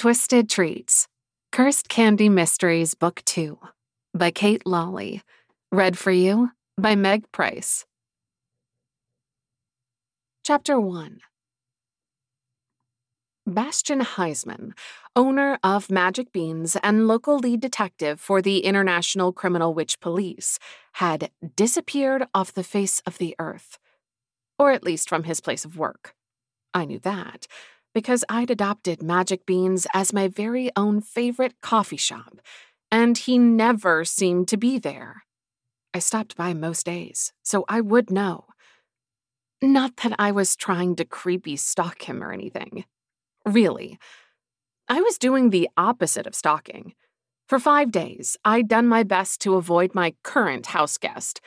Twisted Treats, Cursed Candy Mysteries, Book 2, by Cate Lawley. Read for you by Meg Price. Chapter 1. Bastian Heisman, owner of Magic Beans and local lead detective for the International Criminal Witch Police, had disappeared off the face of the earth. Or at least from his place of work. I knew that, because I'd adopted Magic Beans as my very own favorite coffee shop, and he never seemed to be there. I stopped by most days, so I would know. Not that I was trying to creepy stalk him or anything. Really. I was doing the opposite of stalking. For 5 days, I'd done my best to avoid my current house guest.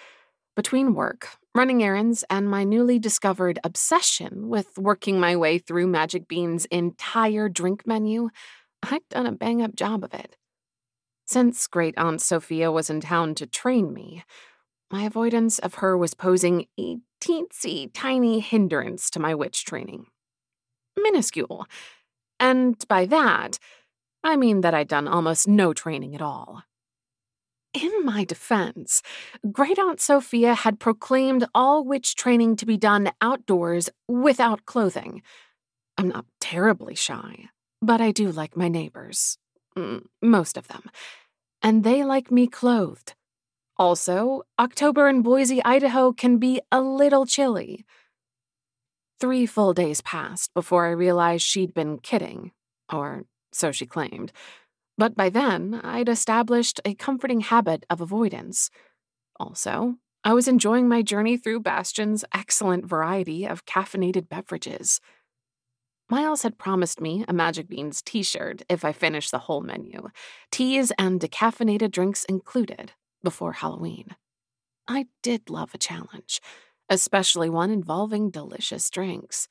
Between work, running errands, and my newly discovered obsession with working my way through Magic Beans' entire drink menu, I'd done a bang-up job of it. Since great Aunt Sophia was in town to train me, my avoidance of her was posing a teensy tiny hindrance to my witch training. Minuscule. And by that, I mean that I'd done almost no training at all. In my defense, Great Aunt Sophia had proclaimed all witch training to be done outdoors without clothing. I'm not terribly shy, but I do like my neighbors. Most of them. And they like me clothed. Also, October in Boise, Idaho can be a little chilly. 3 full days passed before I realized she'd been kidding, or so she claimed. But by then, I'd established a comforting habit of avoidance. Also, I was enjoying my journey through Bastian's excellent variety of caffeinated beverages. Miles had promised me a Magic Beans t-shirt if I finished the whole menu, teas and decaffeinated drinks included, before Halloween. I did love a challenge, especially one involving delicious drinks.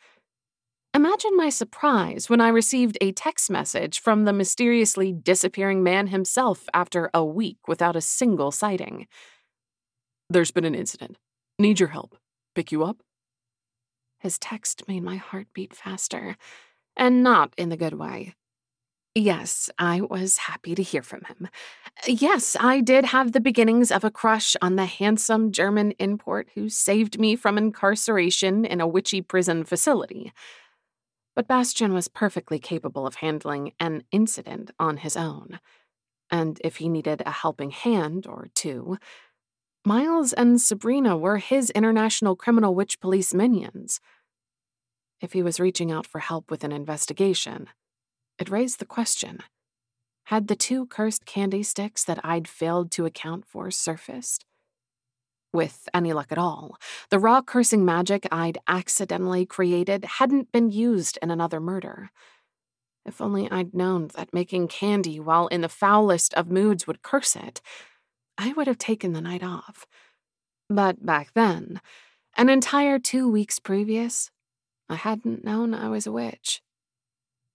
Imagine my surprise when I received a text message from the mysteriously disappearing man himself after a week without a single sighting. "There's been an incident. Need your help. Pick you up?" His text made my heart beat faster, and not in the good way. Yes, I was happy to hear from him. Yes, I did have the beginnings of a crush on the handsome German import who saved me from incarceration in a witchy prison facility. But Bastian was perfectly capable of handling an incident on his own. And if he needed a helping hand or two, Miles and Sabrina were his International Criminal Witch Police minions. If he was reaching out for help with an investigation, it raised the question, had the 2 cursed candy sticks that I'd failed to account for surfaced? With any luck at all, the raw cursing magic I'd accidentally created hadn't been used in another murder. If only I'd known that making candy while in the foulest of moods would curse it, I would have taken the night off. But back then, an entire 2 weeks previous, I hadn't known I was a witch.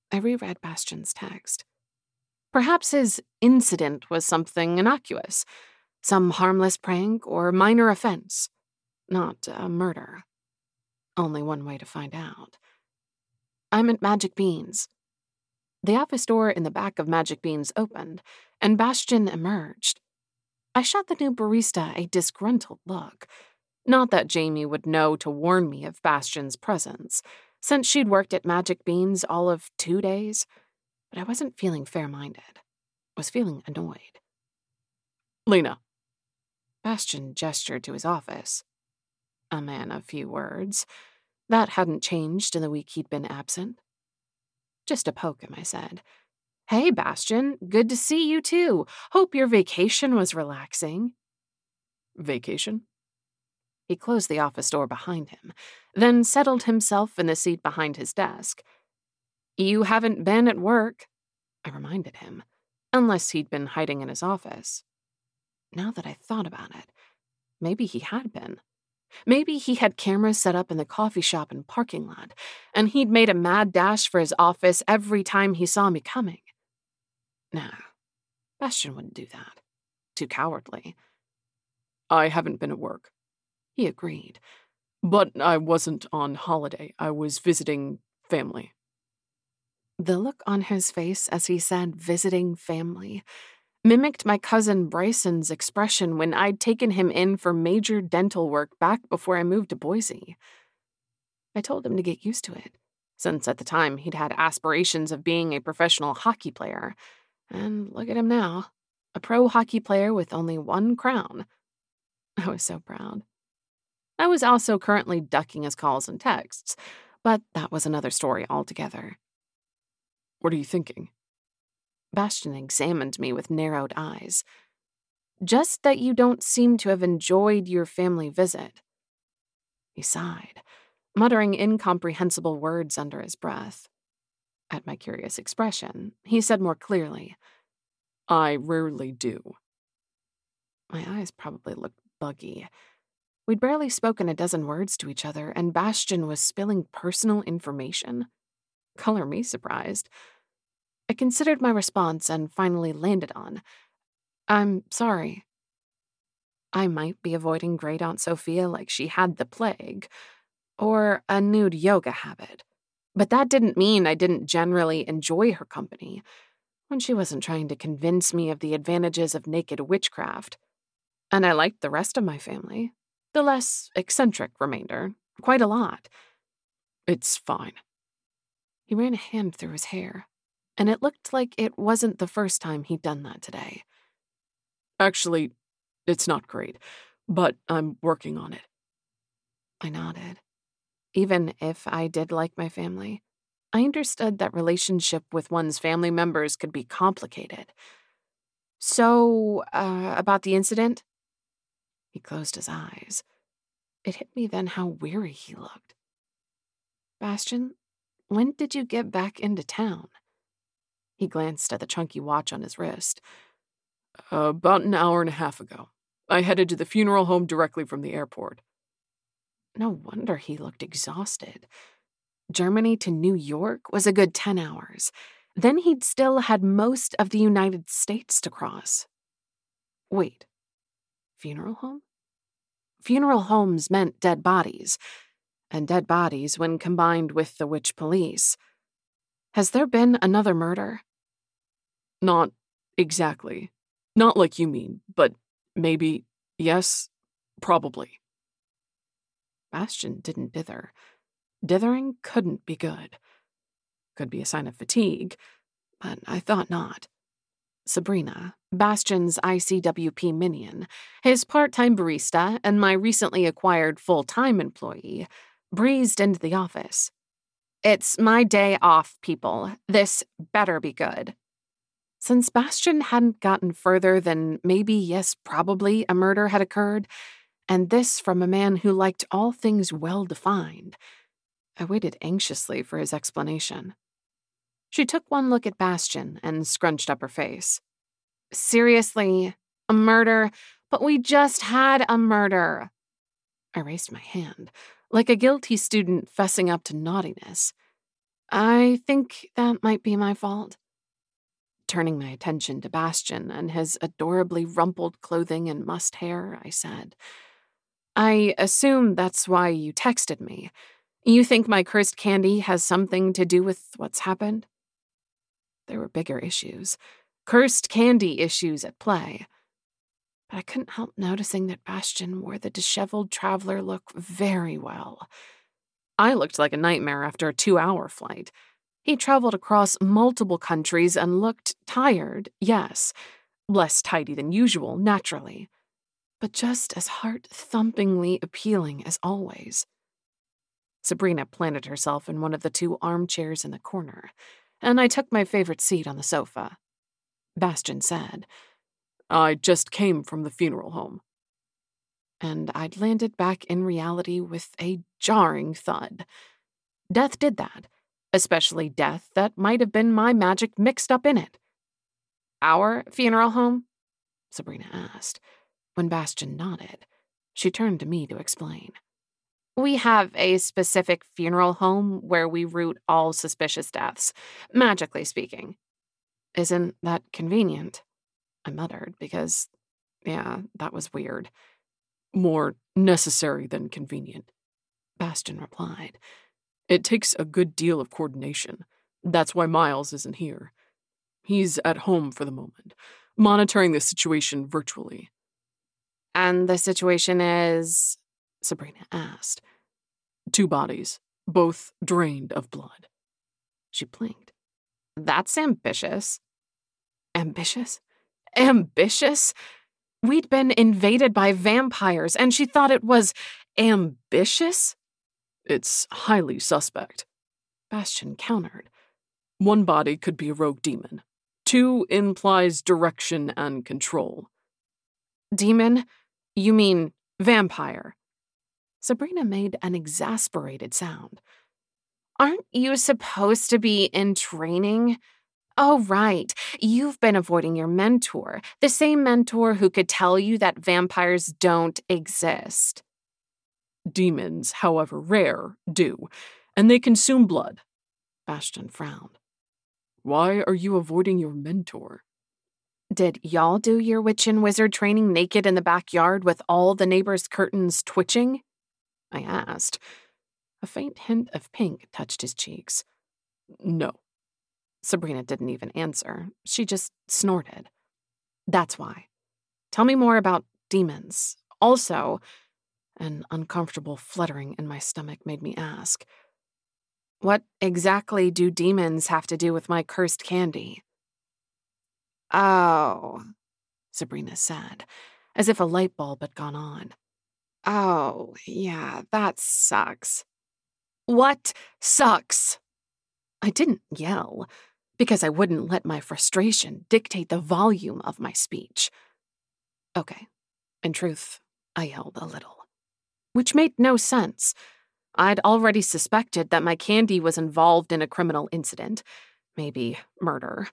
I reread Bastian's text. Perhaps his incident was something innocuous. Some harmless prank or minor offense, not a murder. Only one way to find out. I'm at Magic Beans. The office door in the back of Magic Beans opened, and Bastian emerged. I shot the new barista a disgruntled look. Not that Jamie would know to warn me of Bastian's presence, since she'd worked at Magic Beans all of 2 days, but I wasn't feeling fair-minded. I was feeling annoyed. "Lina." Bastian gestured to his office. A man of few words. That hadn't changed in the week he'd been absent. "Just to poke him," I said. "Hey, Bastian, good to see you too. Hope your vacation was relaxing." "Vacation?" He closed the office door behind him, then settled himself in the seat behind his desk. "You haven't been at work," I reminded him, unless he'd been hiding in his office. Now that I thought about it, maybe he had been. Maybe he had cameras set up in the coffee shop and parking lot, and he'd made a mad dash for his office every time he saw me coming. Nah, Bastian wouldn't do that. Too cowardly. "I haven't been at work," he agreed. "But I wasn't on holiday. I was visiting family." The look on his face as he said visiting family mimicked my cousin Bryson's expression when I'd taken him in for major dental work back before I moved to Boise. I told him to get used to it, since at the time he'd had aspirations of being a professional hockey player. And look at him now, a pro hockey player with only one crown. I was so proud. I was also currently ducking his calls and texts, but that was another story altogether. What are you thinking? Bastian examined me with narrowed eyes. Just that you don't seem to have enjoyed your family visit. He sighed, muttering incomprehensible words under his breath. At my curious expression, he said more clearly, I rarely do. My eyes probably looked buggy. We'd barely spoken a dozen words to each other, and Bastian was spilling personal information. Color me surprised. I considered my response and finally landed on, I'm sorry. I might be avoiding great Aunt Sophia like she had the plague, or a nude yoga habit. But that didn't mean I didn't generally enjoy her company when she wasn't trying to convince me of the advantages of naked witchcraft. And I liked the rest of my family, the less eccentric remainder, quite a lot. It's fine. He ran a hand through his hair, and it looked like it wasn't the first time he'd done that today. Actually, it's not great, but I'm working on it. I nodded. Even if I did like my family, I understood that relationship with one's family members could be complicated. So, about the incident? He closed his eyes. It hit me then how weary he looked. Bastian, when did you get back into town? He glanced at the chunky watch on his wrist. About an hour and a half ago. I headed to the funeral home directly from the airport. No wonder he looked exhausted. Germany to New York was a good 10 hours. Then he'd still had most of the United States to cross. Wait, funeral home? Funeral homes meant dead bodies, and dead bodies when combined with the witch police. Has there been another murder? Not exactly. Not like you mean, but maybe, yes, probably. Bastian didn't dither. Dithering couldn't be good. Could be a sign of fatigue, but I thought not. Sabrina, Bastian's ICWP minion, his part-time barista, and my recently acquired full-time employee, breezed into the office. It's my day off, people. This better be good. Since Bastian hadn't gotten further than maybe, yes, probably a murder had occurred, and this from a man who liked all things well-defined, I waited anxiously for his explanation. She took one look at Bastian and scrunched up her face. Seriously, a murder? But we just had a murder. I raised my hand, like a guilty student fessing up to naughtiness. I think that might be my fault. Turning my attention to Bastian and his adorably rumpled clothing and mussed hair, I said, I assume that's why you texted me. You think my cursed candy has something to do with what's happened? There were bigger issues, cursed candy issues at play. But I couldn't help noticing that Bastian wore the disheveled traveler look very well. I looked like a nightmare after a 2-hour flight. He traveled across multiple countries and looked tired, yes, less tidy than usual, naturally, but just as heart-thumpingly appealing as always. Sabrina planted herself in one of the 2 armchairs in the corner, and I took my favorite seat on the sofa. Bastian said, I just came from the funeral home. And I'd landed back in reality with a jarring thud. Death did that, especially death that might have been my magic mixed up in it. Our funeral home? Sabrina asked. When Bastian nodded, she turned to me to explain. We have a specific funeral home where we root all suspicious deaths, magically speaking. Isn't that convenient? I muttered because, yeah, that was weird. More necessary than convenient, Bastian replied. It takes a good deal of coordination. That's why Miles isn't here. He's at home for the moment, monitoring the situation virtually. And the situation is? Sabrina asked. 2 bodies, both drained of blood. She blinked. That's ambitious. Ambitious? Ambitious? We'd been invaded by vampires, and she thought it was ambitious? It's highly suspect, Bastian countered. 1 body could be a rogue demon. 2 implies direction and control. Demon? You mean vampire? Sabrina made an exasperated sound. Aren't you supposed to be in training? Oh, right. You've been avoiding your mentor, the same mentor who could tell you that vampires don't exist. Demons, however rare, do, and they consume blood. Bastian frowned. Why are you avoiding your mentor? Did y'all do your witch and wizard training naked in the backyard with all the neighbors' curtains twitching? I asked. A faint hint of pink touched his cheeks. No. Sabrina didn't even answer. She just snorted. That's why. Tell me more about demons. Also, an uncomfortable fluttering in my stomach made me ask, what exactly do demons have to do with my cursed candy? Oh, Sabrina said, as if a light bulb had gone on. Oh, yeah, that sucks. What sucks? I didn't yell, because I wouldn't let my frustration dictate the volume of my speech. Okay, in truth, I yelled a little, which made no sense. I'd already suspected that my candy was involved in a criminal incident, maybe murder.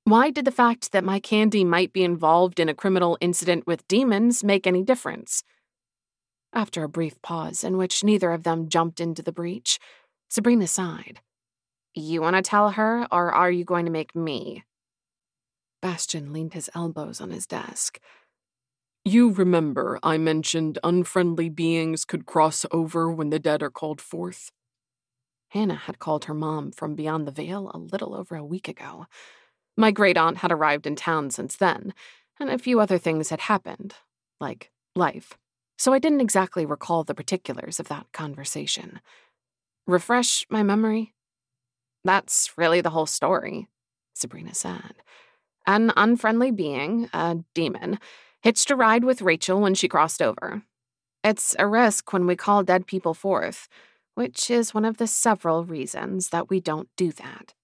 Why did the fact that my candy might be involved in a criminal incident with demons make any difference? After a brief pause in which neither of them jumped into the breach, Sabrina sighed. You want to tell her, or are you going to make me? Bastian leaned his elbows on his desk. You remember I mentioned unfriendly beings could cross over when the dead are called forth? Hannah had called her mom from beyond the veil a little over a week ago. My great-aunt had arrived in town since then, and a few other things had happened, like life, so I didn't exactly recall the particulars of that conversation. Refresh my memory? That's really the whole story, Sabrina said. An unfriendly being, a demon, hitched a ride with Rachel when she crossed over. It's a risk when we call dead people forth, which is one of the several reasons that we don't do that.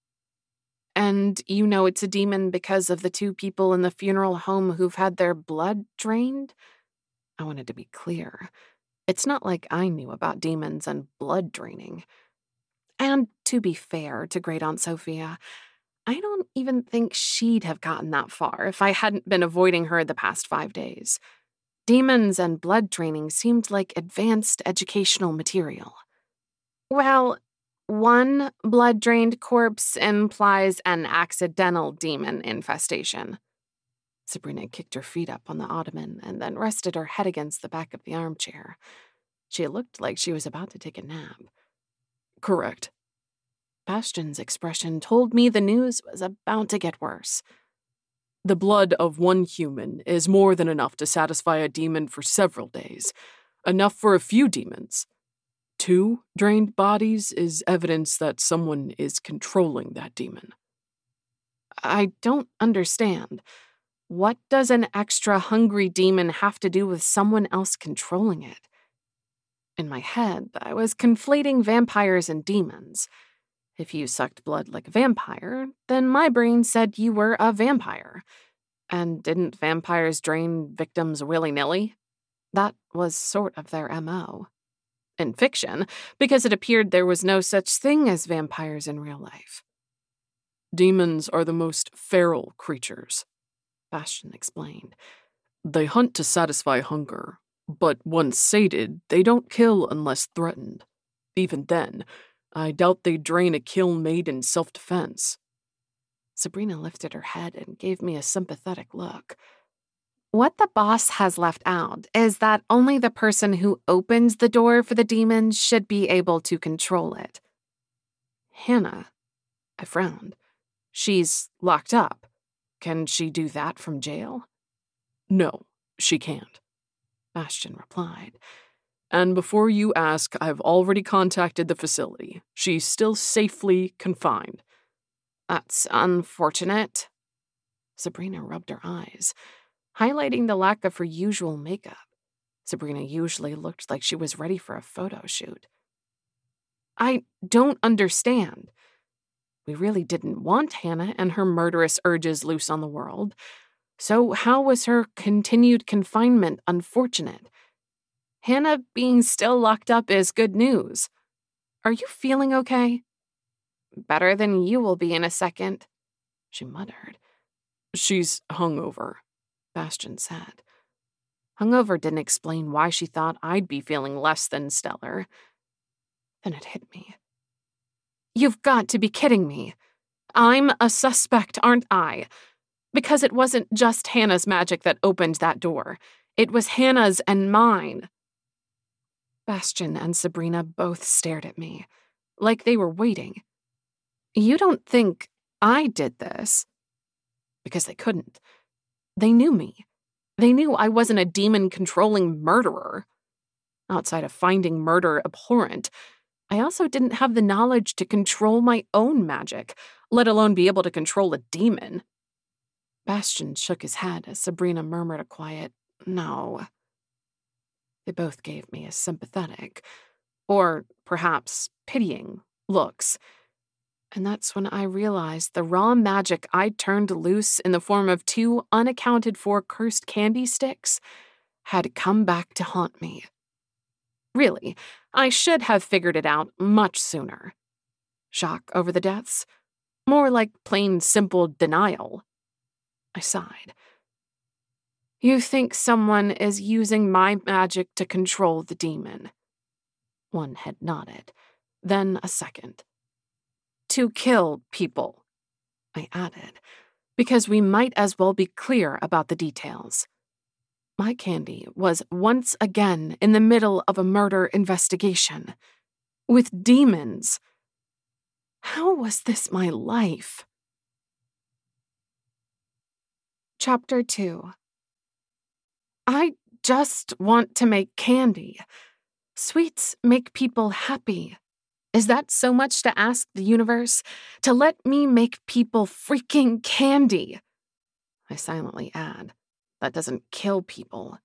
And you know it's a demon because of the 2 people in the funeral home who've had their blood drained? I wanted to be clear. It's not like I knew about demons and blood draining. And to be fair to Great Aunt Sophia, I don't even think she'd have gotten that far if I hadn't been avoiding her the past 5 days. Demons and blood draining seemed like advanced educational material. Well, 1 blood-drained corpse implies an accidental demon infestation. Sabrina kicked her feet up on the ottoman and then rested her head against the back of the armchair. She looked like she was about to take a nap. Correct. Bastian's expression told me the news was about to get worse. The blood of 1 human is more than enough to satisfy a demon for several days. Enough for a few demons. 2 drained bodies is evidence that someone is controlling that demon. I don't understand. What does an extra hungry demon have to do with someone else controlling it? In my head, I was conflating vampires and demons. If you sucked blood like a vampire, then my brain said you were a vampire. And didn't vampires drain victims willy-nilly? That was sort of their MO. In fiction, because it appeared there was no such thing as vampires in real life. Demons are the most feral creatures, Bastian explained. They hunt to satisfy hunger, but once sated, they don't kill unless threatened. Even then, I doubt they'd drain a kill made in self-defense. Sabrina lifted her head and gave me a sympathetic look. What the boss has left out is that only the person who opens the door for the demons should be able to control it. Hannah, I frowned. She's locked up. Can she do that from jail? No, she can't, Bastian replied. And before you ask, I've already contacted the facility. She's still safely confined. That's unfortunate. Sabrina rubbed her eyes, highlighting the lack of her usual makeup. Sabrina usually looked like she was ready for a photo shoot. I don't understand. We really didn't want Hannah and her murderous urges loose on the world. So how was her continued confinement unfortunate? Hannah being still locked up is good news. Are you feeling okay? Better than you will be in a second, she muttered. She's hungover, Bastian said. Hungover didn't explain why she thought I'd be feeling less than stellar. Then it hit me. You've got to be kidding me. I'm a suspect, aren't I? Because it wasn't just Hannah's magic that opened that door. It was Hannah's and mine. Bastian and Sabrina both stared at me, like they were waiting. You don't think I did this? Because they couldn't. They knew me. They knew I wasn't a demon-controlling murderer. Outside of finding murder abhorrent, I also didn't have the knowledge to control my own magic, let alone be able to control a demon. Bastian shook his head as Sabrina murmured a quiet, "No." They both gave me a sympathetic, or perhaps pitying, looks. And that's when I realized the raw magic I'd turned loose in the form of 2 unaccounted-for cursed candy sticks had come back to haunt me. Really, I should have figured it out much sooner. Shock over the deaths? More like plain simple denial. I sighed. You think someone is using my magic to control the demon? One head nodded, then a second. To kill people, I added, because we might as well be clear about the details. My candy was once again in the middle of a murder investigation. With demons. How was this my life? Chapter 2. I just want to make candy. Sweets make people happy. Is that so much to ask the universe? To let me make people freaking candy? I silently add, that doesn't kill people.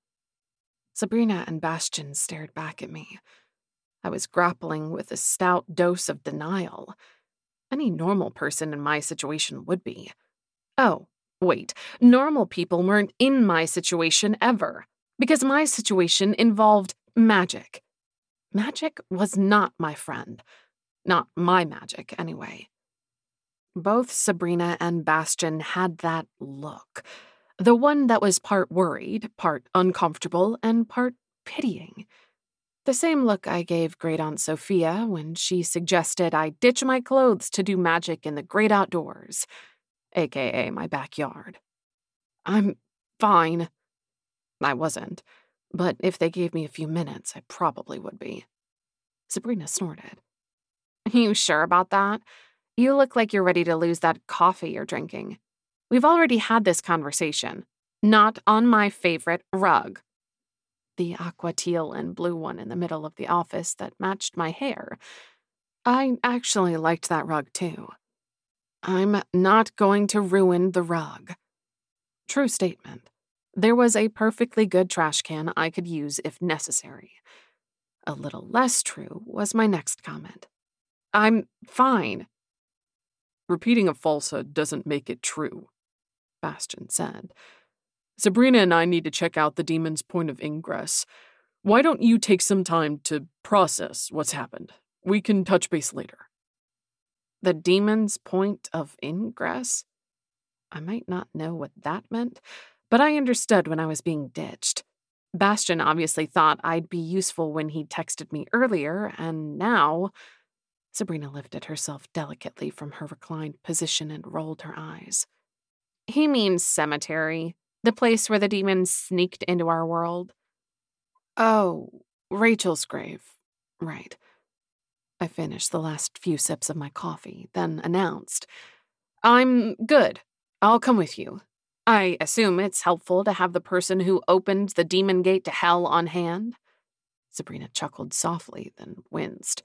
Sabrina and Bastian stared back at me. I was grappling with a stout dose of denial. Any normal person in my situation would be. Oh, wait, normal people weren't in my situation ever, because my situation involved magic. Magic was not my friend. Not my magic, anyway. Both Sabrina and Bastian had that look. The one that was part worried, part uncomfortable, and part pitying. The same look I gave Great Aunt Sophia when she suggested I ditch my clothes to do magic in the great outdoors, aka my backyard. I'm fine. I wasn't, but if they gave me a few minutes, I probably would be. Sabrina snorted. You sure about that? You look like you're ready to lose that coffee you're drinking. We've already had this conversation. Not on my favorite rug. The aqua teal and blue one in the middle of the office that matched my hair. I actually liked that rug too. I'm not going to ruin the rug. True statement. There was a perfectly good trash can I could use if necessary. A little less true was my next comment. I'm fine. Repeating a falsehood doesn't make it true, Bastian said. Sabrina and I need to check out the demon's point of ingress. Why don't you take some time to process what's happened? We can touch base later. The demon's point of ingress? I might not know what that meant, but I understood when I was being ditched. Bastian obviously thought I'd be useful when he texted me earlier, and now... Sabrina lifted herself delicately from her reclined position and rolled her eyes. He means cemetery, the place where the demons sneaked into our world. Oh, Rachel's grave. Right. I finished the last few sips of my coffee, then announced, I'm good. I'll come with you. I assume it's helpful to have the person who opened the demon gate to hell on hand. Sabrina chuckled softly, then winced.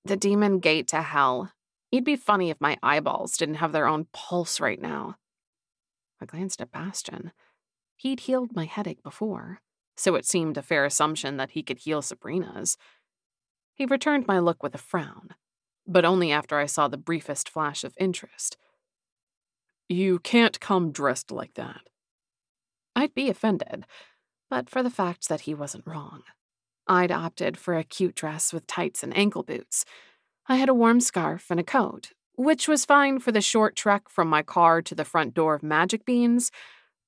The demon gate to hell. It'd be funny if my eyeballs didn't have their own pulse right now. I glanced at Bastion. He'd healed my headache before, so it seemed a fair assumption that he could heal Sabrina's. He returned my look with a frown, but only after I saw the briefest flash of interest. You can't come dressed like that. I'd be offended, but for the fact that he wasn't wrong. I'd opted for a cute dress with tights and ankle boots. I had a warm scarf and a coat, which was fine for the short trek from my car to the front door of Magic Beans,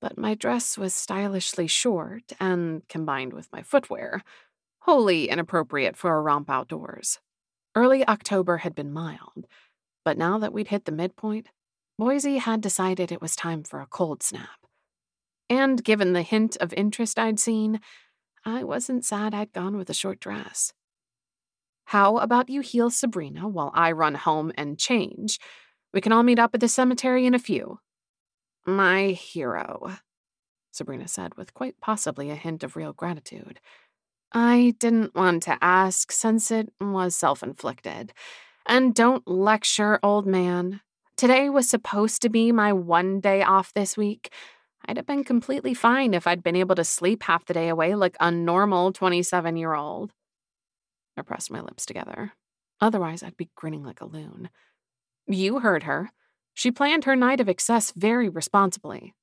but my dress was stylishly short and, combined with my footwear, wholly inappropriate for a romp outdoors. Early October had been mild, but now that we'd hit the midpoint, Boise had decided it was time for a cold snap. And given the hint of interest I'd seen, I wasn't sad I'd gone with a short dress. How about you heal Sabrina while I run home and change? We can all meet up at the cemetery in a few. My hero, Sabrina said with quite possibly a hint of real gratitude. I didn't want to ask since it was self-inflicted. And don't lecture, old man. Today was supposed to be my one day off this week. I'd have been completely fine if I'd been able to sleep half the day away like a normal 27-year-old. I pressed my lips together. Otherwise, I'd be grinning like a loon. You heard her. She planned her night of excess very responsibly.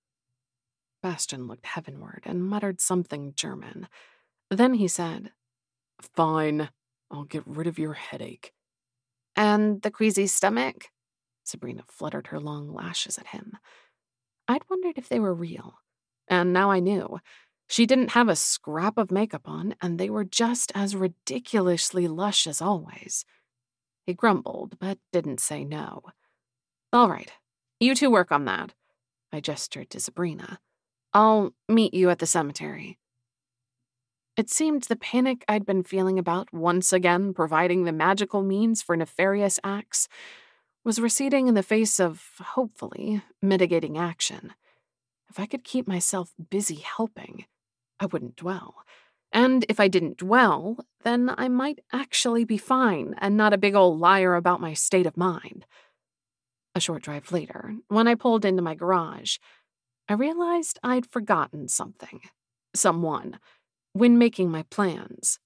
Bastion looked heavenward and muttered something German. Then he said, Fine. I'll get rid of your headache. And the queasy stomach? Sabrina fluttered her long lashes at him. I'd wondered if they were real. And now I knew. She didn't have a scrap of makeup on, and they were just as ridiculously lush as always. He grumbled, but didn't say no. All right, you two work on that. I gestured to Sabrina. I'll meet you at the cemetery. It seemed the panic I'd been feeling about once again providing the magical means for nefarious acts was receding in the face of, hopefully, mitigating action. If I could keep myself busy helping, I wouldn't dwell. And if I didn't dwell, then I might actually be fine and not a big old liar about my state of mind. A short drive later, when I pulled into my garage, I realized I'd forgotten something. Someone. When making my plans.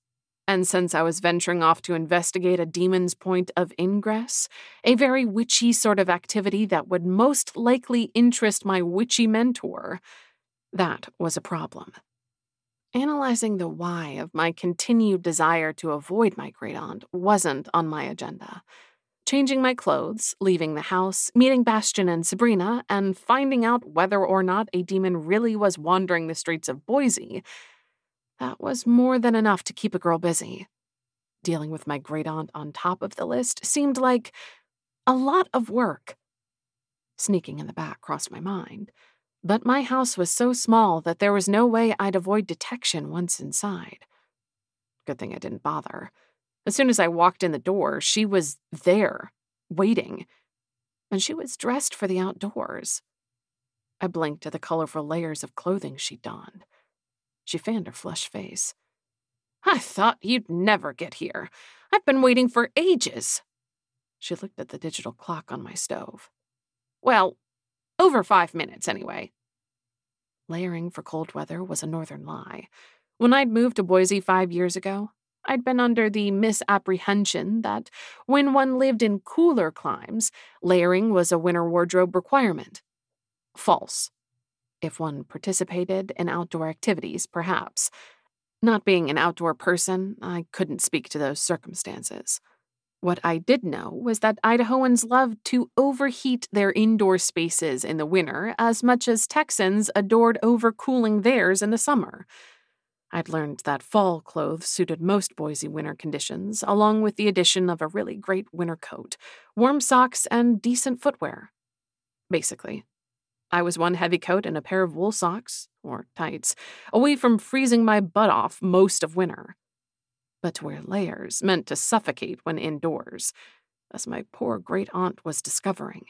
And since I was venturing off to investigate a demon's point of ingress, a very witchy sort of activity that would most likely interest my witchy mentor, that was a problem. Analyzing the why of my continued desire to avoid my great-aunt wasn't on my agenda. Changing my clothes, leaving the house, meeting Bastion and Sabrina, and finding out whether or not a demon really was wandering the streets of Boise, that was more than enough to keep a girl busy. Dealing with my great-aunt on top of the list seemed like a lot of work. Sneaking in the back crossed my mind, but my house was so small that there was no way I'd avoid detection once inside. Good thing I didn't bother. As soon as I walked in the door, she was there, waiting, and she was dressed for the outdoors. I blinked at the colorful layers of clothing she'd donned. She fanned her flushed face. I thought you'd never get here. I've been waiting for ages. She looked at the digital clock on my stove. Well, over 5 minutes anyway. Layering for cold weather was a northern lie. When I'd moved to Boise 5 years ago, I'd been under the misapprehension that when one lived in cooler climes, layering was a winter wardrobe requirement. False. If one participated in outdoor activities, perhaps. Not being an outdoor person, I couldn't speak to those circumstances. What I did know was that Idahoans loved to overheat their indoor spaces in the winter as much as Texans adored overcooling theirs in the summer. I'd learned that fall clothes suited most Boise winter conditions, along with the addition of a really great winter coat, warm socks, and decent footwear. Basically, I was one heavy coat and a pair of wool socks, or tights, away from freezing my butt off most of winter. but to wear layers meant to suffocate when indoors, as my poor great-aunt was discovering.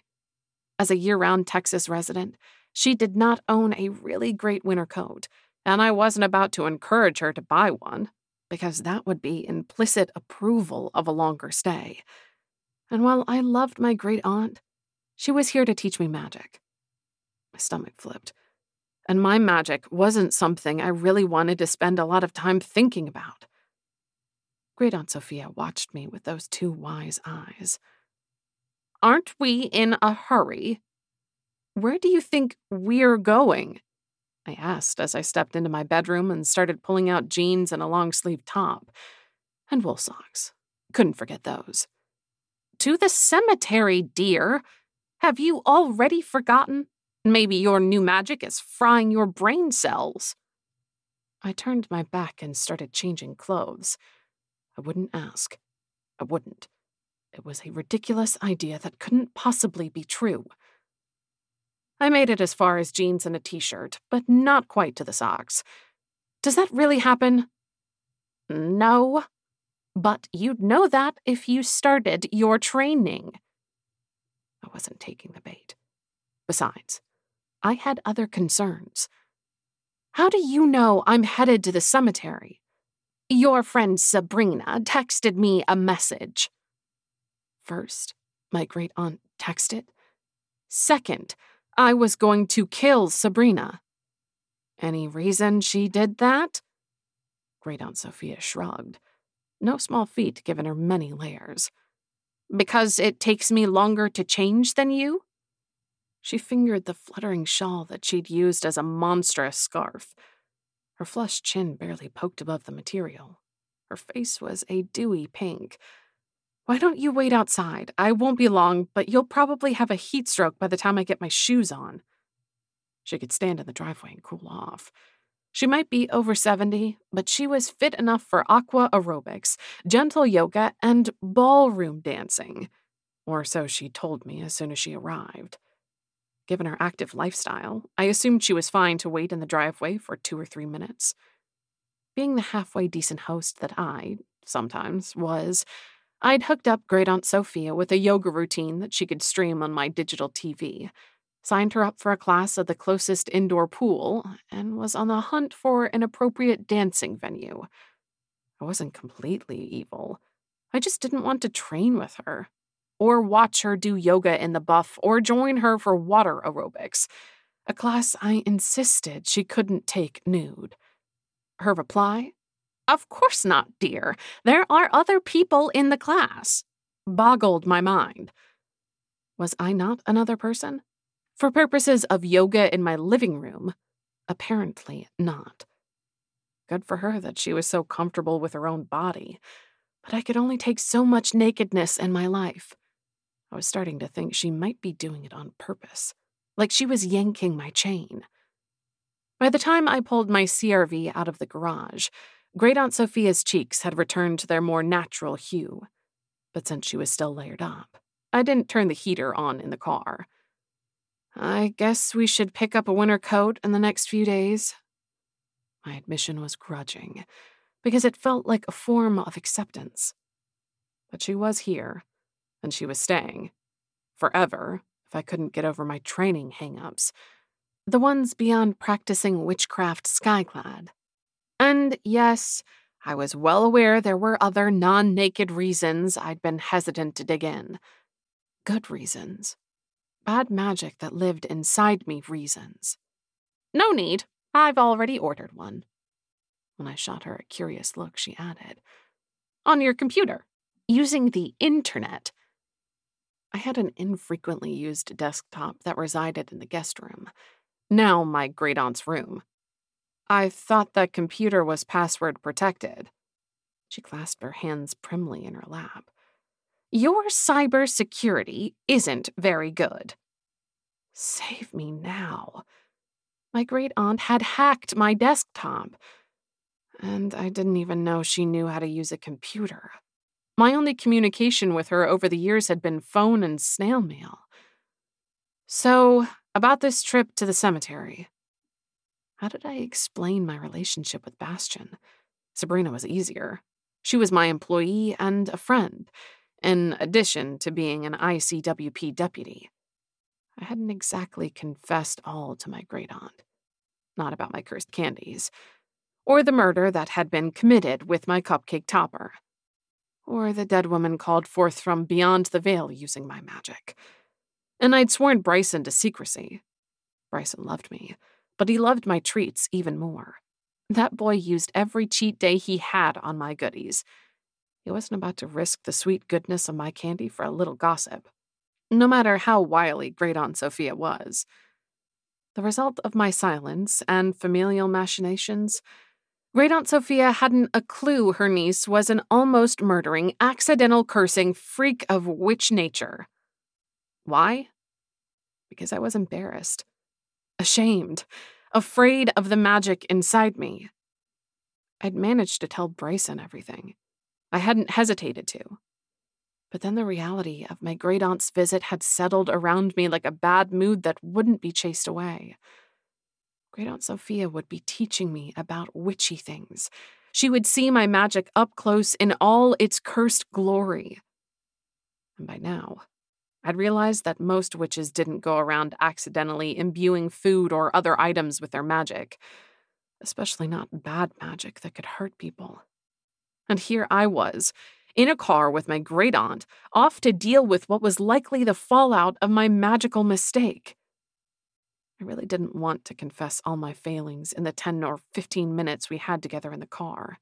As a year-round Texas resident, she did not own a really great winter coat, and I wasn't about to encourage her to buy one, because that would be implicit approval of a longer stay. And while I loved my great-aunt, she was here to teach me magic. My stomach flipped, and my magic wasn't something I really wanted to spend a lot of time thinking about. Great-Aunt Sophia watched me with those two wise eyes. "Aren't we in a hurry? Where do you think we're going?" I asked as I stepped into my bedroom and started pulling out jeans and a long-sleeved top. And wool socks. Couldn't forget those. "To the cemetery, dear. Have you already forgotten? Maybe your new magic is frying your brain cells." I turned my back and started changing clothes. I wouldn't ask. I wouldn't. It was a ridiculous idea that couldn't possibly be true. I made it as far as jeans and a t-shirt, but not quite to the socks. "Does that really happen?" "No, but you'd know that if you started your training." I wasn't taking the bait. Besides, I had other concerns. "How do you know I'm headed to the cemetery?" "Your friend Sabrina texted me a message." First, my great-aunt texted. Second, I was going to kill Sabrina. Any reason she did that? Great-Aunt Sophia shrugged. No small feat given her many layers. "Because it takes me longer to change than you?" She fingered the fluttering shawl that she'd used as a monstrous scarf. Her flushed chin barely poked above the material. Her face was a dewy pink. "Why don't you wait outside? I won't be long, but you'll probably have a heat stroke by the time I get my shoes on." She could stand in the driveway and cool off. She might be over 70, but she was fit enough for aqua aerobics, gentle yoga, and ballroom dancing. Or so she told me as soon as she arrived. Given her active lifestyle, I assumed she was fine to wait in the driveway for 2 or 3 minutes. Being the halfway decent host that I, sometimes, was, I'd hooked up Great-Aunt Sophia with a yoga routine that she could stream on my digital TV, signed her up for a class at the closest indoor pool, and was on the hunt for an appropriate dancing venue. I wasn't completely evil. I just didn't want to train with her, or watch her do yoga in the buff, or join her for water aerobics, a class I insisted she couldn't take nude. Her reply? "Of course not, dear. There are other people in the class," boggled my mind. Was I not another person? For purposes of yoga in my living room, apparently not. Good for her that she was so comfortable with her own body, but I could only take so much nakedness in my life. I was starting to think she might be doing it on purpose, like she was yanking my chain. By the time I pulled my CRV out of the garage, Great-Aunt Sophia's cheeks had returned to their more natural hue. But since she was still layered up, I didn't turn the heater on in the car. "I guess we should pick up a winter coat in the next few days." My admission was grudging, because it felt like a form of acceptance. But she was here, and she was staying. Forever, if I couldn't get over my training hang-ups. The ones beyond practicing witchcraft skyclad. And yes, I was well aware there were other non-naked reasons I'd been hesitant to dig in. Good reasons. Bad magic that lived inside me reasons. "No need. I've already ordered one." When I shot her a curious look, she added, "On your computer, using the internet." I had an infrequently used desktop that resided in the guest room, now my great-aunt's room. "I thought that computer was password protected." She clasped her hands primly in her lap. "Your cybersecurity isn't very good." Save me now. My great-aunt had hacked my desktop, and I didn't even know she knew how to use a computer. My only communication with her over the years had been phone and snail mail. "So, about this trip to the cemetery." How did I explain my relationship with Bastian? Sabrina was easier. She was my employee and a friend, in addition to being an ICWP deputy. I hadn't exactly confessed all to my great-aunt. Not about my cursed candies, or the murder that had been committed with my cupcake topper, or the dead woman called forth from beyond the veil using my magic. And I'd sworn Bryson to secrecy. Bryson loved me, but he loved my treats even more. That boy used every cheat day he had on my goodies. He wasn't about to risk the sweet goodness of my candy for a little gossip, no matter how wily Great Aunt Sophia was. The result of my silence and familial machinations, Great Aunt Sophia hadn't a clue her niece was an almost murdering, accidental cursing freak of witch nature. Why? Because I was embarrassed, ashamed, afraid of the magic inside me. I'd managed to tell Bryson everything. I hadn't hesitated to. But then the reality of my great-aunt's visit had settled around me like a bad mood that wouldn't be chased away. Great-aunt Sophia would be teaching me about witchy things. She would see my magic up close in all its cursed glory. And by now, I'd realized that most witches didn't go around accidentally imbuing food or other items with their magic, especially not bad magic that could hurt people. And here I was, in a car with my great-aunt, off to deal with what was likely the fallout of my magical mistake. I really didn't want to confess all my failings in the 10 or 15 minutes we had together in the car.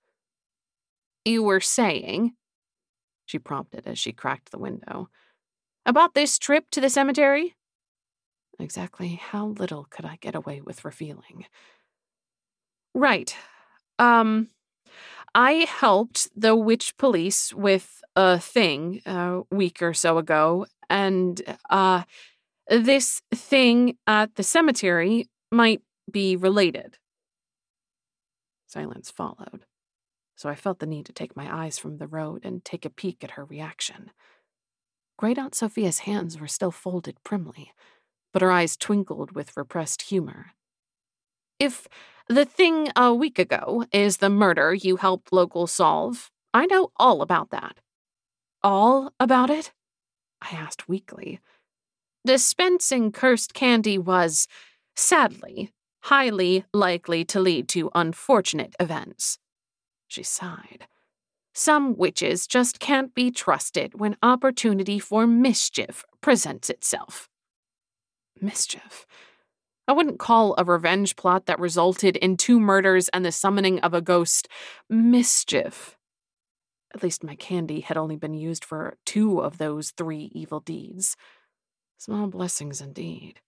"You were saying," she prompted as she cracked the window, "about this trip to the cemetery?" Exactly how little could I get away with revealing? "Right. I helped the witch police with a thing a week or so ago, and, this thing at the cemetery might be related." Silence followed, so I felt the need to take my eyes from the road and take a peek at her reaction. Great Aunt Sophia's hands were still folded primly, but her eyes twinkled with repressed humor. "If the thing a week ago is the murder you helped locals solve, I know all about that." "All about it?" I asked weakly. "Dispensing cursed candy was, sadly, highly likely to lead to unfortunate events." She sighed. "Some witches just can't be trusted when opportunity for mischief presents itself." Mischief? I wouldn't call a revenge plot that resulted in 2 murders and the summoning of a ghost mischief. At least my candy had only been used for 2 of those 3 evil deeds. Small blessings indeed.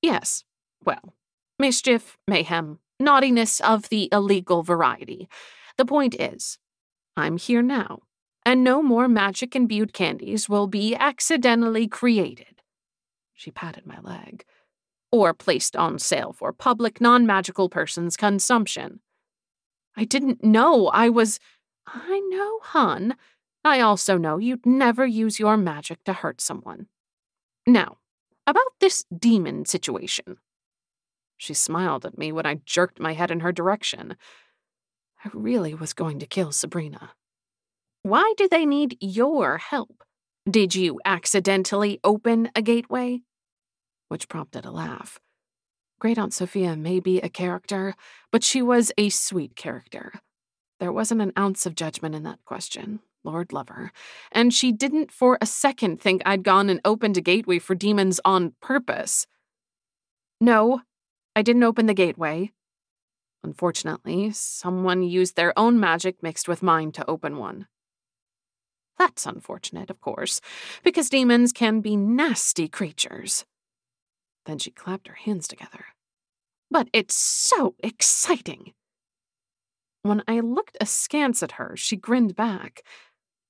Yes, well, mischief, mayhem, naughtiness of the illegal variety. The point is, I'm here now, and no more magic-imbued candies will be accidentally created. She patted my leg. Or placed on sale for public non-magical persons' consumption. I didn't know I know, hon. I also know you'd never use your magic to hurt someone. Now, about this demon situation." She smiled at me when I jerked my head in her direction. I really was going to kill Sabrina. "Why do they need your help? Did you accidentally open a gateway?" Which prompted a laugh. Great Aunt Sophia may be a character, but she was a sweet character. There wasn't an ounce of judgment in that question, Lord love her, and she didn't for a second think I'd gone and opened a gateway for demons on purpose. "No, I didn't open the gateway. Unfortunately, someone used their own magic mixed with mine to open one." "That's unfortunate, of course, because demons can be nasty creatures." Then she clapped her hands together. "But it's so exciting." When I looked askance at her, she grinned back.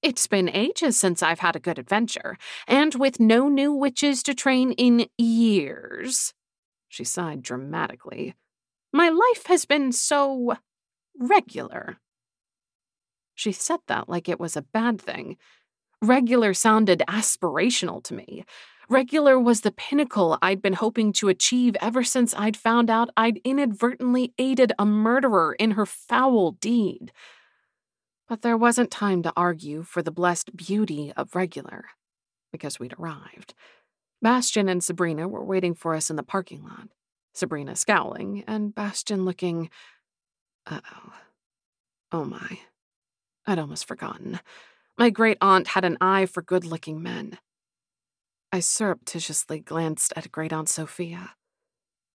"It's been ages since I've had a good adventure, and with no new witches to train in years." She sighed dramatically. "My life has been so regular." She said that like it was a bad thing. Regular sounded aspirational to me. Regular was the pinnacle I'd been hoping to achieve ever since I'd found out I'd inadvertently aided a murderer in her foul deed. But there wasn't time to argue for the blessed beauty of regular, because we'd arrived. Bastian and Sabrina were waiting for us in the parking lot, Sabrina scowling, and Bastian looking... Uh-oh. Oh my. I'd almost forgotten. My great-aunt had an eye for good-looking men. I surreptitiously glanced at great-aunt Sophia.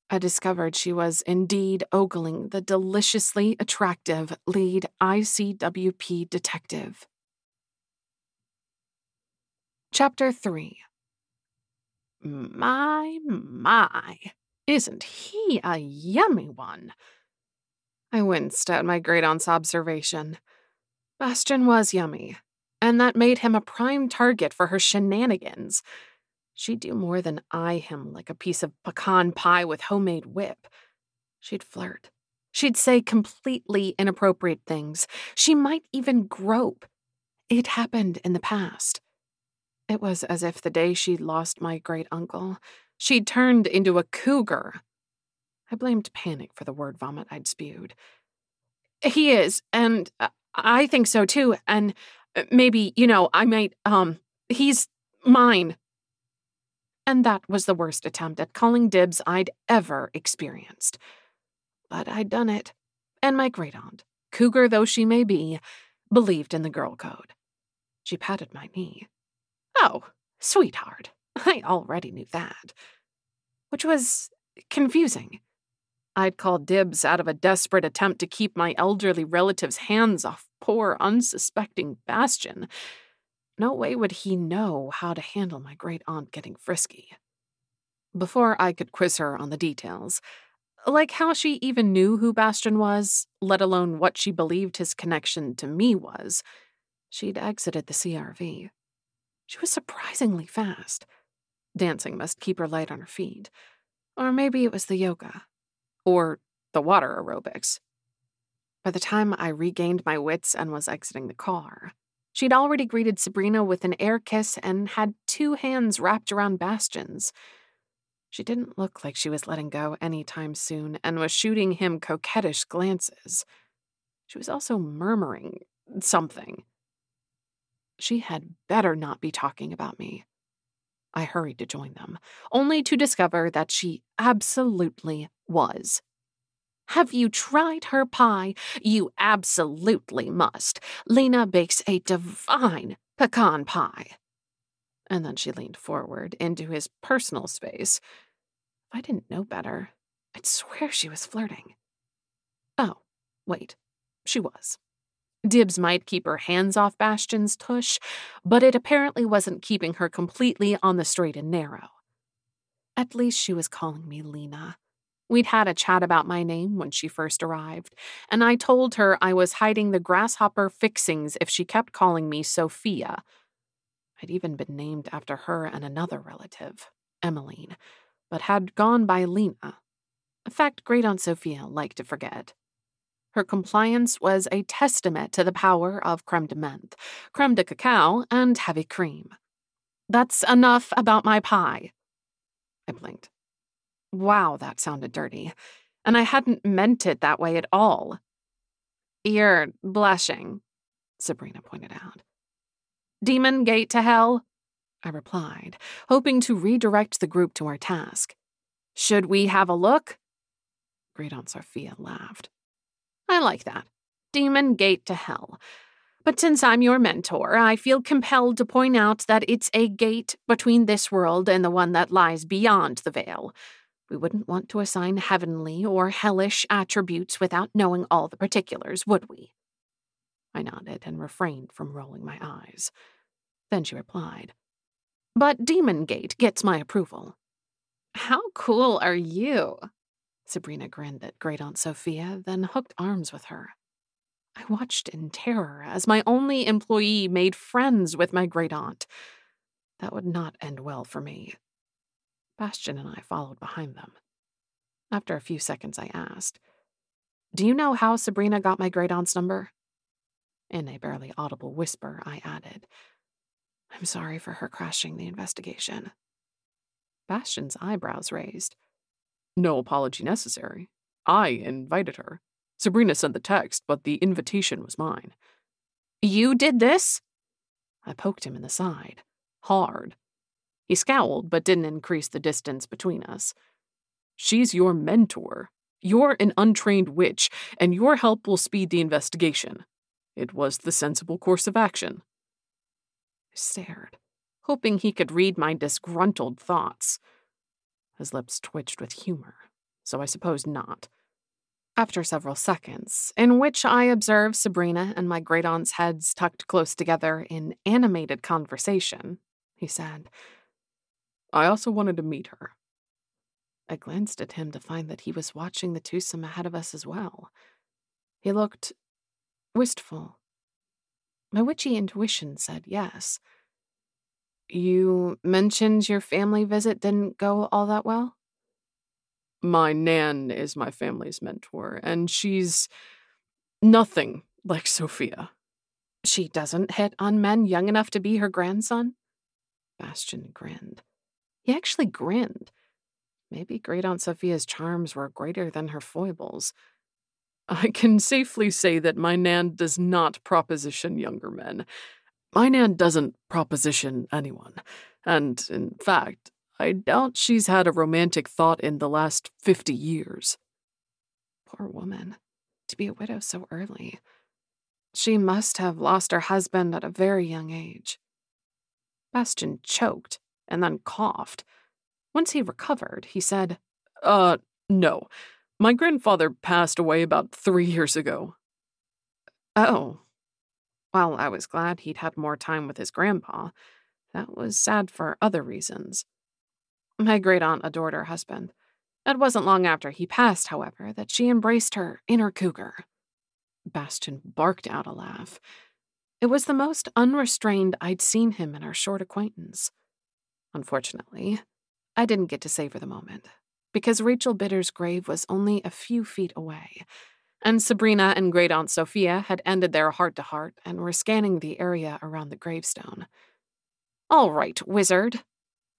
I discovered she was indeed ogling the deliciously attractive lead ICWP detective. Chapter 3. My, isn't he a yummy one? I winced at my great-aunt's observation. Bastian was yummy, and that made him a prime target for her shenanigans. She'd do more than eye him like a piece of pecan pie with homemade whip. She'd flirt. She'd say completely inappropriate things. She might even grope. It happened in the past. It was as if the day she'd lost my great-uncle, she'd turned into a cougar. I blamed panic for the word vomit I'd spewed. He is, and I think so too, and maybe, I might, he's mine. And that was the worst attempt at calling dibs I'd ever experienced. But I'd done it, and my great-aunt, cougar though she may be, believed in the girl code. She patted my knee. Oh, sweetheart, I already knew that. Which was confusing. I'd called dibs out of a desperate attempt to keep my elderly relative's hands off poor, unsuspecting Bastian. No way would he know how to handle my great-aunt getting frisky. Before I could quiz her on the details, like how she even knew who Bastian was, let alone what she believed his connection to me was, she'd exited the CRV. She was surprisingly fast. Dancing must keep her light on her feet. Or maybe it was the yoga. Or the water aerobics. By the time I regained my wits and was exiting the car, she'd already greeted Sabrina with an air kiss and had 2 hands wrapped around Bastian's. She didn't look like she was letting go anytime soon and was shooting him coquettish glances. She was also murmuring something. She had better not be talking about me. I hurried to join them, only to discover that she absolutely was. Have you tried her pie? You absolutely must. Lina bakes a divine pecan pie. And then she leaned forward into his personal space. If I didn't know better, I'd swear she was flirting. Oh, wait, she was. Dibs might keep her hands off Bastian's tush, but it apparently wasn't keeping her completely on the straight and narrow. At least she was calling me Lina. We'd had a chat about my name when she first arrived, and I told her I was hiding the grasshopper fixings if she kept calling me Sophia. I'd even been named after her and another relative, Emmeline, but had gone by Lina. A fact great-aunt Sophia liked to forget. Her compliance was a testament to the power of creme de menthe, creme de cacao, and heavy cream. That's enough about my pie. I blinked. Wow, that sounded dirty. And I hadn't meant it that way at all. You're blushing, Sabrina pointed out. Demon gate to hell? I replied, hoping to redirect the group to our task. Should we have a look? Great-aunt Sophia laughed. I like that. Demon gate to hell. But since I'm your mentor, I feel compelled to point out that it's a gate between this world and the one that lies beyond the veil. We wouldn't want to assign heavenly or hellish attributes without knowing all the particulars, would we? I nodded and refrained from rolling my eyes. Then she replied, But Demon Gate gets my approval. How cool are you? Sabrina grinned at great-aunt Sophia, then hooked arms with her. I watched in terror as my only employee made friends with my great-aunt. That would not end well for me. Bastian and I followed behind them. After a few seconds, I asked, Do you know how Sabrina got my great-aunt's number? In a barely audible whisper, I added, I'm sorry for her crashing the investigation. Bastian's eyebrows raised. No apology necessary. I invited her. Sabrina sent the text, but the invitation was mine. You did this? I poked him in the side. Hard. He scowled, but didn't increase the distance between us. She's your mentor. You're an untrained witch, and your help will speed the investigation. It was the sensible course of action. I stared, hoping he could read my disgruntled thoughts. His lips twitched with humor, so I suppose not. After several seconds, in which I observed Sabrina and my great-aunt's heads tucked close together in animated conversation, he said, I also wanted to meet her. I glanced at him to find that he was watching the twosome ahead of us as well. He looked wistful. My witchy intuition said yes. You mentioned your family visit didn't go all that well? My Nan is my family's mentor, and she's nothing like Sophia. She doesn't hit on men young enough to be her grandson? Bastian grinned. He actually grinned. Maybe Great Aunt Sophia's charms were greater than her foibles. I can safely say that my Nan does not proposition younger men. My Nan doesn't proposition anyone, and, in fact, I doubt she's had a romantic thought in the last 50 years. Poor woman. To be a widow so early. She must have lost her husband at a very young age. Bastian choked and then coughed. Once he recovered, he said, No. My grandfather passed away about 3 years ago. Oh. Well, I was glad he'd had more time with his grandpa. That was sad for other reasons. My great-aunt adored her husband. It wasn't long after he passed, however, that she embraced her inner cougar. Bastian barked out a laugh. It was the most unrestrained I'd seen him in our short acquaintance. Unfortunately, I didn't get to savor the moment, because Rachel Bitters' grave was only a few feet away, and Sabrina and Great Aunt Sophia had ended their heart-to-heart and were scanning the area around the gravestone. All right, wizard,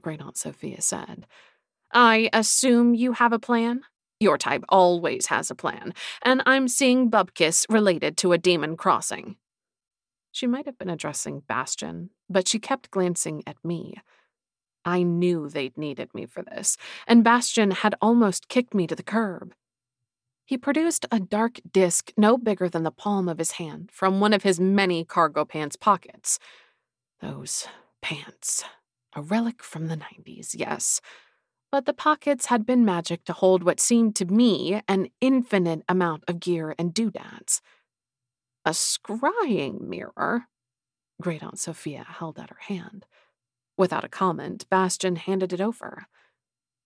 Great Aunt Sophia said. I assume you have a plan? Your type always has a plan, and I'm seeing bupkis related to a demon crossing. She might have been addressing Bastian, but she kept glancing at me. I knew they'd needed me for this, and Bastian had almost kicked me to the curb. He produced a dark disc no bigger than the palm of his hand from one of his many cargo pants pockets. Those pants. A relic from the 90s, yes. But the pockets had been magic to hold what seemed to me an infinite amount of gear and doodads. A scrying mirror? Great Aunt Sophia held out her hand. Without a comment, Bastian handed it over.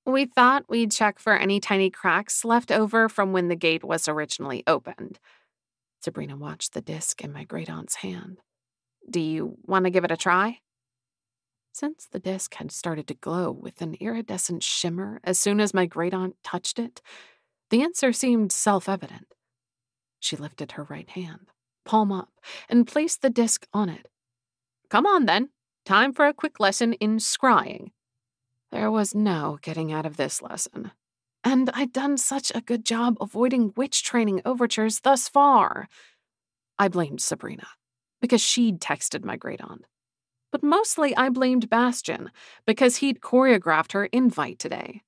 We thought we'd check for any tiny cracks left over from when the gate was originally opened. Sabrina watched the disc in my great-aunt's hand. Do you want to give it a try? Since the disc had started to glow with an iridescent shimmer as soon as my great-aunt touched it, the answer seemed self-evident. She lifted her right hand, palm up, and placed the disc on it. Come on, then. Time for a quick lesson in scrying. There was no getting out of this lesson. And I'd done such a good job avoiding witch training overtures thus far. I blamed Sabrina, because she'd texted my great-aunt. But mostly I blamed Bastian, because he'd choreographed her invite today.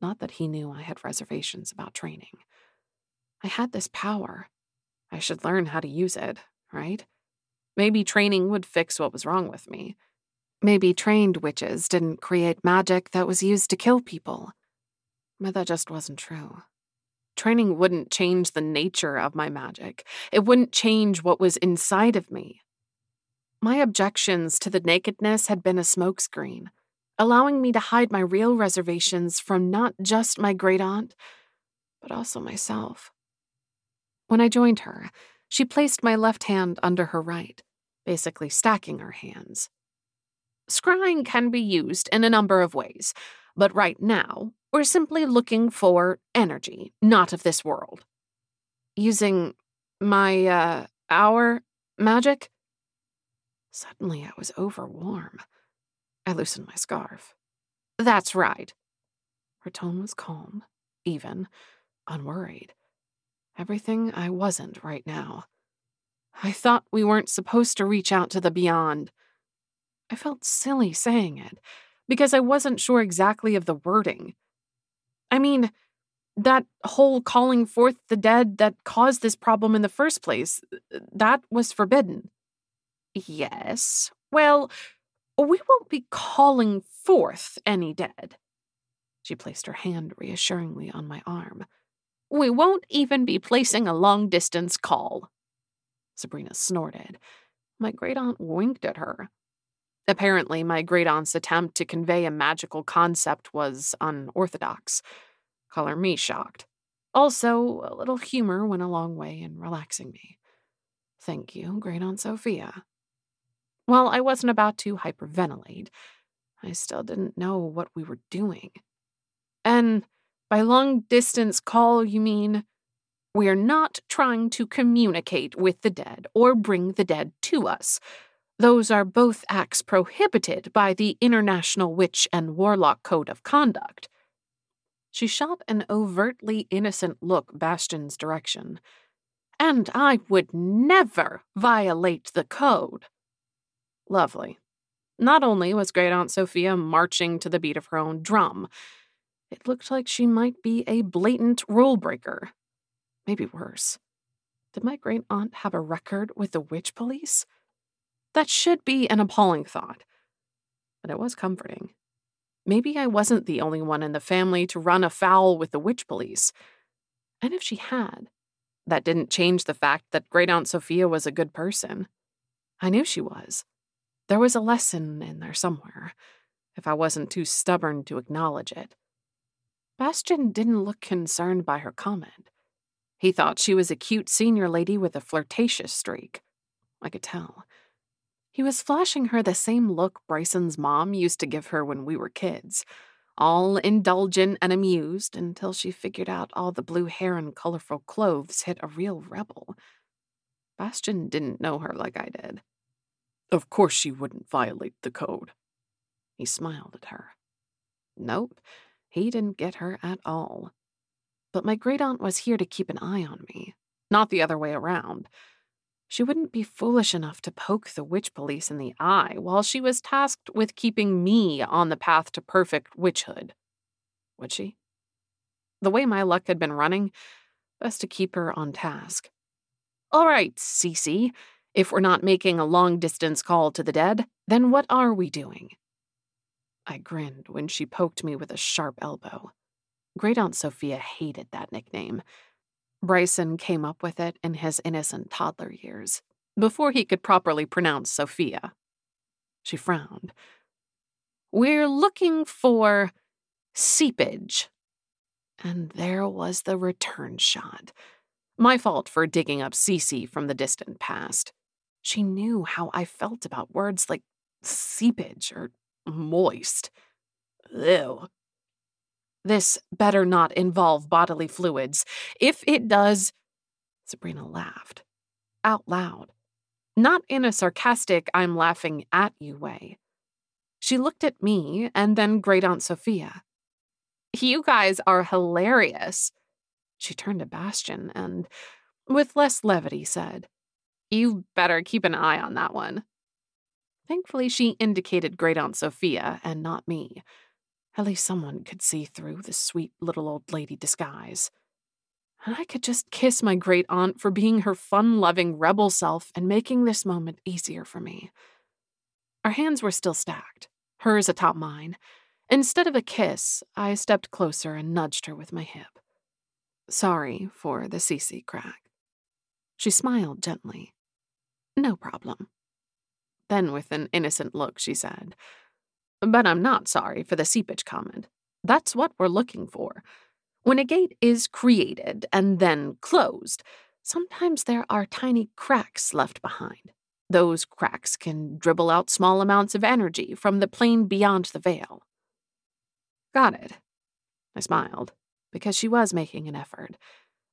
Not that he knew I had reservations about training. I had this power. I should learn how to use it, right? Maybe training would fix what was wrong with me. Maybe trained witches didn't create magic that was used to kill people. But that just wasn't true. Training wouldn't change the nature of my magic. It wouldn't change what was inside of me. My objections to the nakedness had been a smokescreen, allowing me to hide my real reservations from not just my great-aunt, but also myself. When I joined her, she placed my left hand under her right, basically stacking her hands. Scrying can be used in a number of ways, but right now, we're simply looking for energy, not of this world. Using our magic? Suddenly I was overwarm. I loosened my scarf. That's right. Her tone was calm, even, unworried. Everything I wasn't right now. I thought we weren't supposed to reach out to the beyond. I felt silly saying it, because I wasn't sure exactly of the wording. I mean, that whole calling forth the dead that caused this problem in the first place, that was forbidden. Yes, well, we won't be calling forth any dead. She placed her hand reassuringly on my arm. We won't even be placing a long-distance call. Sabrina snorted. My great-aunt winked at her. Apparently, my great-aunt's attempt to convey a magical concept was unorthodox. Color me shocked. Also, a little humor went a long way in relaxing me. Thank you, Great-Aunt Sophia. While I wasn't about to hyperventilate, I still didn't know what we were doing. And by long-distance call, you mean? We're not trying to communicate with the dead or bring the dead to us. Those are both acts prohibited by the International Witch and Warlock Code of Conduct. She shot an overtly innocent look Bastion's direction. And I would never violate the code. Lovely. Not only was Great-Aunt Sophia marching to the beat of her own drum, it looked like she might be a blatant rule breaker. Maybe worse. Did my great-aunt have a record with the witch police? That should be an appalling thought. But it was comforting. Maybe I wasn't the only one in the family to run afoul with the witch police. And if she had, that didn't change the fact that Great-Aunt Sophia was a good person. I knew she was. There was a lesson in there somewhere, if I wasn't too stubborn to acknowledge it. Bastion didn't look concerned by her comment. He thought she was a cute senior lady with a flirtatious streak. I could tell. He was flashing her the same look Bryson's mom used to give her when we were kids, all indulgent and amused until she figured out all the blue hair and colorful clothes hit a real rebel. Bastion didn't know her like I did. Of course she wouldn't violate the code. He smiled at her. Nope, he didn't get her at all. But my great-aunt was here to keep an eye on me, not the other way around. She wouldn't be foolish enough to poke the witch police in the eye while she was tasked with keeping me on the path to perfect witchhood. Would she? The way my luck had been running, best to keep her on task. All right, Cece, if we're not making a long-distance call to the dead, then what are we doing? I grinned when she poked me with a sharp elbow. Great-Aunt Sophia hated that nickname. Bryson came up with it in his innocent toddler years, before he could properly pronounce Sophia. She frowned. We're looking for seepage. And there was the return shot. My fault for digging up Cece from the distant past. She knew how I felt about words like seepage or moist. Ew. This better not involve bodily fluids. If it does, Sabrina laughed. Out loud. Not in a sarcastic, I'm laughing at you way. She looked at me and then Great-Aunt Sophia. You guys are hilarious. She turned to Bastion and, with less levity, said, You better keep an eye on that one. Thankfully, she indicated Great-Aunt Sophia and not me. At least someone could see through the sweet little old lady disguise. And I could just kiss my great-aunt for being her fun-loving rebel self and making this moment easier for me. Our hands were still stacked, hers atop mine. Instead of a kiss, I stepped closer and nudged her with my hip. Sorry for the Cece crack. She smiled gently. No problem. Then with an innocent look, she said, But I'm not sorry for the seepage comment. That's what we're looking for. When a gate is created and then closed, sometimes there are tiny cracks left behind. Those cracks can dribble out small amounts of energy from the plane beyond the veil. Got it. I smiled, because she was making an effort,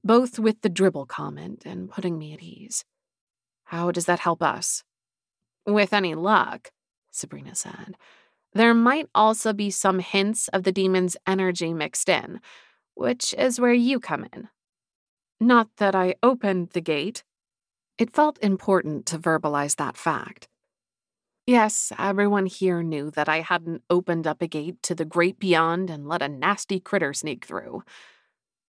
both with the dribble comment and putting me at ease. How does that help us? With any luck, Sabrina said, there might also be some hints of the demon's energy mixed in, which is where you come in. Not that I opened the gate. It felt important to verbalize that fact. Yes, everyone here knew that I hadn't opened up a gate to the great beyond and let a nasty critter sneak through.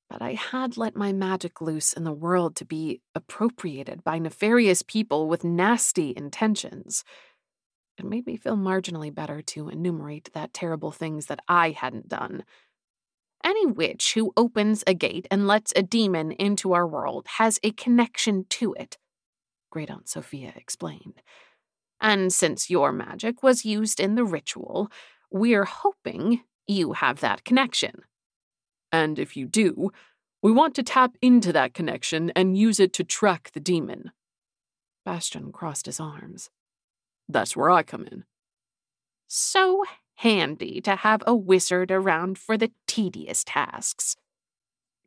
But I had let my magic loose in the world to be appropriated by nefarious people with nasty intentions. It made me feel marginally better to enumerate that terrible things that I hadn't done. Any witch who opens a gate and lets a demon into our world has a connection to it, Great Aunt Sophia explained. And since your magic was used in the ritual, we're hoping you have that connection. And if you do, we want to tap into that connection and use it to track the demon. Bastion crossed his arms. That's where I come in. So handy to have a wizard around for the tedious tasks.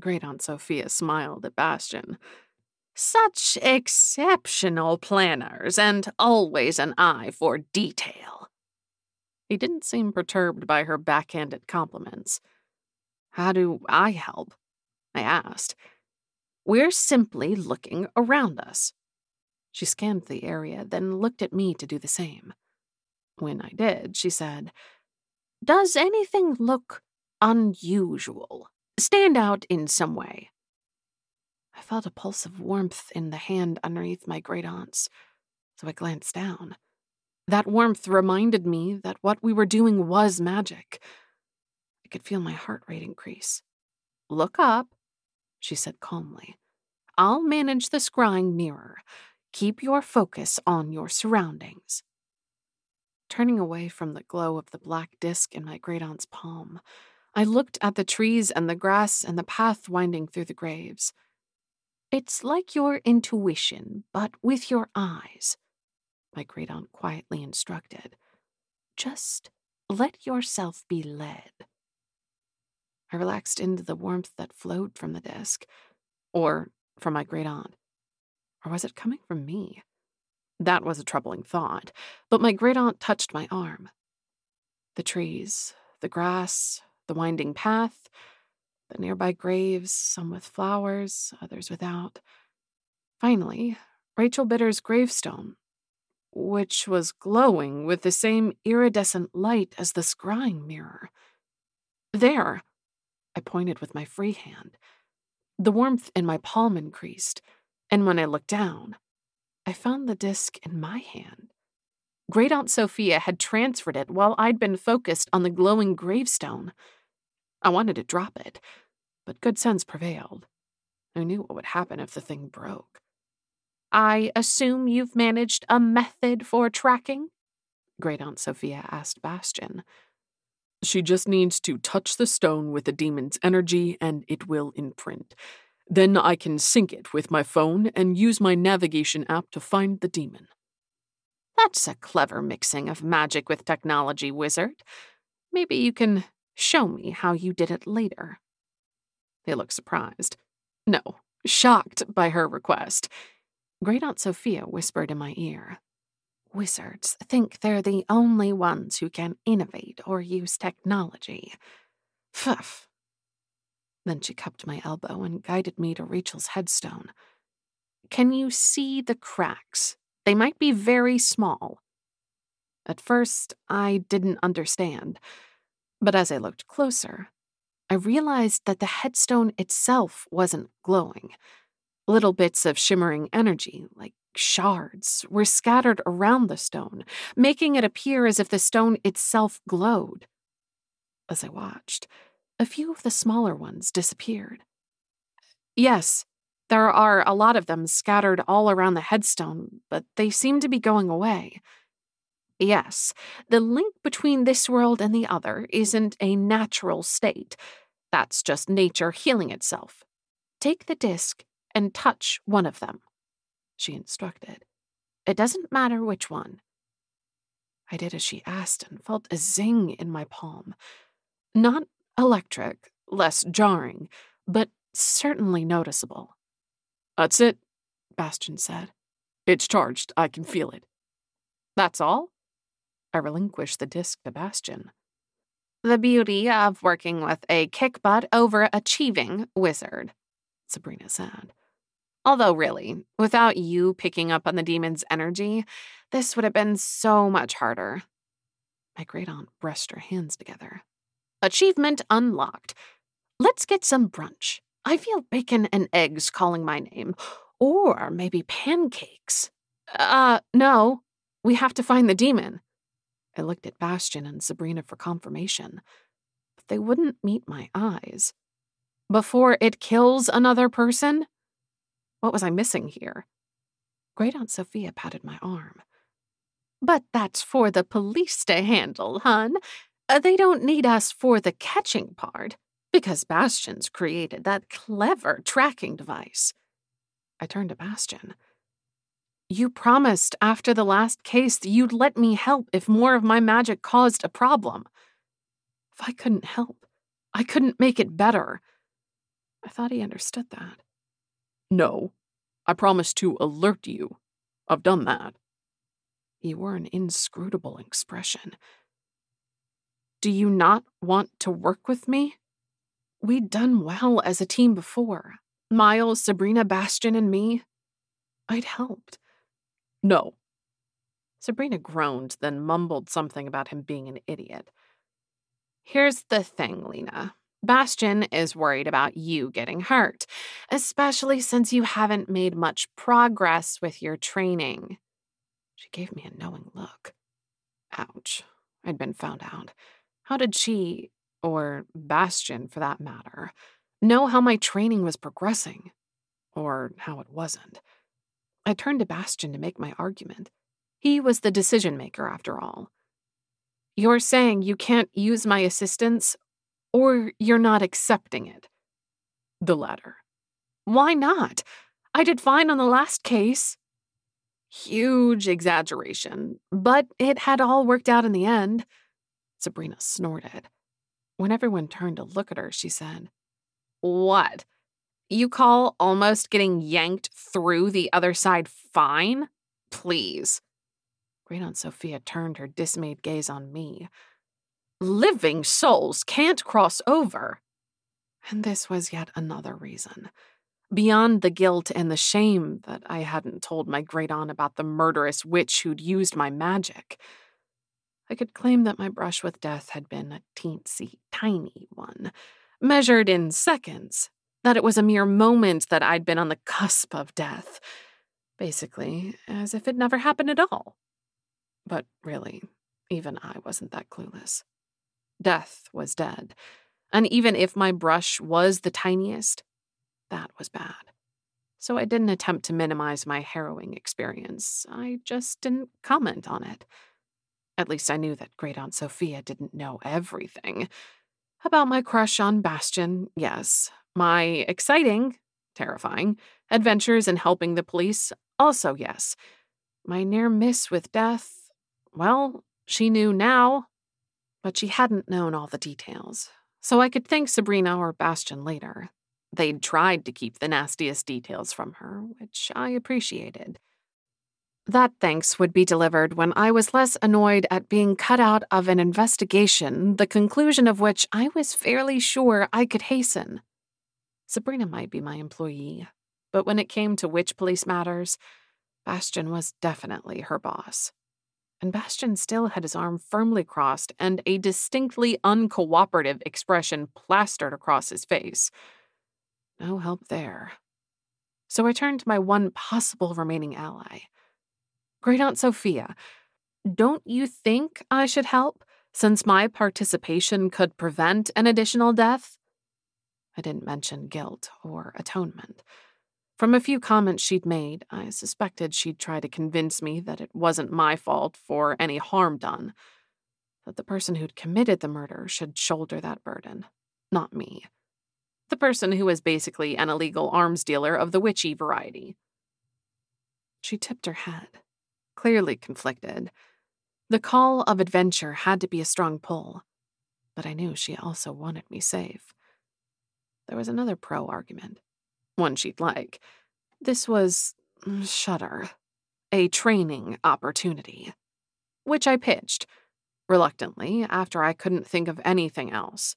Great Aunt Sophia smiled at Bastion. Such exceptional planners and always an eye for detail. He didn't seem perturbed by her backhanded compliments. How do I help? I asked. We're simply looking around us. She scanned the area, then looked at me to do the same. When I did, she said, Does anything look unusual? Stand out in some way? I felt a pulse of warmth in the hand underneath my great aunt's, so I glanced down. That warmth reminded me that what we were doing was magic. I could feel my heart rate increase. Look up, she said calmly. I'll manage the scrying mirror. Keep your focus on your surroundings. Turning away from the glow of the black disk in my great aunt's palm, I looked at the trees and the grass and the path winding through the graves. It's like your intuition, but with your eyes, my great aunt quietly instructed. Just let yourself be led. I relaxed into the warmth that flowed from the disk, or from my great aunt. Or was it coming from me? That was a troubling thought, but my great aunt touched my arm. The trees, the grass, the winding path, the nearby graves, some with flowers, others without. Finally, Rachel Bitters' gravestone, which was glowing with the same iridescent light as the scrying mirror. There, I pointed with my free hand. The warmth in my palm increased, and when I looked down, I found the disc in my hand. Great Aunt Sophia had transferred it while I'd been focused on the glowing gravestone. I wanted to drop it, but good sense prevailed. I knew what would happen if the thing broke. I assume you've managed a method for tracking? Great Aunt Sophia asked Bastion. She just needs to touch the stone with the demon's energy and it will imprint. Then I can sync it with my phone and use my navigation app to find the demon. That's a clever mixing of magic with technology, wizard. Maybe you can show me how you did it later. They looked surprised. No, shocked by her request. Great Aunt Sophia whispered in my ear. Wizards think they're the only ones who can innovate or use technology. Pfuff. Then she cupped my elbow and guided me to Rachel's headstone. Can you see the cracks? They might be very small. At first, I didn't understand, but as I looked closer, I realized that the headstone itself wasn't glowing. Little bits of shimmering energy, like shards, were scattered around the stone, making it appear as if the stone itself glowed. As I watched, a few of the smaller ones disappeared. Yes, there are a lot of them scattered all around the headstone, but they seem to be going away. Yes, the link between this world and the other isn't a natural state. That's just nature healing itself. Take the disc and touch one of them, she instructed. It doesn't matter which one. I did as she asked and felt a zing in my palm. Not electric, less jarring, but certainly noticeable. That's it, Bastion said. It's charged. I can feel it. That's all? I relinquished the disc to Bastion. The beauty of working with a kick-butt overachieving wizard, Sabrina said. Although really, without you picking up on the demon's energy, this would have been so much harder. My great-aunt brushed her hands together. Achievement unlocked. Let's get some brunch. I feel bacon and eggs calling my name. Or maybe pancakes. No. We have to find the demon. I looked at Bastian and Sabrina for confirmation, but they wouldn't meet my eyes. Before it kills another person? What was I missing here? Great Aunt Sophia patted my arm. But that's for the police to handle, hun. They don't need us for the catching part, because Bastian's created that clever tracking device. I turned to Bastian. You promised after the last case that you'd let me help if more of my magic caused a problem. If I couldn't help, I couldn't make it better. I thought he understood that. No, I promised to alert you. I've done that. He wore an inscrutable expression. Do you not want to work with me? We'd done well as a team before. Miles, Sabrina, Bastian, and me. I'd helped. No. Sabrina groaned, then mumbled something about him being an idiot. Here's the thing, Lina. Bastian is worried about you getting hurt, especially since you haven't made much progress with your training. She gave me a knowing look. Ouch. I'd been found out. How did she, or Bastian for that matter, know how my training was progressing? Or how it wasn't? I turned to Bastian to make my argument. He was the decision-maker, after all. You're saying you can't use my assistance, or you're not accepting it? The latter. Why not? I did fine on the last case. Huge exaggeration, but it had all worked out in the end. Sabrina snorted. When everyone turned to look at her, she said, What? You call almost getting yanked through the other side fine? Please. Great Aunt Sophia turned her dismayed gaze on me. Living souls can't cross over. And this was yet another reason. Beyond the guilt and the shame that I hadn't told my great-aunt about the murderous witch who'd used my magic, I could claim that my brush with death had been a teensy tiny one, measured in seconds, that it was a mere moment that I'd been on the cusp of death, basically as if it never happened at all. But really, even I wasn't that clueless. Death was dead, and even if my brush was the tiniest, that was bad. So I didn't attempt to minimize my harrowing experience. I just didn't comment on it. At least I knew that Great Aunt Sophia didn't know everything. About my crush on Bastian, yes. My exciting, terrifying, adventures in helping the police, also yes. My near miss with death, well, she knew now, but she hadn't known all the details. So I could thank Sabrina or Bastian later. They'd tried to keep the nastiest details from her, which I appreciated. That thanks would be delivered when I was less annoyed at being cut out of an investigation, the conclusion of which I was fairly sure I could hasten. Sabrina might be my employee, but when it came to witch police matters, Bastian was definitely her boss. And Bastian still had his arm firmly crossed and a distinctly uncooperative expression plastered across his face. No help there. So I turned to my one possible remaining ally. Great Aunt Sophia, don't you think I should help, since my participation could prevent an additional death? I didn't mention guilt or atonement. From a few comments she'd made, I suspected she'd try to convince me that it wasn't my fault for any harm done, that the person who'd committed the murder should shoulder that burden, not me. The person who was basically an illegal arms dealer of the witchy variety. She tipped her head, clearly conflicted. The call of adventure had to be a strong pull, but I knew she also wanted me safe. There was another pro-argument, one she'd like. This was, shudder, a training opportunity, which I pitched, reluctantly, after I couldn't think of anything else.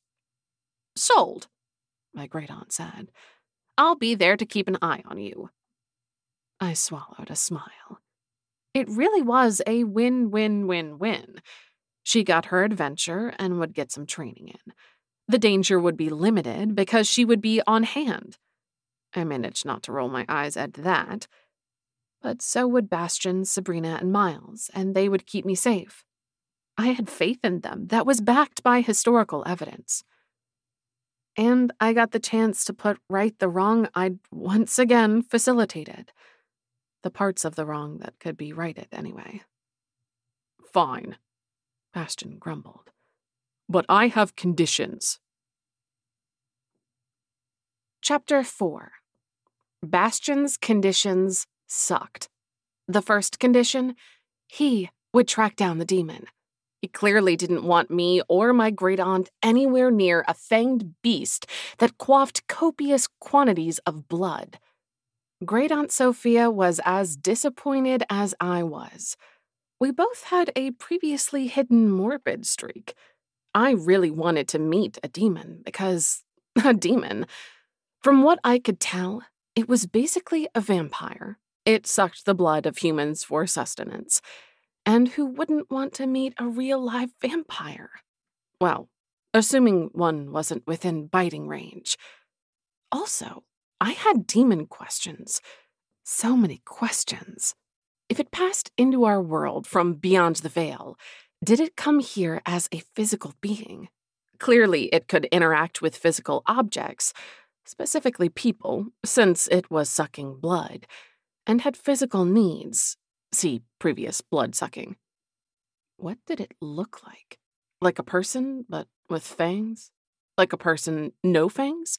Sold, my great-aunt said. I'll be there to keep an eye on you. I swallowed a smile. It really was a win-win-win-win. She got her adventure and would get some training in. The danger would be limited because she would be on hand. I managed not to roll my eyes at that. But so would Bastian, Sabrina, and Miles, and they would keep me safe. I had faith in them that was backed by historical evidence. And I got the chance to put right the wrong I'd once again facilitated. The parts of the wrong that could be righted anyway. Fine, Bastian grumbled. But I have conditions. Chapter 4. Bastian's conditions sucked. The first condition, he would track down the demon. He clearly didn't want me or my great-aunt anywhere near a fanged beast that quaffed copious quantities of blood. Great-aunt Sophia was as disappointed as I was. We both had a previously hidden morbid streak. I really wanted to meet a demon because, a demon, from what I could tell, it was basically a vampire. It sucked the blood of humans for sustenance. And who wouldn't want to meet a real live vampire? Well, assuming one wasn't within biting range. Also, I had demon questions. So many questions. If it passed into our world from beyond the veil, did it come here as a physical being? Clearly, it could interact with physical objects, specifically people, since it was sucking blood, and had physical needs. See previous blood-sucking. What did it look like? Like a person, but with fangs? Like a person, no fangs?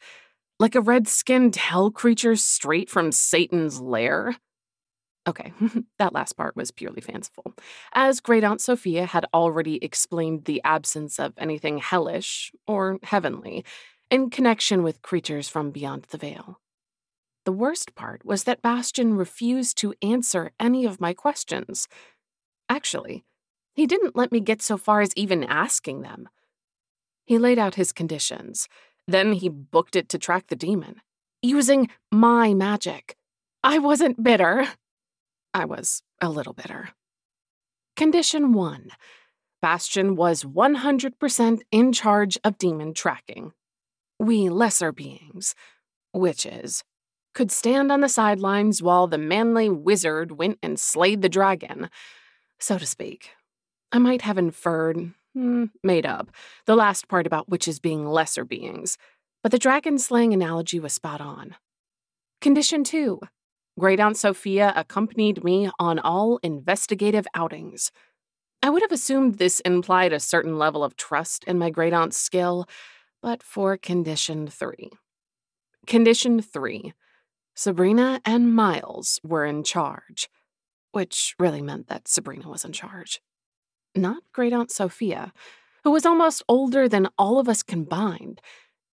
Like a red-skinned hell creature straight from Satan's lair? Okay, that last part was purely fanciful, as Great-Aunt Sophia had already explained the absence of anything hellish or heavenly in connection with creatures from beyond the veil. The worst part was that Bastian refused to answer any of my questions. Actually, he didn't let me get so far as even asking them. He laid out his conditions. Then he booked it to track the demon, using my magic. I wasn't bitter. I was a little bitter. Condition 1. Bastian was 100% in charge of demon tracking. We lesser beings, witches, could stand on the sidelines while the manly wizard went and slayed the dragon, so to speak. I might have inferred, made up, the last part about witches being lesser beings, but the dragon-slaying analogy was spot on. Condition 2. Great-Aunt Sophia accompanied me on all investigative outings. I would have assumed this implied a certain level of trust in my great-aunt's skill, but for Condition 3. Condition 3. Sabrina and Miles were in charge, which really meant that Sabrina was in charge. Not Great-Aunt Sophia, who was almost older than all of us combined.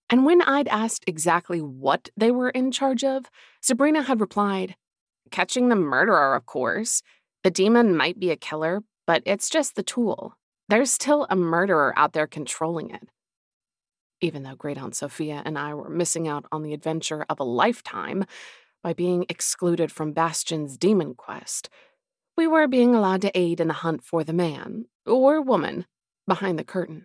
And when I'd asked exactly what they were in charge of, Sabrina had replied, "Catching the murderer, of course. The demon might be a killer, but it's just the tool. There's still a murderer out there controlling it." Even though Great-Aunt Sophia and I were missing out on the adventure of a lifetime by being excluded from Bastian's demon quest, we were being allowed to aid in the hunt for the man, or woman, behind the curtain.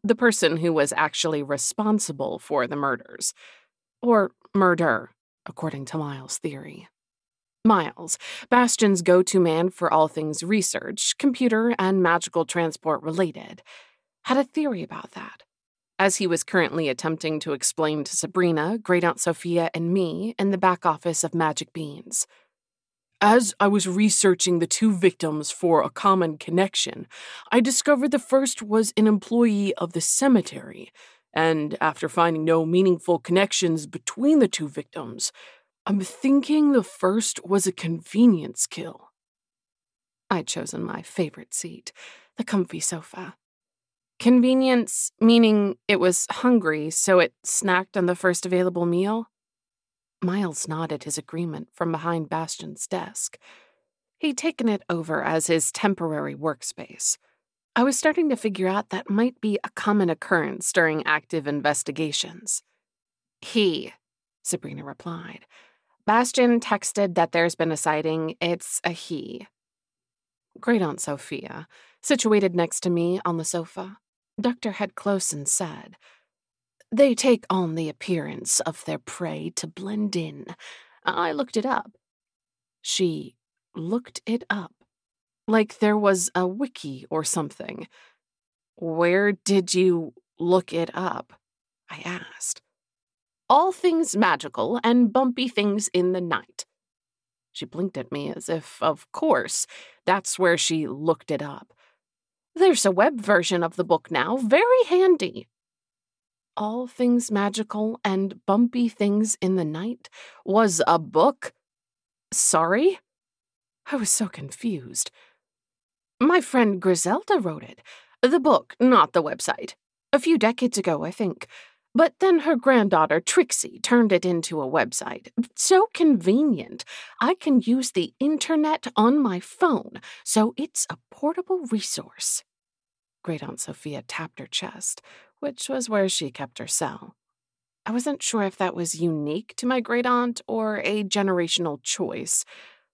The person who was actually responsible for the murders. Or murder, according to Miles' theory. Miles, Bastian's go-to man for all things research, computer, and magical transport related, had a theory about that, as he was currently attempting to explain to Sabrina, Great-Aunt Sophia, and me in the back office of Magic Beans. As I was researching the two victims for a common connection, I discovered the first was an employee of the cemetery, and after finding no meaningful connections between the two victims, I'm thinking the first was a convenience kill. I'd chosen my favorite seat, the comfy sofa. Convenience, meaning it was hungry, so it snacked on the first available meal? Miles nodded his agreement from behind Bastian's desk. He'd taken it over as his temporary workspace. I was starting to figure out that might be a common occurrence during active investigations. He, Sabrina replied, Bastian texted that there's been a sighting. It's a he. Great Aunt Sophia, situated next to me on the sofa, ducked her head close and said, "They take on the appearance of their prey to blend in. I looked it up." She looked it up, like there was a wiki or something. "Where did you look it up?" I asked. "All things magical and bumpy things in the night." She blinked at me as if, of course, that's where she looked it up. "There's a web version of the book now, very handy." All things magical and bumpy things in the night was a book? Sorry? I was so confused. "My friend Griselda wrote it. The book, not the website. A few decades ago, I think. But then her granddaughter, Trixie, turned it into a website. So convenient. I can use the internet on my phone, so it's a portable resource." Great Aunt Sophia tapped her chest, which was where she kept her cell. I wasn't sure if that was unique to my great aunt or a generational choice,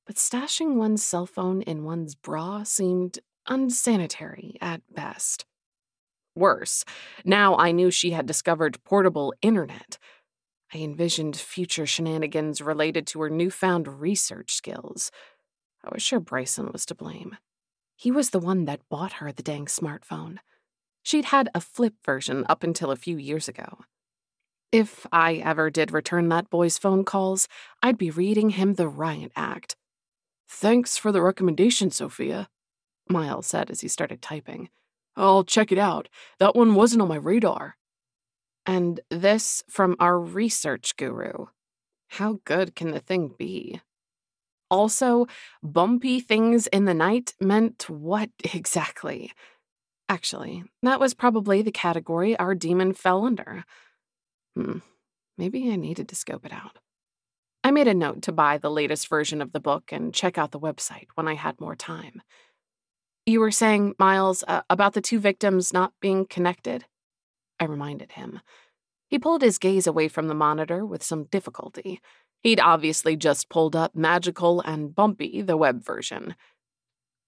but stashing one's cell phone in one's bra seemed unsanitary at best. Worse, now I knew she had discovered portable internet. I envisioned future shenanigans related to her newfound research skills. I was sure Bryson was to blame. He was the one that bought her the dang smartphone. She'd had a flip version up until a few years ago. If I ever did return that boy's phone calls, I'd be reading him the riot act. "Thanks for the recommendation, Sophia," Miles said as he started typing. "I'll check it out. That one wasn't on my radar." And this from our research guru. How good can the thing be? Also, bumpy things in the night meant what exactly? Actually, that was probably the category our demon fell under. Maybe I needed to scope it out. I made a note to buy the latest version of the book and check out the website when I had more time. "You were saying, Miles, about the two victims not being connected?" I reminded him. He pulled his gaze away from the monitor with some difficulty. He'd obviously just pulled up Magical and Bumpy, the web version.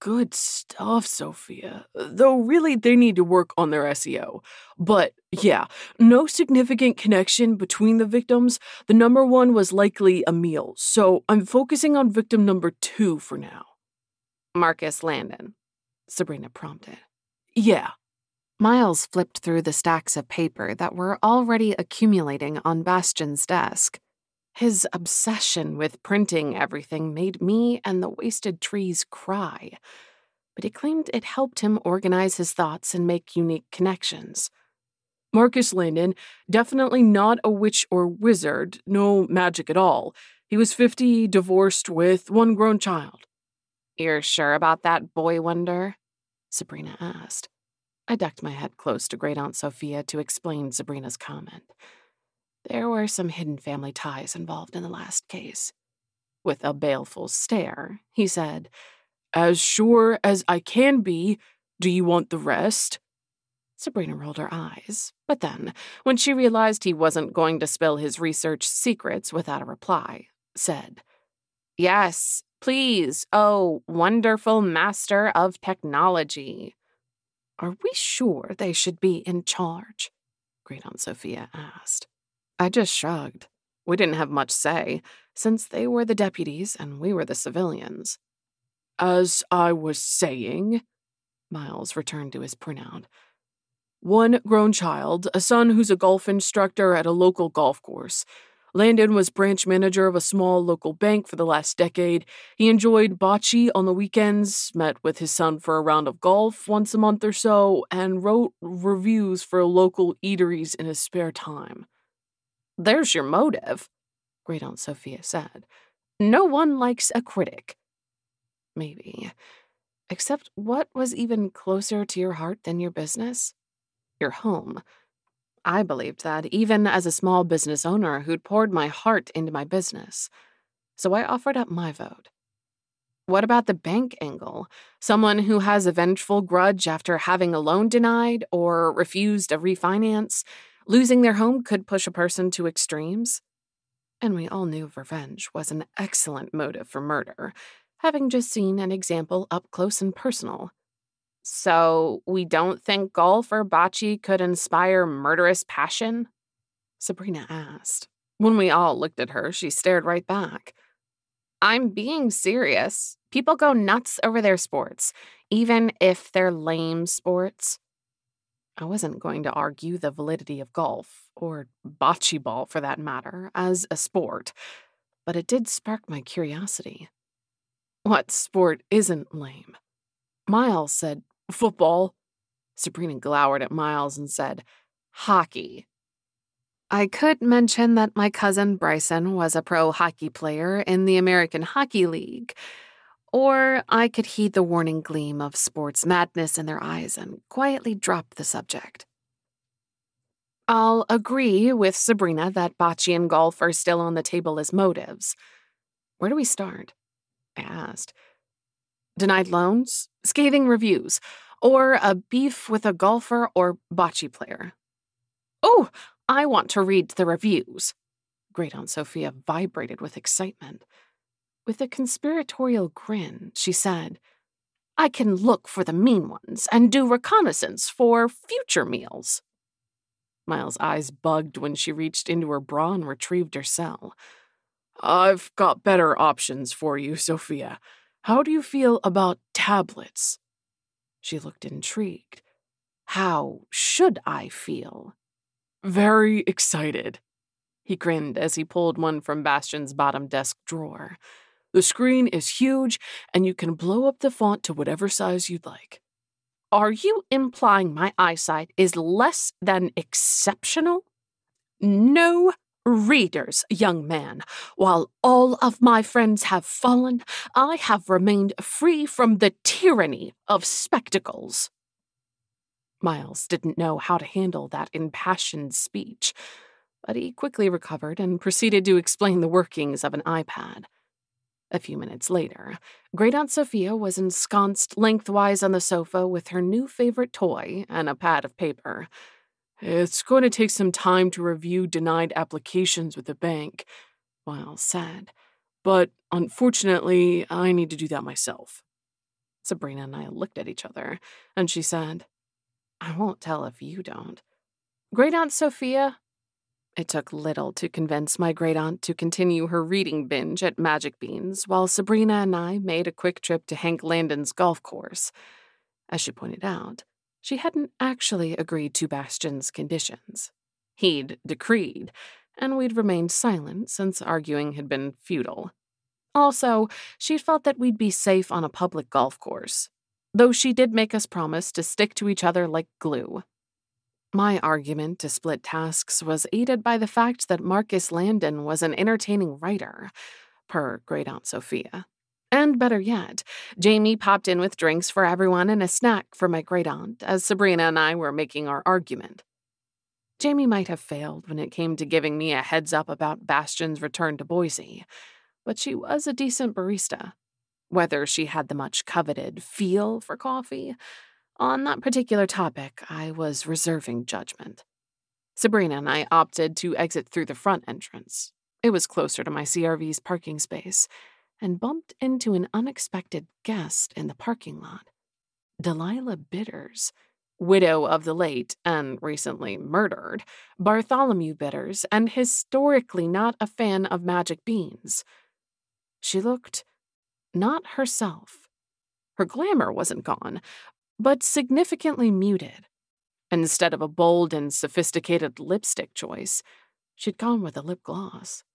"Good stuff, Sophia. Though really they need to work on their SEO. But yeah, no significant connection between the victims. The number one was likely Emil, so I'm focusing on victim number 2 for now." "Marcus Landon," Sabrina prompted. "Yeah." Miles flipped through the stacks of paper that were already accumulating on Bastian's desk. His obsession with printing everything made me and the wasted trees cry, but he claimed it helped him organize his thoughts and make unique connections. "Marcus Landon, definitely not a witch or wizard, no magic at all. He was 50, divorced with 1 grown child." "You're sure about that, boy wonder?" Sabrina asked. I ducked my head close to Great Aunt Sophia to explain Sabrina's comment. There were some hidden family ties involved in the last case. With a baleful stare, he said, "As sure as I can be. Do you want the rest?" Sabrina rolled her eyes, but then, when she realized he wasn't going to spill his research secrets without a reply, said, "Yes, please, oh, wonderful master of technology." "Are we sure they should be in charge?" Great Aunt Sophia asked. I just shrugged. We didn't have much say, since they were the deputies and we were the civilians. "As I was saying," Miles returned to his printout, 1 grown child, a son who's a golf instructor at a local golf course. Landon was branch manager of a small local bank for the last decade. He enjoyed bocce on the weekends, met with his son for a round of golf once a month or so, and wrote reviews for local eateries in his spare time." "There's your motive," Great Aunt Sophia said. "No one likes a critic." Maybe. Except what was even closer to your heart than your business? Your home. I believed that, even as a small business owner who'd poured my heart into my business. So I offered up my vote. What about the bank angle? Someone who has a vengeful grudge after having a loan denied or refused a refinance? Losing their home could push a person to extremes. And we all knew revenge was an excellent motive for murder, having just seen an example up close and personal. So, we don't think golf or bocce could inspire murderous passion? Sabrina asked. When we all looked at her, she stared right back. I'm being serious. People go nuts over their sports, even if they're lame sports. I wasn't going to argue the validity of golf, or bocce ball for that matter, as a sport, but it did spark my curiosity. What sport isn't lame? Miles said, football. Sabrina glowered at Miles and said, hockey. I could mention that my cousin Bryson was a pro hockey player in the American Hockey League, or I could heed the warning gleam of sports madness in their eyes and quietly drop the subject. I'll agree with Sabrina that bocce and golf are still on the table as motives. Where do we start? I asked. Denied loans, scathing reviews, or a beef with a golfer or bocce player. Oh, I want to read the reviews. Great Aunt Sophia vibrated with excitement. With a conspiratorial grin, she said, I can look for the mean ones and do reconnaissance for future meals. Miles' eyes bugged when she reached into her bra and retrieved her cell. I've got better options for you, Sophia. How do you feel about tablets? She looked intrigued. How should I feel? Very excited. He grinned as he pulled one from Bastian's bottom desk drawer. The screen is huge, and you can blow up the font to whatever size you'd like. Are you implying my eyesight is less than exceptional? No readers, young man. While all of my friends have fallen, I have remained free from the tyranny of spectacles. Miles didn't know how to handle that impassioned speech, but he quickly recovered and proceeded to explain the workings of an iPad. A few minutes later, Great Aunt Sophia was ensconced lengthwise on the sofa with her new favorite toy and a pad of paper. It's going to take some time to review denied applications with the bank, Miles said, but unfortunately, I need to do that myself. Sabrina and I looked at each other, and she said, I won't tell if you don't. Great Aunt Sophia? It took little to convince my great aunt to continue her reading binge at Magic Beans while Sabrina and I made a quick trip to Hank Landon's golf course. As she pointed out, she hadn't actually agreed to Bastian's conditions. He'd decreed, and we'd remained silent since arguing had been futile. Also, she felt that we'd be safe on a public golf course, though she did make us promise to stick to each other like glue. My argument to split tasks was aided by the fact that Marcus Landon was an entertaining writer, per Great Aunt Sophia. And better yet, Jamie popped in with drinks for everyone and a snack for my great aunt as Sabrina and I were making our argument. Jamie might have failed when it came to giving me a heads up about Bastian's return to Boise, but she was a decent barista. Whether she had the much coveted feel for coffee, on that particular topic, I was reserving judgment. Sabrina and I opted to exit through the front entrance. It was closer to my CRV's parking space, and bumped into an unexpected guest in the parking lot. Delilah Bitters, widow of the late, and recently murdered, Bartholomew Bitters, and historically not a fan of magic beans. She looked not herself. Her glamour wasn't gone, but significantly muted. Instead of a bold and sophisticated lipstick choice, she'd gone with a lip gloss.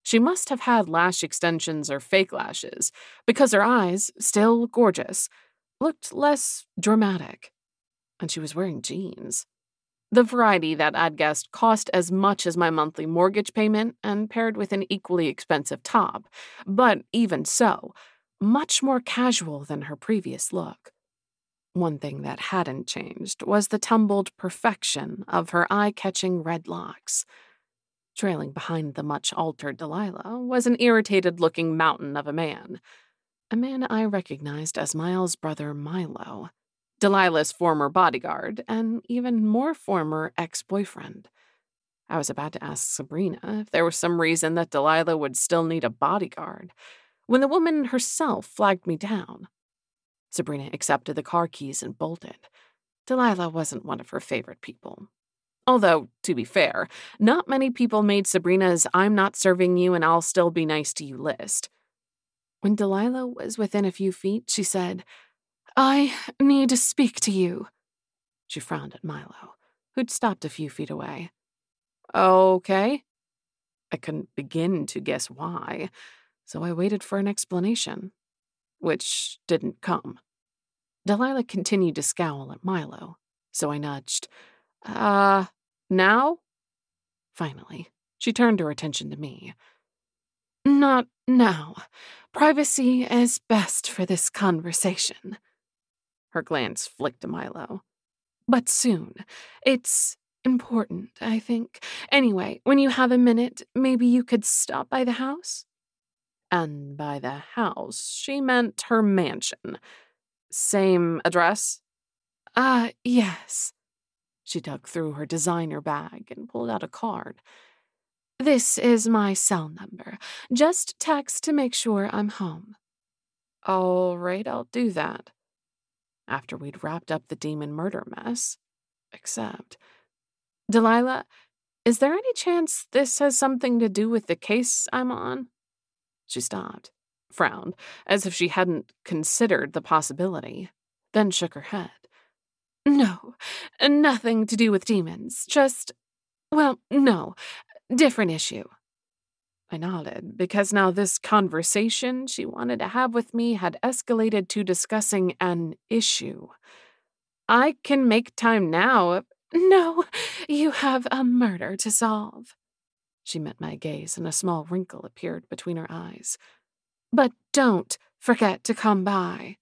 She must have had lash extensions or fake lashes, because her eyes, still gorgeous, looked less dramatic. And she was wearing jeans. The variety that I'd guessed cost as much as my monthly mortgage payment and paired with an equally expensive top, but even so, much more casual than her previous look. One thing that hadn't changed was the tumbled perfection of her eye-catching red locks. Trailing behind the much-altered Delilah was an irritated-looking mountain of a man I recognized as Miles' brother Milo, Delilah's former bodyguard and even more former ex-boyfriend. I was about to ask Sabrina if there was some reason that Delilah would still need a bodyguard, when the woman herself flagged me down. Sabrina accepted the car keys and bolted. Delilah wasn't one of her favorite people. Although, to be fair, not many people made Sabrina's "I'm not serving you and I'll still be nice to you" list. When Delilah was within a few feet, she said, "I need to speak to you." She frowned at Milo, who'd stopped a few feet away. "Okay." I couldn't begin to guess why, so I waited for an explanation, which didn't come. Delilah continued to scowl at Milo, so I nudged. Now?" Finally, she turned her attention to me. "Not now. Privacy is best for this conversation." Her glance flicked to Milo. "But soon. It's important, I think. Anyway, when you have a minute, maybe you could stop by the house?" And by the house, she meant her mansion. "Same address?" Yes." She dug through her designer bag and pulled out a card. "This is my cell number. Just text to make sure I'm home." "All right, I'll do that." After we'd wrapped up the demon murder mess. Except, "Delilah, is there any chance this has something to do with the case I'm on?" She stopped, frowned, as if she hadn't considered the possibility, then shook her head. "No, nothing to do with demons. No, different issue." I nodded, because now this conversation she wanted to have with me had escalated to discussing an issue. "I can make time now." "No, you have a murder to solve." She met my gaze, and a small wrinkle appeared between her eyes. "But don't forget to come by."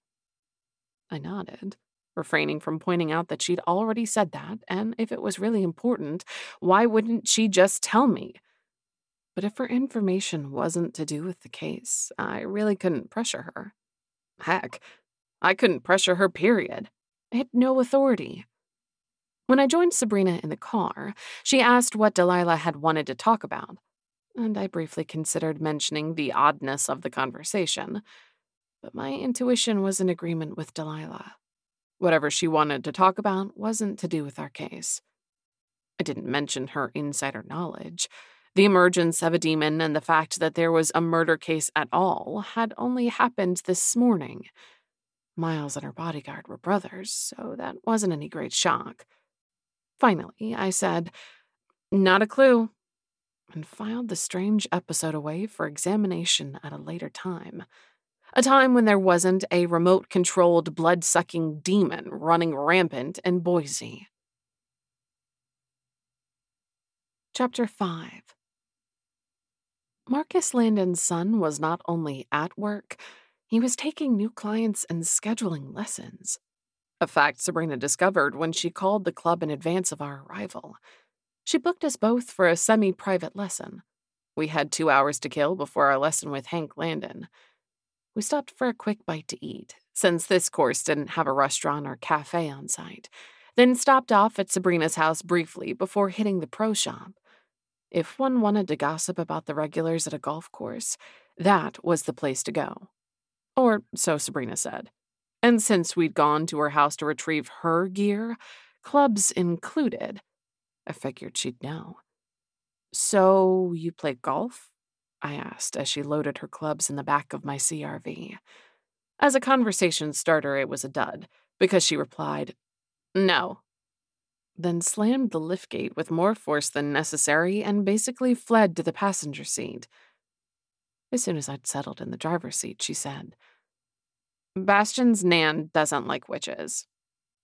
I nodded, refraining from pointing out that she'd already said that, and if it was really important, why wouldn't she just tell me? But if her information wasn't to do with the case, I really couldn't pressure her. Heck, I couldn't pressure her, period. I had no authority. When I joined Sabrina in the car, she asked what Delilah had wanted to talk about, and I briefly considered mentioning the oddness of the conversation. But my intuition was in agreement with Delilah. Whatever she wanted to talk about wasn't to do with our case. I didn't mention her insider knowledge. The emergence of a demon and the fact that there was a murder case at all had only happened this morning. Miles and her bodyguard were brothers, so that wasn't any great shock. Finally, I said, "Not a clue," and filed the strange episode away for examination at a later time. A time when there wasn't a remote-controlled, blood-sucking demon running rampant in Boise. Chapter 5. Marcus Landon's son was not only at work, he was taking new clients and scheduling lessons. A fact Sabrina discovered when she called the club in advance of our arrival. She booked us both for a semi-private lesson. We had 2 hours to kill before our lesson with Hank Landon. We stopped for a quick bite to eat, since this course didn't have a restaurant or cafe on site, then stopped off at Sabrina's house briefly before hitting the pro shop. If one wanted to gossip about the regulars at a golf course, that was the place to go. Or so Sabrina said. And since we'd gone to her house to retrieve her gear, clubs included, I figured she'd know. "So, you play golf?" I asked as she loaded her clubs in the back of my CRV. As a conversation starter, it was a dud, because she replied, "No." Then slammed the liftgate with more force than necessary and basically fled to the passenger seat. As soon as I'd settled in the driver's seat, she said, "Bastion's Nan doesn't like witches.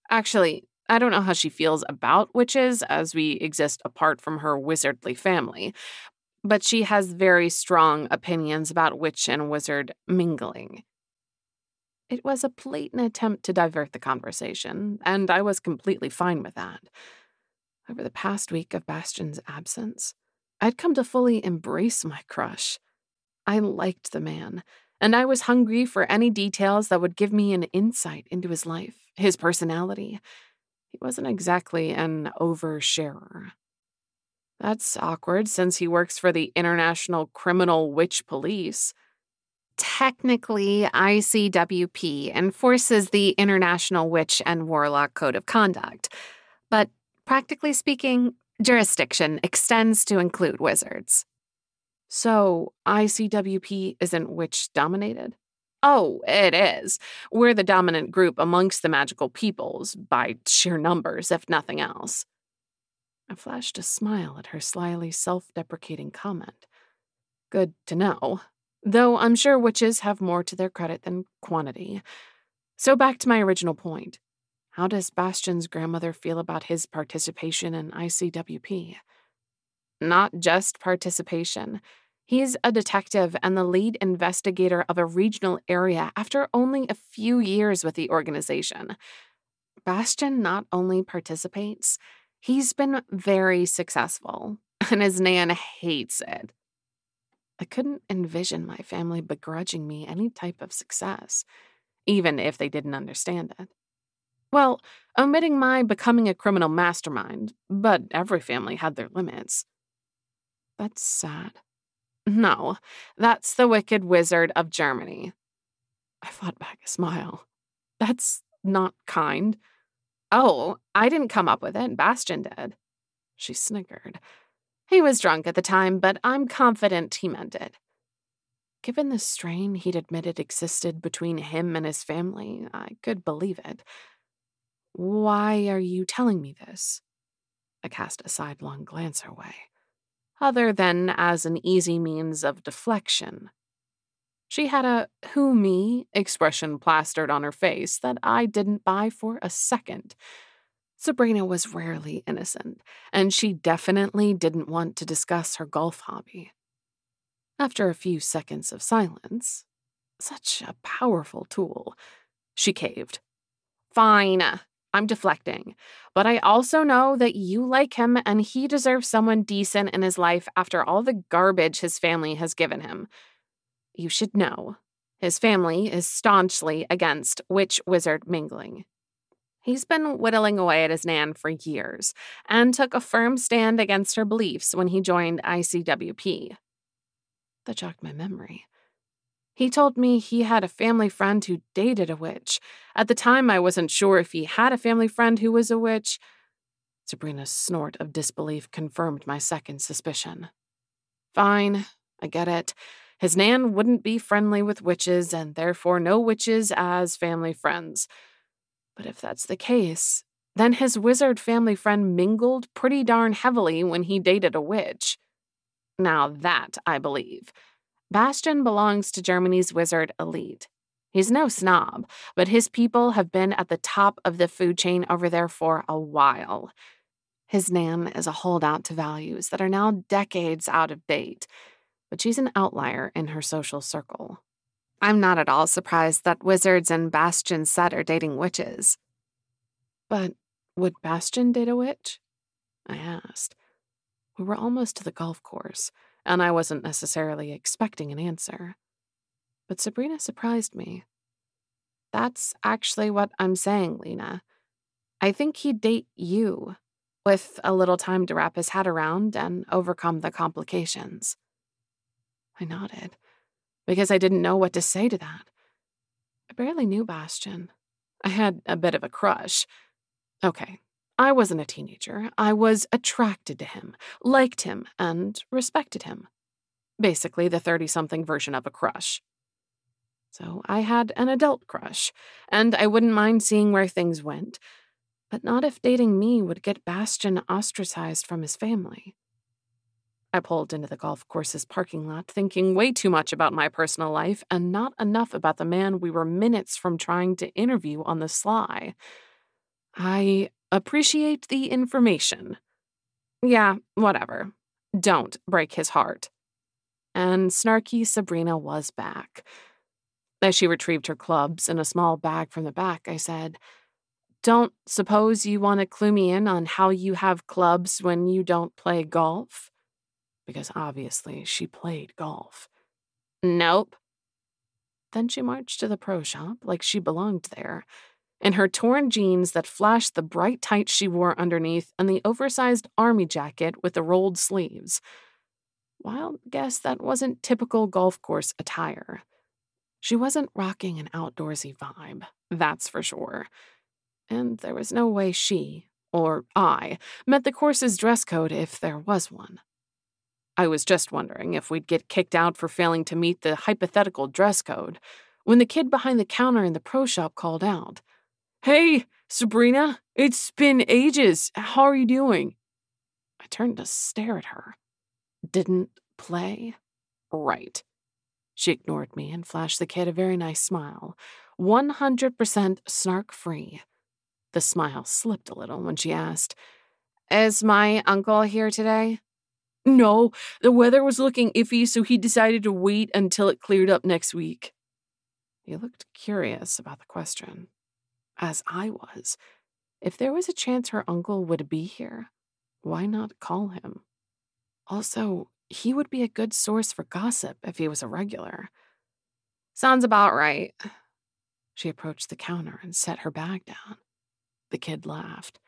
Actually, I don't know how she feels about witches, as we exist apart from her wizardly family, but she has very strong opinions about witch and wizard mingling." It was a blatant attempt to divert the conversation, and I was completely fine with that. Over the past week of Bastion's absence, I'd come to fully embrace my crush. I liked the man, and I was hungry for any details that would give me an insight into his life, his personality. He wasn't exactly an oversharer. That's awkward since he works for the International Criminal Witch Police. Technically, ICWP enforces the International Witch and Warlock Code of Conduct, but practically speaking, jurisdiction extends to include wizards. So, ICWP isn't witch-dominated? Oh, it is. We're the dominant group amongst the magical peoples, by sheer numbers, if nothing else. I flashed a smile at her slyly self-deprecating comment. Good to know. Though I'm sure witches have more to their credit than quantity. So back to my original point. How does Bastian's grandmother feel about his participation in ICWP? Not just participation. He's a detective and the lead investigator of a regional area after only a few years with the organization. Bastian not only participates, he's been very successful, and his Nan hates it. I couldn't envision my family begrudging me any type of success, even if they didn't understand it. Well, omitting my becoming a criminal mastermind, but every family had their limits. That's sad. No, that's the Wicked Wizard of Germany. I fought back a smile. That's not kind. Oh, I didn't come up with it, Bastian did. She snickered. He was drunk at the time, but I'm confident he meant it. Given the strain he'd admitted existed between him and his family, I could believe it. Why are you telling me this? I cast a sidelong glance her way. Other than as an easy means of deflection. She had a who me expression plastered on her face that I didn't buy for a second. Sabrina was rarely innocent, and she definitely didn't want to discuss her golf hobby. After a few seconds of silence, such a powerful tool, she caved. Fine, I'm deflecting, but I also know that you like him and he deserves someone decent in his life after all the garbage his family has given him. You should know, his family is staunchly against witch-wizard mingling. He's been whittling away at his Nan for years and took a firm stand against her beliefs when he joined ICWP. That jogged my memory. He told me he had a family friend who dated a witch. At the time, I wasn't sure if he had a family friend who was a witch. Sabrina's snort of disbelief confirmed my second suspicion. Fine, I get it. His Nan wouldn't be friendly with witches, and therefore no witches as family friends. But if that's the case, then his wizard family friend mingled pretty darn heavily when he dated a witch. Now that I believe. Bastian belongs to Germany's wizard elite. He's no snob, but his people have been at the top of the food chain over there for a while. His Nan is a holdout to values that are now decades out of date, but she's an outlier in her social circle. I'm not at all surprised that wizards and Bastian's set are dating witches. But would Bastian date a witch? I asked. We were almost to the golf course, and I wasn't necessarily expecting an answer. But Sabrina surprised me. That's actually what I'm saying, Lina. I think he'd date you, with a little time to wrap his head around and overcome the complications. I nodded, because I didn't know what to say to that. I barely knew Bastian. I had a bit of a crush. Okay, I wasn't a teenager. I was attracted to him, liked him, and respected him. Basically the 30-something version of a crush. So I had an adult crush, and I wouldn't mind seeing where things went, but not if dating me would get Bastian ostracized from his family. I pulled into the golf course's parking lot, thinking way too much about my personal life and not enough about the man we were minutes from trying to interview on the sly. I appreciate the information. Yeah, whatever. Don't break his heart. And snarky Sabrina was back. As she retrieved her clubs in a small bag from the back, I said, Don't suppose you want to clue me in on how you have clubs when you don't play golf? Because obviously she played golf. Nope. Then she marched to the pro shop like she belonged there, in her torn jeans that flashed the bright tights she wore underneath and the oversized army jacket with the rolled sleeves. Wild guess that wasn't typical golf course attire. She wasn't rocking an outdoorsy vibe, that's for sure. And there was no way she, or I, met the course's dress code if there was one. I was just wondering if we'd get kicked out for failing to meet the hypothetical dress code when the kid behind the counter in the pro shop called out, "Hey, Sabrina, it's been ages. How are you doing?" I turned to stare at her. Didn't play? Right. She ignored me and flashed the kid a very nice smile, 100% snark-free. The smile slipped a little when she asked, "Is my uncle here today?" "No, the weather was looking iffy, so he decided to wait until it cleared up next week." He looked curious about the question, as I was. If there was a chance her uncle would be here, why not call him? Also, he would be a good source for gossip if he was a regular. "Sounds about right." She approached the counter and set her bag down. The kid laughed.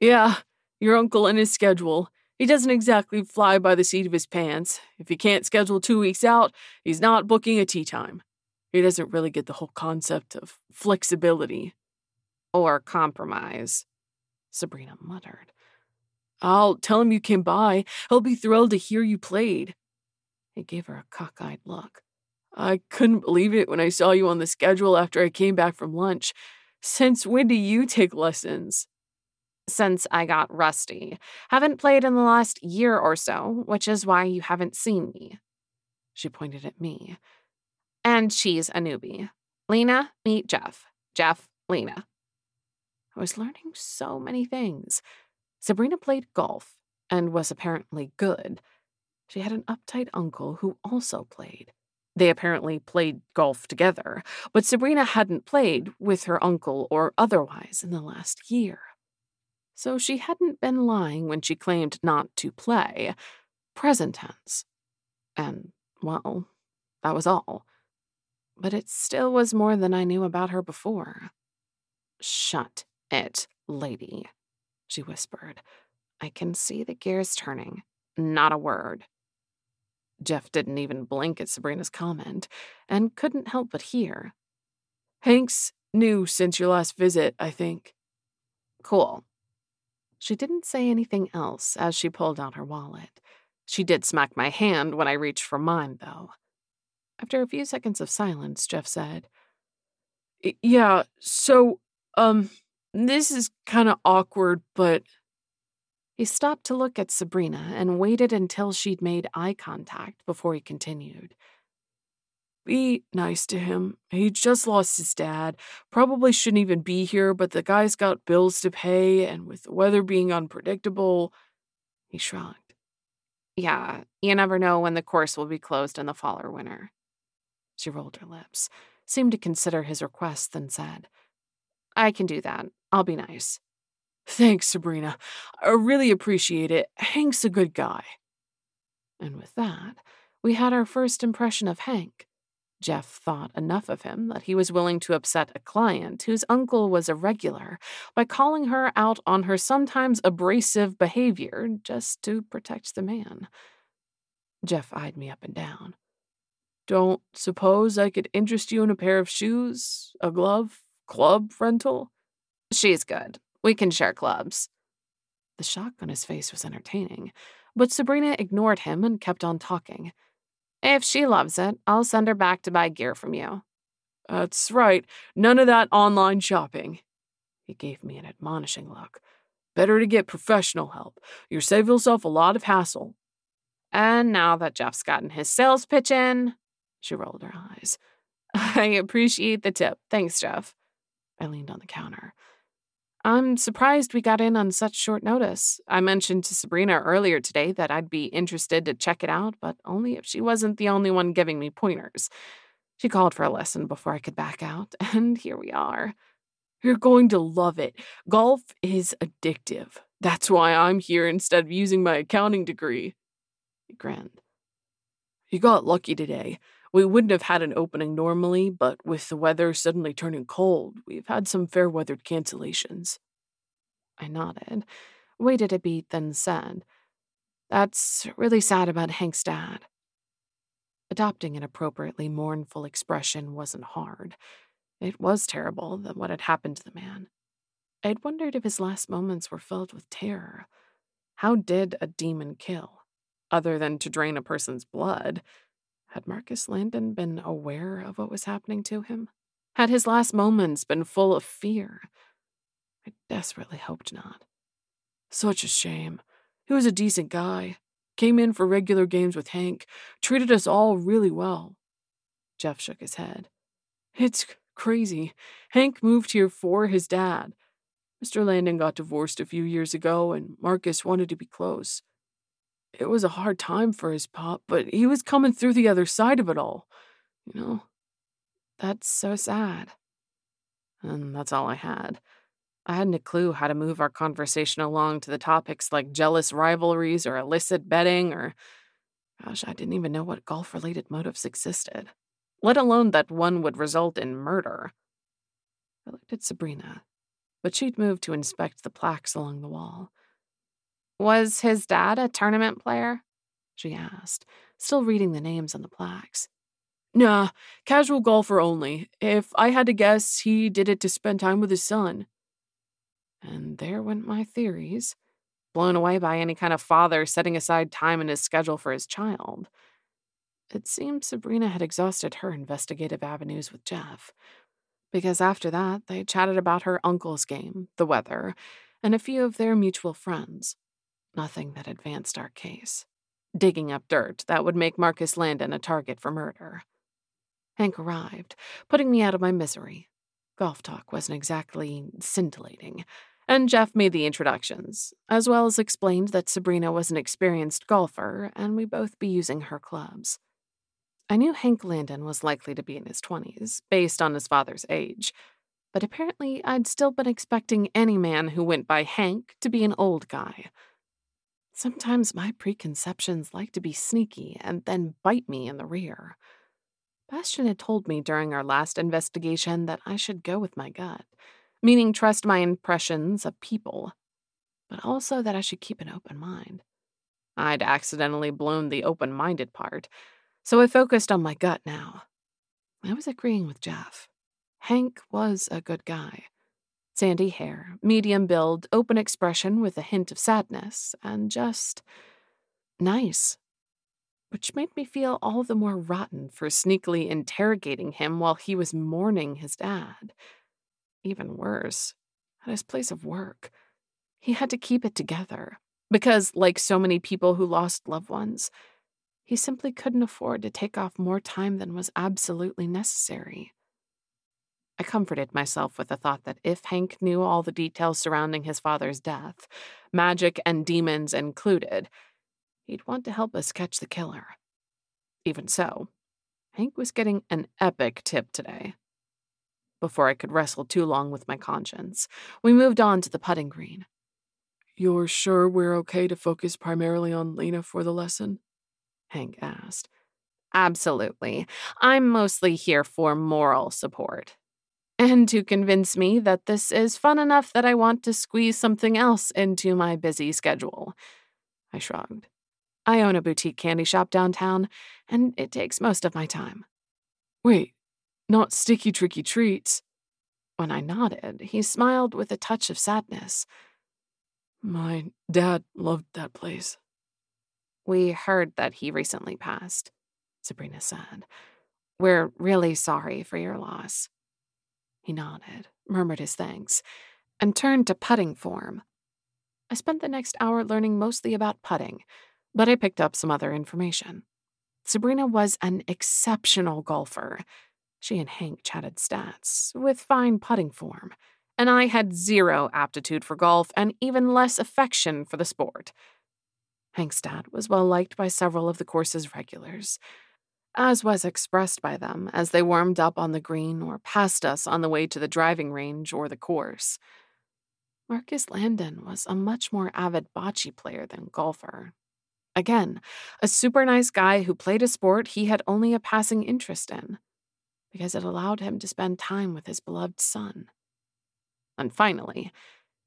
"Yeah, your uncle and his schedule. He doesn't exactly fly by the seat of his pants. If he can't schedule 2 weeks out, he's not booking a tea time. He doesn't really get the whole concept of flexibility." "Or compromise," Sabrina muttered. "I'll tell him you came by. He'll be thrilled to hear you played." He gave her a cockeyed look. "I couldn't believe it when I saw you on the schedule after I came back from lunch. Since when do you take lessons?" "Since I got rusty. Haven't played in the last year or so, which is why you haven't seen me." She pointed at me. "And she's a newbie. Lina, meet Jeff. Jeff, Lina." I was learning so many things. Sabrina played golf and was apparently good. She had an uptight uncle who also played. They apparently played golf together, but Sabrina hadn't played with her uncle or otherwise in the last year. So she hadn't been lying when she claimed not to play. Present tense. And, well, that was all. But it still was more than I knew about her before. "Shut it, lady," she whispered. "I can see the gears turning. Not a word." Jeff didn't even blink at Sabrina's comment, and couldn't help but hear. "Hank's new since your last visit, I think." "Cool." She didn't say anything else as she pulled out her wallet. She did smack my hand when I reached for mine, though. After a few seconds of silence, Jeff said, "Yeah, so, this is kind of awkward, but..." He stopped to look at Sabrina and waited until she'd made eye contact before he continued. "Be nice to him. He just lost his dad. Probably shouldn't even be here, but the guy's got bills to pay, and with the weather being unpredictable..." He shrugged. "Yeah, you never know when the course will be closed in the fall or winter." She rolled her lips, seemed to consider his request, then said, "I can do that. I'll be nice." "Thanks, Sabrina. I really appreciate it. Hank's a good guy." And with that, we had our first impression of Hank. Jeff thought enough of him that he was willing to upset a client whose uncle was a regular by calling her out on her sometimes abrasive behavior just to protect the man. Jeff eyed me up and down. "Don't suppose I could interest you in a pair of shoes, a glove, club rental?" "She's good. We can share clubs." The shock on his face was entertaining, but Sabrina ignored him and kept on talking. "If she loves it, I'll send her back to buy gear from you." "That's right. None of that online shopping." He gave me an admonishing look. "Better to get professional help. You'll save yourself a lot of hassle." And now that Jeff's gotten his sales pitch in, she rolled her eyes. "I appreciate the tip. Thanks, Jeff." I leaned on the counter. "I'm surprised we got in on such short notice. I mentioned to Sabrina earlier today that I'd be interested to check it out, but only if she wasn't the only one giving me pointers. She called for a lesson before I could back out, and here we are." "You're going to love it. Golf is addictive. That's why I'm here instead of using my accounting degree." He grinned. You got lucky today. We wouldn't have had an opening normally, but with the weather suddenly turning cold, we've had some fair-weathered cancellations. I nodded, waited a beat, then said, "That's really sad about Hank's dad." Adopting an appropriately mournful expression wasn't hard. It was terrible that what had happened to the man. I'd wondered if his last moments were filled with terror. How did a demon kill? Other than to drain a person's blood, had Marcus Landon been aware of what was happening to him? Had his last moments been full of fear? I desperately hoped not. Such a shame. He was a decent guy. Came in for regular games with Hank. Treated us all really well. Jeff shook his head. It's crazy. Hank moved here for his dad. Mr. Landon got divorced a few years ago, and Marcus wanted to be close. It was a hard time for his pop, but he was coming through the other side of it all. You know? That's so sad. And that's all I had. I hadn't a clue how to move our conversation along to the topics like jealous rivalries or illicit betting or, gosh, I didn't even know what golf-related motives existed, let alone that one would result in murder. I looked at Sabrina, but she'd moved to inspect the plaques along the wall. "Was his dad a tournament player?" she asked, still reading the names on the plaques. Nah, casual golfer only. If I had to guess, he did it to spend time with his son. And there went my theories, blown away by any kind of father setting aside time in his schedule for his child. It seemed Sabrina had exhausted her investigative avenues with Jeff, because after that they chatted about her uncle's game, the weather, and a few of their mutual friends. Nothing that advanced our case. Digging up dirt that would make Marcus Landon a target for murder. Hank arrived, putting me out of my misery. Golf talk wasn't exactly scintillating, and Jeff made the introductions, as well as explained that Sabrina was an experienced golfer and we'd both be using her clubs. I knew Hank Landon was likely to be in his 20s, based on his father's age, but apparently I'd still been expecting any man who went by Hank to be an old guy. Sometimes my preconceptions like to be sneaky and then bite me in the rear. Bastian had told me during our last investigation that I should go with my gut, meaning trust my impressions of people, but also that I should keep an open mind. I'd accidentally blown the open-minded part, so I focused on my gut now. I was agreeing with Jeff. Hank was a good guy. Sandy hair, medium build, open expression with a hint of sadness, and just nice. Which made me feel all the more rotten for sneakily interrogating him while he was mourning his dad. Even worse, at his place of work, he had to keep it together, because, like so many people who lost loved ones, he simply couldn't afford to take off more time than was absolutely necessary. I comforted myself with the thought that if Hank knew all the details surrounding his father's death, magic and demons included, he'd want to help us catch the killer. Even so, Hank was getting an epic tip today. Before I could wrestle too long with my conscience, we moved on to the putting green. You're sure we're okay to focus primarily on Lina for the lesson? Hank asked. Absolutely. I'm mostly here for moral support. And to convince me that this is fun enough that I want to squeeze something else into my busy schedule. I shrugged. I own a boutique candy shop downtown, and it takes most of my time. Wait, not sticky tricky treats? When I nodded, he smiled with a touch of sadness. My dad loved that place. We heard that he recently passed, Sabrina said. We're really sorry for your loss. He nodded, murmured his thanks, and turned to putting form. I spent the next hour learning mostly about putting, but I picked up some other information. Sabrina was an exceptional golfer. She and Hank chatted stats, with fine putting form, and I had zero aptitude for golf and even less affection for the sport. Hank's dad was well liked by several of the course's regulars, as was expressed by them as they warmed up on the green or passed us on the way to the driving range or the course. Marcus Landon was a much more avid bocce player than golfer. Again, a super nice guy who played a sport he had only a passing interest in, because it allowed him to spend time with his beloved son. And finally,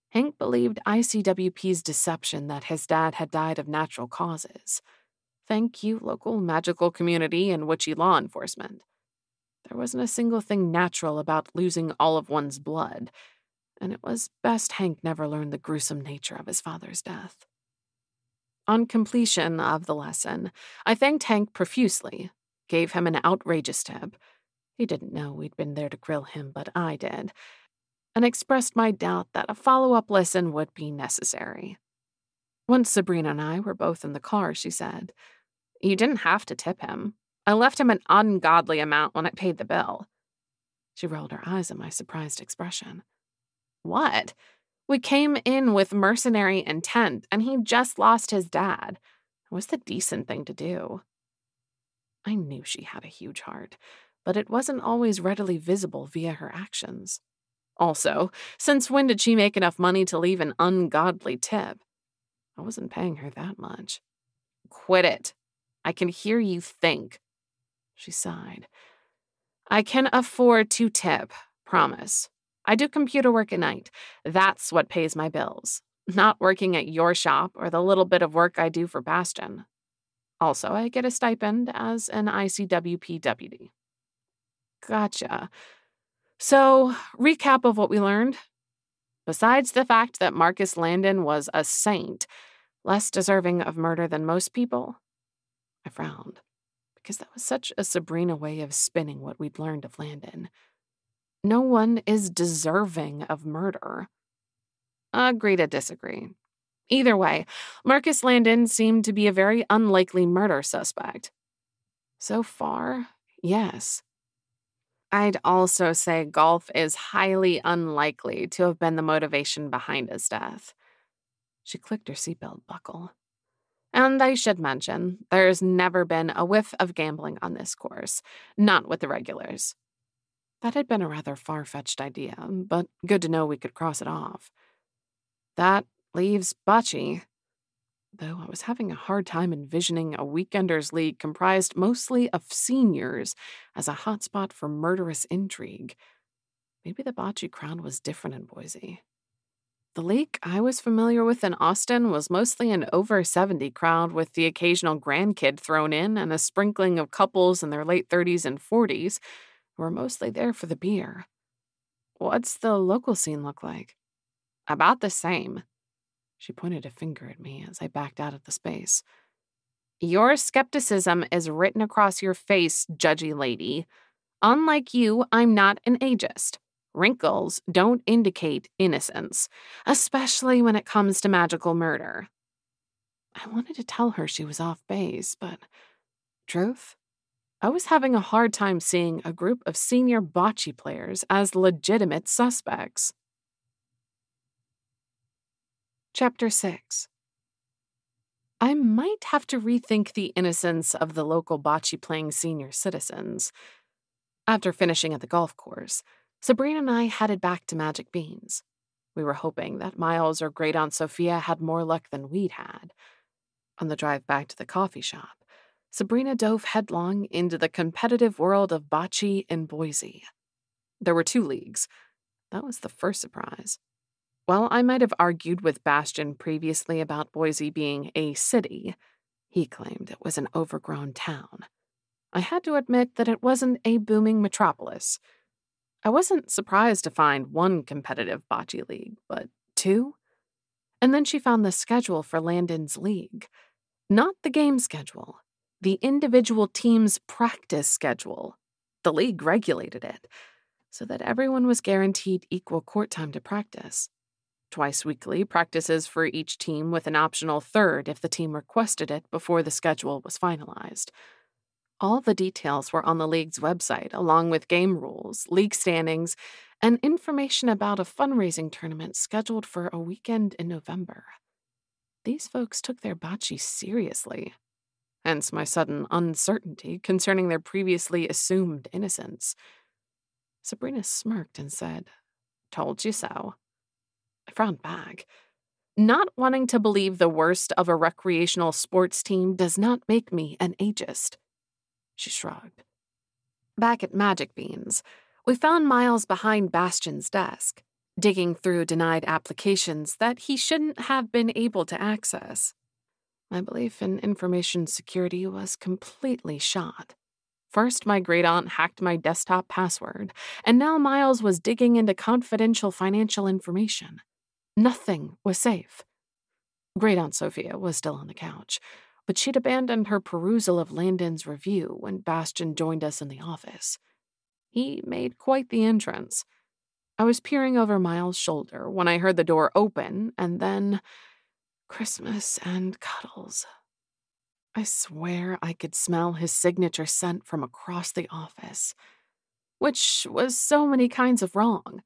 Hank believed ICWP's deception that his dad had died of natural causes. Thank you, local magical community and witchy law enforcement. There wasn't a single thing natural about losing all of one's blood, and it was best Hank never learned the gruesome nature of his father's death. On completion of the lesson, I thanked Hank profusely, gave him an outrageous tip. He didn't know we'd been there to grill him, but I did, and expressed my doubt that a follow-up lesson would be necessary. Once Sabrina and I were both in the car, she said, "You didn't have to tip him. I left him an ungodly amount when I paid the bill." She rolled her eyes at my surprised expression. "What? We came in with mercenary intent, and he just lost his dad. It was the decent thing to do." I knew she had a huge heart, but it wasn't always readily visible via her actions. Also, since when did she make enough money to leave an ungodly tip? I wasn't paying her that much. "Quit it. I can hear you think." She sighed. "I can afford to tip, promise. I do computer work at night. That's what pays my bills. Not working at your shop or the little bit of work I do for Bastion. Also, I get a stipend as an ICWP deputy." Gotcha. So, recap of what we learned. Besides the fact that Marcus Landon was a saint, less deserving of murder than most people, I frowned, because that was such a Sabrina way of spinning what we'd learned of Landon. No one is deserving of murder. Agree to disagree. Either way, Marcus Landon seemed to be a very unlikely murder suspect. So far, yes. I'd also say golf is highly unlikely to have been the motivation behind his death. She clicked her seatbelt buckle. And I should mention, there's never been a whiff of gambling on this course, not with the regulars. That had been a rather far-fetched idea, but good to know we could cross it off. That leaves bocce, though I was having a hard time envisioning a Weekenders League comprised mostly of seniors as a hotspot for murderous intrigue. Maybe the bocce crowd was different in Boise. The league I was familiar with in Austin was mostly an over 70 crowd with the occasional grandkid thrown in and a sprinkling of couples in their late 30s and 40s who were mostly there for the beer. What's the local scene look like? About the same. She pointed a finger at me as I backed out of the space. Your skepticism is written across your face, judgy lady. Unlike you, I'm not an ageist. Wrinkles don't indicate innocence, especially when it comes to magical murder. I wanted to tell her she was off base, but truth? I was having a hard time seeing a group of senior bocce players as legitimate suspects. Chapter 6. I might have to rethink the innocence of the local bocce-playing senior citizens. After finishing at the golf course, Sabrina and I headed back to Magic Beans. We were hoping that Miles or Great Aunt Sophia had more luck than we'd had. On the drive back to the coffee shop, Sabrina dove headlong into the competitive world of bocce in Boise. There were 2 leagues. That was the first surprise. While I might have argued with Bastion previously about Boise being a city, he claimed it was an overgrown town. I had to admit that it wasn't a booming metropolis. I wasn't surprised to find 1 competitive bocce league, but 2? And then she found the schedule for Landon's league. Not the game schedule, the individual team's practice schedule. The league regulated it, so that everyone was guaranteed equal court time to practice. Twice weekly practices for each team with an optional third if the team requested it before the schedule was finalized. All the details were on the league's website, along with game rules, league standings, and information about a fundraising tournament scheduled for a weekend in November. These folks took their bocce seriously, hence my sudden uncertainty concerning their previously assumed innocence. Sabrina smirked and said, "Told you so." I frowned back. Not wanting to believe the worst of a recreational sports team does not make me an ageist. She shrugged. Back at Magic Beans, we found Miles behind Bastion's desk, digging through denied applications that he shouldn't have been able to access. My belief in information security was completely shot. First, my great-aunt hacked my desktop password, and now Miles was digging into confidential financial information. Nothing was safe. Great-aunt Sophia was still on the couch, but she'd abandoned her perusal of Landon's review when Bastion joined us in the office. He made quite the entrance. I was peering over Miles' shoulder when I heard the door open, and then Christmas and cuddles. I swear I could smell his signature scent from across the office, which was so many kinds of wrong.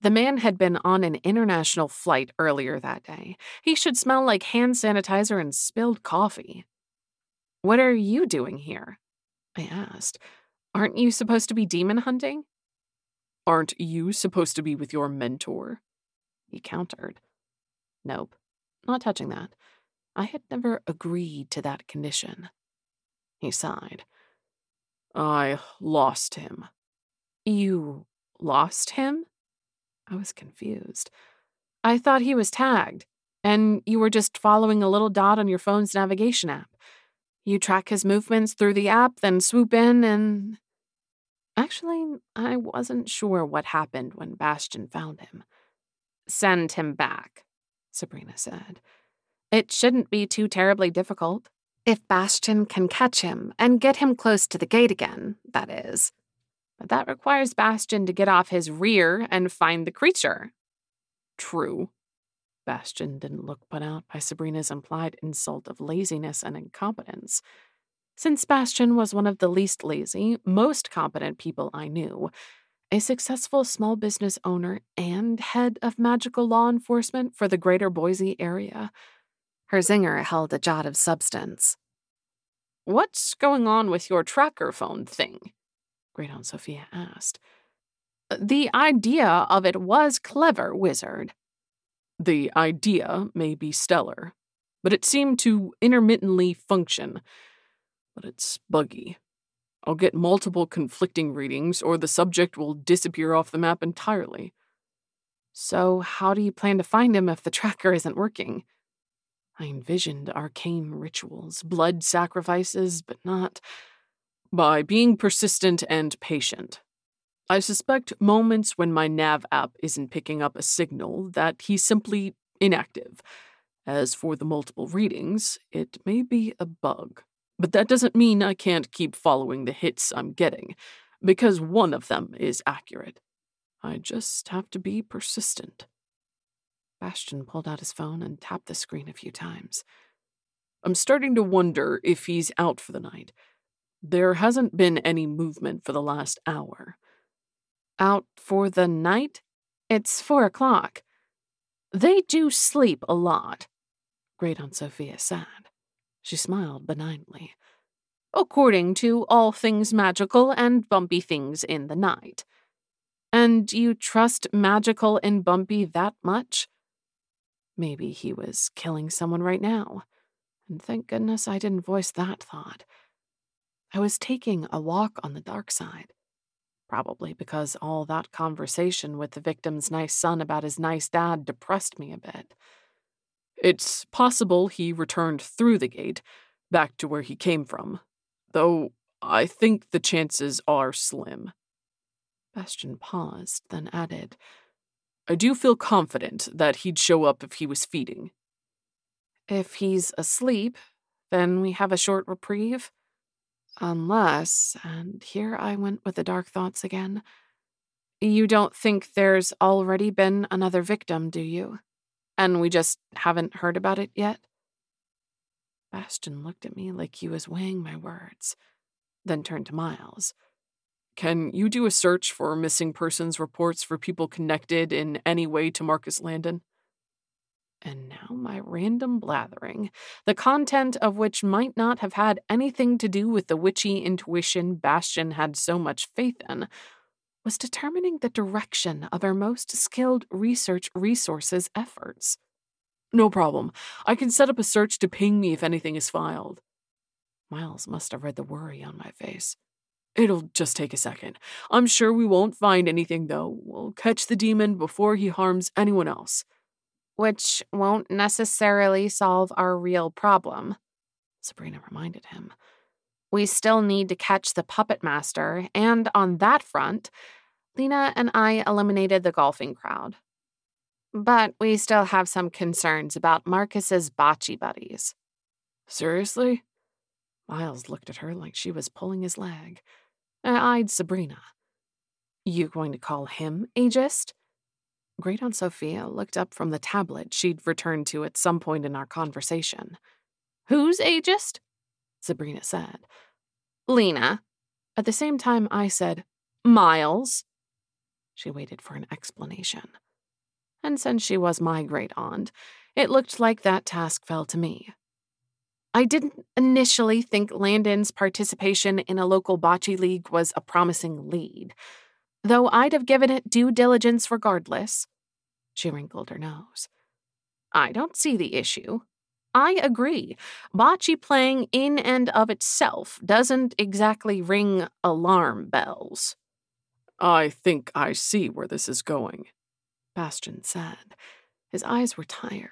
The man had been on an international flight earlier that day. He should smell like hand sanitizer and spilled coffee. "What are you doing here?" I asked. "Aren't you supposed to be demon hunting?" "Aren't you supposed to be with your mentor?" He countered. "Nope, not touching that. I had never agreed to that condition." He sighed. "I lost him." "You lost him?" I was confused. "I thought he was tagged, and you were just following a little dot on your phone's navigation app. You track his movements through the app, then swoop in and..." Actually, I wasn't sure what happened when Bastion found him. "Send him back," Sabrina said. "It shouldn't be too terribly difficult. If Bastion can catch him and get him close to the gate again, that is. But that requires Bastion to get off his rear and find the creature." "True." Bastion didn't look put out by Sabrina's implied insult of laziness and incompetence. Since Bastion was one of the least lazy, most competent people I knew, a successful small business owner and head of magical law enforcement for the greater Boise area, her zinger held a jot of substance. "What's going on with your tracker phone thing?" Great-aunt Sophia asked. "The idea of it was clever, wizard." "The idea may be stellar, but it seemed to intermittently function. But it's buggy. I'll get multiple conflicting readings, or the subject will disappear off the map entirely." "So how do you plan to find him if the tracker isn't working?" I envisioned arcane rituals, blood sacrifices, but not... "By being persistent and patient. I suspect moments when my nav app isn't picking up a signal that he's simply inactive. As for the multiple readings, it may be a bug. But that doesn't mean I can't keep following the hits I'm getting, because one of them is accurate. I just have to be persistent." Bastion pulled out his phone and tapped the screen a few times. "I'm starting to wonder if he's out for the night. There hasn't been any movement for the last hour." "Out for the night? It's 4:00. They do sleep a lot," Great-aunt Sophia said. She smiled benignly. "According to all things magical and bumpy things in the night. And you trust magical and bumpy that much?" Maybe he was killing someone right now. And thank goodness I didn't voice that thought. I was taking a walk on the dark side. Probably because all that conversation with the victim's nice son about his nice dad depressed me a bit. "It's possible he returned through the gate, back to where he came from. Though I think the chances are slim." Bastion paused, then added, "I do feel confident that he'd show up if he was feeding." "If he's asleep, then we have a short reprieve. Unless," and here I went with the dark thoughts again, "you don't think there's already been another victim, do you? And we just haven't heard about it yet?" Bastion looked at me like he was weighing my words, then turned to Miles. "Can you do a search for missing persons reports for people connected in any way to Marcus Landon?" And now my random blathering, the content of which might not have had anything to do with the witchy intuition Bastion had so much faith in, was determining the direction of our most skilled research resources efforts. No problem. I can set up a search to ping me if anything is filed. Miles must have read the worry on my face. It'll just take a second. I'm sure we won't find anything, though. We'll catch the demon before he harms anyone else. Which won't necessarily solve our real problem, Sabrina reminded him. We still need to catch the puppet master, and on that front, Lina and I eliminated the golfing crowd. But we still have some concerns about Marcus's bocce buddies. Seriously? Miles looked at her like she was pulling his leg. I eyed Sabrina. You going to call him ageist? Great Aunt Sophia looked up from the tablet she'd returned to at some point in our conversation. Who's ageist? Sabrina said. Lina. At the same time, I said, Miles. She waited for an explanation. And since she was my great aunt, it looked like that task fell to me. I didn't initially think Landon's participation in a local bocce league was a promising lead, though I'd have given it due diligence regardless. She wrinkled her nose. I don't see the issue. I agree. Bocce playing in and of itself doesn't exactly ring alarm bells. I think I see where this is going, Bastian said. His eyes were tired.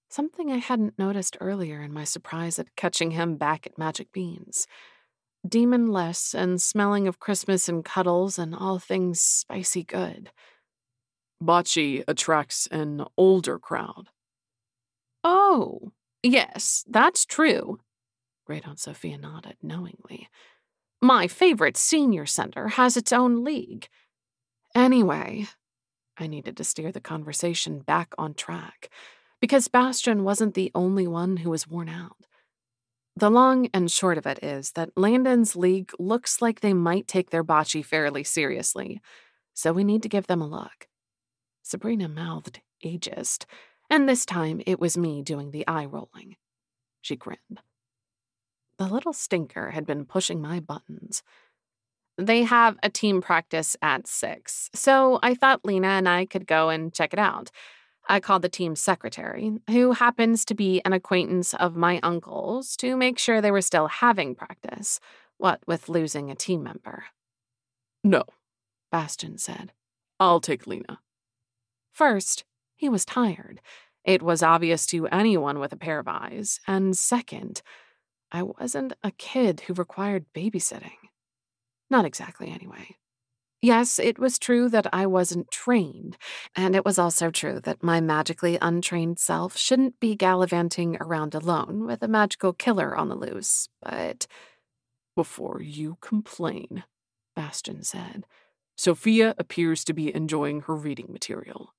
Something I hadn't noticed earlier in my surprise at catching him back at Magic Beans. Demon-less and smelling of Christmas and cuddles and all things spicy good. Bocce attracts an older crowd. Oh, yes, that's true. Great Aunt Sophia nodded knowingly. My favorite senior center has its own league. Anyway, I needed to steer the conversation back on track, because Bastian wasn't the only one who was worn out. The long and short of it is that Landon's league looks like they might take their bocce fairly seriously, so we need to give them a look. Sabrina mouthed ageist, and this time it was me doing the eye-rolling. She grinned. The little stinker had been pushing my buttons. They have a team practice at 6, so I thought Lina and I could go and check it out. I called the team's secretary, who happens to be an acquaintance of my uncle's, to make sure they were still having practice, what with losing a team member. No, Bastian said. I'll take Lina. First, he was tired. It was obvious to anyone with a pair of eyes. And second, I wasn't a kid who required babysitting. Not exactly, anyway. Yes, it was true that I wasn't trained, and it was also true that my magically untrained self shouldn't be gallivanting around alone with a magical killer on the loose, but... Before you complain, Bastian said, Sophia appears to be enjoying her reading material.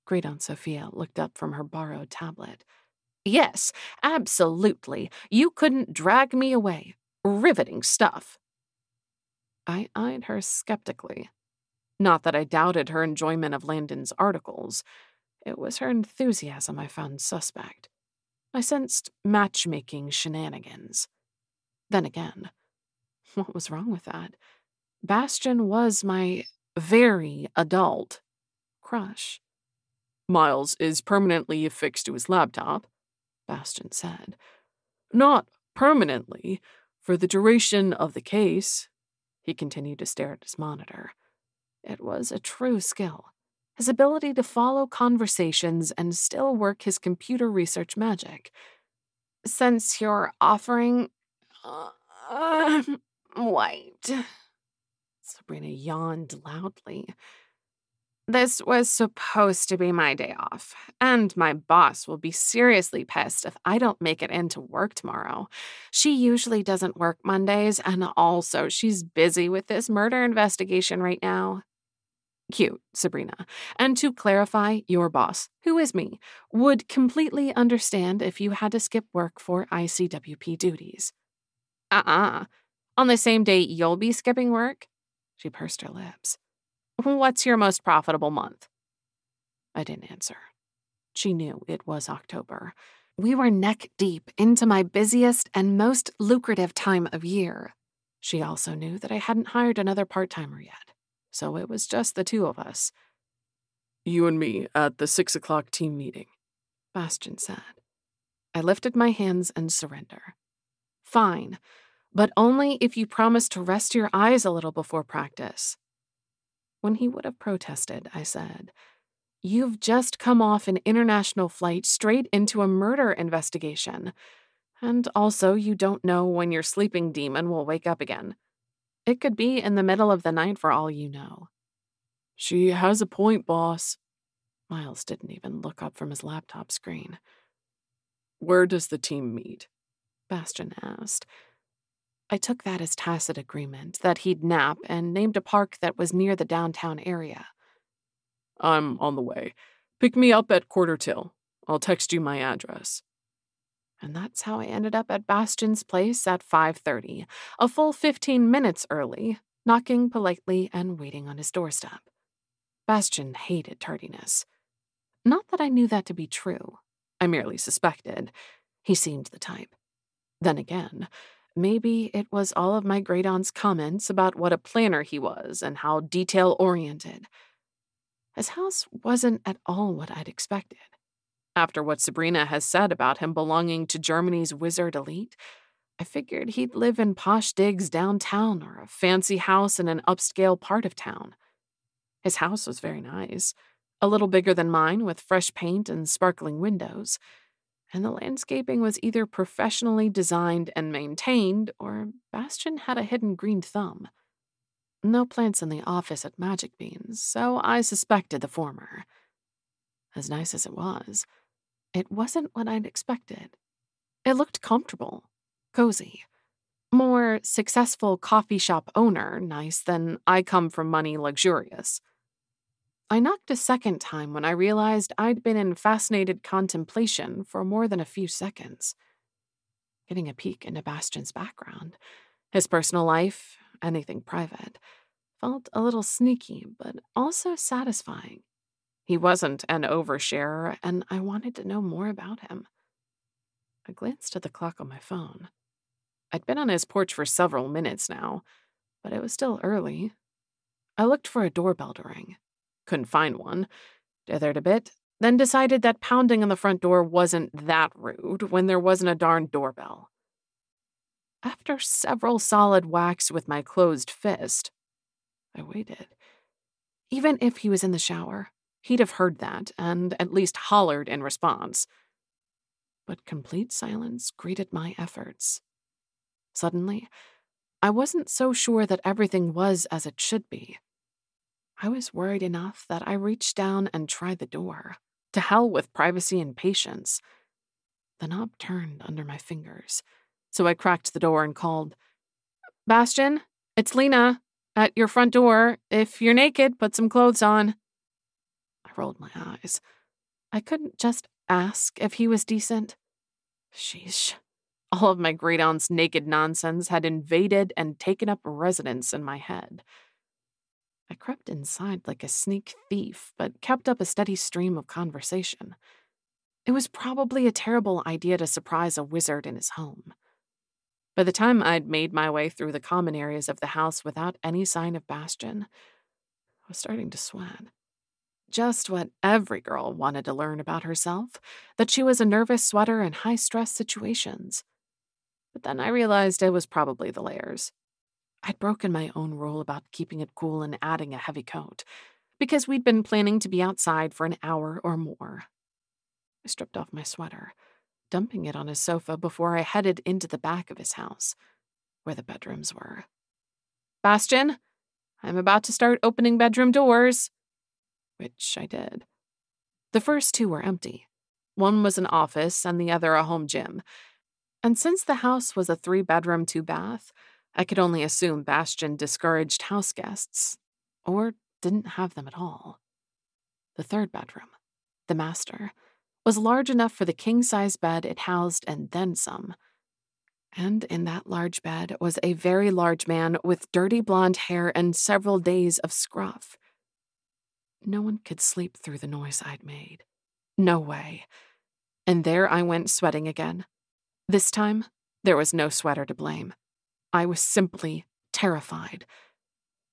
Great Aunt Sophia looked up from her borrowed tablet. Yes, absolutely. You couldn't drag me away. Riveting stuff. I eyed her skeptically. Not that I doubted her enjoyment of Landon's articles. It was her enthusiasm I found suspect. I sensed matchmaking shenanigans. Then again, what was wrong with that? Bastian was my very adult crush. Miles is permanently affixed to his laptop, Bastian said. Not permanently, for the duration of the case. He continued to stare at his monitor. It was a true skill. His ability to follow conversations and still work his computer research magic. Since you're offering... White. Sabrina yawned loudly. This was supposed to be my day off, and my boss will be seriously pissed if I don't make it into work tomorrow. She usually doesn't work Mondays, and also she's busy with this murder investigation right now. Cute, Sabrina. And to clarify, your boss, who is me, would completely understand if you had to skip work for ICWP duties. On the same day you'll be skipping work? She pursed her lips. What's your most profitable month? I didn't answer. She knew it was October. We were neck deep into my busiest and most lucrative time of year. She also knew that I hadn't hired another part-timer yet, so it was just the two of us. You and me at the 6 o'clock team meeting, Bastian said. I lifted my hands in surrender. Fine, but only if you promise to rest your eyes a little before practice. When he would have protested, I said, You've just come off an international flight straight into a murder investigation. And also, you don't know when your sleeping demon will wake up again. It could be in the middle of the night for all you know. She has a point, boss. Miles didn't even look up from his laptop screen. Where does the team meet? Bastian asked. I took that as tacit agreement that he'd nap and named a park that was near the downtown area. I'm on the way. Pick me up at Quarter Till. I'll text you my address. And that's how I ended up at Bastian's place at 5:30, a full 15 minutes early, knocking politely and waiting on his doorstep. Bastian hated tardiness. Not that I knew that to be true. I merely suspected. He seemed the type. Then again, maybe it was all of my great-aunt's comments about what a planner he was and how detail-oriented. His house wasn't at all what I'd expected. After what Sabrina has said about him belonging to Germany's wizard elite, I figured he'd live in posh digs downtown or a fancy house in an upscale part of town. His house was very nice, a little bigger than mine with fresh paint and sparkling windows, and the landscaping was either professionally designed and maintained or Bastian had a hidden green thumb. No plants in the office at Magic Beans, so I suspected the former. As nice as it wasn't what I'd expected. It looked comfortable, cozy. More successful coffee shop owner nice than I come from money luxurious. I knocked a second time when I realized I'd been in fascinated contemplation for more than a few seconds. Getting a peek into Bastian's background, his personal life, anything private, felt a little sneaky, but also satisfying. He wasn't an oversharer, and I wanted to know more about him. I glanced at the clock on my phone. I'd been on his porch for several minutes now, but it was still early. I looked for a doorbell to ring. Couldn't find one. Dithered a bit, then decided that pounding on the front door wasn't that rude when there wasn't a darn doorbell. After several solid whacks with my closed fist, I waited. Even if he was in the shower, he'd have heard that and at least hollered in response. But complete silence greeted my efforts. Suddenly, I wasn't so sure that everything was as it should be. I was worried enough that I reached down and tried the door. To hell with privacy and patience. The knob turned under my fingers, so I cracked the door and called, Bastian, it's Lina. At your front door. If you're naked, put some clothes on. I rolled my eyes. I couldn't just ask if he was decent. Sheesh. All of my great-aunt's naked nonsense had invaded and taken up residence in my head. I crept inside like a sneak thief, but kept up a steady stream of conversation. It was probably a terrible idea to surprise a wizard in his home. By the time I'd made my way through the common areas of the house without any sign of Bastian, I was starting to sweat. Just what every girl wanted to learn about herself, that she was a nervous sweater in high-stress situations. But then I realized it was probably the layers. I'd broken my own rule about keeping it cool and adding a heavy coat, because we'd been planning to be outside for an hour or more. I stripped off my sweater, dumping it on his sofa before I headed into the back of his house, where the bedrooms were. Bastian, I'm about to start opening bedroom doors. Which I did. The first two were empty. One was an office and the other a home gym. And since the house was a 3-bedroom, 2-bath, I could only assume Bastian discouraged house guests, or didn't have them at all. The 3rd bedroom, the master, was large enough for the king-size bed it housed and then some. And in that large bed was a very large man with dirty blonde hair and several days of scruff. No one could sleep through the noise I'd made. No way. And there I went sweating again. This time, there was no sweater to blame. I was simply terrified.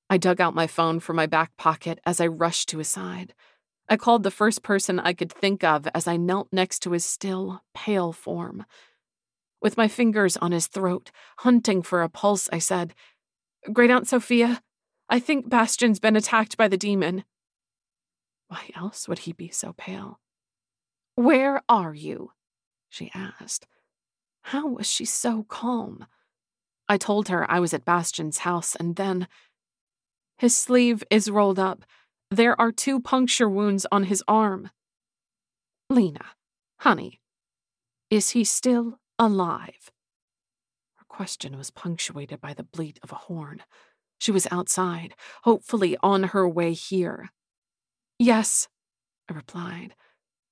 I dug out my phone from my back pocket as I rushed to his side. I called the first person I could think of as I knelt next to his still, pale form. With my fingers on his throat, hunting for a pulse, I said, "Great Aunt Sophia, I think Bastian's been attacked by the demon." Why else would he be so pale? "Where are you?" she asked. How was she so calm? I told her I was at Bastian's house, and then... His sleeve is rolled up. There are 2 puncture wounds on his arm. Lina, honey, is he still alive? Her question was punctuated by the bleat of a horn. She was outside, hopefully on her way here. Yes, I replied,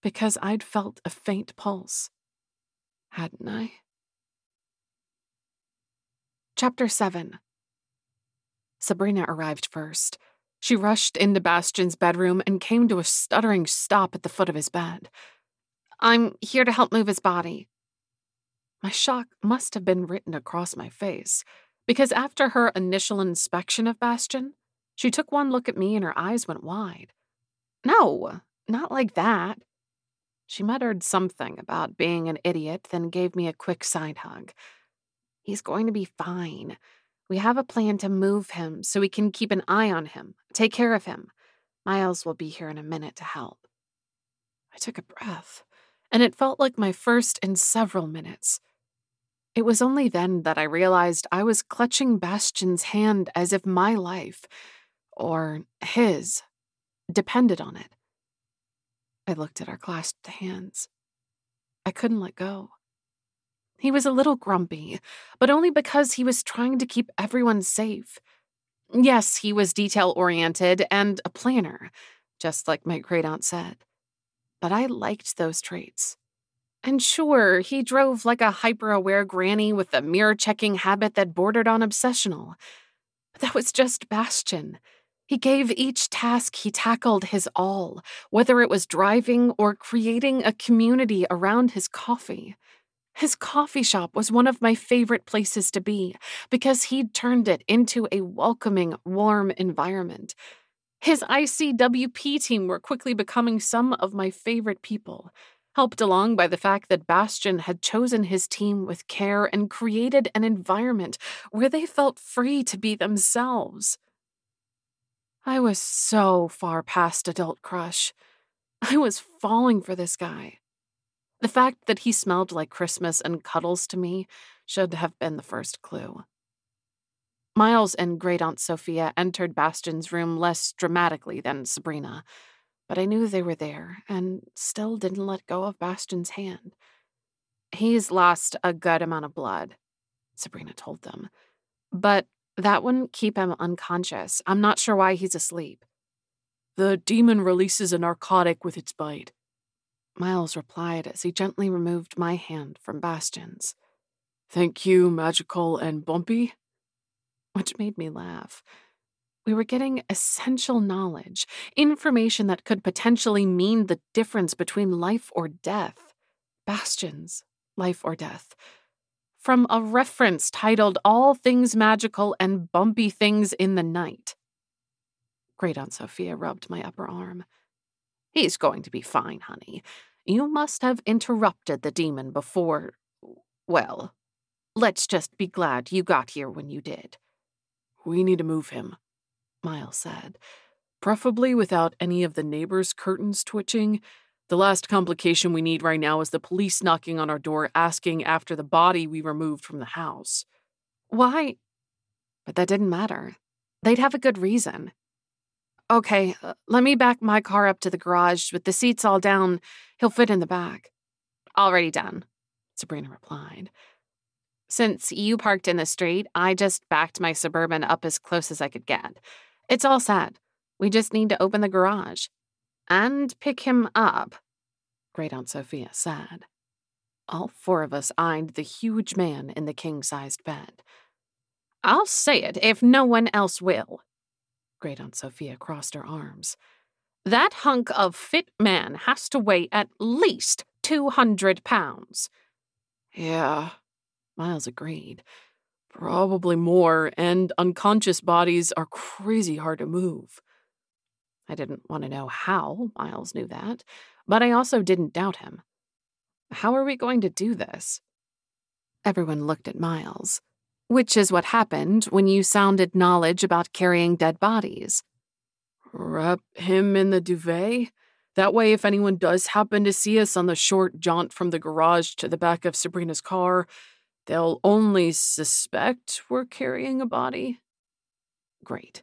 because I'd felt a faint pulse. Hadn't I? Chapter 7. Sabrina arrived first. She rushed into Bastian's bedroom and came to a stuttering stop at the foot of his bed. "I'm here to help move his body." My shock must have been written across my face, because after her initial inspection of Bastian, she took one look at me and her eyes went wide. "No, not like that." She muttered something about being an idiot, then gave me a quick side hug. "He's going to be fine. We have a plan to move him so we can keep an eye on him, take care of him. Miles will be here in a minute to help." I took a breath, and it felt like my first in several minutes. It was only then that I realized I was clutching Bastian's hand as if my life, or his, depended on it. I looked at our clasped hands. I couldn't let go. He was a little grumpy, but only because he was trying to keep everyone safe. Yes, he was detail-oriented and a planner, just like my great-aunt said. But I liked those traits. And sure, he drove like a hyper-aware granny with a mirror-checking habit that bordered on obsessional. But that was just Bastian. He gave each task he tackled his all, whether it was driving or creating a community around his coffee. His coffee shop was one of my favorite places to be because he'd turned it into a welcoming, warm environment. His ICWP team were quickly becoming some of my favorite people, helped along by the fact that Bastian had chosen his team with care and created an environment where they felt free to be themselves. I was so far past adult crush. I was falling for this guy. The fact that he smelled like Christmas and cuddles to me should have been the first clue. Miles and Great Aunt Sophia entered Bastian's room less dramatically than Sabrina, but I knew they were there and still didn't let go of Bastian's hand. "He's lost a good amount of blood," Sabrina told them, "but that wouldn't keep him unconscious. I'm not sure why he's asleep." "The demon releases a narcotic with its bite," Miles replied as he gently removed my hand from Bastian's. "Thank you, magical and bumpy," which made me laugh. We were getting essential knowledge, information that could potentially mean the difference between life or death. Bastian's life or death. From a reference titled All Things Magical and Bumpy Things in the Night. Great Aunt Sophia rubbed my upper arm. "He's going to be fine, honey. You must have interrupted the demon before... Well, let's just be glad you got here when you did." "We need to move him," Miles said. "Preferably without any of the neighbors' curtains twitching. The last complication we need right now is the police knocking on our door asking after the body we removed from the house." "Why?" But that didn't matter. They'd have a good reason. "Okay, let me back my car up to the garage with the seats all down. He'll fit in the back." "Already done," Sabrina replied. "Since you parked in the street, I just backed my Suburban up as close as I could get. It's all set. We just need to open the garage. And pick him up," Great Aunt Sophia said. All 4 of us eyed the huge man in the king-sized bed. "I'll say it if no one else will." Great Aunt Sophia crossed her arms. "That hunk of fit man has to weigh at least 200 pounds. "Yeah," Miles agreed. "Probably more, and unconscious bodies are crazy hard to move." I didn't want to know how Miles knew that, but I also didn't doubt him. How are we going to do this? Everyone looked at Miles, which is what happened when you sounded knowledge about carrying dead bodies. Wrap him in the duvet? That way, if anyone does happen to see us on the short jaunt from the garage to the back of Sabrina's car, they'll only suspect we're carrying a body. Great.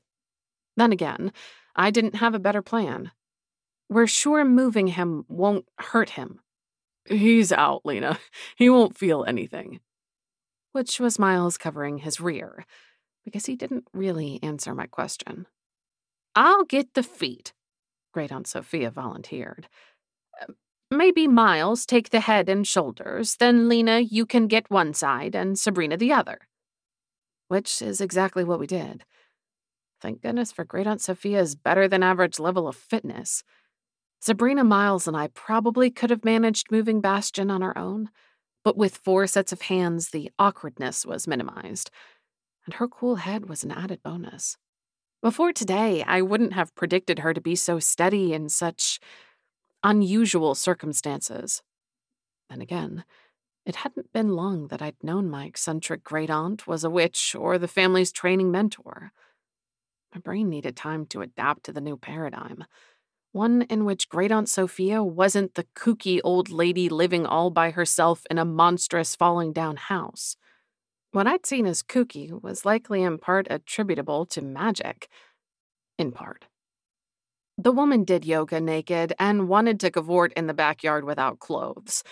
Then again, I didn't have a better plan. We're sure moving him won't hurt him. He's out, Lina. He won't feel anything. Which was Miles covering his rear, because he didn't really answer my question. I'll get the feet, Great Aunt Sophia volunteered. Maybe Miles take the head and shoulders, then Lina, you can get one side and Sabrina the other. Which is exactly what we did. Thank goodness for Great Aunt Sophia's better than average level of fitness. Sabrina, Miles, and I probably could have managed moving Bastion on our own, but with 4 sets of hands, the awkwardness was minimized, and her cool head was an added bonus. Before today, I wouldn't have predicted her to be so steady in such unusual circumstances. Then again, it hadn't been long that I'd known my eccentric great-aunt was a witch or the family's training mentor. My brain needed time to adapt to the new paradigm, one in which Great Aunt Sophia wasn't the kooky old lady living all by herself in a monstrous falling-down house. What I'd seen as kooky was likely in part attributable to magic. In part. The woman did yoga naked and wanted to cavort in the backyard without clothes.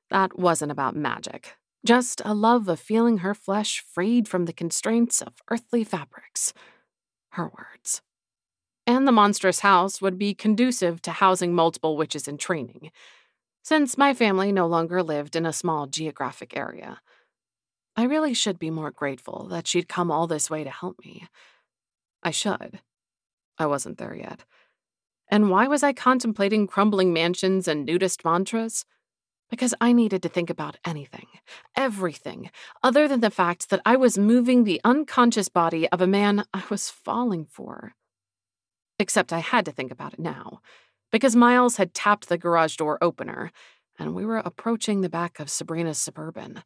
That wasn't about magic, just a love of feeling her flesh freed from the constraints of earthly fabrics. Her words. And the monstrous house would be conducive to housing multiple witches in training, since my family no longer lived in a small geographic area. I really should be more grateful that she'd come all this way to help me. I should. I wasn't there yet. And why was I contemplating crumbling mansions and nudist mantras? Because I needed to think about anything, everything, other than the fact that I was moving the unconscious body of a man I was falling for. Except I had to think about it now, because Miles had tapped the garage door opener, and we were approaching the back of Sabrina's Suburban.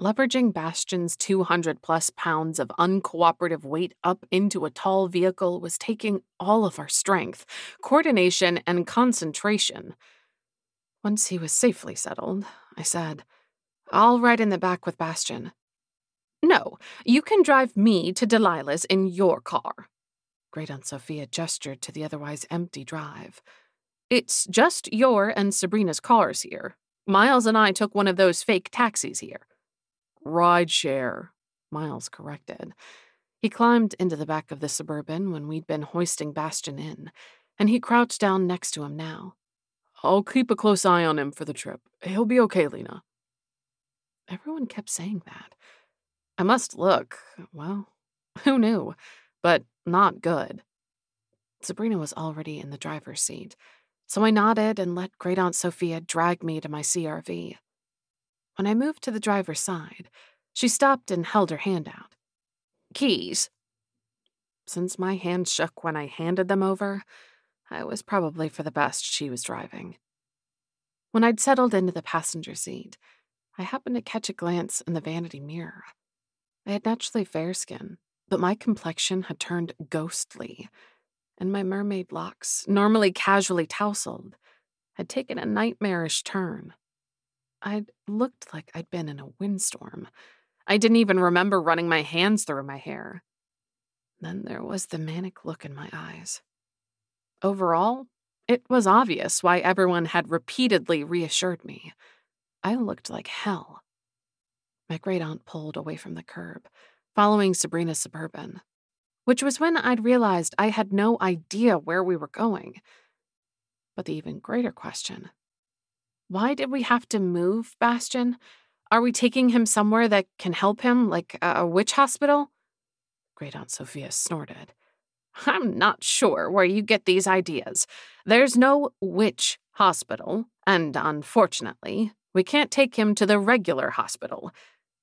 Leveraging Bastion's 200-plus pounds of uncooperative weight up into a tall vehicle was taking all of our strength, coordination, and concentration. Once he was safely settled, I said, I'll ride in the back with Bastion. No, you can drive me to Delilah's in your car. Great Aunt Sophia gestured to the otherwise empty drive. It's just your and Sabrina's cars here. Miles and I took one of those fake taxis here. Rideshare, Miles corrected. He climbed into the back of the Suburban when we'd been hoisting Bastion in, and he crouched down next to him now. I'll keep a close eye on him for the trip. He'll be okay, Lina. Everyone kept saying that. I must look, well, who knew, but not good. Sabrina was already in the driver's seat, so I nodded and let Great Aunt Sophia drag me to my CRV. When I moved to the driver's side, she stopped and held her hand out. Keys. Since my hand shook when I handed them over, it was probably for the best she was driving. When I'd settled into the passenger seat, I happened to catch a glance in the vanity mirror. I had naturally fair skin, but my complexion had turned ghostly, and my mermaid locks, normally casually tousled, had taken a nightmarish turn. I'd looked like I'd been in a windstorm. I didn't even remember running my hands through my hair. Then there was the manic look in my eyes. Overall, it was obvious why everyone had repeatedly reassured me. I looked like hell. My great-aunt pulled away from the curb, following Sabrina's Suburban, which was when I'd realized I had no idea where we were going. But the even greater question, why did we have to move Bastion? Are we taking him somewhere that can help him, like a witch hospital? Great Aunt Sophia snorted. I'm not sure where you get these ideas. There's no witch hospital, and unfortunately, we can't take him to the regular hospital.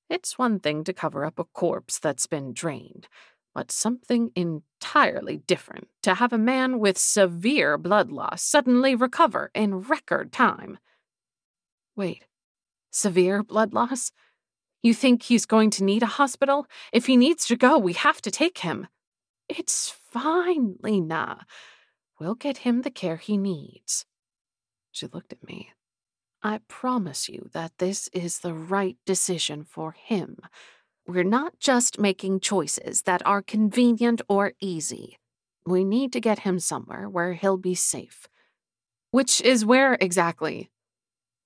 It's one thing to cover up a corpse that's been drained, but something entirely different to have a man with severe blood loss suddenly recover in record time. Wait, severe blood loss? You think he's going to need a hospital? If he needs to go, we have to take him. It's fine, Lina. We'll get him the care he needs. She looked at me. I promise you that this is the right decision for him. We're not just making choices that are convenient or easy. We need to get him somewhere where he'll be safe. Which is where exactly?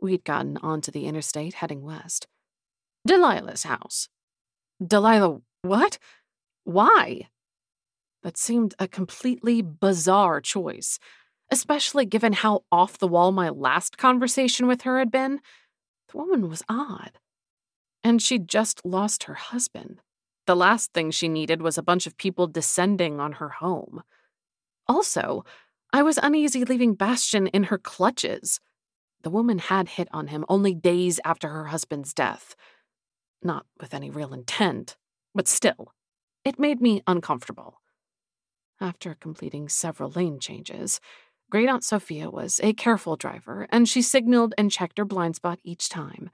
We'd gotten onto the interstate heading west. Delilah's house. Delilah, what? Why? That seemed a completely bizarre choice, especially given how off-the-wall my last conversation with her had been. The woman was odd. And she'd just lost her husband. The last thing she needed was a bunch of people descending on her home. Also, I was uneasy leaving Bastian in her clutches. The woman had hit on him only days after her husband's death. Not with any real intent, but still, it made me uncomfortable. After completing several lane changes, Great Aunt Sophia was a careful driver, and she signaled and checked her blind spot each time.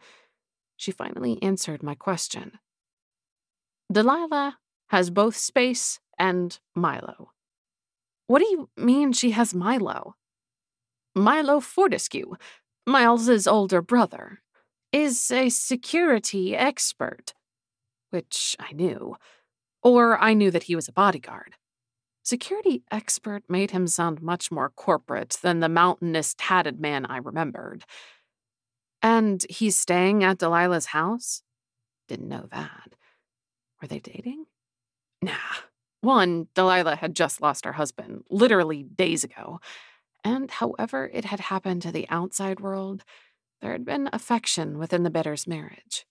She finally answered my question. Delilah has both space and Milo. What do you mean she has Milo? Milo Fortescue, Miles's older brother, is a security expert, which I knew. Or I knew that he was a bodyguard. Security expert made him sound much more corporate than the mountainous tatted man I remembered. And he's staying at Delilah's house? Didn't know that. Were they dating? Nah. One, Delilah had just lost her husband, literally days ago. And however it had happened to the outside world, there had been affection within the Bitters' marriage.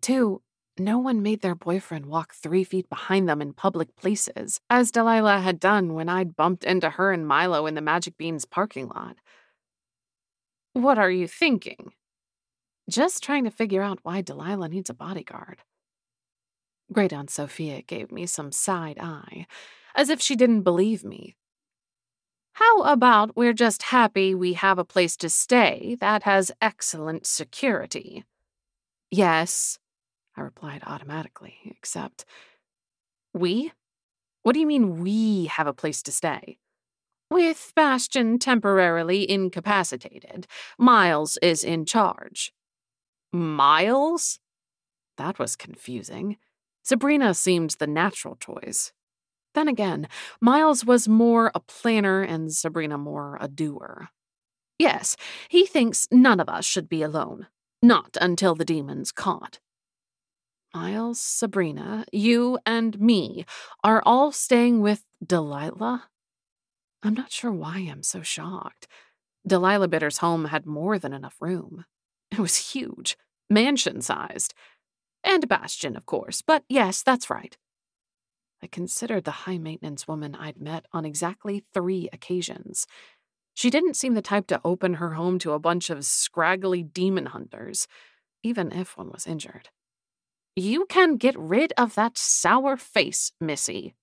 Two, no one made their boyfriend walk 3 feet behind them in public places, as Delilah had done when I'd bumped into her and Milo in the Magic Beans parking lot. What are you thinking? Just trying to figure out why Delilah needs a bodyguard. Great Aunt Sophia gave me some side eye, as if she didn't believe me. How about we're just happy we have a place to stay that has excellent security? Yes, I replied automatically, except, we? What do you mean we have a place to stay? With Bastian temporarily incapacitated, Miles is in charge. Miles? That was confusing. Sabrina seemed the natural choice. Then again, Miles was more a planner and Sabrina more a doer. Yes, he thinks none of us should be alone. Not until the demon's caught. Miles, Sabrina, you, and me are all staying with Delilah? I'm not sure why I'm so shocked. Delilah Bitters' home had more than enough room. It was huge, mansion-sized. And Bastian, of course, but yes, that's right. I considered the high-maintenance woman I'd met on exactly 3 occasions. She didn't seem the type to open her home to a bunch of scraggly demon hunters, even if one was injured. You can get rid of that sour face, Missy.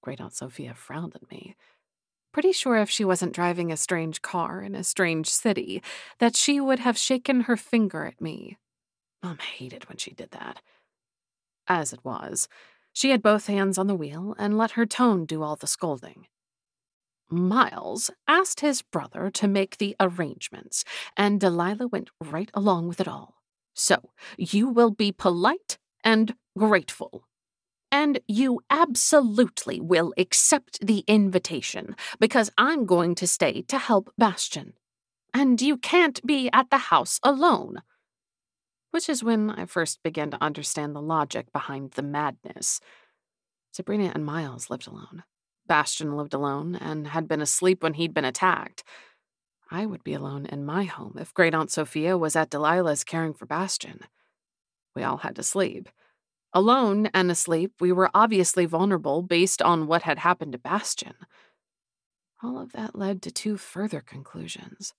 Great Aunt Sophia frowned at me. Pretty sure if she wasn't driving a strange car in a strange city, that she would have shaken her finger at me. Mom hated when she did that. As it was, she had both hands on the wheel and let her tone do all the scolding. Miles asked his brother to make the arrangements, and Delilah went right along with it all. So, you will be polite and grateful. And you absolutely will accept the invitation, because I'm going to stay to help Bastian. And you can't be at the house alone. Which is when I first began to understand the logic behind the madness. Sabrina and Miles lived alone. Bastian lived alone and had been asleep when he'd been attacked. I would be alone in my home if Great Aunt Sophia was at Delilah's caring for Bastian. We all had to sleep. Alone and asleep, we were obviously vulnerable based on what had happened to Bastian. All of that led to 2 further conclusions.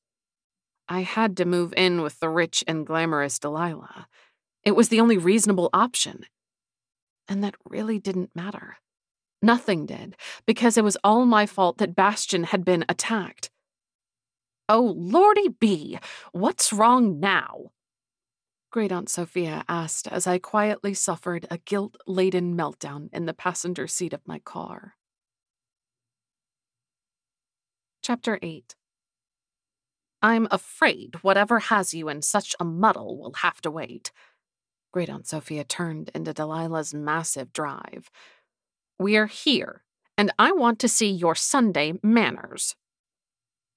I had to move in with the rich and glamorous Delilah. It was the only reasonable option. And that really didn't matter. Nothing did, because it was all my fault that Bastion had been attacked. "Oh, Lordy B, what's wrong now?" Great Aunt Sophia asked as I quietly suffered a guilt-laden meltdown in the passenger seat of my car. Chapter 8. "I'm afraid whatever has you in such a muddle will have to wait." Great Aunt Sophia turned into Delilah's massive drive. "We're here, and I want to see your Sunday manners."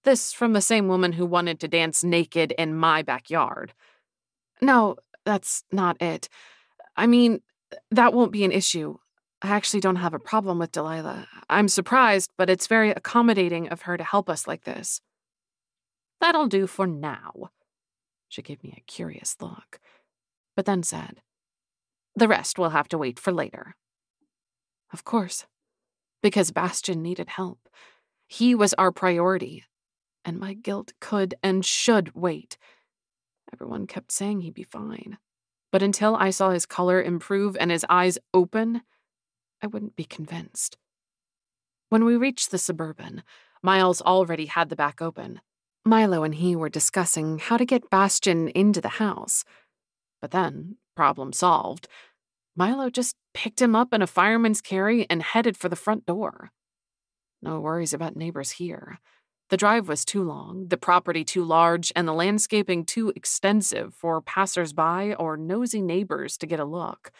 This from the same woman who wanted to dance naked in my backyard. "No, that's not it. I mean, that won't be an issue. I actually don't have a problem with Delilah. I'm surprised, but it's very accommodating of her to help us like this." "That'll do for now." She gave me a curious look, but then said, "The rest will have to wait for later." Of course, because Bastion needed help. He was our priority, and my guilt could and should wait. Everyone kept saying he'd be fine, but until I saw his color improve and his eyes open, I wouldn't be convinced. When we reached the Suburban, Miles already had the back open. Milo and he were discussing how to get Bastion into the house. But then, problem solved, Milo just picked him up in a fireman's carry and headed for the front door. No worries about neighbors here. The drive was too long, the property too large, and the landscaping too extensive for passers-by or nosy neighbors to get a look.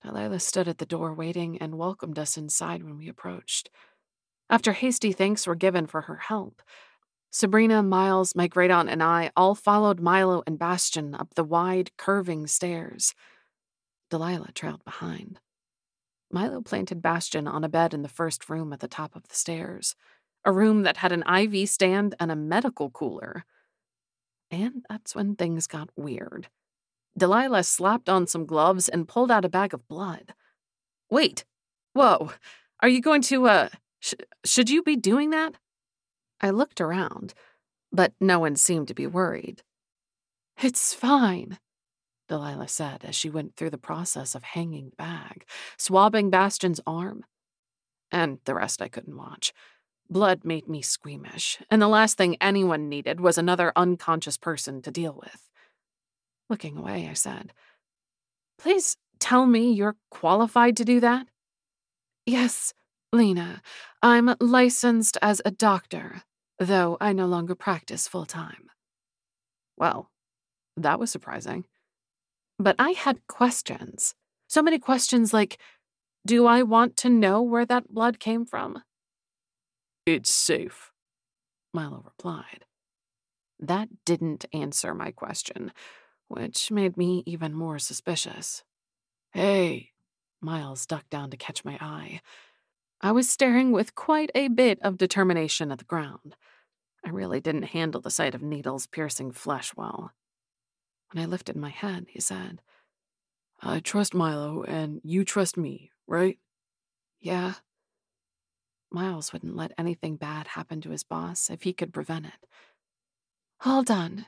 Delilah stood at the door waiting and welcomed us inside when we approached. After hasty thanks were given for her help, Sabrina, Miles, my great-aunt, and I all followed Milo and Bastion up the wide, curving stairs. Delilah trailed behind. Milo planted Bastion on a bed in the first room at the top of the stairs, a room that had an IV stand and a medical cooler. And that's when things got weird. Delilah slapped on some gloves and pulled out a bag of blood. "Wait, whoa, are you going to, should you be doing that?" I looked around, but no one seemed to be worried. "It's fine," Delilah said as she went through the process of hanging the bag, swabbing Bastion's arm. And the rest I couldn't watch. Blood made me squeamish, and the last thing anyone needed was another unconscious person to deal with. Looking away, I said, "Please tell me you're qualified to do that?" "Yes, Lina. I'm licensed as a doctor, though I no longer practice full-time." Well, that was surprising. But I had questions. So many questions like, do I want to know where that blood came from? "It's safe," Milo replied. That didn't answer my question, which made me even more suspicious. "Hey," Miles ducked down to catch my eye. I was staring with quite a bit of determination at the ground. I really didn't handle the sight of needles piercing flesh well. When I lifted my head, he said, "I trust Milo, and you trust me, right?" "Yeah." Miles wouldn't let anything bad happen to his boss if he could prevent it. "All done."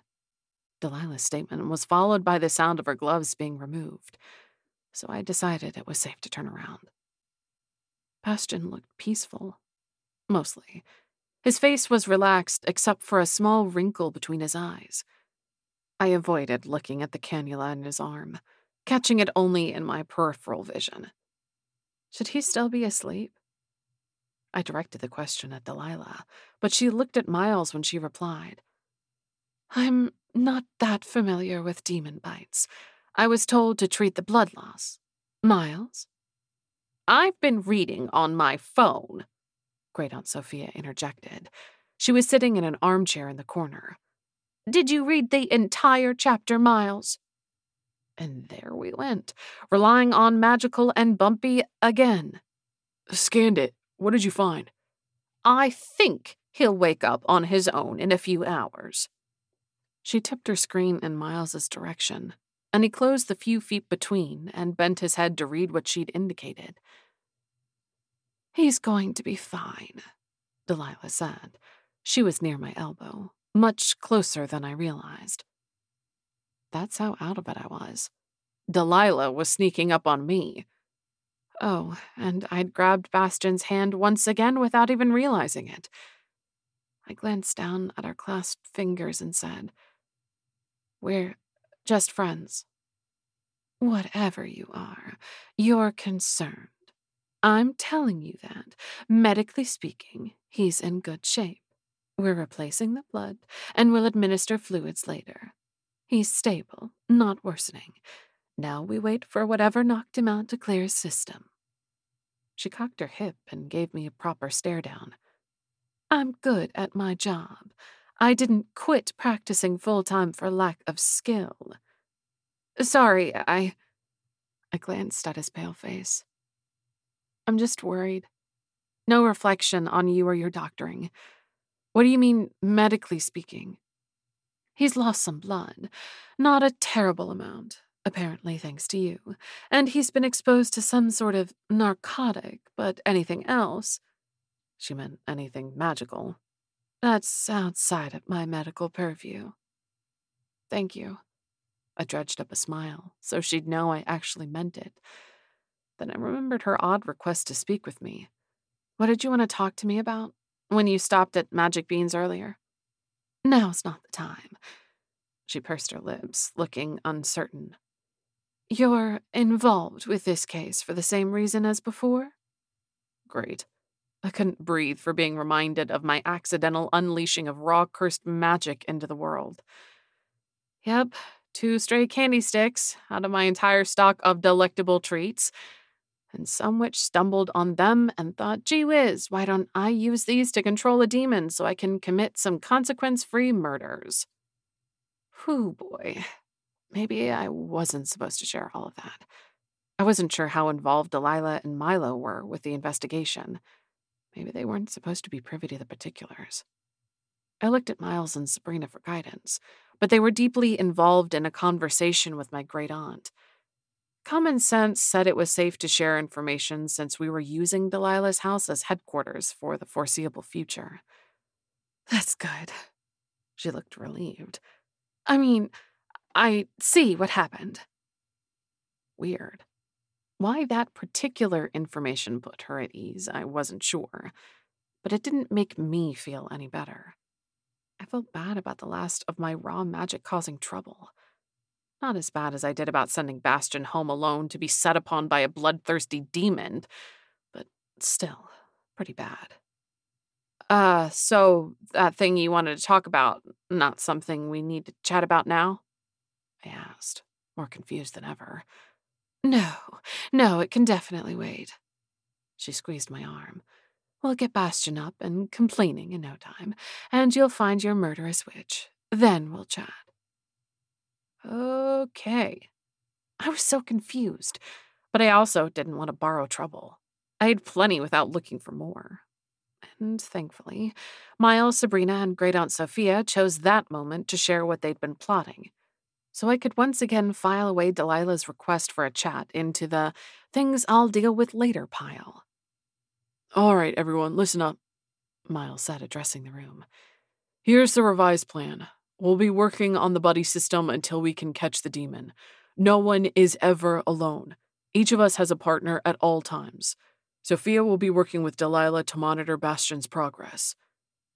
Delilah's statement was followed by the sound of her gloves being removed, so I decided it was safe to turn around. Bastion looked peaceful. Mostly. His face was relaxed except for a small wrinkle between his eyes. I avoided looking at the cannula in his arm, catching it only in my peripheral vision. Should he still be asleep? I directed the question at Delilah, but she looked at Miles when she replied. "I'm not that familiar with demon bites. I was told to treat the blood loss. Miles?" "I've been reading on my phone," Great Aunt Sophia interjected. She was sitting in an armchair in the corner. "Did you read the entire chapter, Miles?" And there we went, relying on magical and bumpy again. "Scanned it. What did you find?" "I think he'll wake up on his own in a few hours." She tipped her screen in Miles's direction, and he closed the few feet between and bent his head to read what she'd indicated. "He's going to be fine," Delilah said. She was near my elbow, much closer than I realized. That's how out of it I was. Delilah was sneaking up on me. Oh, and I'd grabbed Bastion's hand once again without even realizing it. I glanced down at our clasped fingers and said, "We're just friends." "Whatever you are, you're concerned. I'm telling you that, medically speaking, he's in good shape. We're replacing the blood, and we'll administer fluids later. He's stable, not worsening. Now we wait for whatever knocked him out to clear his system." She cocked her hip and gave me a proper stare down. "I'm good at my job. I didn't quit practicing full-time for lack of skill." "Sorry, I glanced at his pale face. "I'm just worried. No reflection on you or your doctoring. What do you mean, medically speaking?" "He's lost some blood. Not a terrible amount, apparently thanks to you. And he's been exposed to some sort of narcotic, but anything else—" She meant anything magical. "That's outside of my medical purview." "Thank you." I dredged up a smile, so she'd know I actually meant it. Then I remembered her odd request to speak with me. "What did you want to talk to me about? When you stopped at Magic Beans earlier?" "Now's not the time." She pursed her lips, looking uncertain. "You're involved with this case for the same reason as before?" Great. I couldn't breathe for being reminded of my accidental unleashing of raw cursed magic into the world. "Yep, 2 stray candy sticks out of my entire stock of delectable treats, and some witch stumbled on them and thought, gee whiz, why don't I use these to control a demon so I can commit some consequence-free murders?" Whew, boy. Maybe I wasn't supposed to share all of that. I wasn't sure how involved Delilah and Milo were with the investigation. Maybe they weren't supposed to be privy to the particulars. I looked at Miles and Sabrina for guidance, but they were deeply involved in a conversation with my great-aunt. Common sense said it was safe to share information since we were using Delilah's house as headquarters for the foreseeable future. "That's good." She looked relieved. "I mean, I see what happened." Weird. Why that particular information put her at ease, I wasn't sure, but it didn't make me feel any better. I felt bad about the last of my raw magic causing trouble. Not as bad as I did about sending Bastion home alone to be set upon by a bloodthirsty demon, but still, pretty bad. So that thing you wanted to talk about, not something we need to chat about now?" I asked, more confused than ever. No, it can definitely wait." She squeezed my arm. "We'll get Bastion up and complaining in no time, and you'll find your murderous witch. Then we'll chat." Okay. I was so confused, but I also didn't want to borrow trouble. I had plenty without looking for more. And thankfully, Miles, Sabrina, and Great Aunt Sophia chose that moment to share what they'd been plotting, so I could once again file away Delilah's request for a chat into the things I'll deal with later pile. All right, everyone, listen up, Miles said, addressing the room. Here's the revised plan. We'll be working on the buddy system until we can catch the demon. No one is ever alone. Each of us has a partner at all times. Sophia will be working with Delilah to monitor Bastion's progress.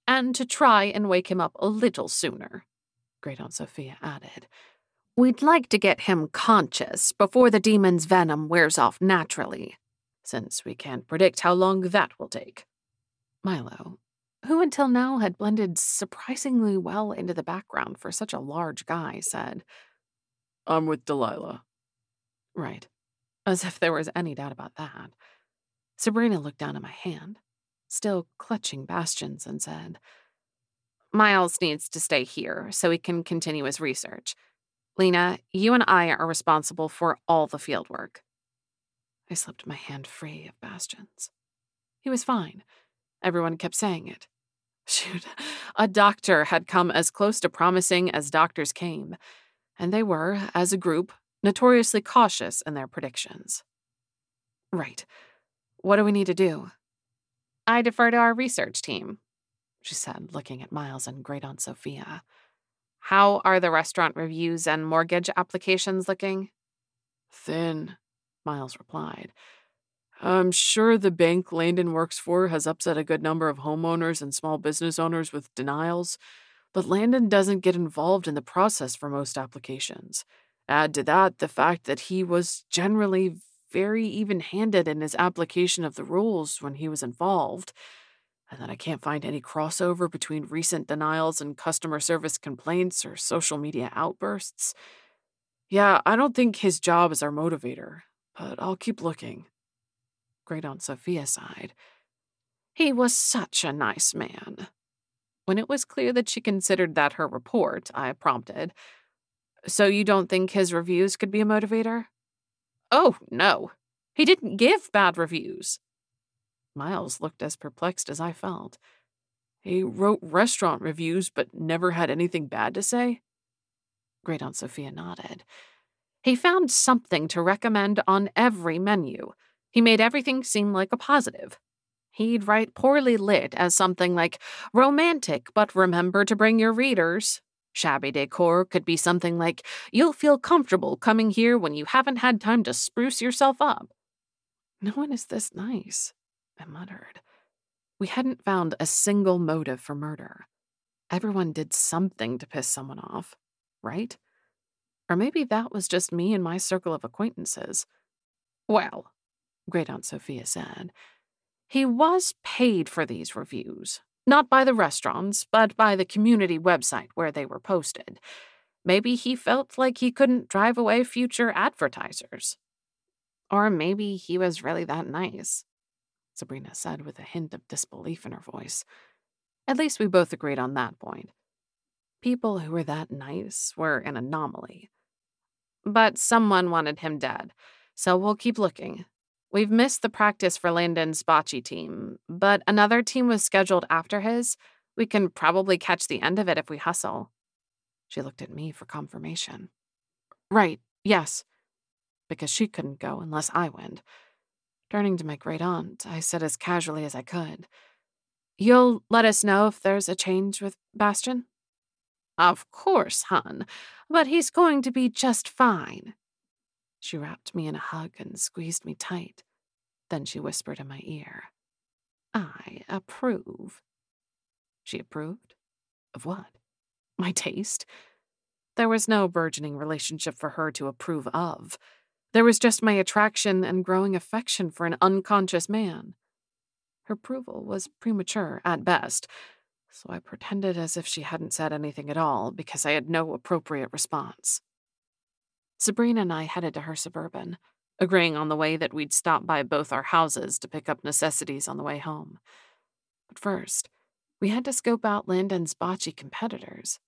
"And to try and wake him up a little sooner," Great Aunt Sophia added. "We'd like to get him conscious before the demon's venom wears off naturally, since we can't predict how long that will take." Milo, who until now had blended surprisingly well into the background for such a large guy, said, "I'm with Delilah." "Right," as if there was any doubt about that. Sabrina looked down at my hand, still clutching Bastion's, and said, "Miles needs to stay here so he can continue his research. Lina, you and I are responsible for all the field work." I slipped my hand free of Bastion's. He was fine. Everyone kept saying it. Shoot, a doctor had come as close to promising as doctors came, and they were, as a group, notoriously cautious in their predictions. "Right. What do we need to do?" "I defer to our research team," she said, looking at Miles and Great Aunt Sophia. "How are the restaurant reviews and mortgage applications looking?" "Thin," Miles replied. I'm sure the bank Landon works for has upset a good number of homeowners and small business owners with denials, but Landon doesn't get involved in the process for most applications. Add to that the fact that he was generally very even-handed in his application of the rules when he was involved, and that I can't find any crossover between recent denials and customer service complaints or social media outbursts. Yeah, I don't think his job is our motivator, but I'll keep looking. Great Aunt Sophia sighed. He was such a nice man. When it was clear that she considered that her report, I prompted, "So you don't think his reviews could be a motivator?" "Oh, no. He didn't give bad reviews." Miles looked as perplexed as I felt. He wrote restaurant reviews but never had anything bad to say? Great Aunt Sophia nodded. He found something to recommend on every menu. He made everything seem like a positive. He'd write poorly lit as something like, romantic, but remember to bring your readers. Shabby decor could be something like, you'll feel comfortable coming here when you haven't had time to spruce yourself up. No one is this nice, I muttered. We hadn't found a single motive for murder. Everyone did something to piss someone off, right? Or maybe that was just me and my circle of acquaintances. Well, Great Aunt Sophia said, he was paid for these reviews, not by the restaurants, but by the community website where they were posted. Maybe he felt like he couldn't drive away future advertisers. Or maybe he was really that nice, Sabrina said with a hint of disbelief in her voice. At least we both agreed on that point. People who were that nice were an anomaly. But someone wanted him dead, so we'll keep looking. We've missed the practice for Landon's bocce team, but another team was scheduled after his. We can probably catch the end of it if we hustle. She looked at me for confirmation. Right, yes, because she couldn't go unless I went. Turning to my great aunt, I said as casually as I could, "You'll let us know if there's a change with Bastian?" "Of course, hon, but he's going to be just fine." She wrapped me in a hug and squeezed me tight. Then she whispered in my ear, "I approve." She approved? Of what? My taste? There was no burgeoning relationship for her to approve of. There was just my attraction and growing affection for an unconscious man. Her approval was premature, at best, so I pretended as if she hadn't said anything at all because I had no appropriate response. Sabrina and I headed to her Suburban, agreeing on the way that we'd stop by both our houses to pick up necessities on the way home. But first, we had to scope out Landon's bocce competitors.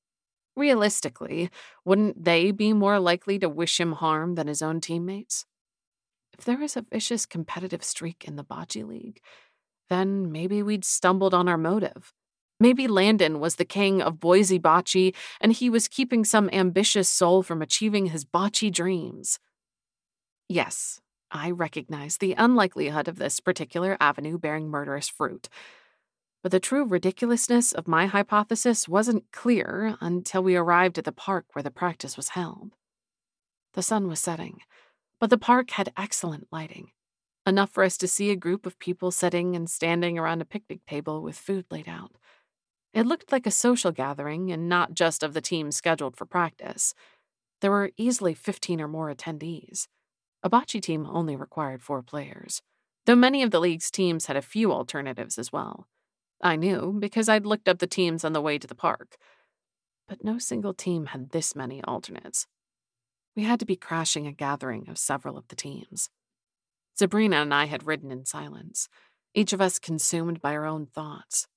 Realistically, wouldn't they be more likely to wish him harm than his own teammates? If there was a vicious competitive streak in the bocce league, then maybe we'd stumbled on our motive. Maybe Landon was the king of Boise bocce, and he was keeping some ambitious soul from achieving his bocce dreams. Yes, I recognized the unlikelihood of this particular avenue bearing murderous fruit. But the true ridiculousness of my hypothesis wasn't clear until we arrived at the park where the practice was held. The sun was setting, but the park had excellent lighting, enough for us to see a group of people sitting and standing around a picnic table with food laid out. It looked like a social gathering and not just of the team scheduled for practice. There were easily 15 or more attendees. A bocce team only required 4 players, though many of the league's teams had a few alternatives as well. I knew because I'd looked up the teams on the way to the park. But no single team had this many alternates. We had to be crashing a gathering of several of the teams. Sabrina and I had ridden in silence, each of us consumed by our own thoughts.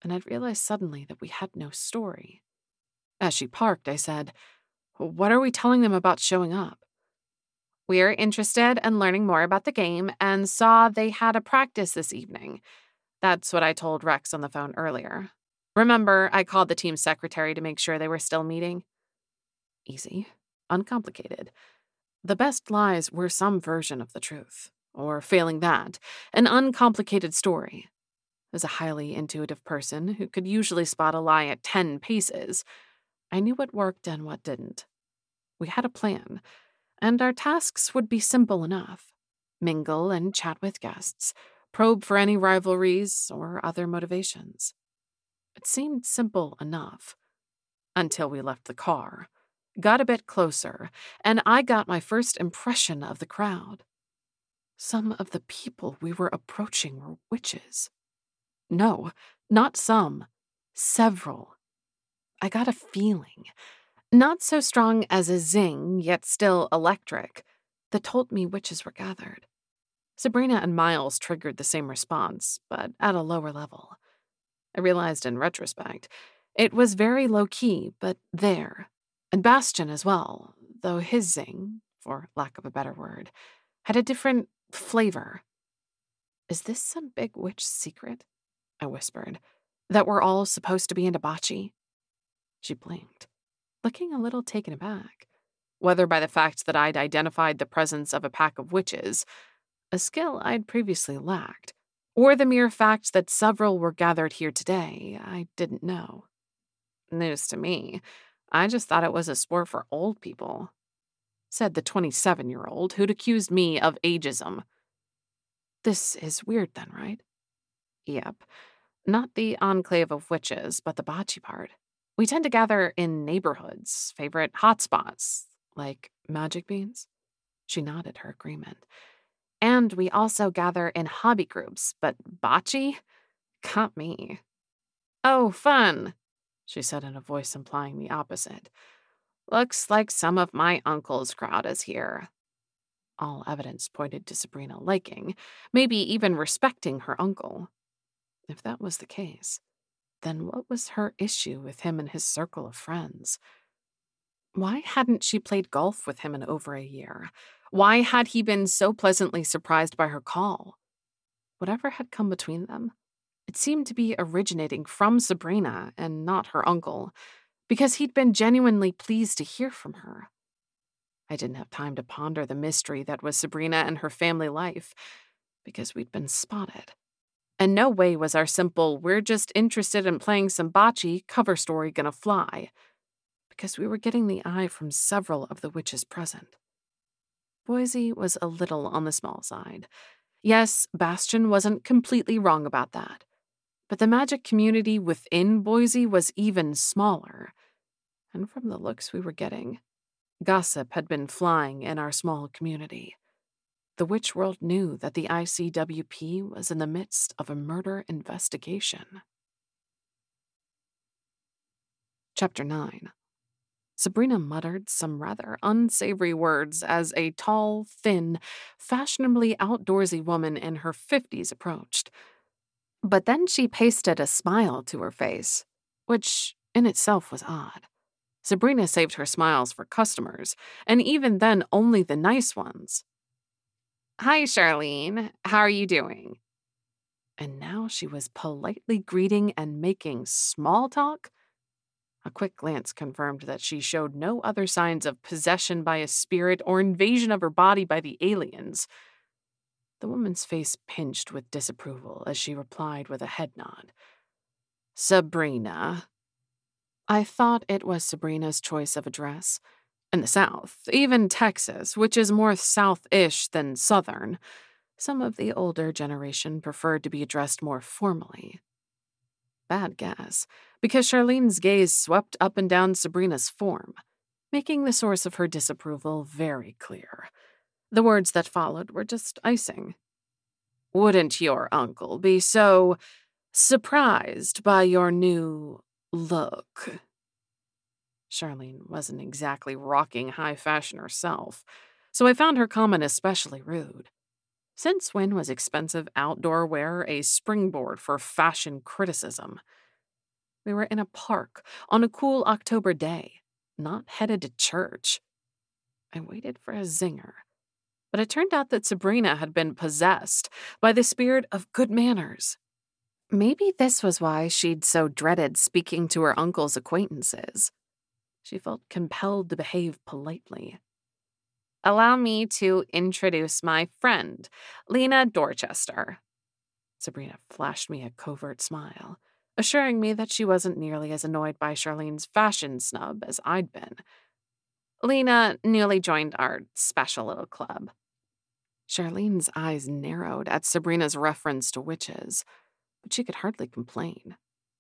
And I'd realized suddenly that we had no story. As she parked, I said, "What are we telling them about showing up?" "We're interested in learning more about the game and saw they had a practice this evening." That's what I told Rex on the phone earlier. Remember, I called the team's secretary to make sure they were still meeting? Easy. Uncomplicated. The best lies were some version of the truth. Or, failing that, an uncomplicated story. As a highly intuitive person who could usually spot a lie at 10 paces, I knew what worked and what didn't. We had a plan, and our tasks would be simple enough. mingle and chat with guests, probe for any rivalries or other motivations. It seemed simple enough. Until we left the car, got a bit closer, and I got my first impression of the crowd. Some of the people we were approaching were witches. No, not some. Several. I got a feeling, not so strong as a zing, yet still electric, that told me witches were gathered. Sabrina and Miles triggered the same response, but at a lower level. I realized in retrospect, it was very low-key, but there. And Bastion as well, though his zing, for lack of a better word, had a different flavor. Is this some big witch secret? I whispered. That we're all supposed to be into bocce? She blinked, looking a little taken aback, whether by the fact that I'd identified the presence of a pack of witches, a skill I'd previously lacked, or the mere fact that several were gathered here today, I didn't know. News to me. I just thought it was a sport for old people, said the 27-year-old who'd accused me of ageism. This is weird then, right? Yep. Not the enclave of witches, but the bocce part. We tend to gather in neighborhoods, favorite hotspots, like magic beans. She nodded her agreement. And we also gather in hobby groups, but bocce? Got me. Oh, fun, she said in a voice implying the opposite. Looks like some of my uncle's crowd is here. All evidence pointed to Sabrina liking, maybe even respecting her uncle. If that was the case, then what was her issue with him and his circle of friends? Why hadn't she played golf with him in over a year? Why had he been so pleasantly surprised by her call? Whatever had come between them, it seemed to be originating from Sabrina and not her uncle, because he'd been genuinely pleased to hear from her. I didn't have time to ponder the mystery that was Sabrina and her family life, because we'd been spotted. And no way was our simple, we're just interested in playing some bocce cover story gonna fly, because we were getting the eye from several of the witches present. Boise was a little on the small side. Yes, Bastion wasn't completely wrong about that. But the magic community within Boise was even smaller. And from the looks we were getting, gossip had been flying in our small community. The witch world knew that the ICWP was in the midst of a murder investigation. Chapter 9. Sabrina muttered some rather unsavory words as a tall, thin, fashionably outdoorsy woman in her 50s approached. But then she pasted a smile to her face, which in itself was odd. Sabrina saved her smiles for customers, and even then only the nice ones. Hi, Charlene. How are you doing? And now she was politely greeting and making small talk? A quick glance confirmed that she showed no other signs of possession by a spirit or invasion of her body by the aliens. The woman's face pinched with disapproval as she replied with a head nod. Sabrina. I thought it was Sabrina's choice of address. In the South, even Texas, which is more South-ish than Southern, some of the older generation preferred to be addressed more formally. Bad guess, because Charlene's gaze swept up and down Sabrina's form, making the source of her disapproval very clear. The words that followed were just icing. Wouldn't your uncle be so surprised by your new look? Charlene wasn't exactly rocking high fashion herself, so I found her comment especially rude. Since when was expensive outdoor wear a springboard for fashion criticism? We were in a park on a cool October day, not headed to church. I waited for a zinger, but it turned out that Sabrina had been possessed by the spirit of good manners. Maybe this was why she'd so dreaded speaking to her uncle's acquaintances. She felt compelled to behave politely. Allow me to introduce my friend, Lina Dorchester. Sabrina flashed me a covert smile, assuring me that she wasn't nearly as annoyed by Charlene's fashion snub as I'd been. Lina newly joined our special little club. Charlene's eyes narrowed at Sabrina's reference to witches, but she could hardly complain.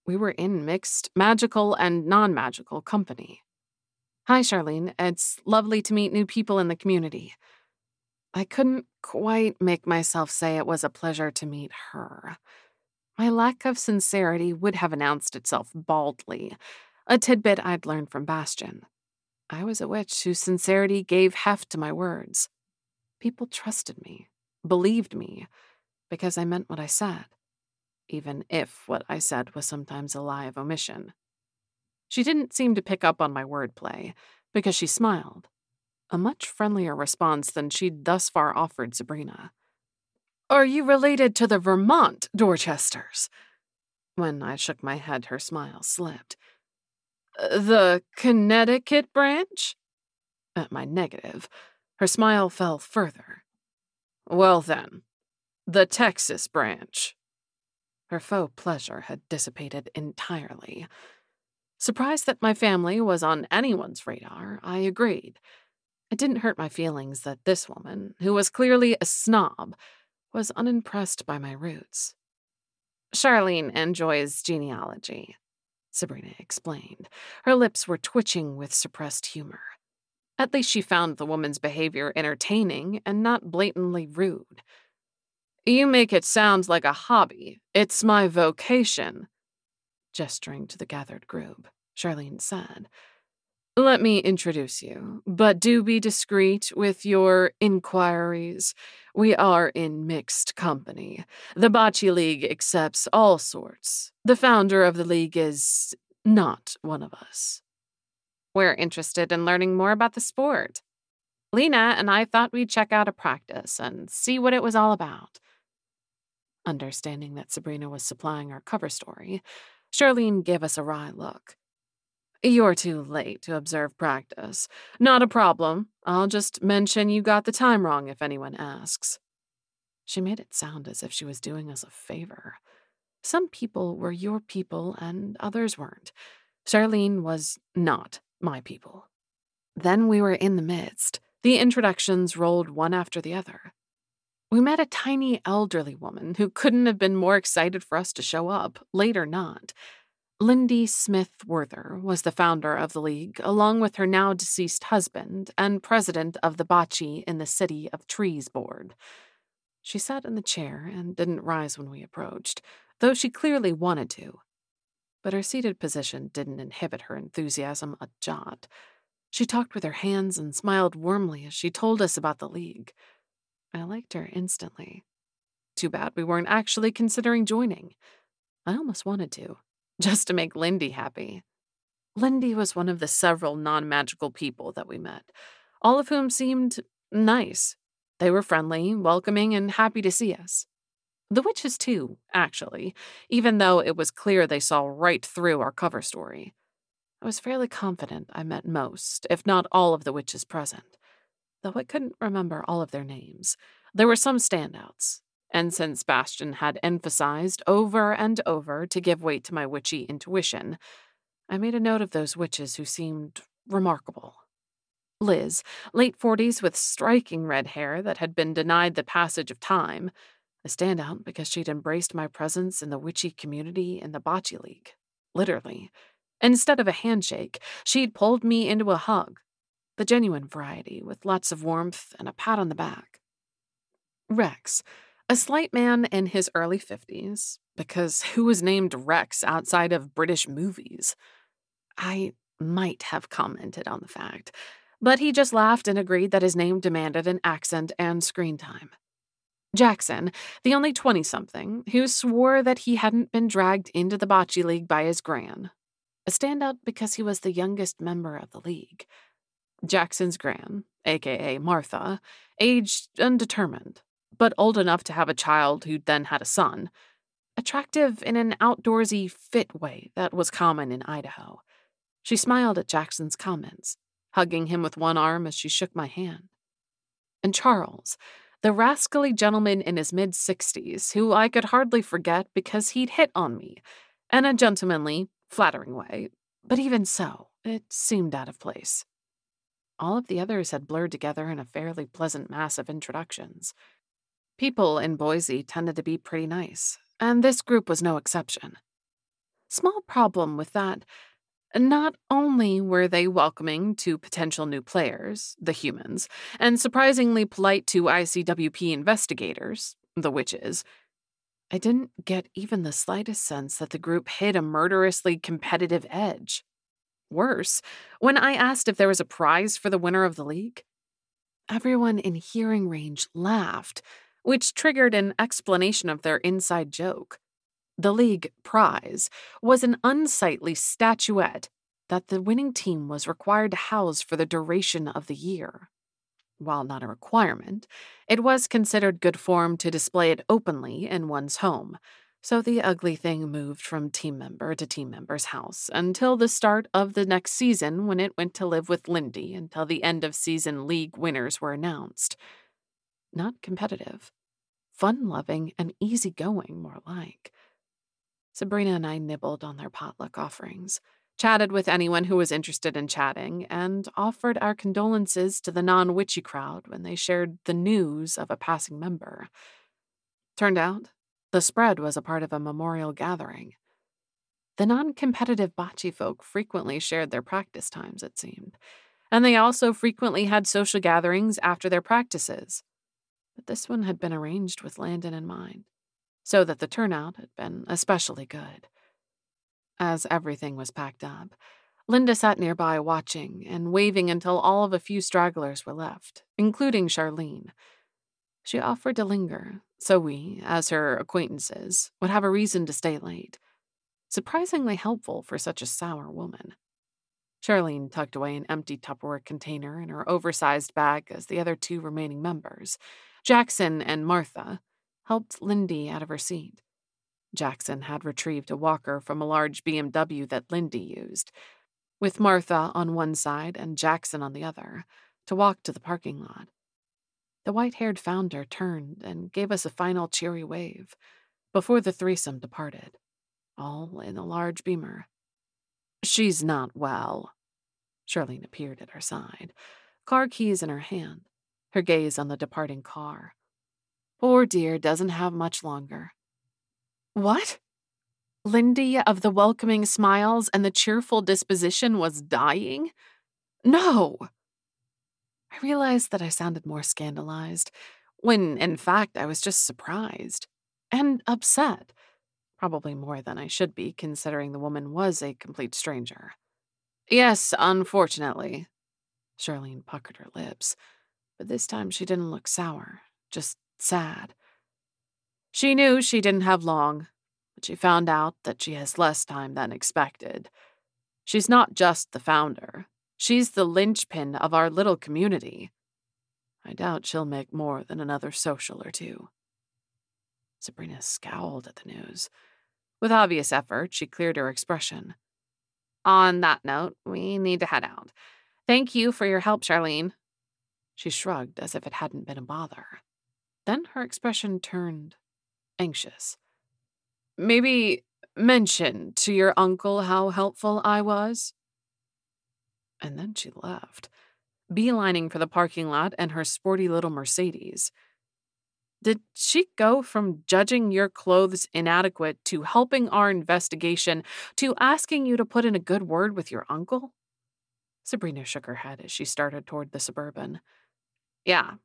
We were in mixed magical and non-magical company. Hi, Charlene. It's lovely to meet new people in the community. I couldn't quite make myself say it was a pleasure to meet her. My lack of sincerity would have announced itself baldly, a tidbit I'd learned from Bastion. I was a witch whose sincerity gave heft to my words. People trusted me, believed me, because I meant what I said, even if what I said was sometimes a lie of omission. She didn't seem to pick up on my wordplay, because she smiled, a much friendlier response than she'd thus far offered Sabrina. Are you related to the Vermont Dorchesters? When I shook my head, her smile slipped. The Connecticut branch? At my negative, her smile fell further. Well then, the Texas branch. Her faux pleasure had dissipated entirely. Surprised that my family was on anyone's radar, I agreed. It didn't hurt my feelings that this woman, who was clearly a snob, was unimpressed by my roots. Charlene enjoys genealogy, Sabrina explained. Her lips were twitching with suppressed humor. At least she found the woman's behavior entertaining and not blatantly rude. You make it sound like a hobby. It's my vocation. Gesturing to the gathered group, Charlene said. Let me introduce you, but do be discreet with your inquiries. We are in mixed company. The Bocce League accepts all sorts. The founder of the league is not one of us. We're interested in learning more about the sport. Lina and I thought we'd check out a practice and see what it was all about. Understanding that Sabrina was supplying our cover story, Charlene gave us a wry look. You're too late to observe practice. Not a problem. I'll just mention you got the time wrong if anyone asks. She made it sound as if she was doing us a favor. Some people were your people and others weren't. Charlene was not my people. Then we were in the midst. The introductions rolled one after the other. We met a tiny elderly woman who couldn't have been more excited for us to show up, late or not. Lindy Smith-Werther was the founder of the league, along with her now-deceased husband and president of the Bocce in the City of Trees Board. She sat in the chair and didn't rise when we approached, though she clearly wanted to. But her seated position didn't inhibit her enthusiasm a jot. She talked with her hands and smiled warmly as she told us about the league. I liked her instantly. Too bad we weren't actually considering joining. I almost wanted to. Just to make Lindy happy. Lindy was one of the several non-magical people that we met, all of whom seemed nice. They were friendly, welcoming, and happy to see us. The witches too, actually, even though it was clear they saw right through our cover story. I was fairly confident I met most, if not all of the witches present, though I couldn't remember all of their names. There were some standouts. And since Bastion had emphasized over and over to give weight to my witchy intuition, I made a note of those witches who seemed remarkable. Liz, late 40s with striking red hair that had been denied the passage of time, a standout because she'd embraced my presence in the witchy community in the Bocce League. Literally. Instead of a handshake, she'd pulled me into a hug, the genuine variety with lots of warmth and a pat on the back. Rex, a slight man in his early 50s, because who was named Rex outside of British movies? I might have commented on the fact, but he just laughed and agreed that his name demanded an accent and screen time. Jackson, the only 20-something, who swore that he hadn't been dragged into the Bocce League by his gran. A standout because he was the youngest member of the league. Jackson's gran, a.k.a. Martha, aged undetermined, but old enough to have a child who then had a son. Attractive in an outdoorsy, fit way that was common in Idaho. She smiled at Jackson's comments, hugging him with one arm as she shook my hand. And Charles, the rascally gentleman in his mid-60s who I could hardly forget because he'd hit on me, in a gentlemanly, flattering way, but even so, it seemed out of place. All of the others had blurred together in a fairly pleasant mass of introductions. People in Boise tended to be pretty nice, and this group was no exception. Small problem with that. Not only were they welcoming to potential new players, the humans, and surprisingly polite to ICWP investigators, the witches, I didn't get even the slightest sense that the group hid a murderously competitive edge. Worse, when I asked if there was a prize for the winner of the league, everyone in hearing range laughed, which triggered an explanation of their inside joke. The league prize was an unsightly statuette that the winning team was required to house for the duration of the year. While not a requirement, it was considered good form to display it openly in one's home, so the ugly thing moved from team member to team member's house until the start of the next season when it went to live with Lindy until the end of season league winners were announced. Not competitive. Fun-loving and easygoing, more like. Sabrina and I nibbled on their potluck offerings, chatted with anyone who was interested in chatting, and offered our condolences to the non-witchy crowd when they shared the news of a passing member. Turned out, the spread was a part of a memorial gathering. The non-competitive bocce folk frequently shared their practice times, it seemed, and they also frequently had social gatherings after their practices. But this one had been arranged with Landon in mind, so that the turnout had been especially good. As everything was packed up, Linda sat nearby watching and waving until all of a few stragglers were left, including Charlene. She offered to linger, so we, as her acquaintances, would have a reason to stay late. Surprisingly helpful for such a sour woman. Charlene tucked away an empty Tupperware container in her oversized bag as the other two remaining members, Jackson and Martha, helped Lindy out of her seat. Jackson had retrieved a walker from a large BMW that Lindy used, with Martha on one side and Jackson on the other, to walk to the parking lot. The white-haired founder turned and gave us a final cheery wave before the threesome departed, all in a large Beamer. "She's not well." Charlene appeared at her side, car keys in her hand, her gaze on the departing car. "Poor dear doesn't have much longer." "What?" Lindy of the welcoming smiles and the cheerful disposition was dying? No! I realized that I sounded more scandalized, when in fact I was just surprised. And upset. Probably more than I should be, considering the woman was a complete stranger. "Yes, unfortunately." Charlene puckered her lips, but this time she didn't look sour, just sad. "She knew she didn't have long, but she found out that she has less time than expected. She's not just the founder. She's the linchpin of our little community. I doubt she'll make more than another social or two." Sabrina scowled at the news. With obvious effort, she cleared her expression. "On that note, we need to head out. Thank you for your help, Charlene." She shrugged as if it hadn't been a bother. Then her expression turned anxious. "Maybe mention to your uncle how helpful I was?" And then she left, beelining for the parking lot and her sporty little Mercedes. "Did she go from judging your clothes inadequate to helping our investigation to asking you to put in a good word with your uncle?" Sabrina shook her head as she started toward the Suburban. "Yeah,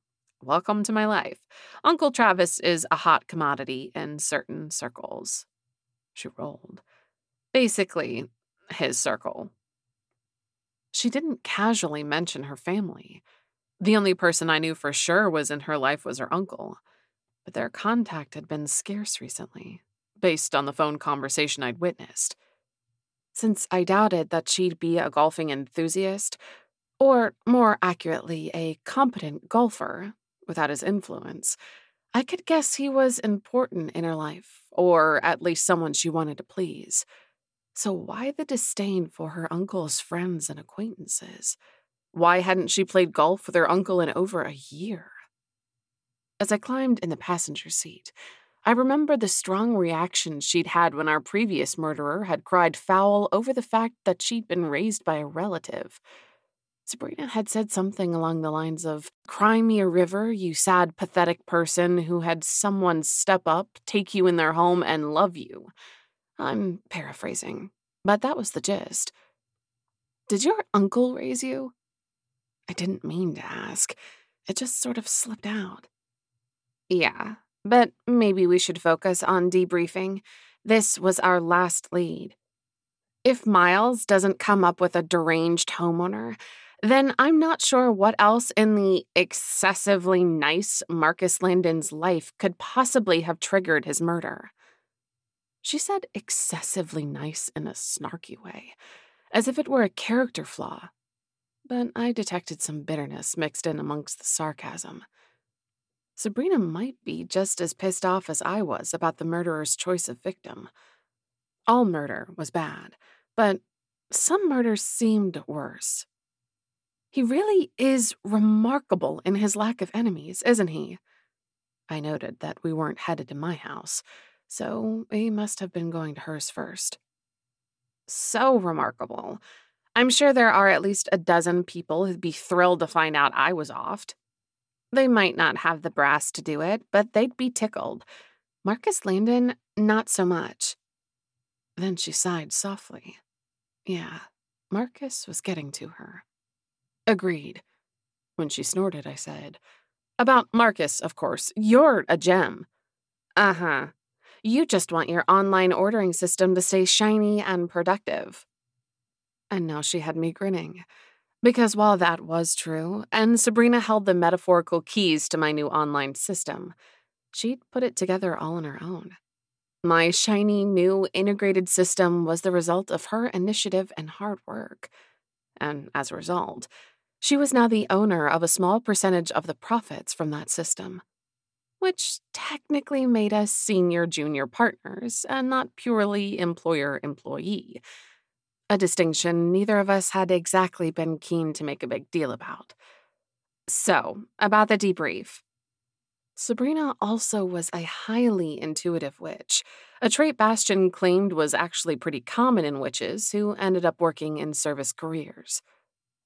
welcome to my life. Uncle Travis is a hot commodity in certain circles." She rolled. "Basically, his circle." She didn't casually mention her family. The only person I knew for sure was in her life was her uncle, but their contact had been scarce recently, based on the phone conversation I'd witnessed. Since I doubted that she'd be a golfing enthusiast, or more accurately, a competent golfer, without his influence, I could guess he was important in her life, or at least someone she wanted to please. So why the disdain for her uncle's friends and acquaintances? Why hadn't she played golf with her uncle in over a year? As I climbed in the passenger seat, I remembered the strong reaction she'd had when our previous murderer had cried foul over the fact that she'd been raised by a relative. Sabrina had said something along the lines of, "Cry me a river, you sad, pathetic person who had someone step up, take you in their home, and love you." I'm paraphrasing, but that was the gist. "Did your uncle raise you?" I didn't mean to ask. It just sort of slipped out. "Yeah, but maybe we should focus on debriefing. This was our last lead. If Miles doesn't come up with a deranged homeowner, then I'm not sure what else in the excessively nice Marcus Landon's life could possibly have triggered his murder." She said excessively nice in a snarky way, as if it were a character flaw, but I detected some bitterness mixed in amongst the sarcasm. Sabrina might be just as pissed off as I was about the murderer's choice of victim. All murder was bad, but some murders seemed worse. He really is remarkable in his lack of enemies, isn't he? I noted that we weren't headed to my house, so we must have been going to hers first. So remarkable. I'm sure there are at least a dozen people who'd be thrilled to find out I was offed. They might not have the brass to do it, but they'd be tickled. Marcus Landon, not so much. Then she sighed softly. Yeah, Marcus was getting to her. Agreed. When she snorted, I said, "About Marcus, of course. You're a gem." "Uh-huh. You just want your online ordering system to stay shiny and productive." And now she had me grinning. Because while that was true, and Sabrina held the metaphorical keys to my new online system, she'd put it together all on her own. My shiny, new, integrated system was the result of her initiative and hard work. And as a result, she was now the owner of a small percentage of the profits from that system, which technically made us senior-junior partners and not purely employer-employee, a distinction neither of us had exactly been keen to make a big deal about. So, about the debrief. Sabrina also was a highly intuitive witch, a trait Bastian claimed was actually pretty common in witches who ended up working in service careers.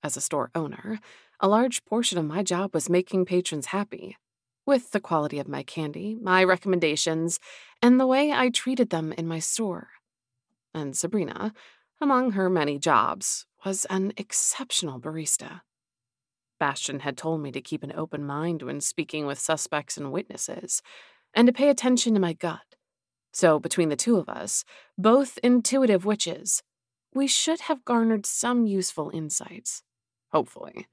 As a store owner, a large portion of my job was making patrons happy, with the quality of my candy, my recommendations, and the way I treated them in my store. And Sabrina, among her many jobs, was an exceptional barista. Bastian had told me to keep an open mind when speaking with suspects and witnesses, and to pay attention to my gut. So between the two of us, both intuitive witches, we should have garnered some useful insights. Hopefully.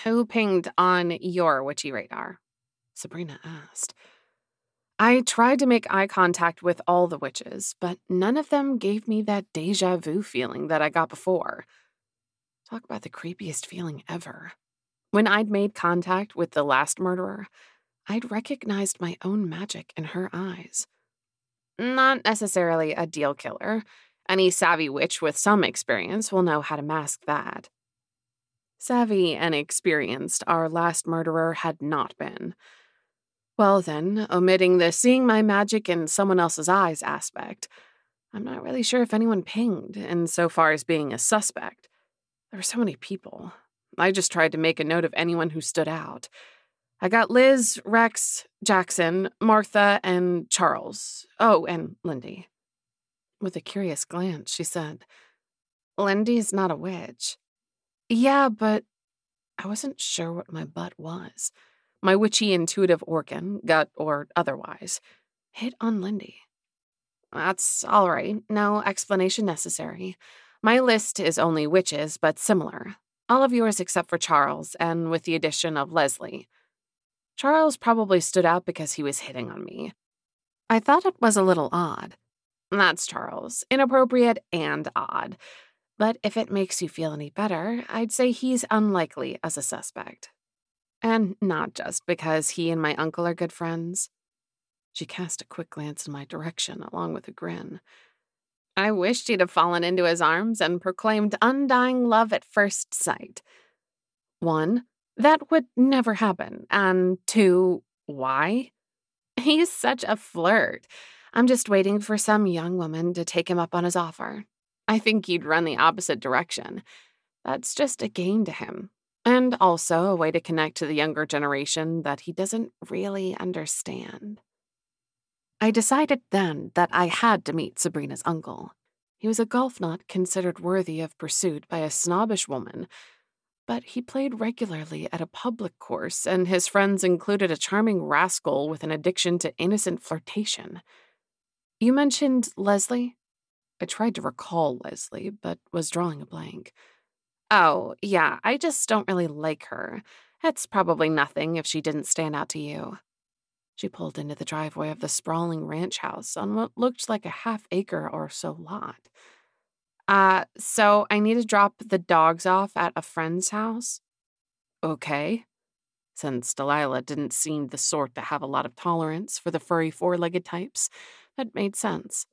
"Who pinged on your witchy radar?" Sabrina asked. I tried to make eye contact with all the witches, but none of them gave me that deja vu feeling that I got before. Talk about the creepiest feeling ever. When I'd made contact with the last murderer, I'd recognized my own magic in her eyes. Not necessarily a deal killer. Any savvy witch with some experience will know how to mask that. Savvy and experienced, our last murderer had not been. Well then, omitting the seeing my magic in someone else's eyes aspect, I'm not really sure if anyone pinged, insofar as being a suspect. There were so many people. I just tried to make a note of anyone who stood out. I got Liz, Rex, Jackson, Martha, and Charles. Oh, and Lindy. With a curious glance, she said, "Lindy's not a witch." Yeah, but I wasn't sure what my butt was. My witchy intuitive organ, gut or otherwise, hit on Lindy. That's all right. No explanation necessary. My list is only witches, but similar. All of yours except for Charles, and with the addition of Leslie. Charles probably stood out because he was hitting on me. I thought it was a little odd. That's Charles. Inappropriate and odd. But if it makes you feel any better, I'd say he's unlikely as a suspect. And not just because he and my uncle are good friends. She cast a quick glance in my direction, along with a grin. I wished he'd have fallen into his arms and proclaimed undying love at first sight. 1, that would never happen. And 2, why? He's such a flirt. I'm just waiting for some young woman to take him up on his offer. I think you'd run the opposite direction. That's just a game to him. And also a way to connect to the younger generation that he doesn't really understand. I decided then that I had to meet Sabrina's uncle. He was a golf nut considered worthy of pursuit by a snobbish woman, but he played regularly at a public course, and his friends included a charming rascal with an addiction to innocent flirtation. You mentioned Leslie? I tried to recall Leslie, but was drawing a blank. Oh, yeah, I just don't really like her. It's probably nothing if she didn't stand out to you. She pulled into the driveway of the sprawling ranch house on what looked like a half-acre or so lot. So I need to drop the dogs off at a friend's house? Okay. Since Delilah didn't seem the sort to have a lot of tolerance for the furry four-legged types, that made sense.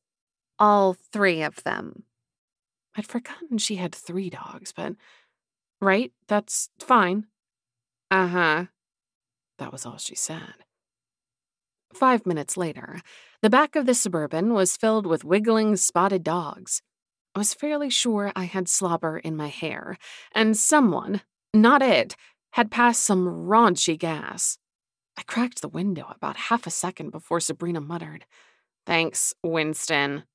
All three of them. I'd forgotten she had 3 dogs, but... Right, that's fine. Uh-huh. That was all she said. 5 minutes later, the back of the Suburban was filled with wiggling, spotted dogs. I was fairly sure I had slobber in my hair, and someone, not it, had passed some raunchy gas. I cracked the window about half a second before Sabrina muttered, "Thanks, Winston."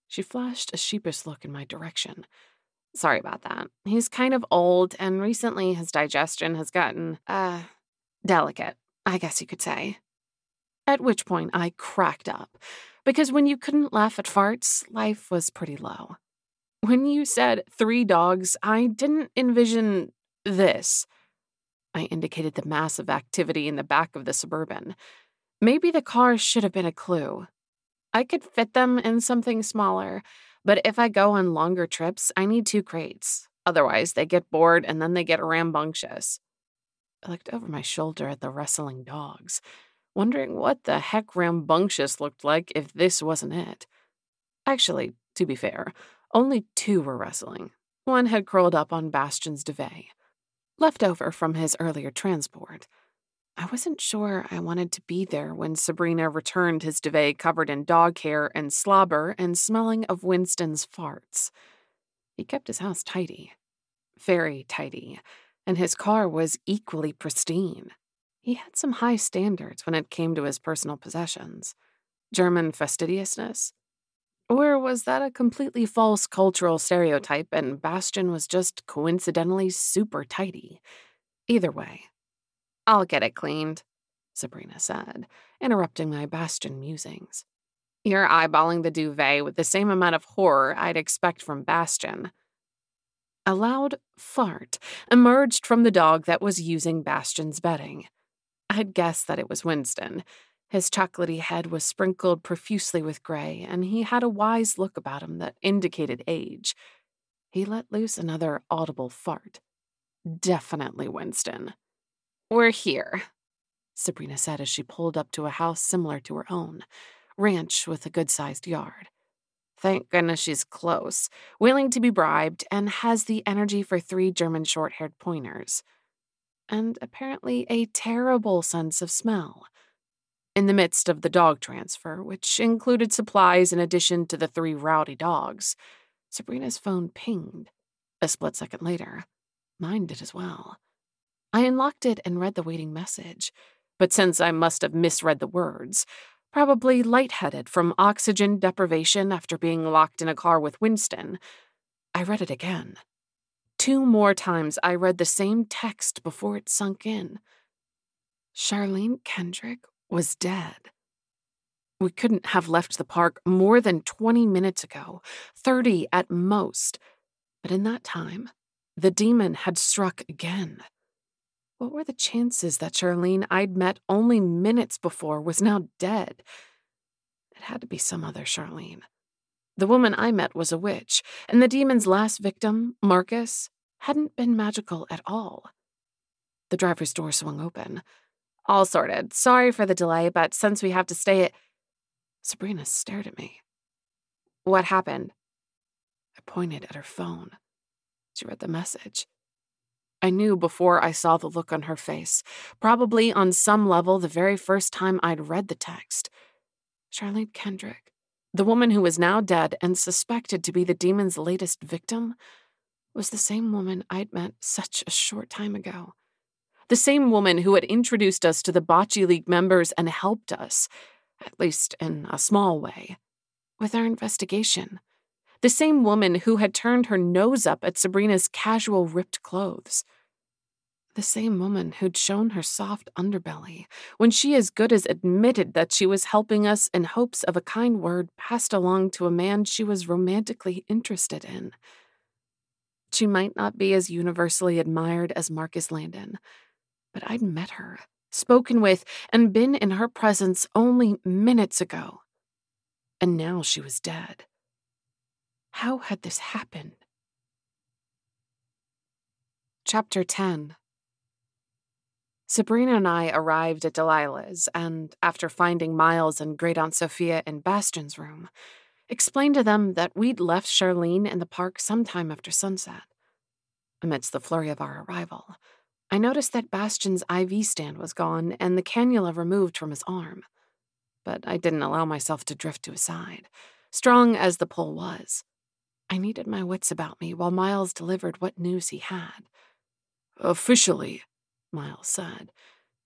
She flashed a sheepish look in my direction. Sorry about that. He's kind of old, and recently his digestion has gotten, delicate, I guess you could say. At which point I cracked up, because when you couldn't laugh at farts, life was pretty low. When you said 3 dogs, I didn't envision this. I indicated the massive activity in the back of the Suburban. Maybe the car should have been a clue. I could fit them in something smaller, but if I go on longer trips, I need 2 crates. Otherwise, they get bored and then they get rambunctious. I looked over my shoulder at the wrestling dogs, wondering what the heck rambunctious looked like if this wasn't it. Actually, to be fair, only 2 were wrestling. One had curled up on Bastion's duvet, left over from his earlier transport. I wasn't sure I wanted to be there when Sabrina returned his duvet covered in dog hair and slobber and smelling of Winston's farts. He kept his house tidy. Very tidy. And his car was equally pristine. He had some high standards when it came to his personal possessions. German fastidiousness? Or was that a completely false cultural stereotype and Bastion was just coincidentally super tidy? Either way. I'll get it cleaned, Sabrina said, interrupting my Bastion musings. You're eyeballing the duvet with the same amount of horror I'd expect from Bastion. A loud fart emerged from the dog that was using Bastion's bedding. I'd guessed that it was Winston. His chocolatey head was sprinkled profusely with gray, and he had a wise look about him that indicated age. He let loose another audible fart. Definitely Winston. We're here, Sabrina said as she pulled up to a house similar to her own, ranch with a good-sized yard. Thank goodness she's close, willing to be bribed, and has the energy for 3 German short-haired pointers. And apparently a terrible sense of smell. In the midst of the dog transfer, which included supplies in addition to the 3 rowdy dogs, Sabrina's phone pinged. A split second later, mine did as well. I unlocked it and read the waiting message, but since I must have misread the words, probably lightheaded from oxygen deprivation after being locked in a car with Winston, I read it again. 2 more times I read the same text before it sunk in. Charlene Kendrick was dead. We couldn't have left the park more than 20 minutes ago, 30 at most, but in that time, the demon had struck again. What were the chances that Charlene I'd met only minutes before was now dead? It had to be some other Charlene. The woman I met was a witch, and the demon's last victim, Marcus, hadn't been magical at all. The driver's door swung open. All sorted. Sorry for the delay, but since we have to stay at... Sabrina stared at me. What happened? I pointed at her phone. She read the message. I knew before I saw the look on her face, probably on some level the very first time I'd read the text. Charlene Kendrick, the woman who was now dead and suspected to be the demon's latest victim, was the same woman I'd met such a short time ago. The same woman who had introduced us to the Bocce League members and helped us, at least in a small way, with our investigation. The same woman who had turned her nose up at Sabrina's casual ripped clothes. The same woman who'd shown her soft underbelly when she as good as admitted that she was helping us in hopes of a kind word passed along to a man she was romantically interested in. She might not be as universally admired as Marcus Landon, but I'd met her, spoken with, and been in her presence only minutes ago. And now she was dead. How had this happened? Chapter 10. Sabrina and I arrived at Delilah's, and after finding Miles and Great Aunt Sophia in Bastion's room, explained to them that we'd left Charlene in the park sometime after sunset. Amidst the flurry of our arrival, I noticed that Bastion's IV stand was gone and the cannula removed from his arm. But I didn't allow myself to drift to his side, strong as the pull was. I needed my wits about me while Miles delivered what news he had. Officially, Miles said,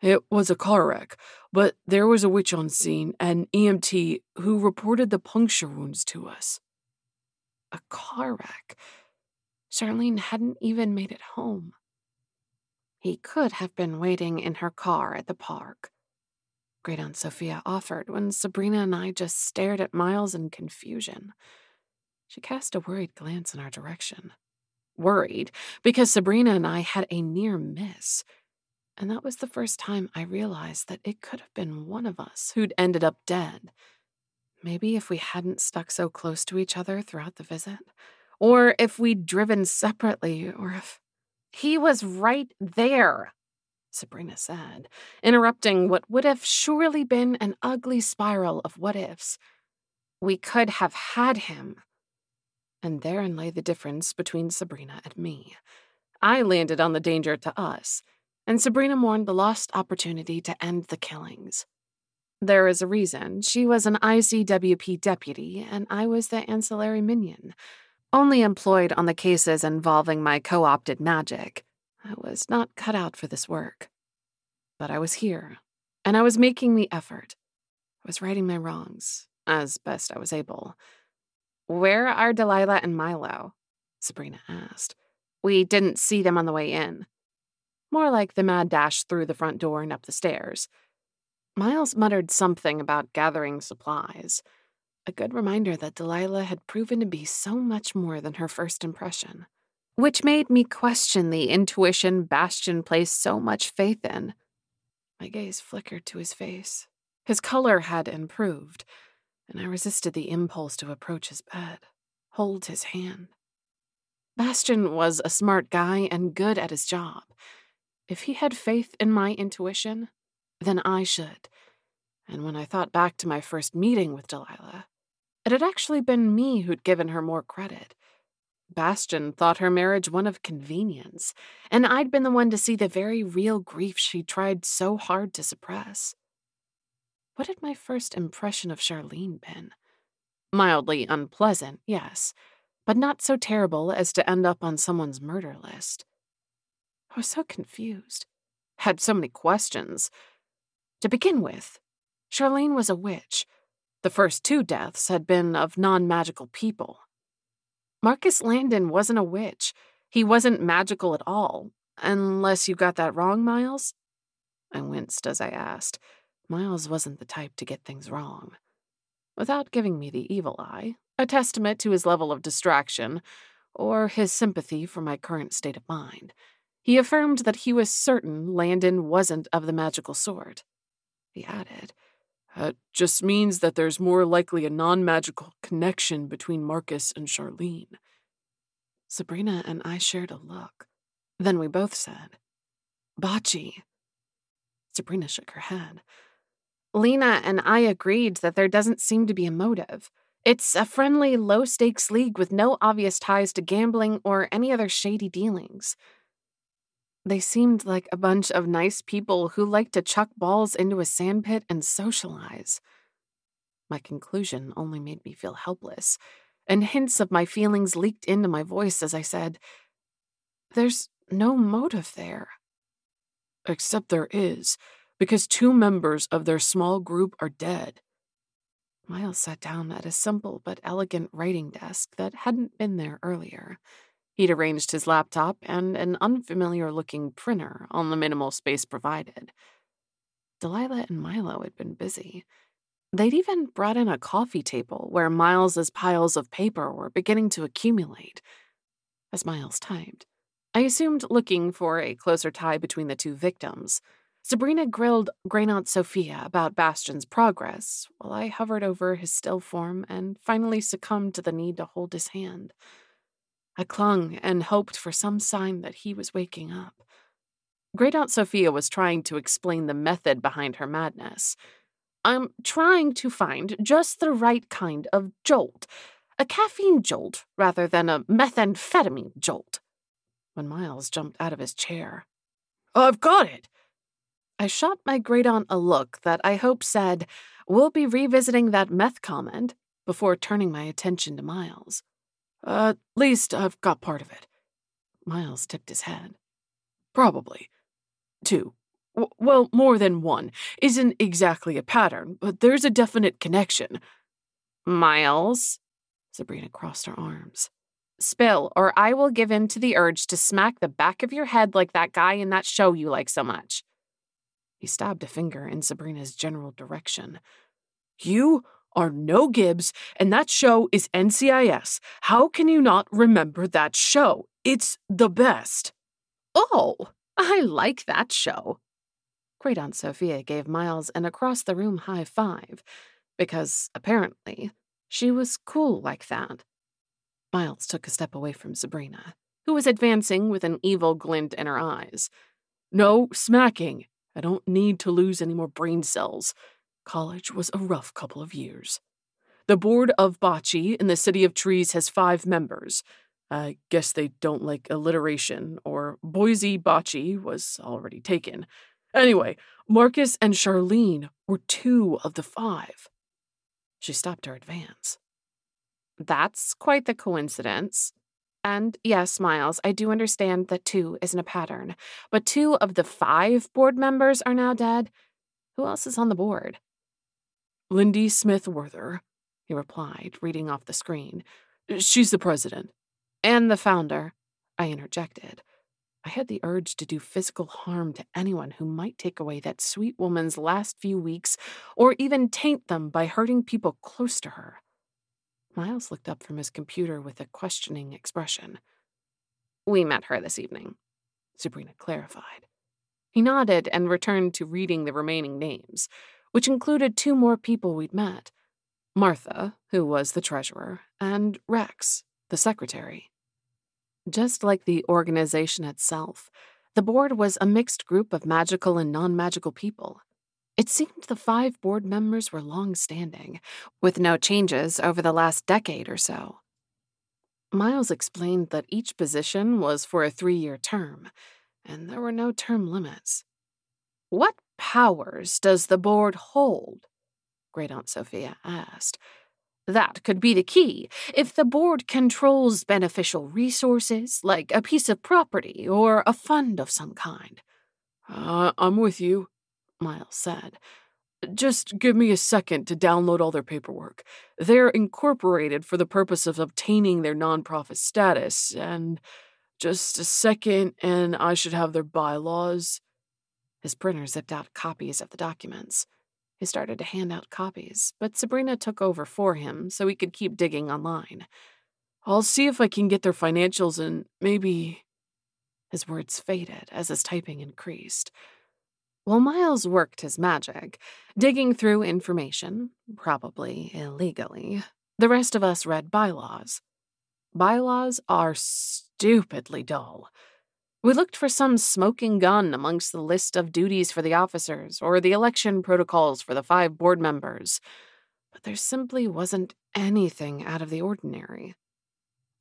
it was a car wreck, but there was a witch on scene, an EMT, who reported the puncture wounds to us. A car wreck? Charlene hadn't even made it home. He could have been waiting in her car at the park, Great Aunt Sophia offered when Sabrina and I just stared at Miles in confusion. She cast a worried glance in our direction. Worried because Sabrina and I had a near miss, and that was the first time I realized that it could have been one of us who'd ended up dead. Maybe if we hadn't stuck so close to each other throughout the visit, or if we'd driven separately, or if... He was right there, Sabrina said, interrupting what would have surely been an ugly spiral of what-ifs. We could have had him. And therein lay the difference between Sabrina and me. I landed on the danger to us, and Sabrina mourned the lost opportunity to end the killings. There is a reason. She was an ICWP deputy, and I was the ancillary minion, only employed on the cases involving my co-opted magic. I was not cut out for this work. But I was here, and I was making the effort. I was righting my wrongs, as best I was able. Where are Delilah and Milo? Sabrina asked. We didn't see them on the way in. More like the mad dash through the front door and up the stairs. Miles muttered something about gathering supplies. A good reminder that Delilah had proven to be so much more than her first impression. Which made me question the intuition Bastion placed so much faith in. My gaze flickered to his face. His color had improved, and I resisted the impulse to approach his bed, hold his hand. Bastion was a smart guy and good at his job. If he had faith in my intuition, then I should. And when I thought back to my first meeting with Delilah, it had actually been me who'd given her more credit. Bastion thought her marriage one of convenience, and I'd been the one to see the very real grief she tried so hard to suppress. What had my first impression of Charlene been? Mildly unpleasant, yes, but not so terrible as to end up on someone's murder list. I was so confused, had so many questions. To begin with, Charlene was a witch. The first 2 deaths had been of non-magical people. Marcus Landon wasn't a witch. He wasn't magical at all. Unless you got that wrong, Miles? I winced as I asked. Miles wasn't the type to get things wrong. Without giving me the evil eye, a testament to his level of distraction, or his sympathy for my current state of mind, he affirmed that he was certain Landon wasn't of the magical sort. He added, It just means that there's more likely a non-magical connection between Marcus and Charlene. Sabrina and I shared a look. Then we both said, Bocce. Sabrina shook her head. Lina and I agreed that there doesn't seem to be a motive. It's a friendly, low-stakes league with no obvious ties to gambling or any other shady dealings. They seemed like a bunch of nice people who liked to chuck balls into a sandpit and socialize. My conclusion only made me feel helpless, and hints of my feelings leaked into my voice as I said, There's no motive there. Except there is, because 2 members of their small group are dead. Miles sat down at a simple but elegant writing desk that hadn't been there earlier. He'd arranged his laptop and an unfamiliar-looking printer on the minimal space provided. Delilah and Milo had been busy. They'd even brought in a coffee table where Miles's piles of paper were beginning to accumulate. As Miles typed, I assumed looking for a closer tie between the 2 victims. Sabrina grilled Aunt Sophia about Bastion's progress, while I hovered over his still form and finally succumbed to the need to hold his hand. I clung and hoped for some sign that he was waking up. Aunt Sophia was trying to explain the method behind her madness. I'm trying to find just the right kind of jolt. A caffeine jolt rather than a methamphetamine jolt. When Miles jumped out of his chair. I've got it! I shot my great-aunt a look that I hope said, we'll be revisiting that meth comment, before turning my attention to Miles. At least I've got part of it. Miles tipped his head. Probably. 2. Well, more than 1. Isn't exactly a pattern, but there's a definite connection. Miles? Sabrina crossed her arms. Spill, or I will give in to the urge to smack the back of your head like that guy in that show you like so much. He stabbed a finger in Sabrina's general direction. You are no Gibbs, and that show is NCIS. How can you not remember that show? It's the best. Oh, I like that show. Aunt Sophia gave Miles an across-the-room high five, because, apparently, she was cool like that. Miles took a step away from Sabrina, who was advancing with an evil glint in her eyes. No smacking. I don't need to lose any more brain cells. College was a rough couple of years. The board of bocce in the City of Trees has 5 members. I guess they don't like alliteration, or Boise bocce was already taken. Anyway, Marcus and Charlene were 2 of the 5. She stopped her advance. That's quite the coincidence. And yes, Miles, I do understand that 2 isn't a pattern, but 2 of the 5 board members are now dead. Who else is on the board? Lindy Smith-Werther, he replied, reading off the screen. She's the president. And the founder, I interjected. I had the urge to do physical harm to anyone who might take away that sweet woman's last few weeks, or even taint them by hurting people close to her. Miles looked up from his computer with a questioning expression. We met her this evening, Sabrina clarified. He nodded and returned to reading the remaining names, which included 2 more people we'd met. Martha, who was the treasurer, and Rex, the secretary. Just like the organization itself, the board was a mixed group of magical and non-magical people. It seemed the 5 board members were long-standing, with no changes over the last decade or so. Miles explained that each position was for a 3-year term, and there were no term limits. What powers does the board hold? Aunt Sophia asked. That could be the key. If the board controls beneficial resources, like a piece of property or a fund of some kind. I'm with you, Miles said. Just give me a second to download all their paperwork. They're incorporated for the purpose of obtaining their nonprofit status, and just a second, and I should have their bylaws. His printer zipped out copies of the documents. He started to hand out copies, but Sabrina took over for him so he could keep digging online. I'll see if I can get their financials and maybe... His words faded as his typing increased. While Miles worked his magic, digging through information, probably illegally, the rest of us read bylaws. Bylaws are stupidly dull. We looked for some smoking gun amongst the list of duties for the officers or the election protocols for the 5 board members, but there simply wasn't anything out of the ordinary.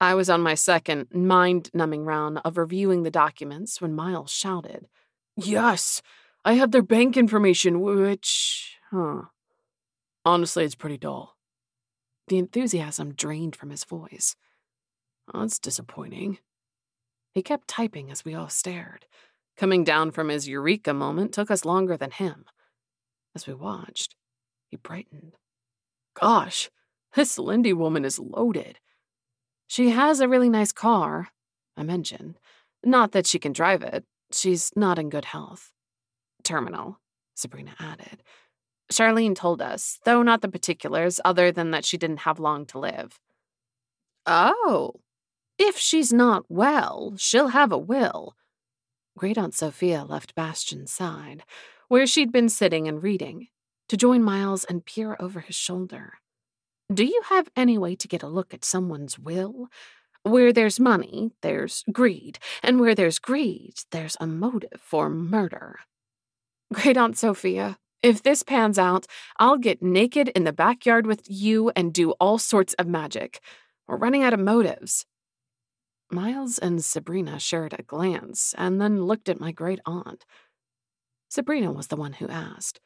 I was on my second mind-numbing round of reviewing the documents when Miles shouted, Yes! I have their bank information, which... Honestly, it's pretty dull. The enthusiasm drained from his voice. That's disappointing. He kept typing as we all stared. Coming down from his eureka moment took us longer than him. As we watched, he brightened. Gosh, this Lindy woman is loaded. She has a really nice car, I mentioned. Not that she can drive it. She's not in good health. Terminal, Sabrina added. Charlene told us, though not the particulars, other than that she didn't have long to live. Oh, if she's not well, she'll have a will. Great Aunt Sophia left Bastion's side, where she'd been sitting and reading, to join Miles and peer over his shoulder. Do you have any way to get a look at someone's will? Where there's money, there's greed, and where there's greed, there's a motive for murder. Great Aunt Sophia, if this pans out, I'll get naked in the backyard with you and do all sorts of magic. We're running out of motives. Miles and Sabrina shared a glance and then looked at my great aunt. Sabrina was the one who asked,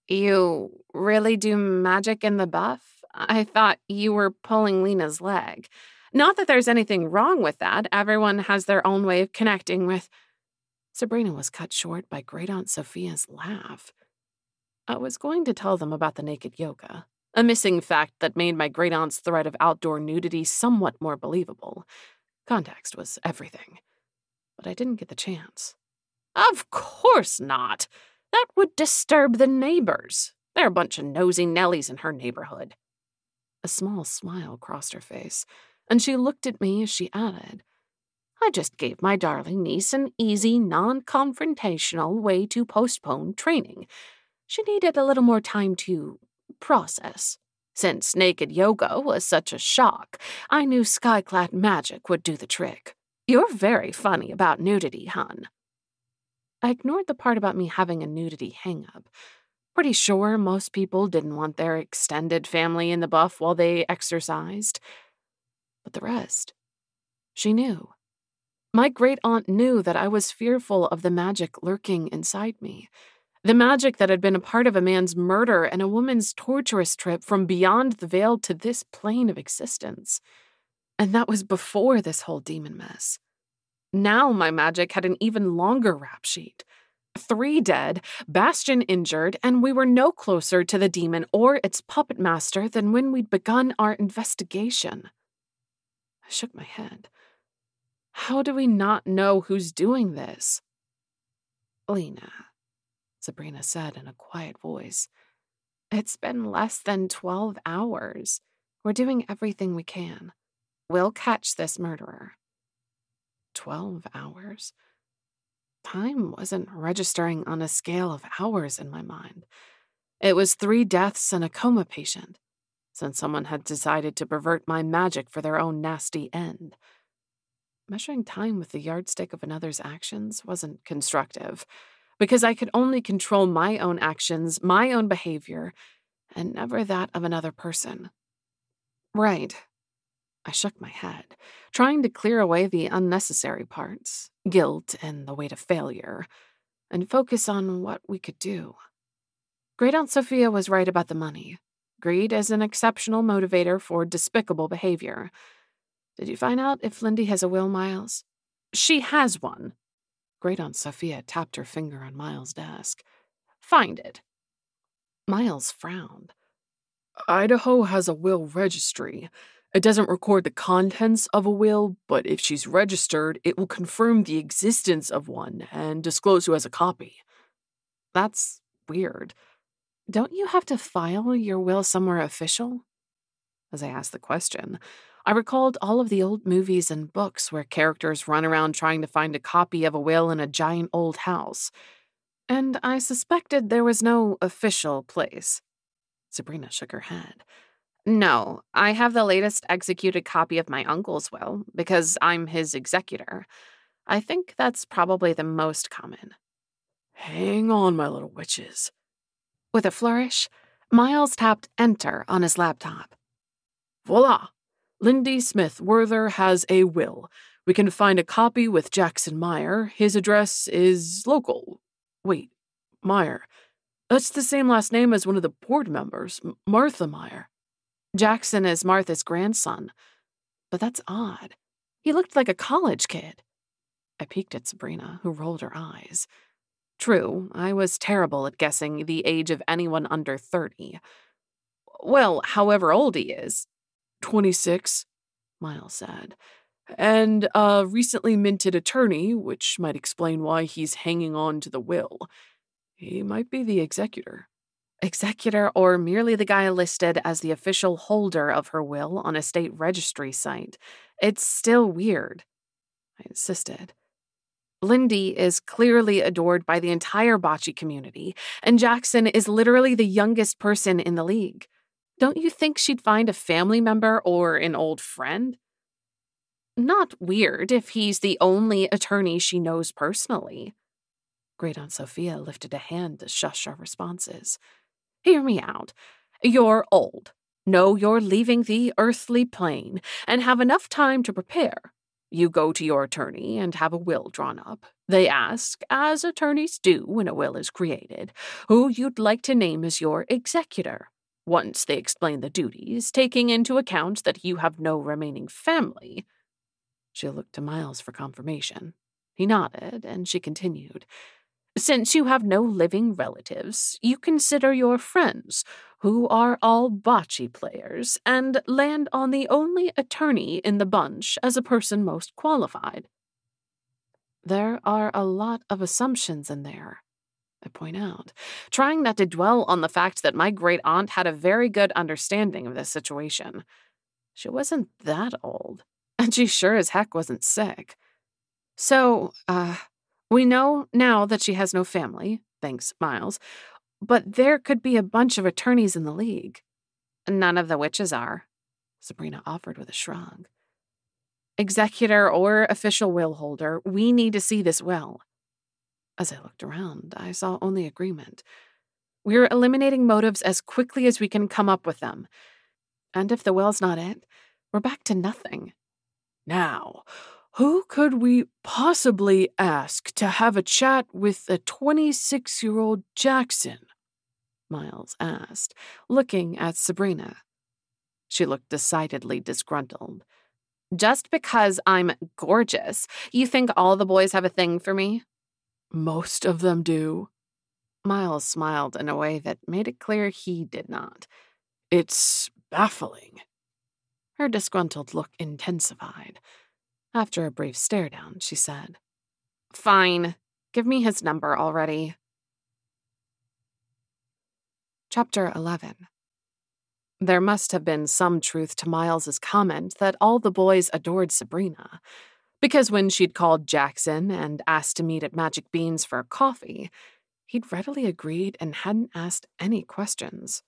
You really do magic in the buff? I thought you were pulling Lina's leg. Not that there's anything wrong with that. Everyone has their own way of connecting with... Sabrina was cut short by Great Aunt Sophia's laugh. I was going to tell them about the naked yoga, a missing fact that made my great aunt's threat of outdoor nudity somewhat more believable. Context was everything. But I didn't get the chance. Of course not. That would disturb the neighbors. They're a bunch of nosy Nellies in her neighborhood. A small smile crossed her face, and she looked at me as she added, I just gave my darling niece an easy, non-confrontational way to postpone training. She needed a little more time to process. Since naked yoga was such a shock, I knew skyclad magic would do the trick. You're very funny about nudity, hun. I ignored the part about me having a nudity hang-up. Pretty sure most people didn't want their extended family in the buff while they exercised. But the rest, she knew. My great-aunt knew that I was fearful of the magic lurking inside me. The magic that had been a part of a man's murder and a woman's torturous trip from beyond the veil to this plane of existence. And that was before this whole demon mess. Now my magic had an even longer rap sheet. 3 dead, Bastion injured, and we were no closer to the demon or its puppet master than when we'd begun our investigation. I shook my head. How do we not know who's doing this? Lina, Sabrina said in a quiet voice. It's been less than 12 hours. We're doing everything we can. We'll catch this murderer. 12 hours? Time wasn't registering on a scale of hours in my mind. It was 3 deaths and a coma patient, since someone had decided to pervert my magic for their own nasty end. Measuring time with the yardstick of another's actions wasn't constructive, because I could only control my own actions, my own behavior, and never that of another person. Right. I shook my head, trying to clear away the unnecessary parts, guilt and the weight of failure, and focus on what we could do. Great Aunt Sophia was right about the money. Greed is an exceptional motivator for despicable behavior. Did you find out if Lindy has a will, Miles? She has one. Great Aunt Sophia tapped her finger on Miles' desk. Find it. Miles frowned. Idaho has a will registry. It doesn't record the contents of a will, but if she's registered, it will confirm the existence of one and disclose who has a copy. That's weird. Don't you have to file your will somewhere official? As I asked the question, I recalled all of the old movies and books where characters run around trying to find a copy of a will in a giant old house. And I suspected there was no official place. Sabrina shook her head. No, I have the latest executed copy of my uncle's will, because I'm his executor. I think that's probably the most common. Hang on, my little witches. With a flourish, Miles tapped Enter on his laptop. Voila! Lindy Smith Werther has a will. We can find a copy with Jackson Meyer. His address is local. Wait, Meyer. That's the same last name as one of the board members, Martha Meyer. Jackson is Martha's grandson. But that's odd. He looked like a college kid. I peeked at Sabrina, who rolled her eyes. True, I was terrible at guessing the age of anyone under 30. Well, however old he is. 26, Miles said. And a recently minted attorney, which might explain why he's hanging on to the will. He might be the executor. Executor, or merely the guy listed as the official holder of her will on a state registry site. It's still weird. I insisted. Lindy is clearly adored by the entire bocce community, and Jackson is literally the youngest person in the league. Don't you think she'd find a family member or an old friend? Not weird if he's the only attorney she knows personally. Great Aunt Sophia lifted a hand to shush our responses. Hear me out. You're old. Know you're leaving the earthly plane and have enough time to prepare. You go to your attorney and have a will drawn up. They ask, as attorneys do when a will is created, who you'd like to name as your executor. Once they explain the duties, taking into account that you have no remaining family. She looked to Miles for confirmation. He nodded, and she continued. Since you have no living relatives, you consider your friends, who are all bocce players, and land on the only attorney in the bunch as a person most qualified. There are a lot of assumptions in there, I point out, trying not to dwell on the fact that my great-aunt had a very good understanding of this situation. She wasn't that old, and she sure as heck wasn't sick. So, we know now that she has no family, thanks, Miles, but there could be a bunch of attorneys in the league. None of the witches are, Sabrina offered with a shrug. Executor or official will holder, we need to see this will. As I looked around, I saw only agreement. We're eliminating motives as quickly as we can come up with them. And if the will's not it, we're back to nothing. Now, who could we possibly ask to have a chat with a 26-year-old Jackson? Miles asked, looking at Sabrina. She looked decidedly disgruntled. Just because I'm gorgeous, you think all the boys have a thing for me? Most of them do. Miles smiled in a way that made it clear he did not. It's baffling. Her disgruntled look intensified. After a brief stare down, she said, Fine. Give me his number already. Chapter 11. There must have been some truth to Miles's comment that all the boys adored Sabrina, because when she'd called Jackson and asked to meet at Magic Beans for coffee, he'd readily agreed and hadn't asked any questions.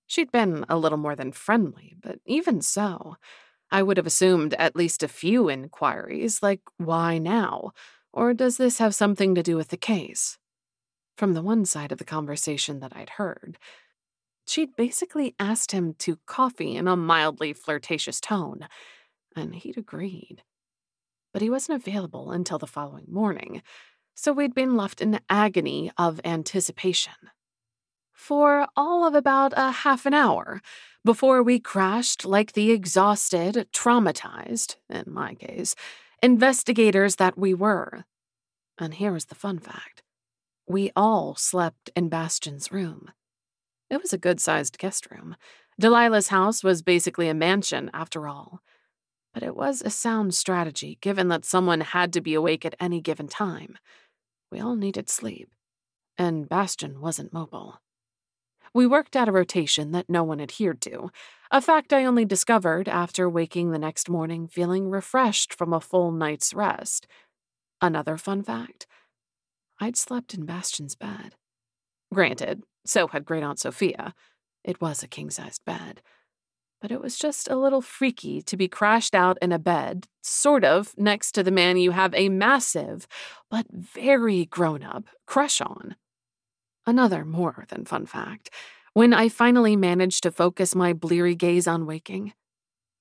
She'd been a little more than friendly, but even so, I would have assumed at least a few inquiries, like why now, or does this have something to do with the case? From the one side of the conversation that I'd heard, she'd basically asked him to coffee in a mildly flirtatious tone, and he'd agreed. But he wasn't available until the following morning, so we'd been left in agony of anticipation. For all of about a half an hour, before we crashed like the exhausted, traumatized, in my case, investigators that we were. And here was the fun fact. We all slept in Bastion's room. It was a good-sized guest room. Delilah's house was basically a mansion, after all. But it was a sound strategy, given that someone had to be awake at any given time. We all needed sleep. And Bastion wasn't mobile. We worked out a rotation that no one adhered to, a fact I only discovered after waking the next morning feeling refreshed from a full night's rest. Another fun fact, I'd slept in Bastion's bed. Granted, so had Great Aunt Sophia. It was a king-sized bed. But it was just a little freaky to be crashed out in a bed, sort of, next to the man you have a massive, but very grown-up, crush on. Another more than fun fact, when I finally managed to focus my bleary gaze on waking,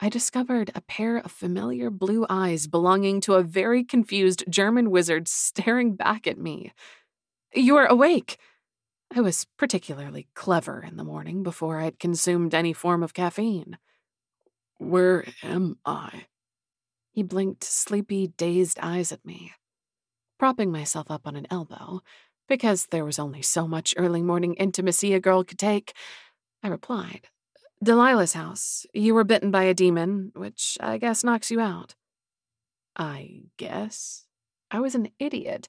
I discovered a pair of familiar blue eyes belonging to a very confused German wizard staring back at me. You're awake! I was particularly clever in the morning before I'd consumed any form of caffeine. Where am I? He blinked sleepy, dazed eyes at me. Propping myself up on an elbow, because there was only so much early morning intimacy a girl could take, I replied, Delilah's house. You were bitten by a demon, which I guess knocks you out. I guess? I was an idiot.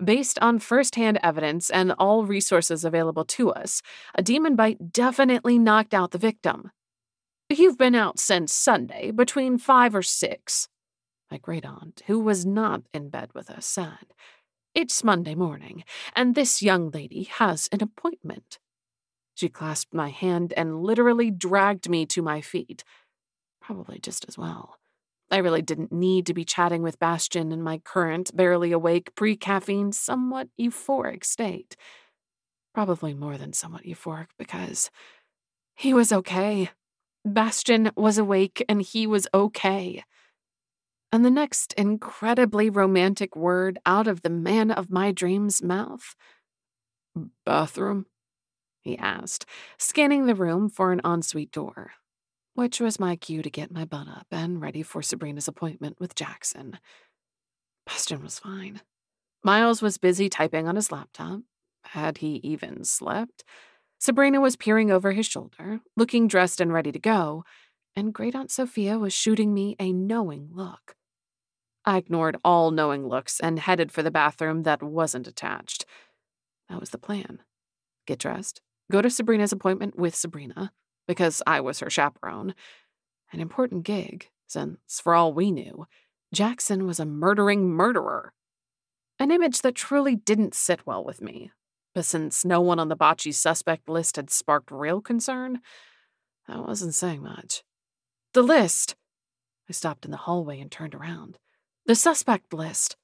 Based on first-hand evidence and all resources available to us, a demon bite definitely knocked out the victim. You've been out since Sunday, between 5 or 6. My great-aunt, who was not in bed with us, said, It's Monday morning, and this young lady has an appointment. She clasped my hand and literally dragged me to my feet. Probably just as well. I really didn't need to be chatting with Bastian in my current, barely awake, pre-caffeine, somewhat euphoric state. Probably more than somewhat euphoric because he was okay. Bastian was awake and he was okay. And the next incredibly romantic word out of the man of my dreams' mouth. Bathroom? He asked, scanning the room for an ensuite door, which was my cue to get my butt up and ready for Sabrina's appointment with Jackson. Bastian was fine. Miles was busy typing on his laptop. Had he even slept? Sabrina was peering over his shoulder, looking dressed and ready to go, and Great-Aunt Sophia was shooting me a knowing look. I ignored all knowing looks and headed for the bathroom that wasn't attached. That was the plan. Get dressed, go to Sabrina's appointment with Sabrina, because I was her chaperone. An important gig, since, for all we knew, Jackson was a murdering murderer. An image that truly didn't sit well with me. But since no one on the botchy suspect list had sparked real concern, I wasn't saying much. The list! I stopped in the hallway and turned around. The suspect list,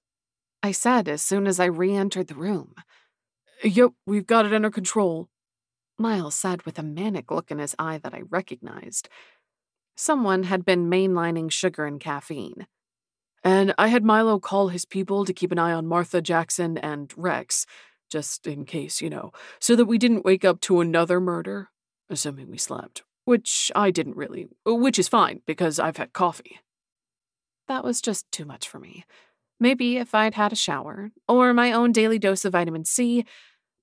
I said as soon as I re-entered the room. Yep, we've got it under control, Miles said with a manic look in his eye that I recognized. Someone had been mainlining sugar and caffeine. And I had Milo call his people to keep an eye on Martha, Jackson, and Rex, just in case, so that we didn't wake up to another murder, assuming we slept, which is fine because I've had coffee. That was just too much for me. Maybe if I'd had a shower, or my own daily dose of vitamin C,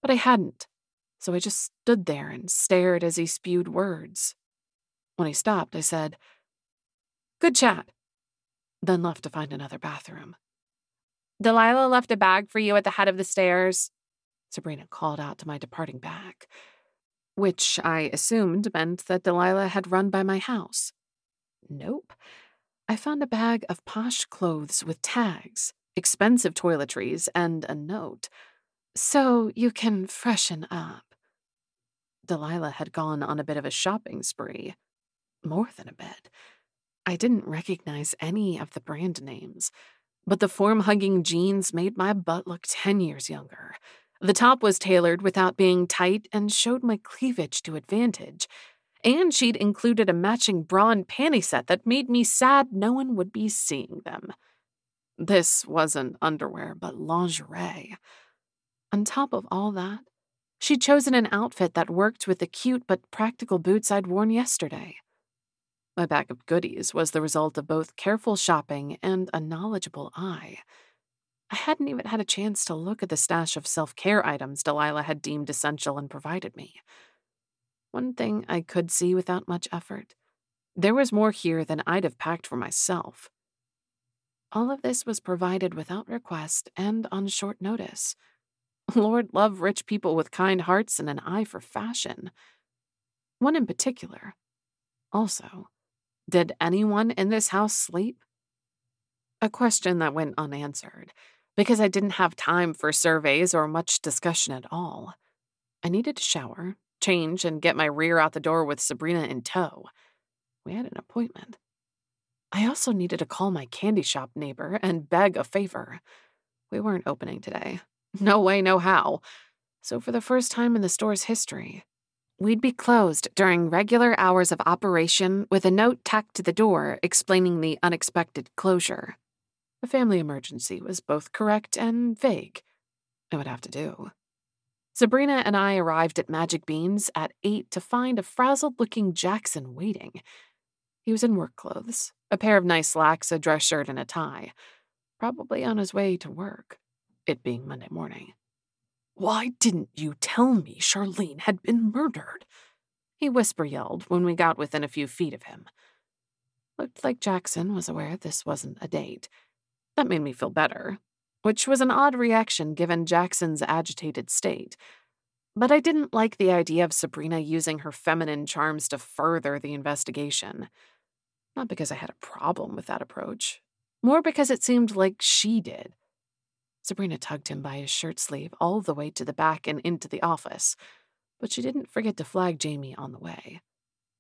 but I hadn't. So I just stood there and stared as he spewed words. When he stopped, I said, Good chat, then left to find another bathroom. Delilah left a bag for you at the head of the stairs, Sabrina called out to my departing back, which I assumed meant that Delilah had run by my house. Nope. I found a bag of posh clothes with tags, expensive toiletries, and a note. So you can freshen up. Delilah had gone on a bit of a shopping spree. More than a bit. I didn't recognize any of the brand names, but the form-hugging jeans made my butt look 10 years younger. The top was tailored without being tight and showed my cleavage to advantage. And she'd included a matching bra and panty set that made me sad no one would be seeing them. This wasn't underwear, but lingerie. On top of all that, she'd chosen an outfit that worked with the cute but practical boots I'd worn yesterday. My bag of goodies was the result of both careful shopping and a knowledgeable eye. I hadn't even had a chance to look at the stash of self-care items Delilah had deemed essential and provided me. One thing I could see without much effort. There was more here than I'd have packed for myself. All of this was provided without request and on short notice. Lord love rich people with kind hearts and an eye for fashion. One in particular. Also, did anyone in this house sleep? A question that went unanswered, because I didn't have time for surveys or much discussion at all. I needed to shower, change, and get my rear out the door with Sabrina in tow. We had an appointment. I also needed to call my candy shop neighbor and beg a favor. We weren't opening today. No way, no how. So for the first time in the store's history, we'd be closed during regular hours of operation with a note tacked to the door explaining the unexpected closure. The family emergency was both correct and vague. It would have to do. Sabrina and I arrived at Magic Beans at 8 to find a frazzled-looking Jackson waiting. He was in work clothes, a pair of nice slacks, a dress shirt, and a tie. Probably on his way to work. it being Monday morning. "Why didn't you tell me Charlene had been murdered?" he whisper-yelled when we got within a few feet of him. Looked like Jackson was aware this wasn't a date. That made me feel better, which was an odd reaction given Jackson's agitated state. But I didn't like the idea of Sabrina using her feminine charms to further the investigation. Not because I had a problem with that approach, more because it seemed like she did. Sabrina tugged him by his shirt sleeve all the way to the back and into the office, but she didn't forget to flag Jamie on the way.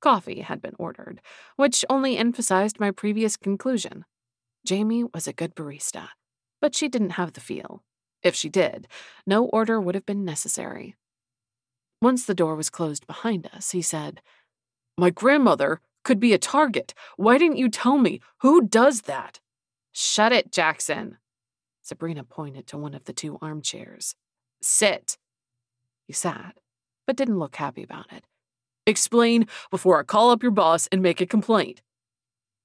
Coffee had been ordered, which only emphasized my previous conclusion. Jamie was a good barista, but she didn't have the feel. If she did, no order would have been necessary. Once the door was closed behind us, he said, "My grandmother could be a target. Why didn't you tell me? Who does that?" "Shut it, Jackson." Sabrina pointed to one of the two armchairs. "Sit." He sat, but didn't look happy about it. "Explain before I call up your boss and make a complaint."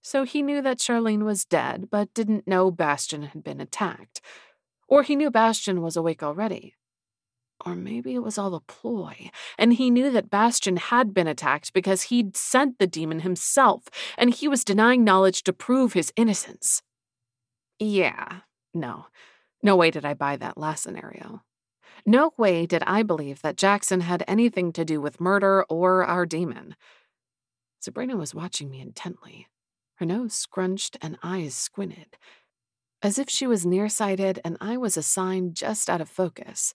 So he knew that Charlene was dead, but didn't know Bastian had been attacked. Or he knew Bastian was awake already. Or maybe it was all a ploy, and he knew that Bastian had been attacked because he'd sent the demon himself, and he was denying knowledge to prove his innocence. Yeah, no way did I buy that last scenario. No way did I believe that Jackson had anything to do with murder or our demon. Sabrina was watching me intently, her nose scrunched and eyes squinted, as if she was nearsighted and I was a sign just out of focus.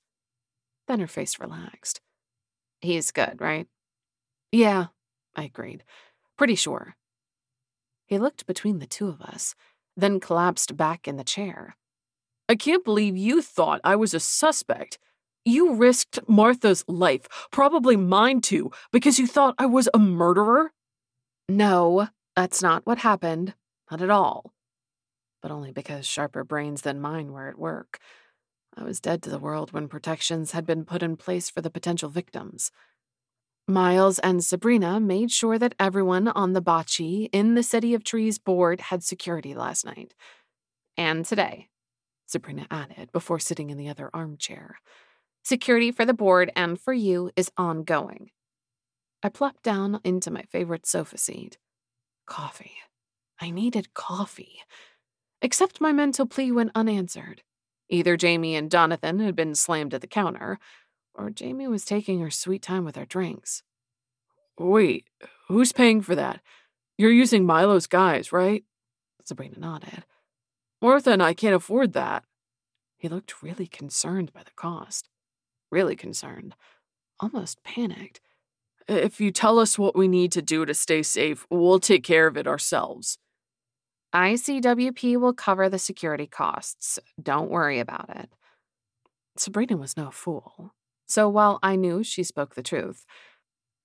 Then her face relaxed. "He's good, right?" "Yeah," I agreed. "Pretty sure." He looked between the two of us, then collapsed back in the chair. "I can't believe you thought I was a suspect. You risked Martha's life, probably mine too, because you thought I was a murderer?" "No, that's not what happened. Not at all. But only because sharper brains than mine were at work. I was dead to the world when protections had been put in place for the potential victims. Miles and Sabrina made sure that everyone on the bocce in the City of Trees board had security last night. And today," Sabrina added before sitting in the other armchair. "Security for the board and for you is ongoing." I plopped down into my favorite sofa seat. Coffee. I needed coffee. Except my mental plea went unanswered. Either Jamie and Jonathan had been slammed at the counter, or Jamie was taking her sweet time with our drinks. "Wait, who's paying for that? You're using Milo's guys, right?" Sabrina nodded. "Martha and I can't afford that." He looked really concerned by the cost. Really concerned. Almost panicked. "If you tell us what we need to do to stay safe, we'll take care of it ourselves." "ICWP will cover the security costs. Don't worry about it." Sabrina was no fool. So while I knew she spoke the truth,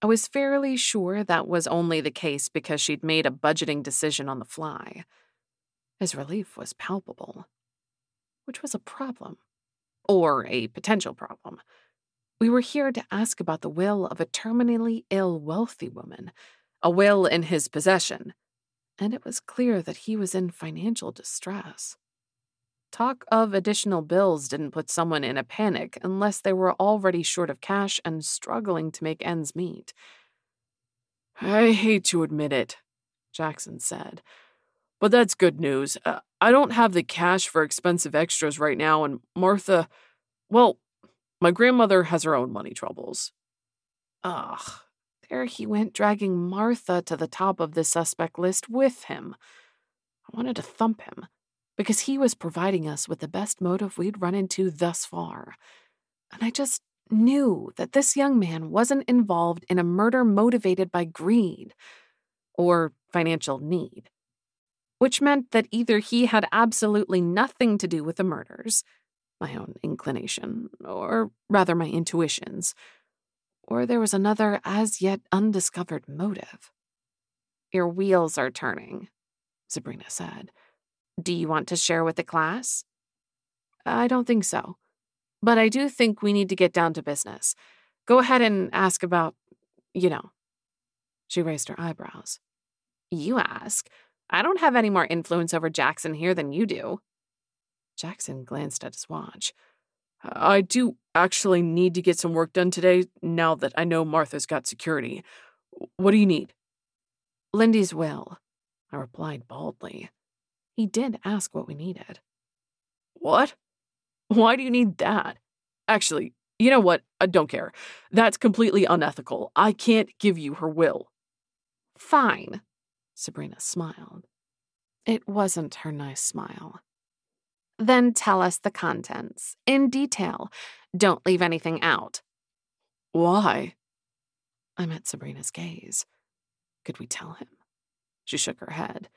I was fairly sure that was only the case because she'd made a budgeting decision on the fly. His relief was palpable, which was a problem. Or a potential problem. We were here to ask about the will of a terminally ill wealthy woman, a will in his possession, and it was clear that he was in financial distress. Talk of additional bills didn't put someone in a panic unless they were already short of cash and struggling to make ends meet. "I hate to admit it," Jackson said, "but that's good news. I don't have the cash for expensive extras right now, and Martha, well, my grandmother has her own money troubles." Ugh, there he went dragging Martha to the top of the suspect list with him. I wanted to thump him, because he was providing us with the best motive we'd run into thus far. And I just knew that this young man wasn't involved in a murder motivated by greed or financial need, which meant that either he had absolutely nothing to do with the murders, my own inclination, or rather my intuitions, or there was another as yet undiscovered motive. "Your wheels are turning," Sabrina said. "Do you want to share with the class?" "I don't think so. But I do think we need to get down to business. Go ahead and ask about, you know." She raised her eyebrows. "You ask? I don't have any more influence over Jackson here than you do." Jackson glanced at his watch. I do actually need to get some work done today now that I know Martha's got security. What do you need? Lindy's will, I replied baldly. He did ask what we needed. What? Why do you need that? Actually, you know what? I don't care. That's completely unethical. I can't give you her will. Fine, Sabrina smiled. It wasn't her nice smile. Then tell us the contents, in detail. Don't leave anything out. Why? I met Sabrina's gaze. Could we tell him? She shook her head.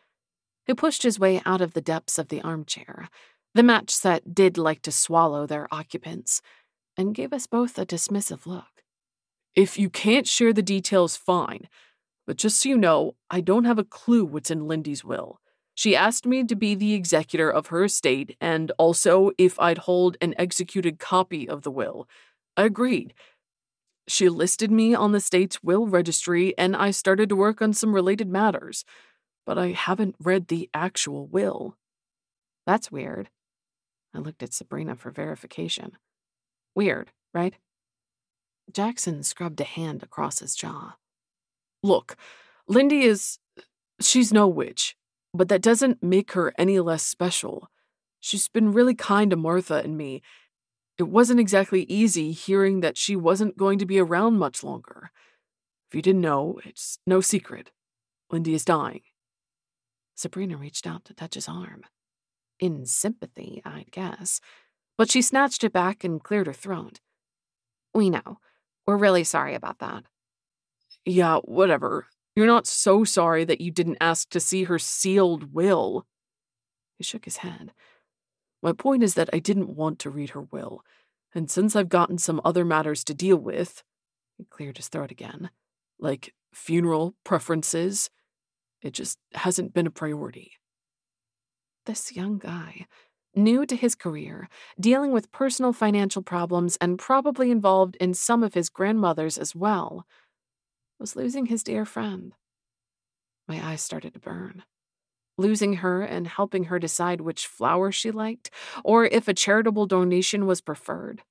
He pushed his way out of the depths of the armchair. The match set did like to swallow their occupants, and gave us both a dismissive look. If you can't share the details, fine. But just so you know, I don't have a clue what's in Lindy's will. She asked me to be the executor of her estate and also if I'd hold an executed copy of the will. I agreed. She listed me on the state's will registry and I started to work on some related matters, but I haven't read the actual will. That's weird. I looked at Sabrina for verification. Weird, right? Jackson scrubbed a hand across his jaw. Look, she's no witch, but that doesn't make her any less special. She's been really kind to Martha and me. It wasn't exactly easy hearing that she wasn't going to be around much longer. If you didn't know, it's no secret. Lindy is dying. Sabrina reached out to touch his arm. In sympathy, I'd guess. But she snatched it back and cleared her throat. We know. We're really sorry about that. Yeah, whatever. You're not so sorry that you didn't ask to see her sealed will. He shook his head. My point is that I didn't want to read her will, and since I've gotten some other matters to deal with, he cleared his throat again, like funeral preferences, it just hasn't been a priority. This young guy, new to his career, dealing with personal financial problems and probably involved in some of his grandmother's as well, was losing his dear friend. My eyes started to burn. Losing her and helping her decide which flower she liked, or if a charitable donation was preferred,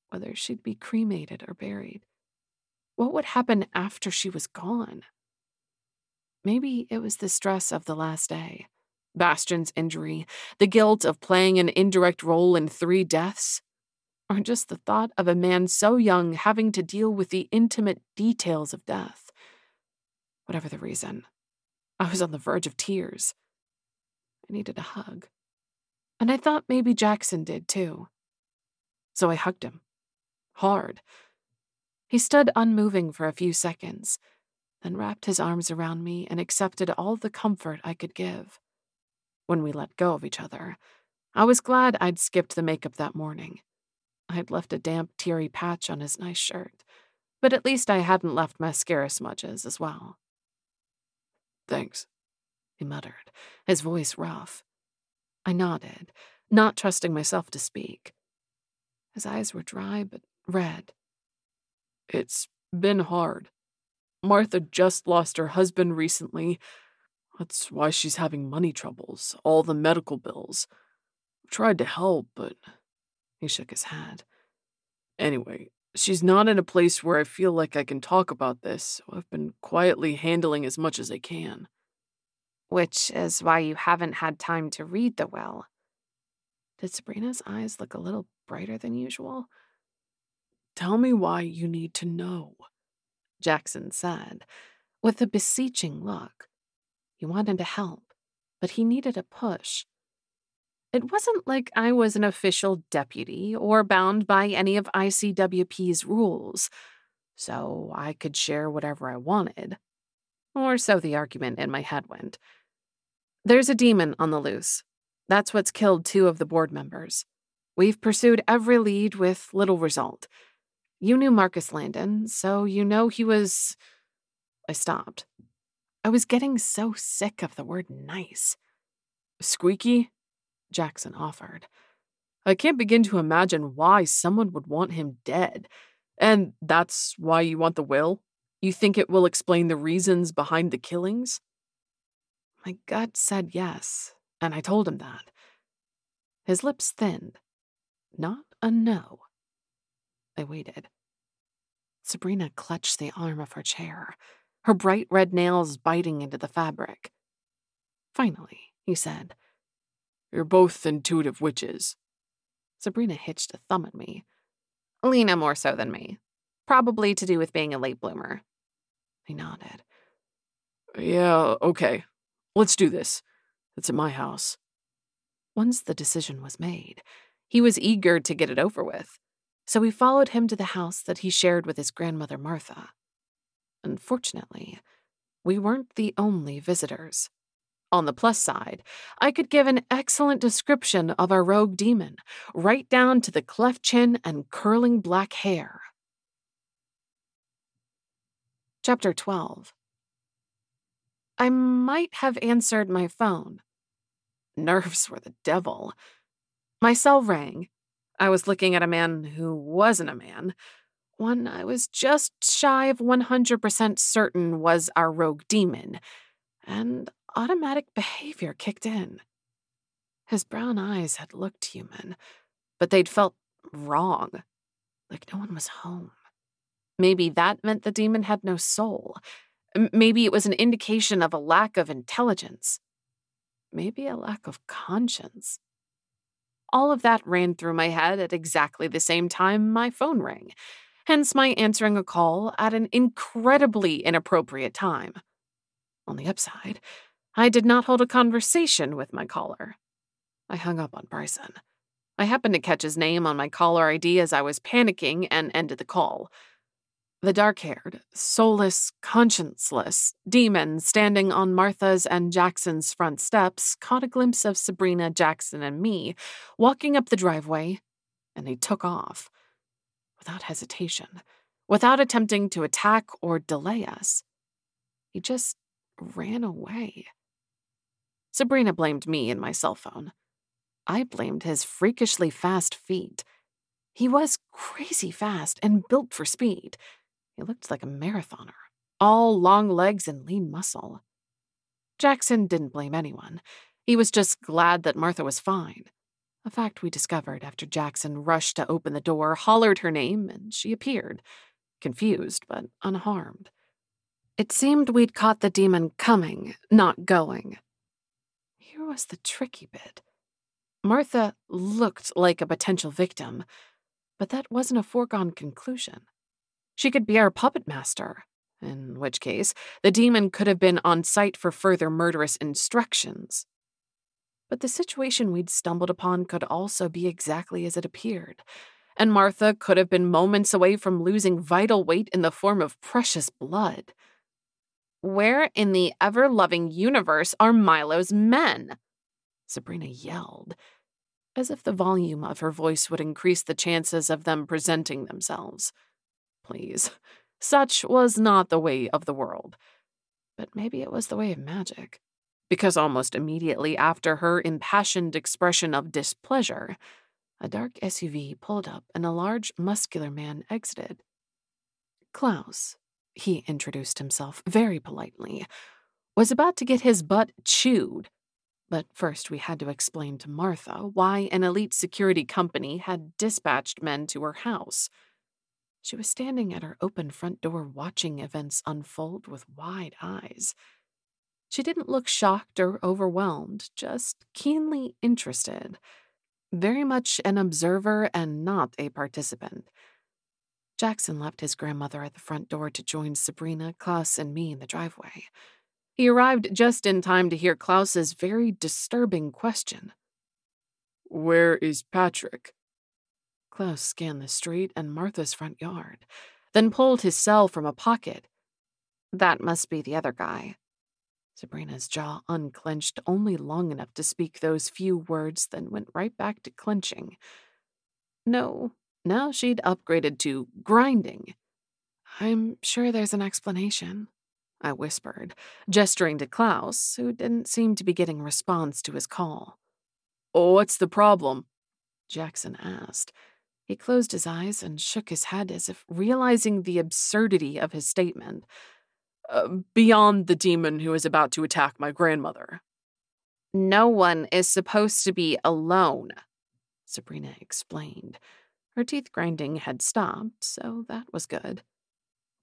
whether she'd be cremated or buried. What would happen after she was gone? Maybe it was the stress of the last day, Bastion's injury, the guilt of playing an indirect role in 3 deaths, or just the thought of a man so young having to deal with the intimate details of death. Whatever the reason, I was on the verge of tears. I needed a hug. And I thought maybe Jackson did too. So I hugged him. Hard. He stood unmoving for a few seconds, then wrapped his arms around me and accepted all the comfort I could give. When we let go of each other, I was glad I'd skipped the makeup that morning. I'd left a damp, teary patch on his nice shirt, but at least I hadn't left mascara smudges as well. Thanks, he muttered, his voice rough. I nodded, not trusting myself to speak. His eyes were dry but red. It's been hard. Martha just lost her husband recently. That's why she's having money troubles, all the medical bills. I've tried to help, but he shook his head. Anyway, she's not in a place where I feel like I can talk about this, so I've been quietly handling as much as I can. Which is why you haven't had time to read the will. Did Sabrina's eyes look a little brighter than usual? Tell me why you need to know, Jackson said, with a beseeching look. He wanted to help, but he needed a push. It wasn't like I was an official deputy or bound by any of ICWP's rules, so I could share whatever I wanted. Or so the argument in my head went. There's a demon on the loose. That's what's killed 2 of the board members. We've pursued every lead with little result. You knew Marcus Landon, so you know he was... I stopped. I was getting so sick of the word nice. Squeaky? Jackson offered. I can't begin to imagine why someone would want him dead. And that's why you want the will? You think it will explain the reasons behind the killings? My gut said yes, and I told him that. His lips thinned. Not a no. I waited. Sabrina clutched the arm of her chair, her bright red nails biting into the fabric. Finally, he said, "You're both intuitive witches." Sabrina hitched a thumb at me. Lina more so than me. Probably to do with being a late bloomer. I nodded. "Yeah, okay. Let's do this. It's at my house." Once the decision was made, he was eager to get it over with, so we followed him to the house that he shared with his grandmother Martha. Unfortunately, we weren't the only visitors. On the plus side, I could give an excellent description of our rogue demon, right down to the cleft chin and curling black hair. Chapter 12. I might have answered my phone. Nerves were the devil. My cell rang. I was looking at a man who wasn't a man, one I was just shy of 100% certain was our rogue demon, and automatic behavior kicked in. His brown eyes had looked human, but they'd felt wrong, like no one was home. Maybe that meant the demon had no soul. Maybe it was an indication of a lack of intelligence. Maybe a lack of conscience. All of that ran through my head at exactly the same time my phone rang, hence my answering a call at an incredibly inappropriate time. On the upside, I did not hold a conversation with my caller. I hung up on Bryson. I happened to catch his name on my caller ID as I was panicking and ended the call. The dark-haired, soulless, conscienceless demon standing on Martha's and Jackson's front steps caught a glimpse of Sabrina, Jackson, and me walking up the driveway, and he took off. Without hesitation, without attempting to attack or delay us. He just ran away. Sabrina blamed me and my cell phone. I blamed his freakishly fast feet. He was crazy fast and built for speed. He looked like a marathoner, all long legs and lean muscle. Jackson didn't blame anyone. He was just glad that Martha was fine. A fact we discovered after Jackson rushed to open the door, hollered her name, and she appeared, confused but unharmed. It seemed we'd caught the demon coming, not going. Here was the tricky bit. Martha looked like a potential victim, but that wasn't a foregone conclusion. She could be our puppet master, in which case the demon could have been on site for further murderous instructions. But the situation we'd stumbled upon could also be exactly as it appeared, and Martha could have been moments away from losing vital weight in the form of precious blood. Where in the ever-loving universe are Milo's men? Sabrina yelled, as if the volume of her voice would increase the chances of them presenting themselves. Please, such was not the way of the world. But maybe it was the way of magic. Because almost immediately after her impassioned expression of displeasure, a dark SUV pulled up and a large, muscular man exited. Klaus, he introduced himself very politely, was about to get his butt chewed. But first we had to explain to Martha why an elite security company had dispatched men to her house. She was standing at her open front door watching events unfold with wide eyes. She didn't look shocked or overwhelmed, just keenly interested. Very much an observer and not a participant. Jackson left his grandmother at the front door to join Sabrina, Klaus, and me in the driveway. He arrived just in time to hear Klaus's very disturbing question. "Where is Patrick?" Klaus scanned the street and Martha's front yard, then pulled his cell from a pocket. That must be the other guy. Sabrina's jaw unclenched only long enough to speak those few words, then went right back to clenching. No, now she'd upgraded to grinding. I'm sure there's an explanation, I whispered, gesturing to Klaus, who didn't seem to be getting a response to his call. "Oh, what's the problem?" Jackson asked. He closed his eyes and shook his head as if realizing the absurdity of his statement. Beyond the demon who is about to attack my grandmother." No one is supposed to be alone, Sabrina explained. Her teeth grinding had stopped, so that was good.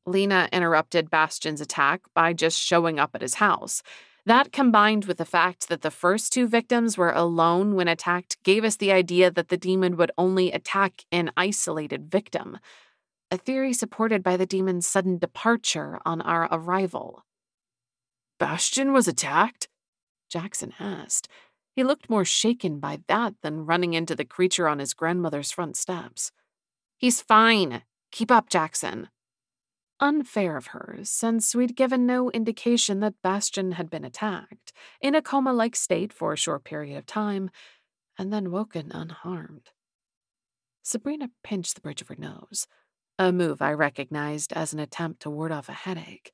Lina interrupted Bastion's attack by just showing up at his house. That, combined with the fact that the first two victims were alone when attacked, gave us the idea that the demon would only attack an isolated victim, a theory supported by the demon's sudden departure on our arrival. Bastion was attacked? Jackson asked. He looked more shaken by that than running into the creature on his grandmother's front steps. He's fine. Keep up, Jackson. Unfair of her, since we'd given no indication that Bastion had been attacked, in a coma-like state for a short period of time, and then woken unharmed. Sabrina pinched the bridge of her nose, a move I recognized as an attempt to ward off a headache.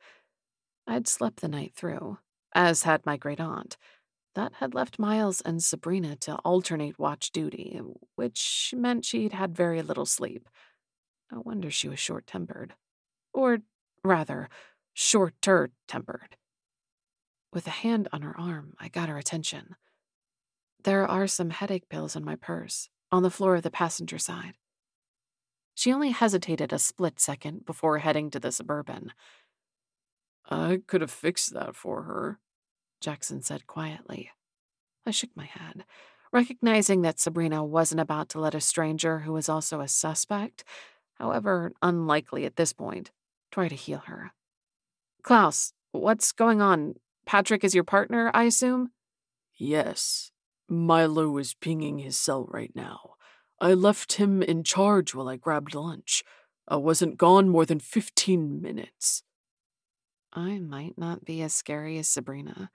I'd slept the night through, as had my great-aunt. That had left Miles and Sabrina to alternate watch duty, which meant she'd had very little sleep. No wonder she was short-tempered. Or, rather, shorter-tempered. With a hand on her arm, I got her attention. There are some headache pills in my purse, on the floor of the passenger side. She only hesitated a split second before heading to the Suburban. I could have fixed that for her, Jackson said quietly. I shook my head, recognizing that Sabrina wasn't about to let a stranger who was also a suspect, however unlikely at this point, try to heal her. Klaus, what's going on? Patrick is your partner, I assume? Yes. Milo is pinging his cell right now. I left him in charge while I grabbed lunch. I wasn't gone more than 15 minutes. I might not be as scary as Sabrina,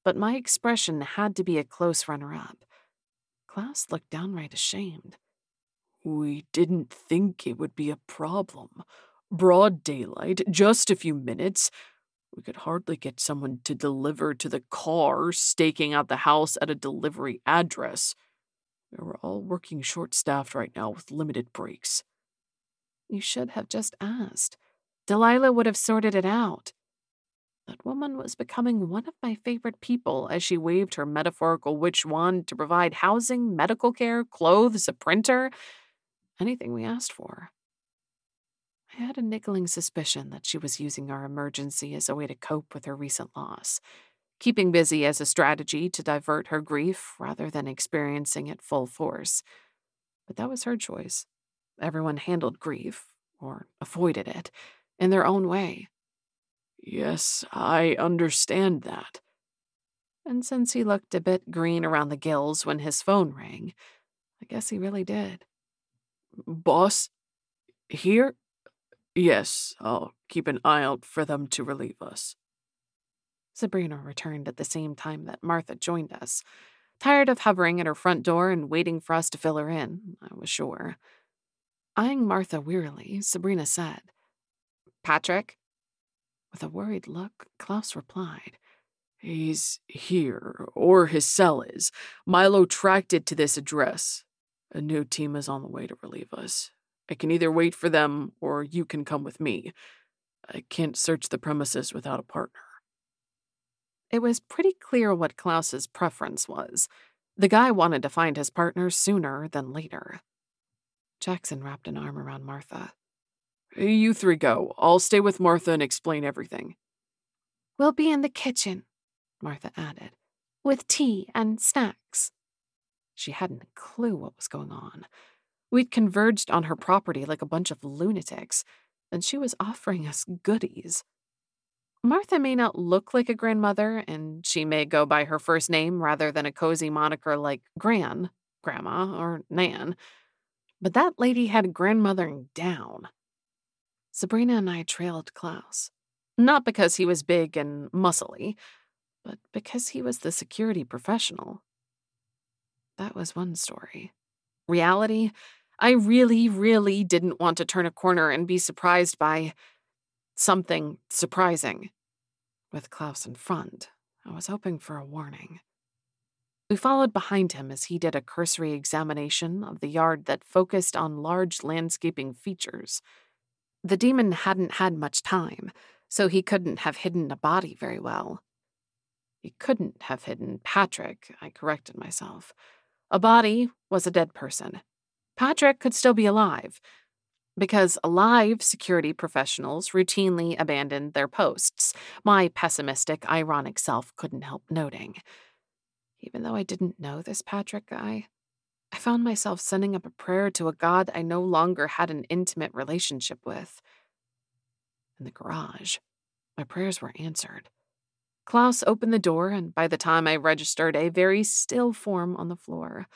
but my expression had to be a close runner-up. Klaus looked downright ashamed. We didn't think it would be a problem. Broad daylight, just a few minutes. We could hardly get someone to deliver to the car, staking out the house at a delivery address. We're all working short-staffed right now with limited breaks. You should have just asked. Delilah would have sorted it out. That woman was becoming one of my favorite people as she waved her metaphorical witch wand to provide housing, medical care, clothes, a printer, anything we asked for. I had a niggling suspicion that she was using our emergency as a way to cope with her recent loss, keeping busy as a strategy to divert her grief rather than experiencing it full force. But that was her choice. Everyone handled grief, or avoided it, in their own way. Yes, I understand that. And since he looked a bit green around the gills when his phone rang, I guess he really did. Boss? Here? Yes, I'll keep an eye out for them to relieve us. Sabrina returned at the same time that Martha joined us, tired of hovering at her front door and waiting for us to fill her in, I was sure. Eyeing Martha wearily, Sabrina said, Patrick? With a worried look, Klaus replied, He's here, or his cell is. Milo tracked it to this address. A new team is on the way to relieve us. I can either wait for them, or you can come with me. I can't search the premises without a partner. It was pretty clear what Klaus's preference was. The guy wanted to find his partner sooner than later. Jackson wrapped an arm around Martha. You three go. I'll stay with Martha and explain everything. We'll be in the kitchen, Martha added, with tea and snacks. She hadn't a clue what was going on. We'd converged on her property like a bunch of lunatics, and she was offering us goodies. Martha may not look like a grandmother, and she may go by her first name rather than a cozy moniker like Gran, Grandma, or Nan, but that lady had grandmothering down. Sabrina and I trailed Klaus, not because he was big and muscly, but because he was the security professional. That was one story. Reality, I really, really didn't want to turn a corner and be surprised by something surprising. With Klaus in front, I was hoping for a warning. We followed behind him as he did a cursory examination of the yard that focused on large landscaping features. The demon hadn't had much time, so he couldn't have hidden a body very well. He couldn't have hidden Patrick, I corrected myself. A body, was a dead person. Patrick could still be alive, because alive security professionals routinely abandoned their posts, my pessimistic, ironic self couldn't help noting. Even though I didn't know this Patrick guy, I found myself sending up a prayer to a God I no longer had an intimate relationship with. In the garage, my prayers were answered. Klaus opened the door, and by the time I registered a very still form on the floor,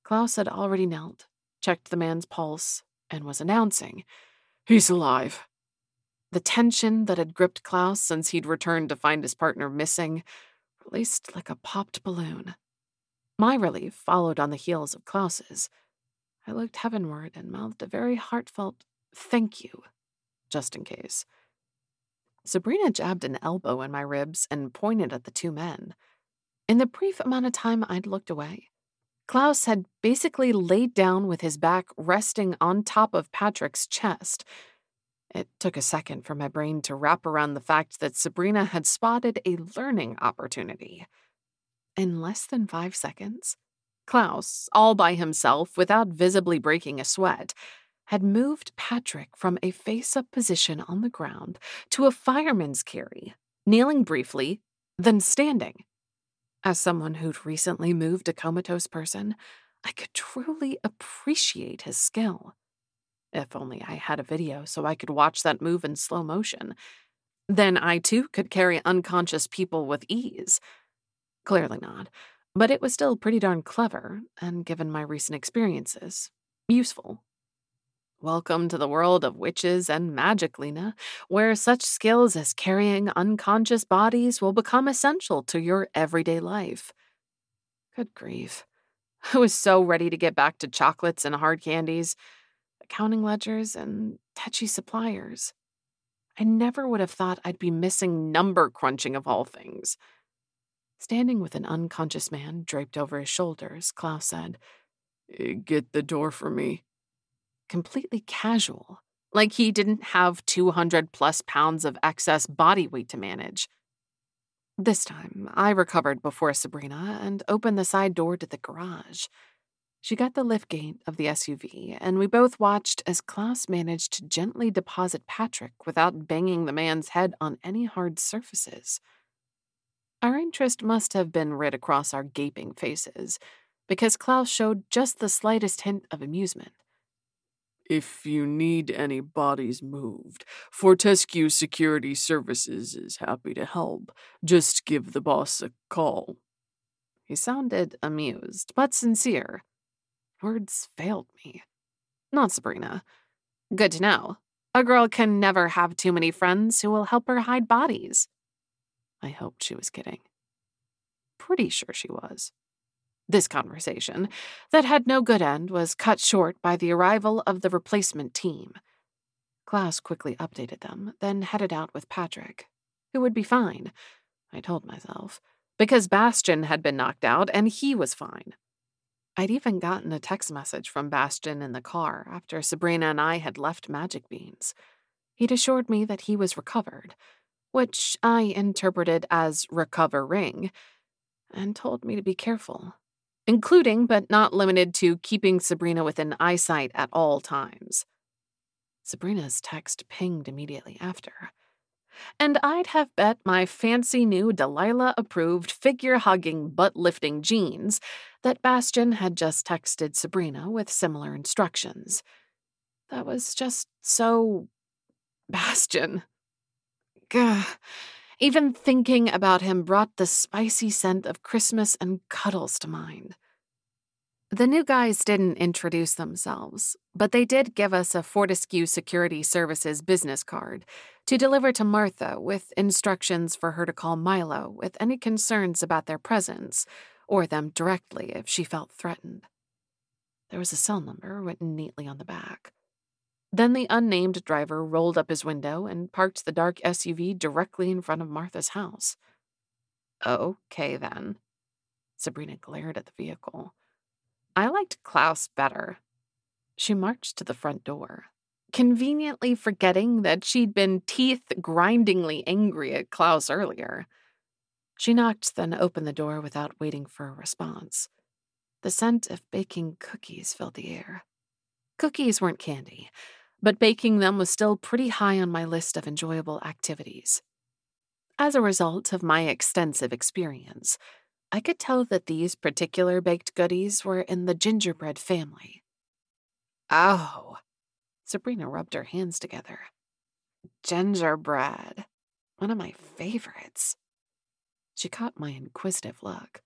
Klaus had already knelt, checked the man's pulse, and was announcing, "He's alive." The tension that had gripped Klaus since he'd returned to find his partner missing released like a popped balloon. My relief followed on the heels of Klaus's. I looked heavenward and mouthed a very heartfelt thank you, just in case. Sabrina jabbed an elbow in my ribs and pointed at the two men. In the brief amount of time I'd looked away, Klaus had basically laid down with his back resting on top of Patrick's chest. It took a second for my brain to wrap around the fact that Sabrina had spotted a learning opportunity. In less than 5 seconds, Klaus, all by himself without visibly breaking a sweat, had moved Patrick from a face-up position on the ground to a fireman's carry, kneeling briefly, then standing. As someone who'd recently moved a comatose person, I could truly appreciate his skill. If only I had a video so I could watch that move in slow motion. Then I too could carry unconscious people with ease. Clearly not, but it was still pretty darn clever, and given my recent experiences, useful. Welcome to the world of witches and magic, Lina, where such skills as carrying unconscious bodies will become essential to your everyday life. Good grief. I was so ready to get back to chocolates and hard candies, accounting ledgers, and tetchy suppliers. I never would have thought I'd be missing number crunching of all things. Standing with an unconscious man draped over his shoulders, Klaus said, "Get the door for me." Completely casual, like he didn't have 200+ pounds of excess body weight to manage. This time, I recovered before Sabrina and opened the side door to the garage. She got the liftgate of the SUV, and we both watched as Klaus managed to gently deposit Patrick without banging the man's head on any hard surfaces. Our interest must have been writ across our gaping faces, because Klaus showed just the slightest hint of amusement. "If you need any bodies moved, Fortescue Security Services is happy to help. Just give the boss a call." He sounded amused, but sincere. Words failed me. Not Sabrina. Good to know. A girl can never have too many friends who will help her hide bodies. I hoped she was kidding. Pretty sure she was. This conversation, that had no good end, was cut short by the arrival of the replacement team. Klaus quickly updated them, then headed out with Patrick, who would be fine, I told myself, because Bastian had been knocked out and he was fine. I'd even gotten a text message from Bastian in the car after Sabrina and I had left Magic Beans. He'd assured me that he was recovered, which I interpreted as recovering, and told me to be careful, including but not limited to keeping Sabrina within eyesight at all times. Sabrina's text pinged immediately after, and I'd have bet my fancy new Delilah-approved figure-hugging, butt-lifting jeans that Bastian had just texted Sabrina with similar instructions. That was just so... Bastian. Gah. Even thinking about him brought the spicy scent of Christmas and cuddles to mind. The new guys didn't introduce themselves, but they did give us a Fortescue Security Services business card to deliver to Martha with instructions for her to call Milo with any concerns about their presence, or them directly if she felt threatened. There was a cell number written neatly on the back. Then the unnamed driver rolled up his window and parked the dark SUV directly in front of Martha's house. Okay, then. Sabrina glared at the vehicle. I liked Klaus better. She marched to the front door, conveniently forgetting that she'd been teeth-grindingly angry at Klaus earlier. She knocked, then opened the door without waiting for a response. The scent of baking cookies filled the air. Cookies weren't candy, but baking them was still pretty high on my list of enjoyable activities. As a result of my extensive experience, I could tell that these particular baked goodies were in the gingerbread family. Oh, Sabrina rubbed her hands together. Gingerbread. One of my favorites. She caught my inquisitive look.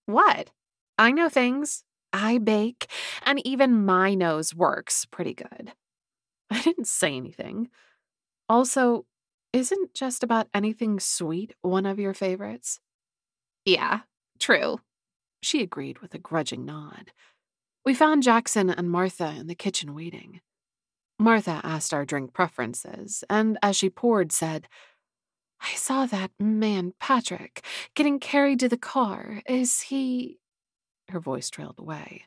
What? I know things. I bake, and even my nose works pretty good. I didn't say anything. Also, isn't just about anything sweet one of your favorites? Yeah, true, she agreed with a grudging nod. We found Jackson and Martha in the kitchen waiting. Martha asked our drink preferences, and as she poured, said, I saw that man, Patrick, getting carried to the car. Is he... Her voice trailed away.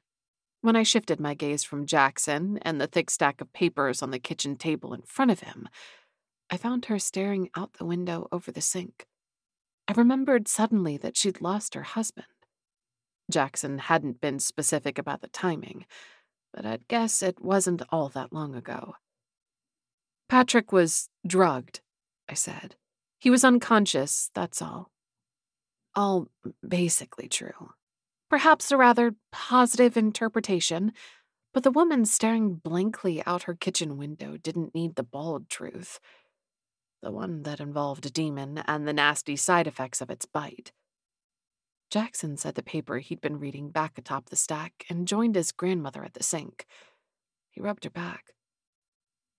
When I shifted my gaze from Jackson and the thick stack of papers on the kitchen table in front of him, I found her staring out the window over the sink. I remembered suddenly that she'd lost her husband. Jackson hadn't been specific about the timing, but I'd guess it wasn't all that long ago. Patrick was drugged, I said. He was unconscious, that's all. All basically true. Perhaps a rather positive interpretation, but the woman staring blankly out her kitchen window didn't need the bald truth. The one that involved a demon and the nasty side effects of its bite. Jackson said the paper he'd been reading back atop the stack and joined his grandmother at the sink. He rubbed her back.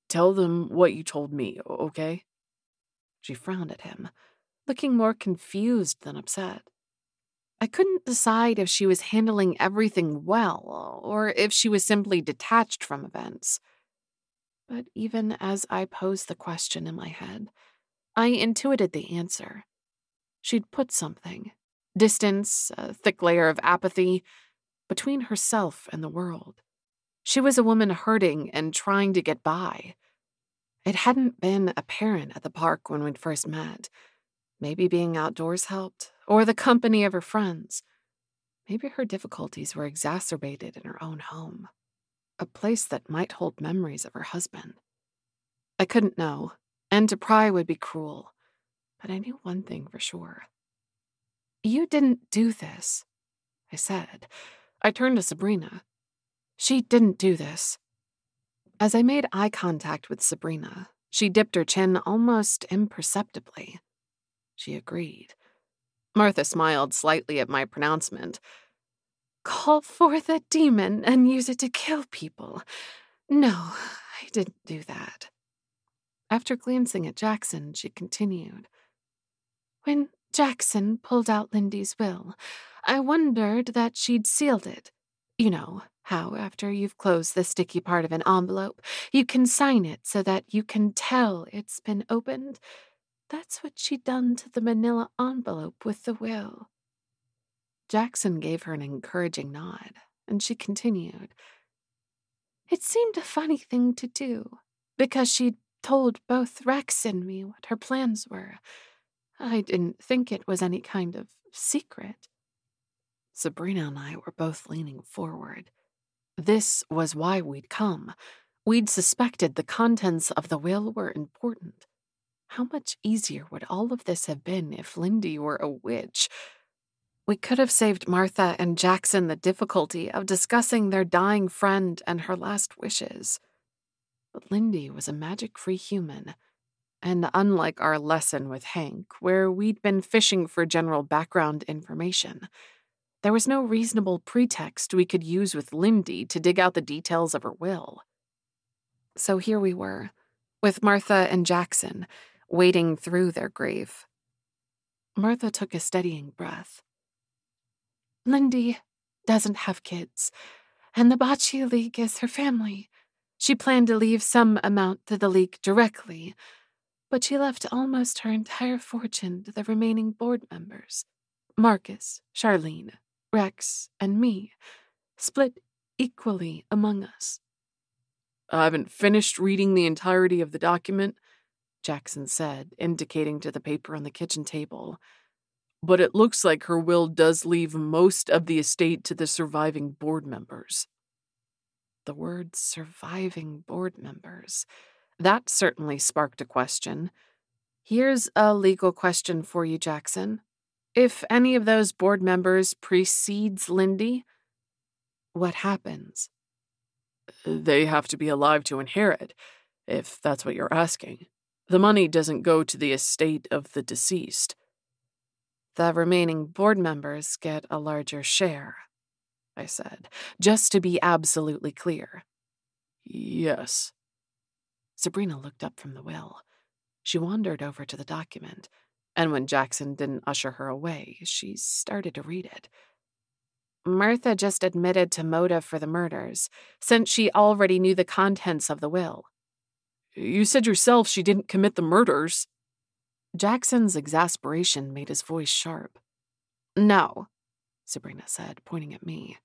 Tell them what you told me, okay? She frowned at him, looking more confused than upset. I couldn't decide if she was handling everything well or if she was simply detached from events. But even as I posed the question in my head, I intuited the answer. She'd put something, distance, a thick layer of apathy, between herself and the world. She was a woman hurting and trying to get by. It hadn't been apparent at the park when we'd first met. Maybe being outdoors helped, or the company of her friends. Maybe her difficulties were exacerbated in her own home, a place that might hold memories of her husband. I couldn't know, and to pry would be cruel, but I knew one thing for sure. You didn't do this, I said. I turned to Sabrina. She didn't do this. As I made eye contact with Sabrina, she dipped her chin almost imperceptibly. She agreed. Martha smiled slightly at my pronouncement. Call forth a demon and use it to kill people. No, I didn't do that. After glancing at Jackson, she continued. When Jackson pulled out Lindy's will, I wondered that she'd sealed it. You know how, after you've closed the sticky part of an envelope, you can sign it so that you can tell it's been opened. That's what she'd done to the manila envelope with the will. Jackson gave her an encouraging nod, and she continued. It seemed a funny thing to do, because she'd told both Rex and me what her plans were. I didn't think it was any kind of secret. Sabrina and I were both leaning forward. This was why we'd come. We'd suspected the contents of the will were important. How much easier would all of this have been if Lindy were a witch? We could have saved Martha and Jackson the difficulty of discussing their dying friend and her last wishes. But Lindy was a magic-free human, and unlike our lesson with Hank, where we'd been fishing for general background information, there was no reasonable pretext we could use with Lindy to dig out the details of her will. So here we were, with Martha and Jackson, wading through their grief. Martha took a steadying breath. Lindy doesn't have kids, and the Bocce League is her family. She planned to leave some amount to the league directly, but she left almost her entire fortune to the remaining board members. Marcus, Charlene, Rex, and me, split equally among us. I haven't finished reading the entirety of the document, Jackson said, indicating to the paper on the kitchen table. But it looks like her will does leave most of the estate to the surviving board members. The word surviving board members. That certainly sparked a question. Here's a legal question for you, Jackson. If any of those board members precedes Lindy, what happens? They have to be alive to inherit, if that's what you're asking. The money doesn't go to the estate of the deceased. The remaining board members get a larger share, I said, just to be absolutely clear. Yes. Sabrina looked up from the will. She wandered over to the document, and when Jackson didn't usher her away, she started to read it. Martha just admitted to motive for the murders, since she already knew the contents of the will. You said yourself she didn't commit the murders. Jackson's exasperation made his voice sharp. No, Sabrina said, pointing at me.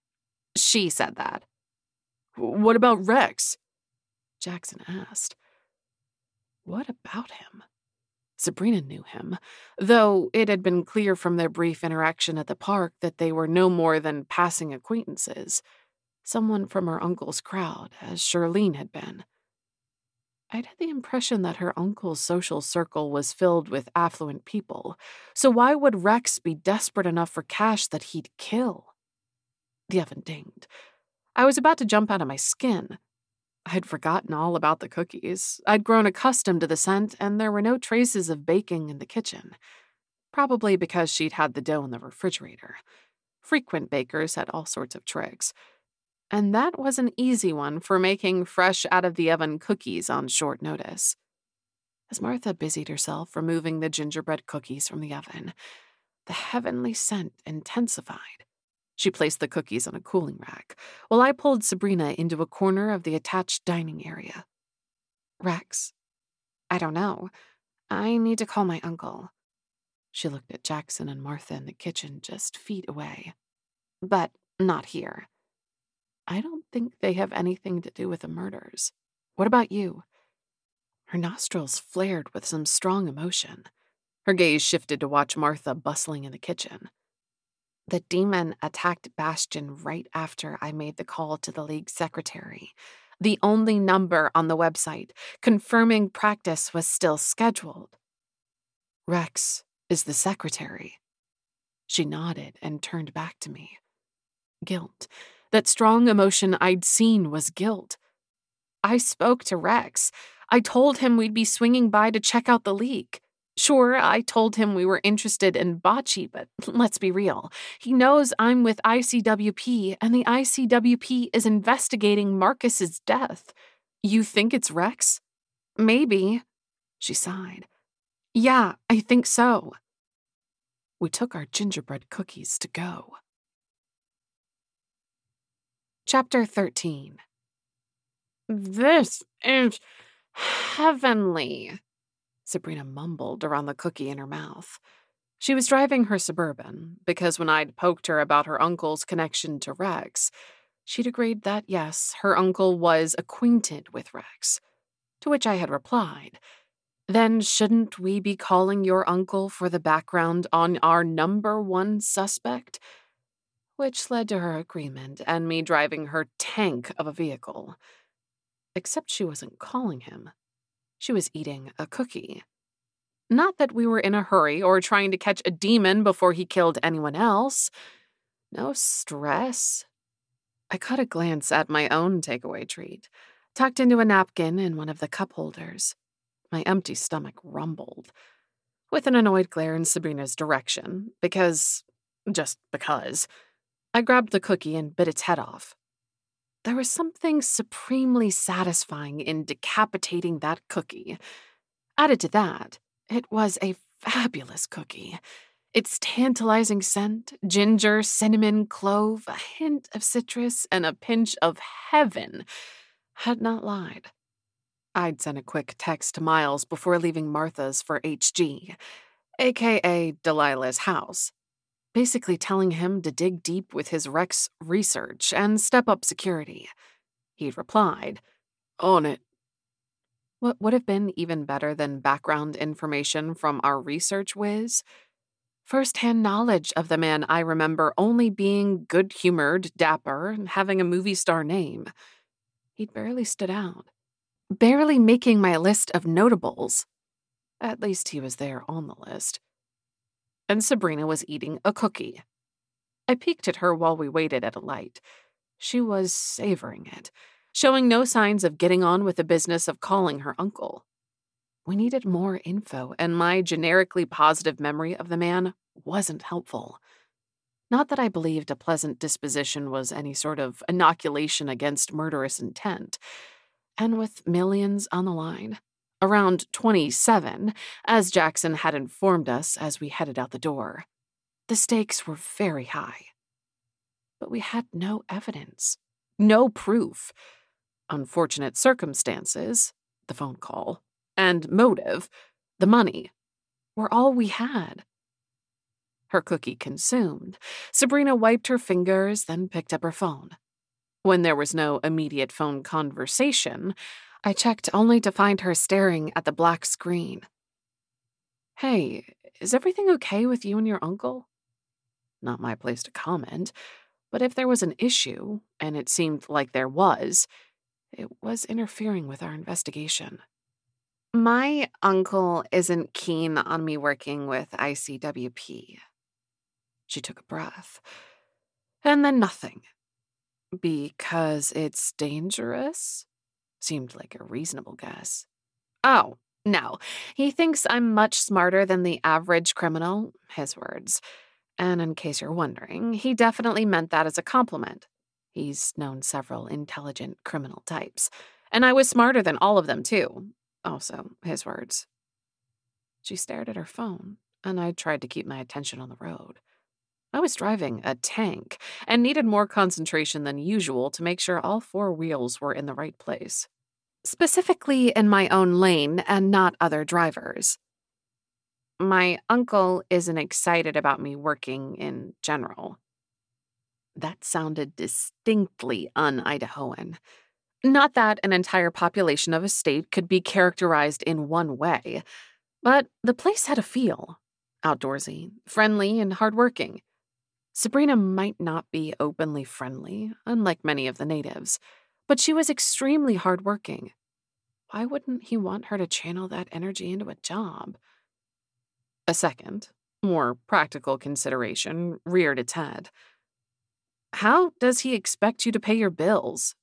She said that. What about Rex? Jackson asked. What about him? Sabrina knew him, though it had been clear from their brief interaction at the park that they were no more than passing acquaintances. Someone from her uncle's crowd, as Charlene had been. I'd had the impression that her uncle's social circle was filled with affluent people, so why would Rex be desperate enough for cash that he'd kill? The oven dinged. I was about to jump out of my skin. I'd forgotten all about the cookies. I'd grown accustomed to the scent, and there were no traces of baking in the kitchen. Probably because she'd had the dough in the refrigerator. Frequent bakers had all sorts of tricks. And that was an easy one for making fresh-out-of-the-oven cookies on short notice. As Martha busied herself removing the gingerbread cookies from the oven, the heavenly scent intensified. She placed the cookies on a cooling rack, while I pulled Sabrina into a corner of the attached dining area. Rex, I don't know. I need to call my uncle. She looked at Jackson and Martha in the kitchen just feet away. But not here. I don't think they have anything to do with the murders. What about you? Her nostrils flared with some strong emotion. Her gaze shifted to watch Martha bustling in the kitchen. The demon attacked Bastion right after I made the call to the league secretary. The only number on the website confirming practice was still scheduled. Rex is the secretary. She nodded and turned back to me. Guilt. That strong emotion I'd seen was guilt. I spoke to Rex. I told him we'd be swinging by to check out the leak. Sure, I told him we were interested in bocce, but let's be real. He knows I'm with ICWP, and the ICWP is investigating Marcus's death. You think it's Rex? Maybe. She sighed. Yeah, I think so. We took our gingerbread cookies to go. Chapter 13. This is heavenly, Sabrina mumbled around the cookie in her mouth. She was driving her Suburban, because when I'd poked her about her uncle's connection to Rex, she'd agreed that, yes, her uncle was acquainted with Rex, to which I had replied, then shouldn't we be calling your uncle for the background on our number one suspect? Which led to her agreement and me driving her tank of a vehicle. Except she wasn't calling him. She was eating a cookie. Not that we were in a hurry or trying to catch a demon before he killed anyone else. No stress. I caught a glance at my own takeaway treat, tucked into a napkin in one of the cup holders. My empty stomach rumbled, with an annoyed glare in Sabrina's direction, just because, I grabbed the cookie and bit its head off. There was something supremely satisfying in decapitating that cookie. Added to that, it was a fabulous cookie. Its tantalizing scent, ginger, cinnamon, clove, a hint of citrus, and a pinch of heaven had not lied. I'd sent a quick text to Miles before leaving Martha's for HG, aka Delilah's house, basically telling him to dig deep with his Rex research and step up security. He'd replied, On it. What would have been even better than background information from our research whiz? First-hand knowledge of the man I remember only being good-humored, dapper, and having a movie star name. He'd barely stood out, barely making my list of notables. At least he was there on the list. And Sabrina was eating a cookie. I peeked at her while we waited at a light. She was savoring it, showing no signs of getting on with the business of calling her uncle. We needed more info, and my generically positive memory of the man wasn't helpful. Not that I believed a pleasant disposition was any sort of inoculation against murderous intent. And with millions on the line, around 27, as Jackson had informed us as we headed out the door, the stakes were very high. But we had no evidence, no proof. Unfortunate circumstances, the phone call, and motive, the money, were all we had. Her cookie consumed, Sabrina wiped her fingers, then picked up her phone. When there was no immediate phone conversation, I checked only to find her staring at the black screen. "Hey, is everything okay with you and your uncle?" Not my place to comment, but if there was an issue, and it seemed like there was, it was interfering with our investigation. "My uncle isn't keen on me working with ICWP. She took a breath. And then nothing. "Because it's dangerous?" Seemed like a reasonable guess. "Oh, no. He thinks I'm much smarter than the average criminal," his words. And in case you're wondering, he definitely meant that as a compliment. He's known several intelligent criminal types. And I was smarter than all of them, too. Also, his words. She stared at her phone, and I tried to keep my attention on the road. I was driving a tank and needed more concentration than usual to make sure all four wheels were in the right place. Specifically in my own lane and not other drivers. "My uncle isn't excited about me working in general." That sounded distinctly un-Idahoan. Not that an entire population of a state could be characterized in one way, but the place had a feel. Outdoorsy, friendly, and hardworking. Sabrina might not be openly friendly, unlike many of the natives, but she was extremely hardworking. Why wouldn't he want her to channel that energy into a job? A second, more practical consideration reared its head. "How does he expect you to pay your bills?"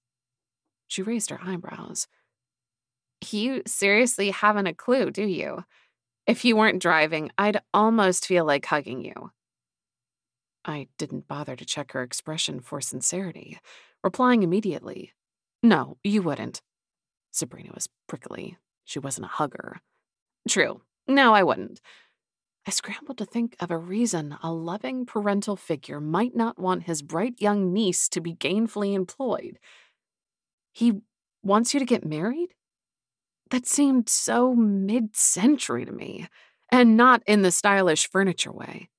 She raised her eyebrows. "You seriously haven't a clue, do you? If you weren't driving, I'd almost feel like hugging you." I didn't bother to check her expression for sincerity, replying immediately. "No, you wouldn't." Sabrina was prickly. She wasn't a hugger. "True. No, I wouldn't." I scrambled to think of a reason a loving parental figure might not want his bright young niece to be gainfully employed. "He wants you to get married?" That seemed so mid-century to me, and not in the stylish furniture way.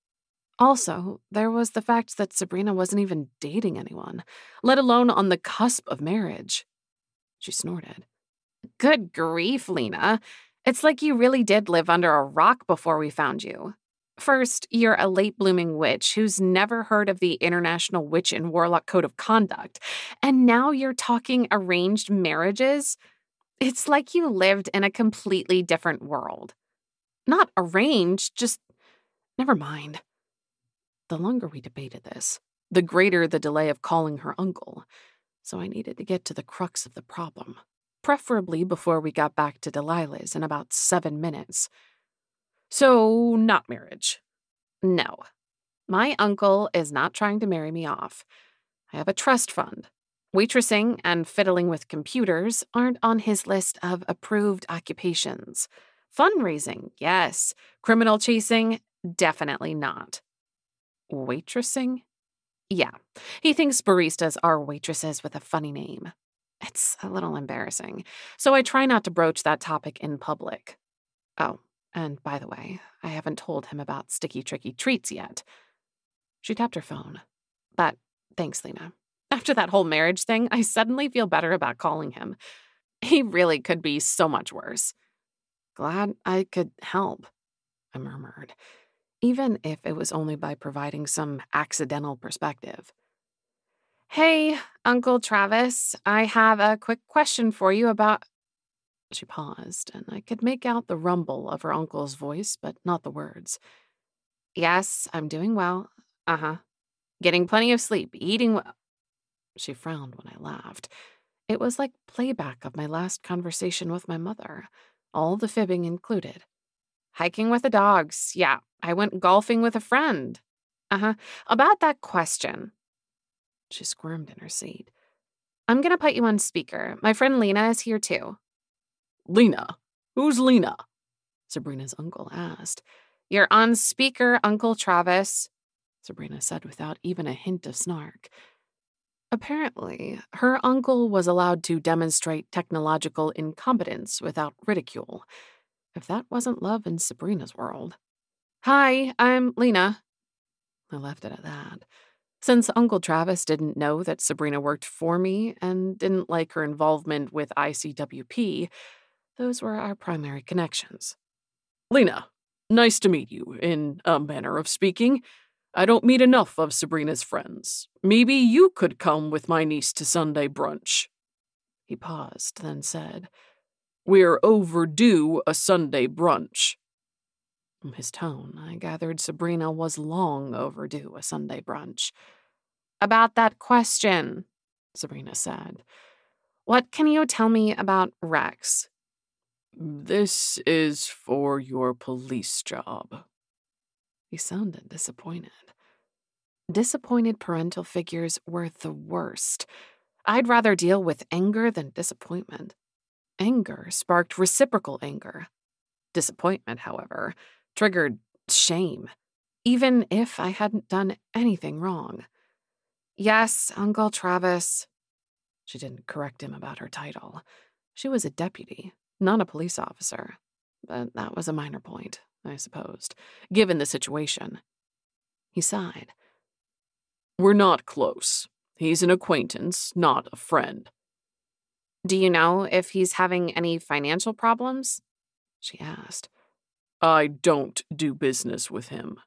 Also, there was the fact that Sabrina wasn't even dating anyone, let alone on the cusp of marriage. She snorted. "Good grief, Lina. It's like you really did live under a rock before we found you. First, you're a late-blooming witch who's never heard of the International Witch and Warlock Code of Conduct, and now you're talking arranged marriages? It's like you lived in a completely different world. Not arranged, just never mind." The longer we debated this, the greater the delay of calling her uncle, so I needed to get to the crux of the problem, preferably before we got back to Delilah's in about 7 minutes. "So, not marriage?" "No. My uncle is not trying to marry me off. I have a trust fund. Waitressing and fiddling with computers aren't on his list of approved occupations. Fundraising, yes. Criminal chasing, definitely not." "Waitressing?" "Yeah. He thinks baristas are waitresses with a funny name. It's a little embarrassing, so I try not to broach that topic in public. Oh, and by the way, I haven't told him about sticky tricky treats yet." She tapped her phone. "But thanks, Lina. After that whole marriage thing, I suddenly feel better about calling him. He really could be so much worse." "Glad I could help," I murmured. even if it was only by providing some accidental perspective. "Hey, Uncle Travis, I have a quick question for you about—" She paused, and I could make out the rumble of her uncle's voice, but not the words. "Yes, I'm doing well. Uh-huh. Getting plenty of sleep, eating well." She frowned when I laughed. It was like playback of my last conversation with my mother, all the fibbing included. "Hiking with the dogs. Yeah, I went golfing with a friend. Uh-huh. About that question." She squirmed in her seat. "I'm gonna put you on speaker. My friend Lina is here too." Lina? Who's Lina? Sabrina's uncle asked. "You're on speaker, Uncle Travis," Sabrina said without even a hint of snark. Apparently, her uncle was allowed to demonstrate technological incompetence without ridicule. If that wasn't love in Sabrina's world. "Hi, I'm Lina." I left it at that. Since Uncle Travis didn't know that Sabrina worked for me and didn't like her involvement with ICWP, those were our primary connections. Lina, nice to meet you, in a manner of speaking. I don't meet enough of Sabrina's friends. Maybe you could come with my niece to Sunday brunch." He paused, then said, "We're overdue a Sunday brunch." From his tone, I gathered Sabrina was long overdue a Sunday brunch. "About that question," Sabrina said. "What can you tell me about Rex?" "This is for your police job." He sounded disappointed. Disappointed parental figures were the worst. I'd rather deal with anger than disappointment. Anger sparked reciprocal anger. Disappointment, however, triggered shame, even if I hadn't done anything wrong. "Yes, Uncle Travis." She didn't correct him about her title. She was a deputy, not a police officer. But that was a minor point, I supposed, given the situation. He sighed. "We're not close. He's an acquaintance, not a friend." "Do you know if he's having any financial problems?" she asked. "I don't do business with him."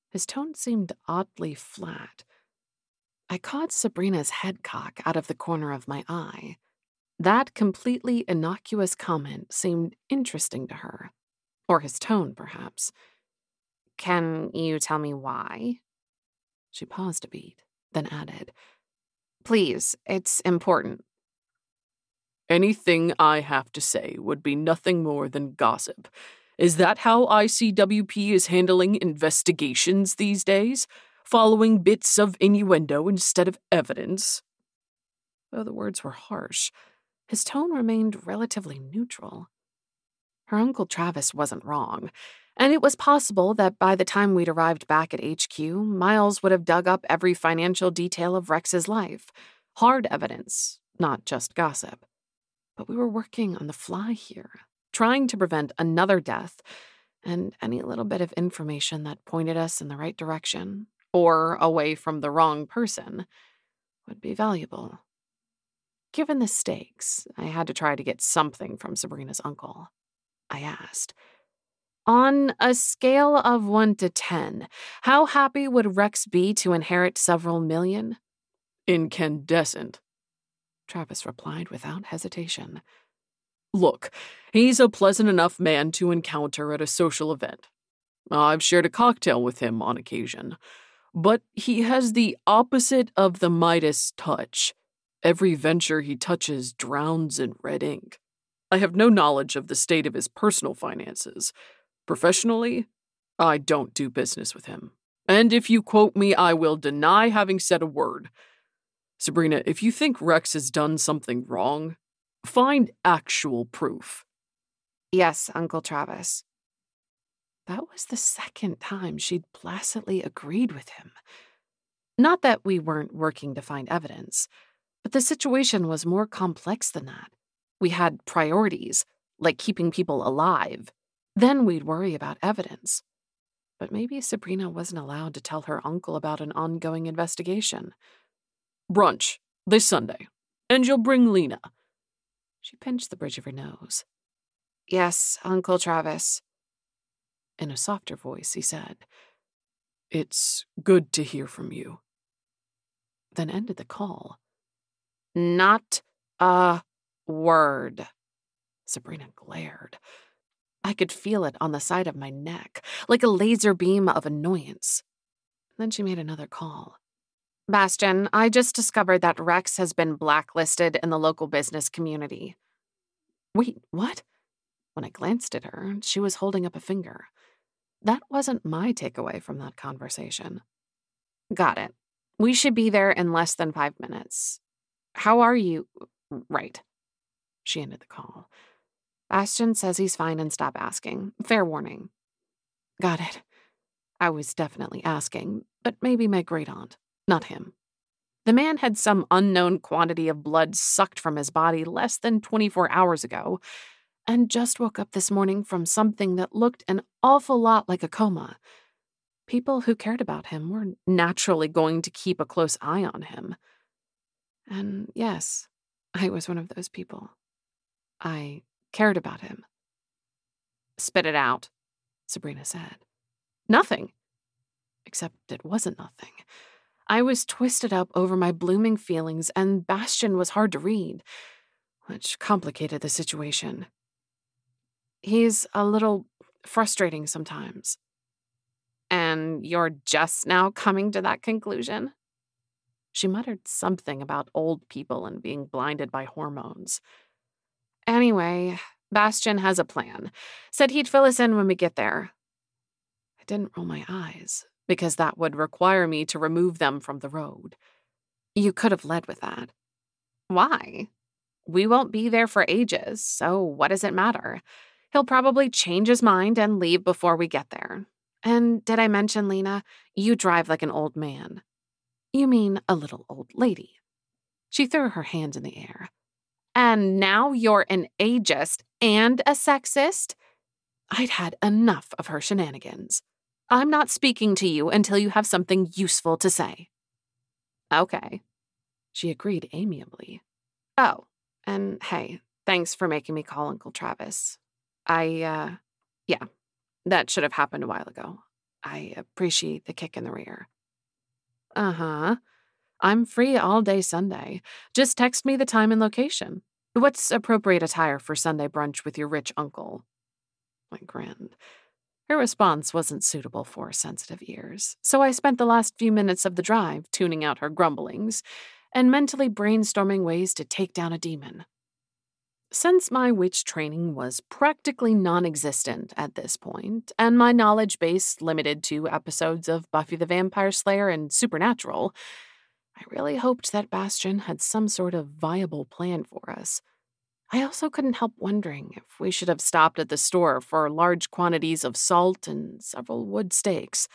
His tone seemed oddly flat. I caught Sabrina's head cock out of the corner of my eye. That completely innocuous comment seemed interesting to her. Or his tone, perhaps. "Can you tell me why?" She paused a beat, then added, "Please, it's important." "Anything I have to say would be nothing more than gossip. Is that how ICWP is handling investigations these days? Following bits of innuendo instead of evidence?" Though the words were harsh, his tone remained relatively neutral. Her Uncle Travis wasn't wrong, and it was possible that by the time we'd arrived back at HQ, Miles would have dug up every financial detail of Rex's life. Hard evidence, not just gossip. But we were working on the fly here, trying to prevent another death, and any little bit of information that pointed us in the right direction, or away from the wrong person, would be valuable. Given the stakes, I had to try to get something from Sabrina's uncle. I asked, "On a scale of 1 to 10, how happy would Rex be to inherit several million?" "Incandescent," Travis replied without hesitation. "Look, he's a pleasant enough man to encounter at a social event. I've shared a cocktail with him on occasion. But he has the opposite of the Midas touch. Every venture he touches drowns in red ink. I have no knowledge of the state of his personal finances. Professionally, I don't do business with him. And if you quote me, I will deny having said a word. Sabrina, if you think Rex has done something wrong, find actual proof." "Yes, Uncle Travis." That was the second time she'd placidly agreed with him. Not that we weren't working to find evidence, but the situation was more complex than that. We had priorities, like keeping people alive. Then we'd worry about evidence. But maybe Sabrina wasn't allowed to tell her uncle about an ongoing investigation. "Brunch, this Sunday. And you'll bring Lina." She pinched the bridge of her nose. "Yes, Uncle Travis." In a softer voice, he said, "It's good to hear from you." Then ended the call. Not a word. Sabrina glared. I could feel it on the side of my neck, like a laser beam of annoyance. Then she made another call. Bastian, I just discovered that Rex has been blacklisted in the local business community. Wait, what? When I glanced at her, she was holding up a finger. That wasn't my takeaway from that conversation. Got it. We should be there in less than 5 minutes. How are you? Right. She ended the call. Bastian says he's fine and stop asking. Fair warning. Got it. I was definitely asking, but maybe my great-aunt, not him. The man had some unknown quantity of blood sucked from his body less than 24 hours ago, and just woke up this morning from something that looked an awful lot like a coma. People who cared about him were naturally going to keep a close eye on him. And yes, I was one of those people. I cared about him. Spit it out, Sabrina said. Nothing. Except it wasn't nothing. I was twisted up over my blooming feelings, and Bastian was hard to read, which complicated the situation. He's a little frustrating sometimes. And you're just now coming to that conclusion? She muttered something about old people and being blinded by hormones. Anyway, Bastian has a plan. Said he'd fill us in when we get there. I didn't roll my eyes, because that would require me to remove them from the road. You could have led with that. Why? We won't be there for ages, so what does it matter? He'll probably change his mind and leave before we get there. And did I mention, Lina, you drive like an old man. You mean a little old lady. She threw her hands in the air. And now you're an ageist and a sexist? I'd had enough of her shenanigans. I'm not speaking to you until you have something useful to say. Okay. She agreed amiably. Oh, and hey, thanks for making me call Uncle Travis. Yeah, that should have happened a while ago. I appreciate the kick in the rear. Uh-huh. I'm free all day Sunday. Just text me the time and location. What's appropriate attire for Sunday brunch with your rich uncle? I grinned. Her response wasn't suitable for sensitive ears, so I spent the last few minutes of the drive tuning out her grumblings and mentally brainstorming ways to take down a demon. Since my witch training was practically non-existent at this point, and my knowledge base limited to episodes of Buffy the Vampire Slayer and Supernatural, I really hoped that Bastian had some sort of viable plan for us. I also couldn't help wondering if we should have stopped at the store for large quantities of salt and several wood stakes.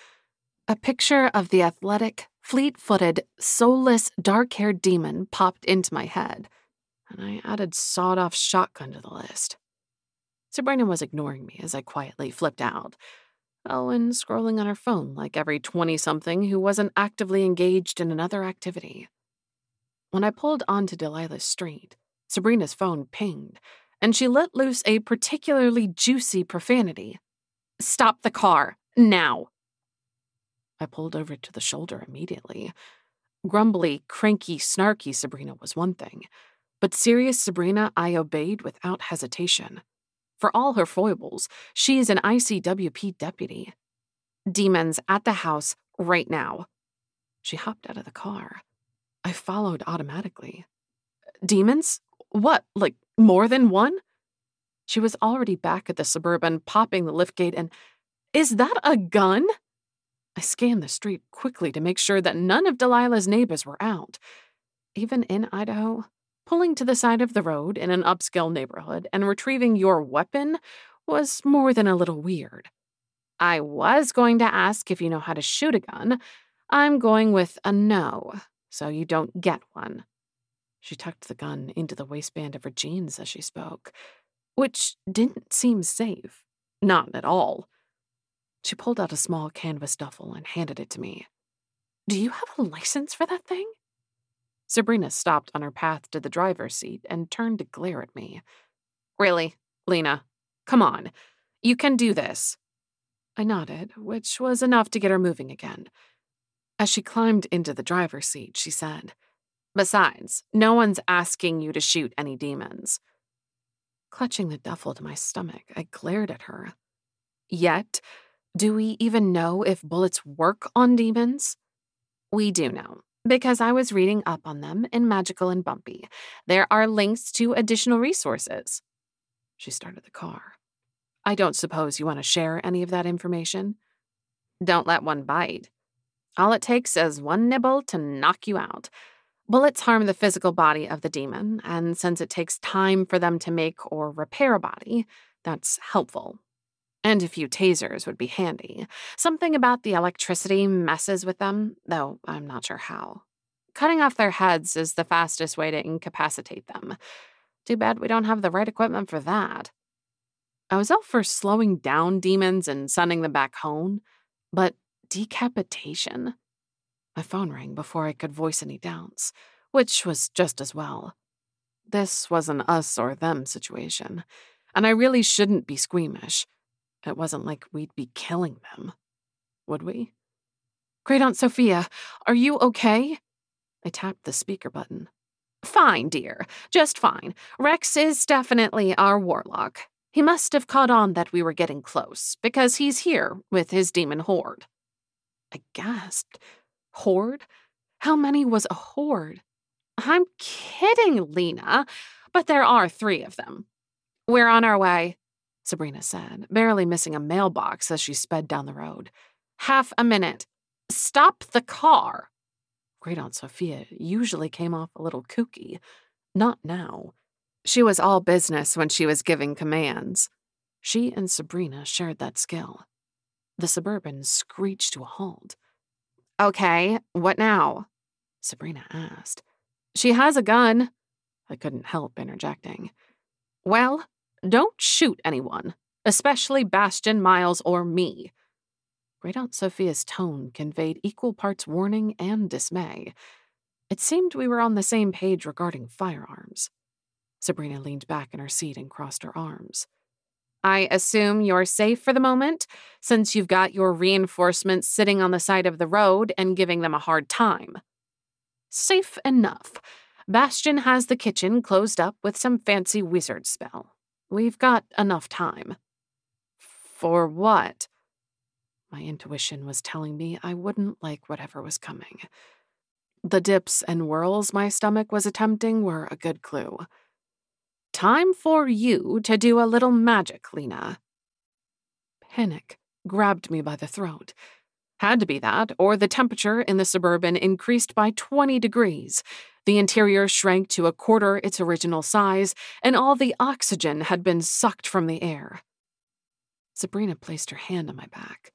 A picture of the athletic, fleet-footed, soulless, dark-haired demon popped into my head, and I added sawed-off shotgun to the list. Sabrina was ignoring me as I quietly flipped out. Oh, and scrolling on her phone like every 20-something who wasn't actively engaged in another activity. When I pulled onto Delilah's street, Sabrina's phone pinged, and she let loose a particularly juicy profanity. Stop the car, now. I pulled over to the shoulder immediately. Grumbly, cranky, snarky Sabrina was one thing, but serious Sabrina I obeyed without hesitation. For all her foibles, she is an ICWP deputy. Demons at the house right now. She hopped out of the car. I followed automatically. Demons? What, like more than one? She was already back at the Suburban, popping the liftgate, and is that a gun? I scanned the street quickly to make sure that none of Delilah's neighbors were out. Even in Idaho, pulling to the side of the road in an upscale neighborhood and retrieving your weapon was more than a little weird. I was going to ask if you know how to shoot a gun. I'm going with a no, so you don't get one. She tucked the gun into the waistband of her jeans as she spoke, which didn't seem safe. Not at all. She pulled out a small canvas duffel and handed it to me. Do you have a license for that thing? Sabrina stopped on her path to the driver's seat and turned to glare at me. Really, Lina? Come on. You can do this. I nodded, which was enough to get her moving again. As she climbed into the driver's seat, she said, "Besides, no one's asking you to shoot any demons." Clutching the duffel to my stomach, I glared at her. Yet, do we even know if bullets work on demons? We do know, because I was reading up on them in Magical and Bumpy. There are links to additional resources. She started the car. I don't suppose you want to share any of that information? Don't let one bite. All it takes is one nibble to knock you out. Bullets harm the physical body of the demon, and since it takes time for them to make or repair a body, that's helpful. And a few tasers would be handy. Something about the electricity messes with them, though I'm not sure how. Cutting off their heads is the fastest way to incapacitate them. Too bad we don't have the right equipment for that. I was all for slowing down demons and sending them back home, but decapitation? My phone rang before I could voice any doubts, which was just as well. This was an us or them situation, and I really shouldn't be squeamish. It wasn't like we'd be killing them. Would we? Great Aunt Sophia, are you okay? I tapped the speaker button. Fine, dear. Just fine. Rex is definitely our warlock. He must have caught on that we were getting close, because he's here with his demon horde. I gasped. Horde? How many was a horde? I'm kidding, Lina, but there are 3 of them. We're on our way, Sabrina said, barely missing a mailbox as she sped down the road. Half a minute. Stop the car. Great Aunt Sophia usually came off a little kooky. Not now. She was all business when she was giving commands. She and Sabrina shared that skill. The Suburban screeched to a halt. Okay, what now? Sabrina asked. She has a gun. I couldn't help interjecting. Well, don't shoot anyone, especially Bastion, Miles, or me. Great Aunt Sophia's tone conveyed equal parts warning and dismay. It seemed we were on the same page regarding firearms. Sabrina leaned back in her seat and crossed her arms. I assume you're safe for the moment, since you've got your reinforcements sitting on the side of the road and giving them a hard time. Safe enough. Bastion has the kitchen closed up with some fancy wizard spell. We've got enough time. For what? My intuition was telling me I wouldn't like whatever was coming. The dips and whirls my stomach was attempting were a good clue. Time for you to do a little magic, Lina. Panic grabbed me by the throat. Had to be that, or the temperature in the Suburban increased by 20 degrees. The interior shrank to a quarter its original size, and all the oxygen had been sucked from the air. Sabrina placed her hand on my back,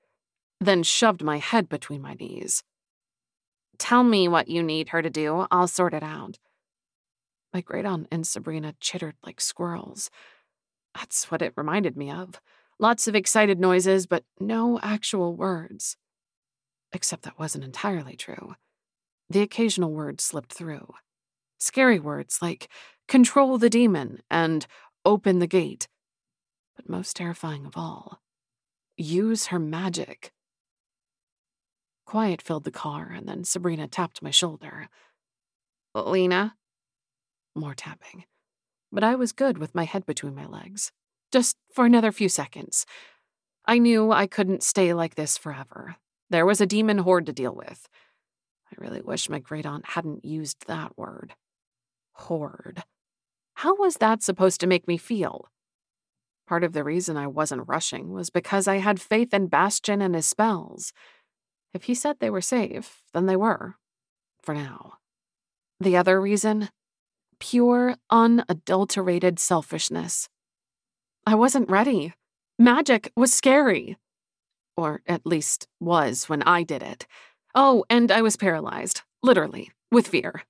then shoved my head between my knees. Tell me what you need her to do. I'll sort it out. My great aunt and Sabrina chittered like squirrels. That's what it reminded me of. Lots of excited noises, but no actual words. Except that wasn't entirely true. The occasional word slipped through. Scary words like control the demon and open the gate. But most terrifying of all, use her magic. Quiet filled the car, and then Sabrina tapped my shoulder. Lina? More tapping. But I was good with my head between my legs. Just for another few seconds. I knew I couldn't stay like this forever. There was a demon horde to deal with. I really wish my great-aunt hadn't used that word. Horde. How was that supposed to make me feel? Part of the reason I wasn't rushing was because I had faith in Bastion and his spells. If he said they were safe, then they were. For now. The other reason? Pure, unadulterated selfishness. I wasn't ready. Magic was scary. Or at least was when I did it. Oh, and I was paralyzed, literally, with fear.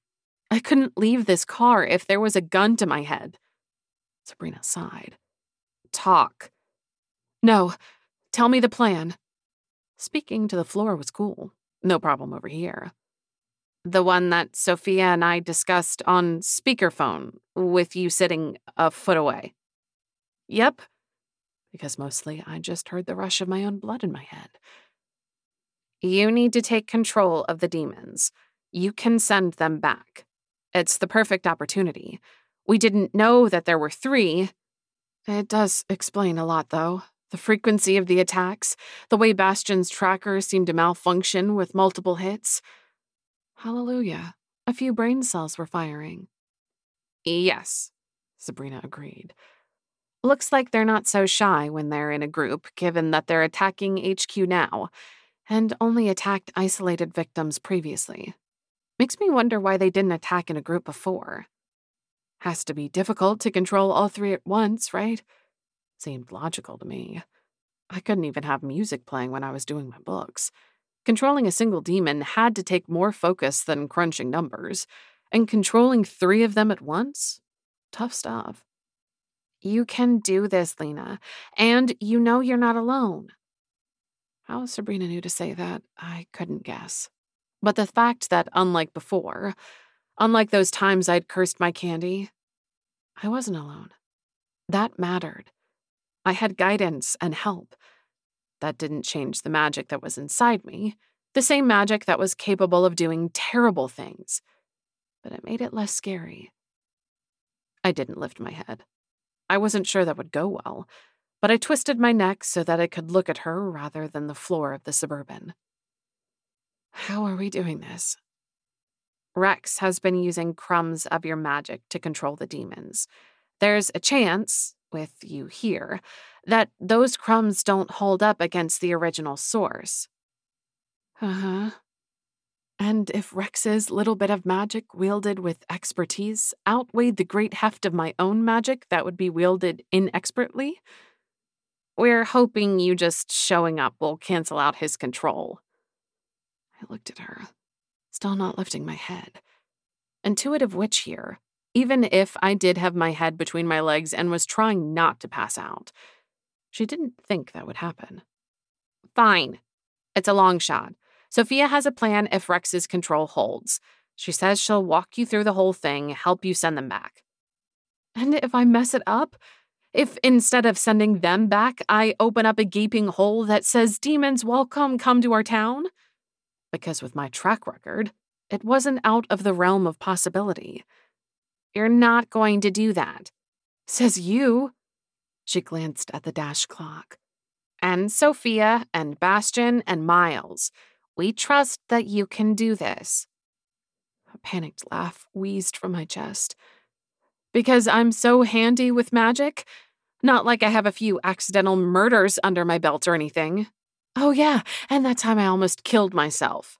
I couldn't leave this car if there was a gun to my head. Sabrina sighed. Talk. No, tell me the plan. Speaking to the floor was cool. No problem over here. The one that Sophia and I discussed on speakerphone, with you sitting a foot away. Yep. because mostly I just heard the rush of my own blood in my head. You need to take control of the demons. You can send them back. It's the perfect opportunity. We didn't know that there were 3. It does explain a lot, though. The frequency of the attacks, the way Bastion's tracker seemed to malfunction with multiple hits. Hallelujah. A few brain cells were firing. Yes, Sabrina agreed. Looks like they're not so shy when they're in a group, given that they're attacking HQ now, and only attacked isolated victims previously. Makes me wonder why they didn't attack in a group before. Has to be difficult to control all 3 at once, right? Seemed logical to me. I couldn't even have music playing when I was doing my books. Controlling a single demon had to take more focus than crunching numbers, and controlling 3 of them at once? Tough stuff. You can do this, Lina, and you know you're not alone. How Sabrina knew to say that, I couldn't guess. But the fact that, unlike before, unlike those times I'd cursed my candy, I wasn't alone. That mattered. I had guidance and help. That didn't change the magic that was inside me, the same magic that was capable of doing terrible things, but it made it less scary. I didn't lift my head. I wasn't sure that would go well, but I twisted my neck so that I could look at her rather than the floor of the Suburban. How are we doing this? Rex has been using crumbs of your magic to control the demons. There's a chance, with you here, that those crumbs don't hold up against the original source. Uh-huh. And if Rex's little bit of magic wielded with expertise outweighed the great heft of my own magic that would be wielded inexpertly? We're hoping you just showing up will cancel out his control. I looked at her, still not lifting my head. Intuitive witch here, even if I did have my head between my legs and was trying not to pass out. She didn't think that would happen. Fine. It's a long shot. Sophia has a plan if Rex's control holds. She says she'll walk you through the whole thing, help you send them back. And if I mess it up? If instead of sending them back, I open up a gaping hole that says, "Demons, welcome, come to our town"? Because with my track record, it wasn't out of the realm of possibility. You're not going to do that. Says you. She glanced at the dash clock. And Sophia and Bastion and Miles. We trust that you can do this. A panicked laugh wheezed from my chest. Because I'm so handy with magic? Not like I have a few accidental murders under my belt or anything. Oh yeah, and that time I almost killed myself.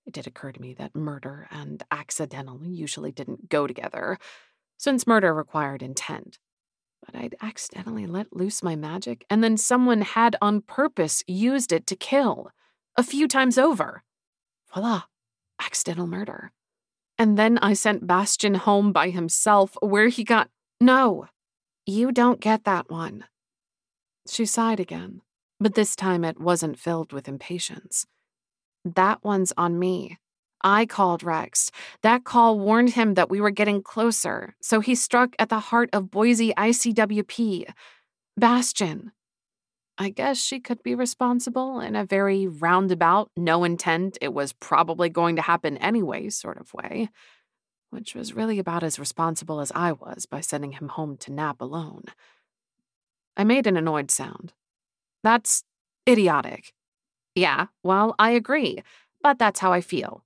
It did occur to me that murder and accidental usually didn't go together, since murder required intent. But I'd accidentally let loose my magic, and then someone had on purpose used it to kill. A few times over. Voila, accidental murder. And then I sent Bastion home by himself, where he got— No, you don't get that one. She sighed again, but this time it wasn't filled with impatience. That one's on me. I called Rex. That call warned him that we were getting closer, so he struck at the heart of Boise ICWP. Bastion. I guess she could be responsible in a very roundabout, no intent, it was probably going to happen anyway sort of way, which was really about as responsible as I was by sending him home to nap alone. I made an annoyed sound. That's idiotic. Yeah, well, I agree, but that's how I feel.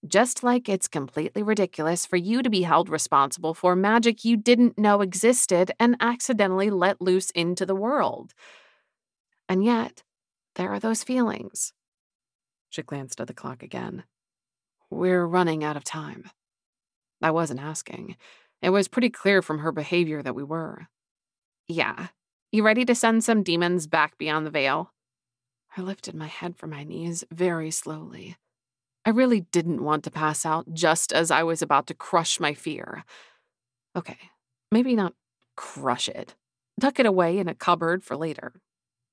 Just like it's completely ridiculous for you to be held responsible for magic you didn't know existed and accidentally let loose into the world. And yet, there are those feelings. She glanced at the clock again. We're running out of time. I wasn't asking. It was pretty clear from her behavior that we were. Yeah. You ready to send some demons back beyond the veil? I lifted my head from my knees very slowly. I really didn't want to pass out just as I was about to crush my fear. Okay, maybe not crush it. Tuck it away in a cupboard for later.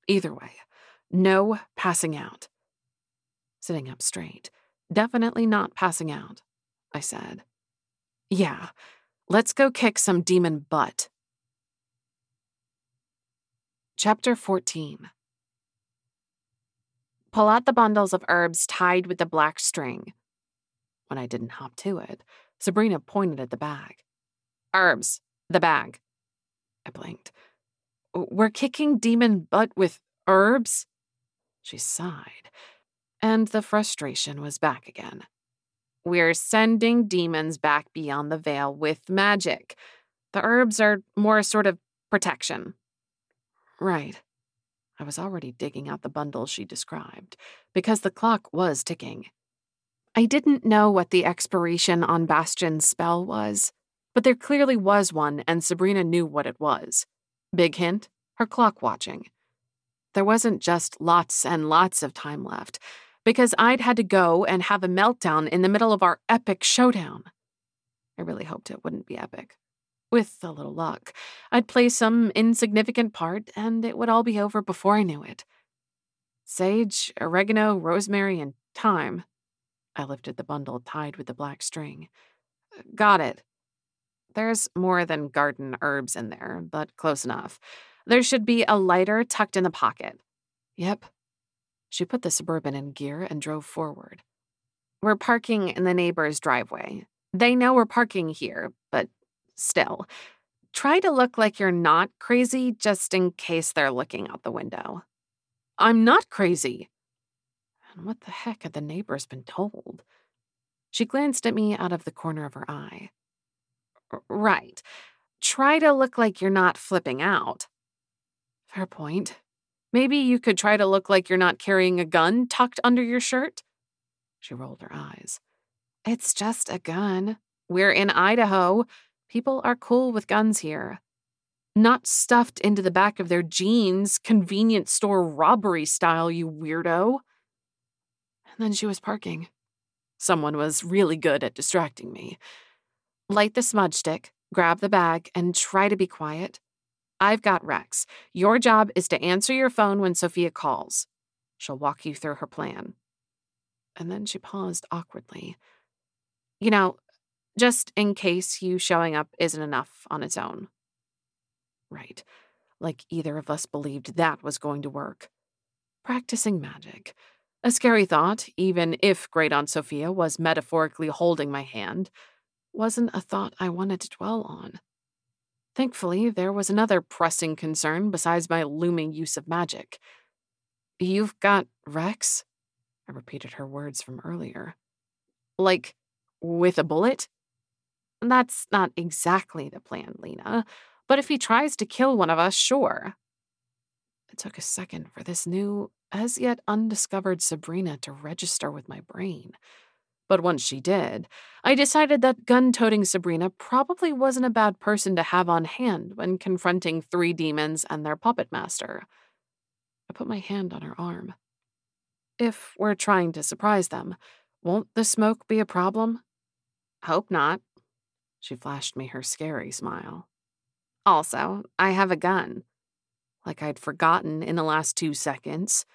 Either way, no passing out. Sitting up straight, definitely not passing out, I said. Yeah, let's go kick some demon butt. Chapter 14. Pull out the bundles of herbs tied with the black string. When I didn't hop to it, Sabrina pointed at the bag. Herbs, the bag. I blinked. We're kicking demon butt with herbs? She sighed, and the frustration was back again. We're sending demons back beyond the veil with magic. The herbs are more sort of protection. Right. I was already digging out the bundle she described, because the clock was ticking. I didn't know what the expiration on Bastion's spell was, but there clearly was one, and Sabrina knew what it was. Big hint, her clock watching. There wasn't just lots and lots of time left, because I'd had to go and have a meltdown in the middle of our epic showdown. I really hoped it wouldn't be epic. With a little luck, I'd play some insignificant part, and it would all be over before I knew it. Sage, oregano, rosemary, and thyme. I lifted the bundle tied with the black string. Got it. There's more than garden herbs in there, but close enough. There should be a lighter tucked in the pocket. Yep. She put the Suburban in gear and drove forward. We're parking in the neighbor's driveway. They know we're parking here, but still. Try to look like you're not crazy just in case they're looking out the window. I'm not crazy. And what the heck had the neighbors been told? She glanced at me out of the corner of her eye. Right. Try to look like you're not flipping out. Fair point. Maybe you could try to look like you're not carrying a gun tucked under your shirt? She rolled her eyes. It's just a gun. We're in Idaho. People are cool with guns here. Not stuffed into the back of their jeans, convenience store robbery style, you weirdo. And then she was parking. Someone was really good at distracting me. Light the smudge stick, grab the bag, and try to be quiet. I've got Rex. Your job is to answer your phone when Sophia calls. She'll walk you through her plan. And then she paused awkwardly. You know, just in case you showing up isn't enough on its own. Right. Like either of us believed that was going to work. Practicing magic. A scary thought, even if Great Aunt Sophia was metaphorically holding my hand, wasn't a thought I wanted to dwell on. Thankfully, there was another pressing concern besides my looming use of magic. You've got Rex? I repeated her words from earlier. Like, with a bullet? That's not exactly the plan, Lina, but if he tries to kill one of us, sure. It took a second for this new, as yet undiscovered Sabrina to register with my brain. But once she did, I decided that gun-toting Sabrina probably wasn't a bad person to have on hand when confronting 3 demons and their puppet master. I put my hand on her arm. If we're trying to surprise them, won't the smoke be a problem? Hope not. She flashed me her scary smile. Also, I have a gun. Like I'd forgotten in the last 2 seconds.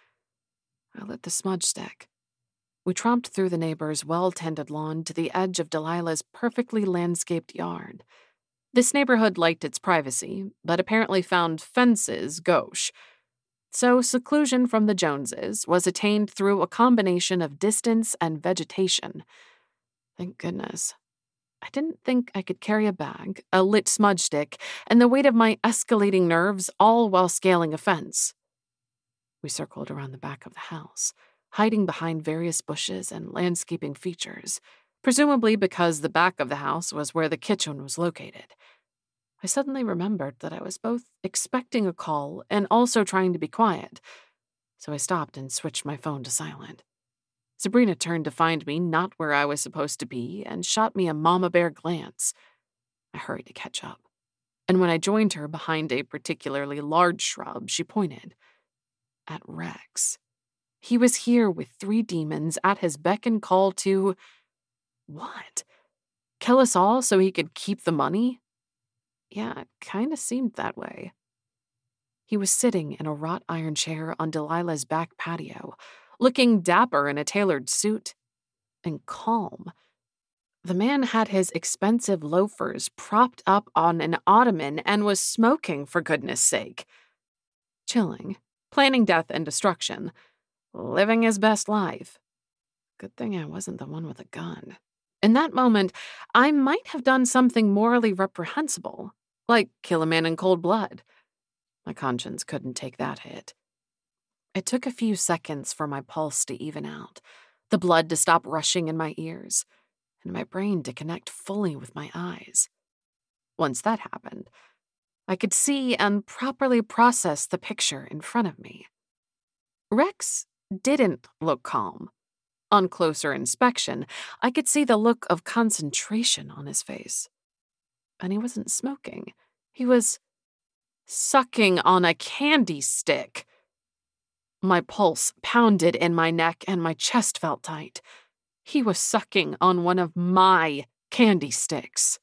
I lit the smudge stick. We tromped through the neighbor's well-tended lawn to the edge of Delilah's perfectly landscaped yard. This neighborhood liked its privacy, but apparently found fences gauche. So seclusion from the Joneses was attained through a combination of distance and vegetation. Thank goodness. I didn't think I could carry a bag, a lit smudge stick, and the weight of my escalating nerves all while scaling a fence. We circled around the back of the house, hiding behind various bushes and landscaping features, presumably because the back of the house was where the kitchen was located. I suddenly remembered that I was both expecting a call and also trying to be quiet, so I stopped and switched my phone to silent. Sabrina turned to find me not where I was supposed to be and shot me a mama bear glance. I hurried to catch up, and when I joined her behind a particularly large shrub, she pointed at Rex. He was here with 3 demons at his beck and call to... what? Kill us all so he could keep the money? Yeah, it kind of seemed that way. He was sitting in a wrought iron chair on Delilah's back patio, looking dapper in a tailored suit, and calm. The man had his expensive loafers propped up on an ottoman and was smoking, for goodness sake. chilling, planning death and destruction, living his best life. Good thing I wasn't the one with a gun. In that moment, I might have done something morally reprehensible, like kill a man in cold blood. My conscience couldn't take that hit. It took a few seconds for my pulse to even out, the blood to stop rushing in my ears, and my brain to connect fully with my eyes. Once that happened, I could see and properly process the picture in front of me. Rex didn't look calm. On closer inspection, I could see the look of concentration on his face. And he wasn't smoking. He was sucking on a candy stick. My pulse pounded in my neck and my chest felt tight. He was sucking on one of my candy sticks.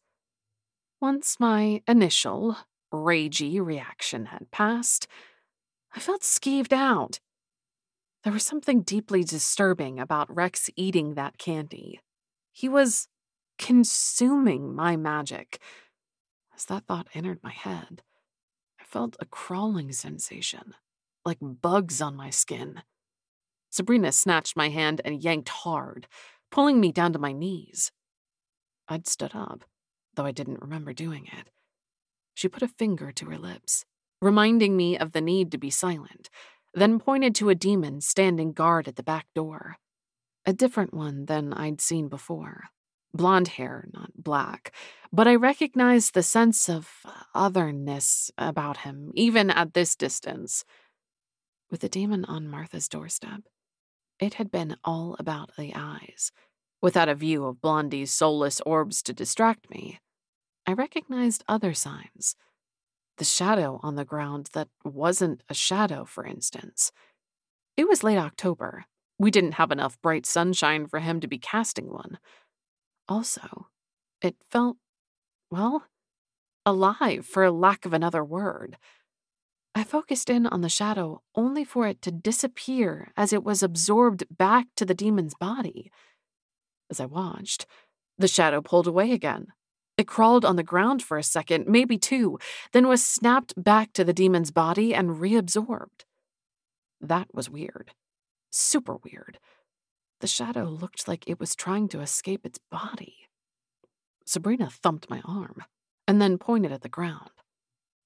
Once my initial, ragey reaction had passed, I felt skeeved out. There was something deeply disturbing about Rex eating that candy. He was consuming my magic. As that thought entered my head, I felt a crawling sensation, like bugs on my skin. Sabrina snatched my hand and yanked hard, pulling me down to my knees. I'd stood up, though I didn't remember doing it. She put a finger to her lips, reminding me of the need to be silent, then pointed to a demon standing guard at the back door. A different one than I'd seen before. Blonde hair, not black, but I recognized the sense of otherness about him, even at this distance. With the demon on Martha's doorstep, it had been all about the eyes. Without a view of Blondie's soulless orbs to distract me, I recognized other signs. The shadow on the ground that wasn't a shadow, for instance. It was late October. We didn't have enough bright sunshine for him to be casting one. Also, it felt, well, alive, for lack of another word. I focused in on the shadow only for it to disappear as it was absorbed back to the demon's body. As I watched, the shadow pulled away again. It crawled on the ground for a second, maybe two, then was snapped back to the demon's body and reabsorbed. That was weird. Super weird. The shadow looked like it was trying to escape its body. Sabrina thumped my arm, and then pointed at the ground.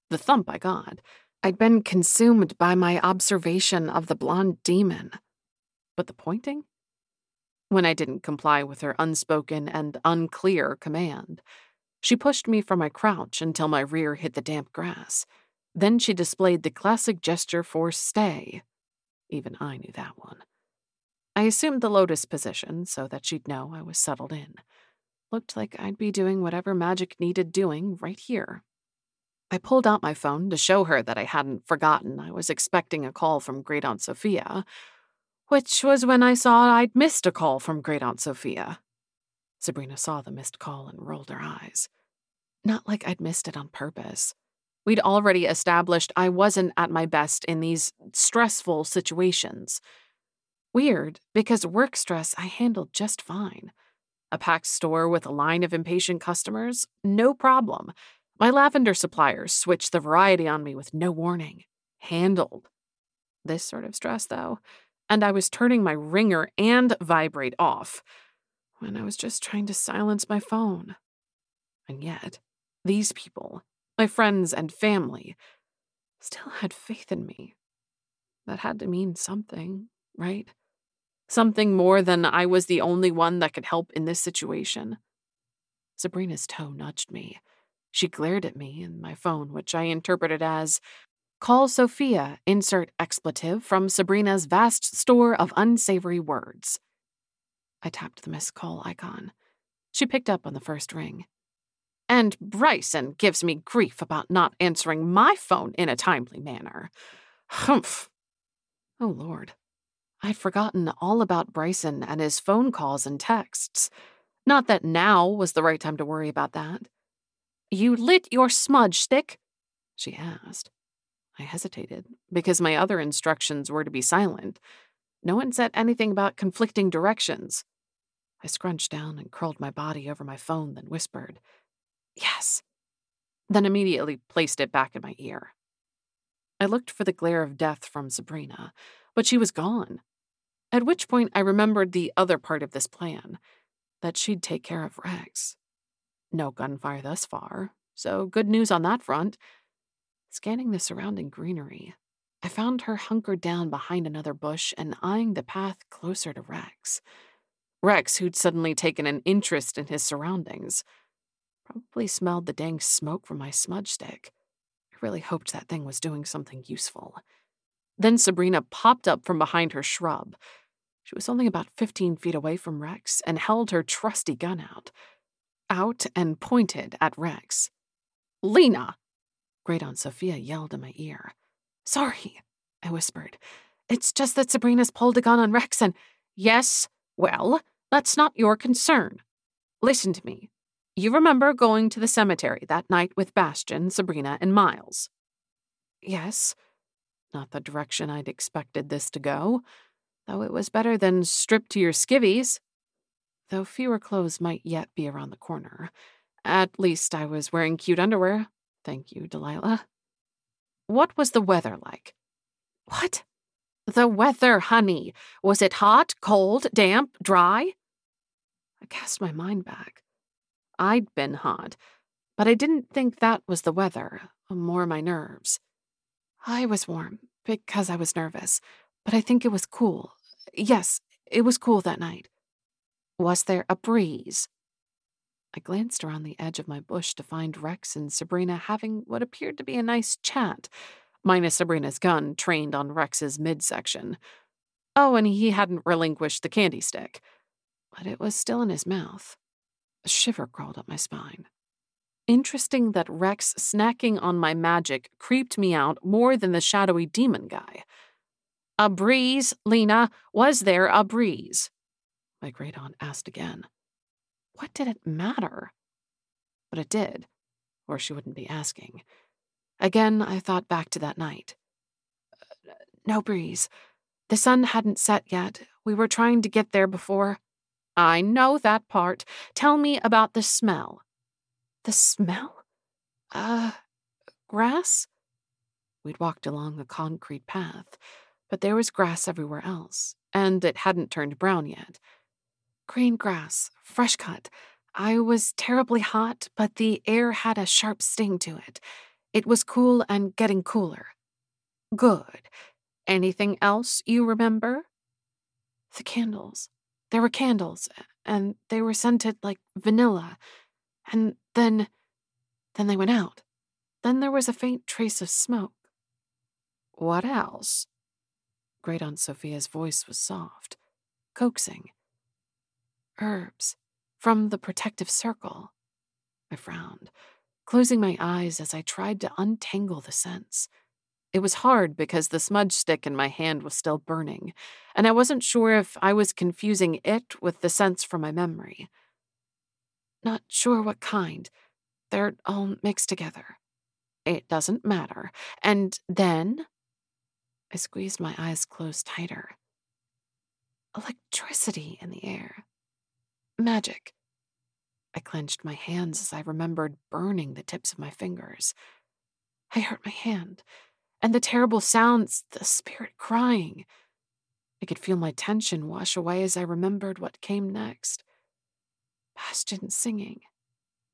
The thump I got. I'd been consumed by my observation of the blonde demon. But the pointing? When I didn't comply with her unspoken and unclear command, she pushed me from my crouch until my rear hit the damp grass. Then she displayed the classic gesture for stay. Even I knew that one. I assumed the lotus position so that she'd know I was settled in. Looked like I'd be doing whatever magic needed doing right here. I pulled out my phone to show her that I hadn't forgotten I was expecting a call from Great Aunt Sophia, which was when I saw I'd missed a call from Great Aunt Sophia. Sabrina saw the missed call and rolled her eyes. Not like I'd missed it on purpose. We'd already established I wasn't at my best in these stressful situations. Weird, because work stress I handled just fine. A packed store with a line of impatient customers? No problem. My lavender suppliers switched the variety on me with no warning. Handled. This sort of stress, though, and I was turning my ringer and vibrate off when I was just trying to silence my phone. And yet, these people, my friends and family, still had faith in me. That had to mean something, right? Something more than I was the only one that could help in this situation. Sabrina's toe nudged me. She glared at me and my phone, which I interpreted as, "Call Sophia, insert expletive from Sabrina's vast store of unsavory words." I tapped the missed call icon. She picked up on the first ring. "And Bryson gives me grief about not answering my phone in a timely manner. Humph." Oh, Lord. I'd forgotten all about Bryson and his phone calls and texts. Not that now was the right time to worry about that. "You lit your smudge stick?" she asked. I hesitated, because my other instructions were to be silent. No one said anything about conflicting directions. I scrunched down and curled my body over my phone, then whispered, "Yes," then immediately placed it back in my ear. I looked for the glare of death from Sabrina, but she was gone. At which point I remembered the other part of this plan, that she'd take care of Rex. No gunfire thus far, so good news on that front. Scanning the surrounding greenery, I found her hunkered down behind another bush and eyeing the path closer to Rex. Rex, who'd suddenly taken an interest in his surroundings, probably smelled the dang smoke from my smudge stick. I really hoped that thing was doing something useful. Then Sabrina popped up from behind her shrub. She was only about 15 feet away from Rex and held her trusty gun out and pointed at Rex. "Lina!" Great Aunt Sophia yelled in my ear. "Sorry," I whispered. "It's just that Sabrina's pulled a gun on Rex and—" "Yes, well, that's not your concern. Listen to me. You remember going to the cemetery that night with Bastian, Sabrina, and Miles?" "Yes." Not the direction I'd expected this to go, though it was better than stripped to your skivvies. Though fewer clothes might yet be around the corner. At least I was wearing cute underwear. Thank you, Delilah. "What was the weather like?" "What?" "The weather, honey. Was it hot, cold, damp, dry?" I cast my mind back. I'd been hot, but I didn't think that was the weather, more my nerves. I was warm, because I was nervous, but I think it was cool. Yes, it was cool that night. Was there a breeze?" I glanced around the edge of my bush to find Rex and Sabrina having what appeared to be a nice chat, minus Sabrina's gun trained on Rex's midsection. Oh, and he hadn't relinquished the candy stick, but it was still in his mouth. A shiver crawled up my spine. Interesting that Rex snacking on my magic creeped me out more than the shadowy demon guy. "A breeze, Lina? Was there a breeze?" my great aunt asked again. What did it matter? But it did, or she wouldn't be asking. Again, I thought back to that night. No breeze. The sun hadn't set yet. We were trying to get there before. "I know that part. Tell me about the smell." "The smell? Grass?" We'd walked along a concrete path, but there was grass everywhere else, and it hadn't turned brown yet. Green grass, fresh cut. I was terribly hot, but the air had a sharp sting to it. It was cool and getting cooler. Good. Anything else you remember? The candles. There were candles, and they were scented like vanilla. And then they went out. Then there was a faint trace of smoke. What else? Great Aunt Sophia's voice was soft, coaxing. Herbs. From the protective circle. I frowned, closing my eyes as I tried to untangle the scents. It was hard because the smudge stick in my hand was still burning, and I wasn't sure if I was confusing it with the scents from my memory. Not sure what kind. They're all mixed together. It doesn't matter. And then? I squeezed my eyes closed tighter. Electricity in the air. Magic. I clenched my hands as I remembered burning the tips of my fingers. I hurt my hand, and the terrible sounds, the spirit crying. I could feel my tension wash away as I remembered what came next. Bastian singing.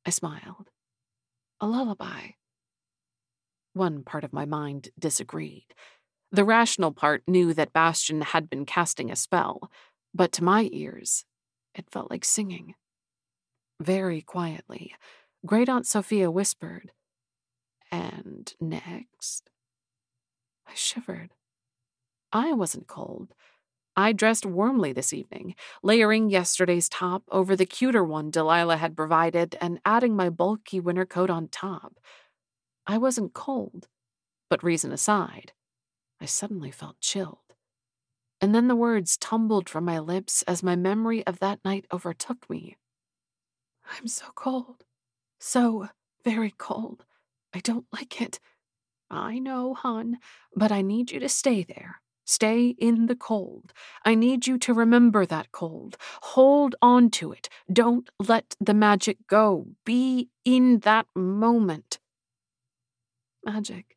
I smiled. A lullaby. One part of my mind disagreed. The rational part knew that Bastian had been casting a spell, but to my ears, it felt like singing. Very quietly, Great Aunt Sophia whispered, "And next?" I shivered. I wasn't cold. I dressed warmly this evening, layering yesterday's top over the cuter one Delilah had provided and adding my bulky winter coat on top. I wasn't cold, but reason aside, I suddenly felt chilled. And then the words tumbled from my lips as my memory of that night overtook me. I'm so cold. So very cold. I don't like it. I know, hon, but I need you to stay there. Stay in the cold. I need you to remember that cold. Hold on to it. Don't let the magic go. Be in that moment. Magic.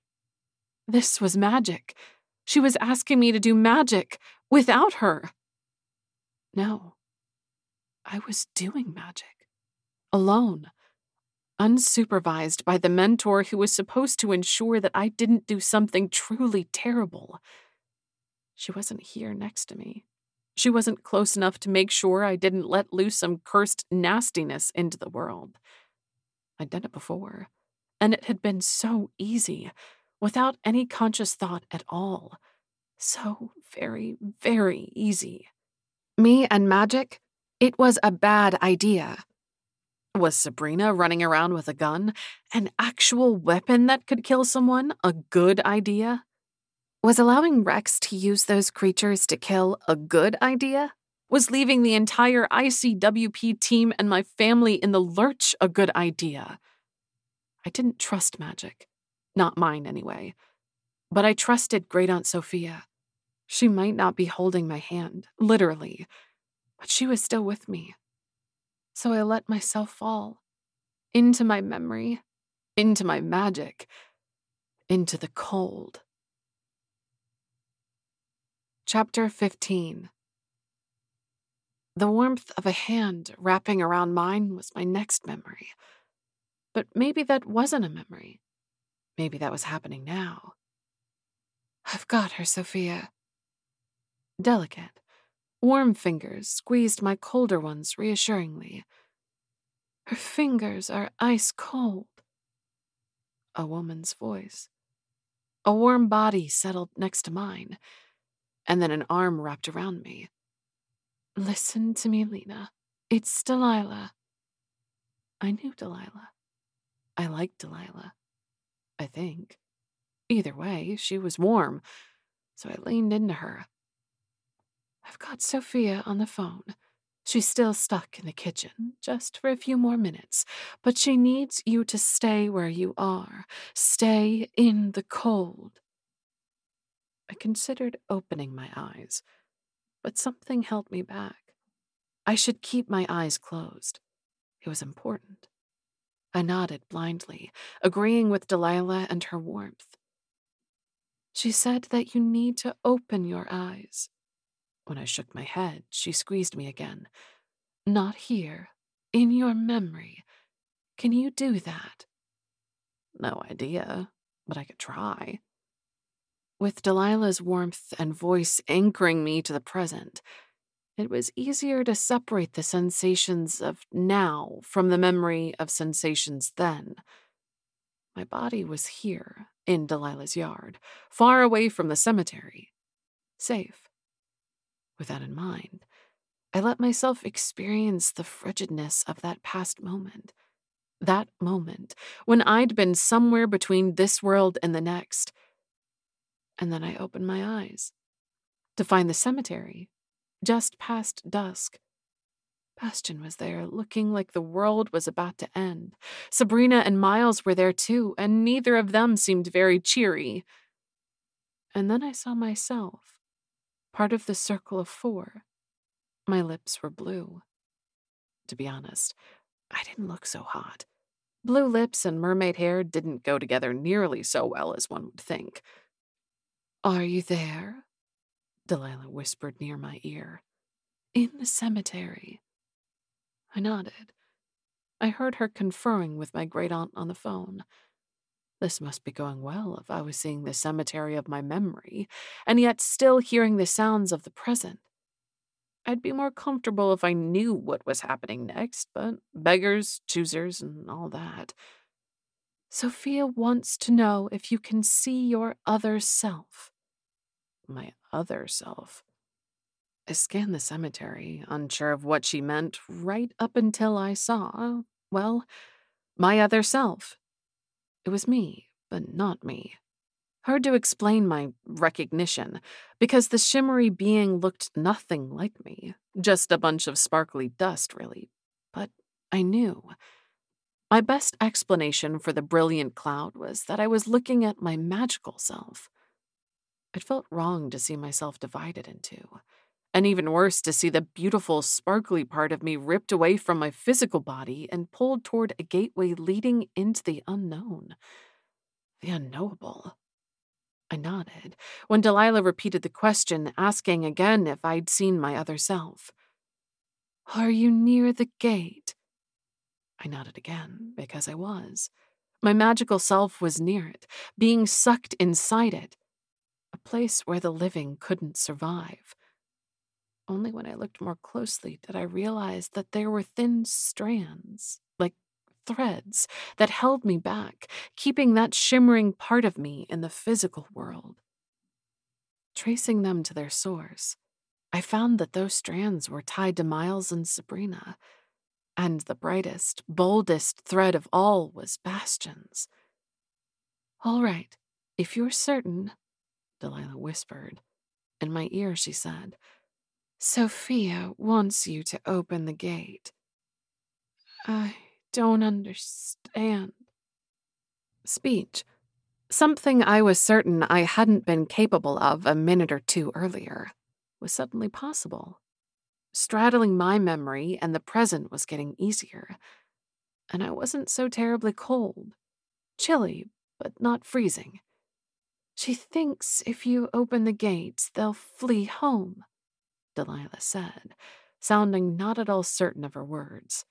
This was magic. She was asking me to do magic without her. No, I was doing magic. Alone. Unsupervised by the mentor who was supposed to ensure that I didn't do something truly terrible. She wasn't here next to me. She wasn't close enough to make sure I didn't let loose some cursed nastiness into the world. I'd done it before, and it had been so easy, without any conscious thought at all. So very, very easy. Me and magic? It was a bad idea. Was Sabrina running around with a gun, an actual weapon that could kill someone, a good idea? Was allowing Rex to use those creatures to kill a good idea? Was leaving the entire ICWP team and my family in the lurch a good idea? I didn't trust magic. Not mine, anyway. But I trusted Great Aunt Sophia. She might not be holding my hand, literally, but she was still with me. So I let myself fall. Into my memory. Into my magic. Into the cold. Chapter 15. The warmth of a hand wrapping around mine was my next memory. But maybe that wasn't a memory. Maybe that was happening now. I've got her, Sophia. Delicate, warm fingers squeezed my colder ones reassuringly. Her fingers are ice cold. A woman's voice. A warm body settled next to mine, and then an arm wrapped around me. Listen to me, Lina. It's Delilah. I knew Delilah. I liked Delilah. I think. Either way, she was warm, so I leaned into her. I've got Sophia on the phone. She's still stuck in the kitchen, just for a few more minutes, but she needs you to stay where you are. Stay in the cold. I considered opening my eyes, but something held me back. I should keep my eyes closed. It was important. I nodded blindly, agreeing with Delilah and her warmth. She said that you need to open your eyes. When I shook my head, she squeezed me again. Not here. In your memory. Can you do that? No idea, but I could try. With Delilah's warmth and voice anchoring me to the present, it was easier to separate the sensations of now from the memory of sensations then. My body was here, in Delilah's yard, far away from the cemetery. Safe. With that in mind, I let myself experience the frigidness of that past moment. That moment, when I'd been somewhere between this world and the next. And then I opened my eyes to find the cemetery, just past dusk. Bastian was there, looking like the world was about to end. Sabrina and Miles were there too, and neither of them seemed very cheery. And then I saw myself, part of the circle of 4. My lips were blue. To be honest, I didn't look so hot. Blue lips and mermaid hair didn't go together nearly so well as one would think. Are you there? Delilah whispered near my ear. In the cemetery. I nodded. I heard her conferring with my great-aunt on the phone. This must be going well if I was seeing the cemetery of my memory, and yet still hearing the sounds of the present. I'd be more comfortable if I knew what was happening next, but beggars, choosers, and all that. Sophia wants to know if you can see your other self. My other self? I scanned the cemetery, unsure of what she meant, right up until I saw, well, my other self. It was me, but not me. Hard to explain my recognition, because the shimmery being looked nothing like me, just a bunch of sparkly dust, really. But I knew. My best explanation for the brilliant cloud was that I was looking at my magical self. It felt wrong to see myself divided in two, and even worse to see the beautiful, sparkly part of me ripped away from my physical body and pulled toward a gateway leading into the unknown, the unknowable. I nodded when Delilah repeated the question, asking again if I'd seen my other self. Are you near the gate? I nodded again, because I was. My magical self was near it, being sucked inside it, a place where the living couldn't survive. Only when I looked more closely did I realize that there were thin strands, like threads, that held me back, keeping that shimmering part of me in the physical world. Tracing them to their source, I found that those strands were tied to Miles and Sabrina, and the brightest, boldest thread of all was Bastion's. All right, if you're certain, Delilah whispered. In my ear, she said, Sophia wants you to open the gate. I don't understand. Speech. Something I was certain I hadn't been capable of a minute or two earlier was suddenly possible. Straddling my memory and the present was getting easier, and I wasn't so terribly cold. Chilly, but not freezing. She thinks if you open the gates, they'll flee home, Delilah said, sounding not at all certain of her words.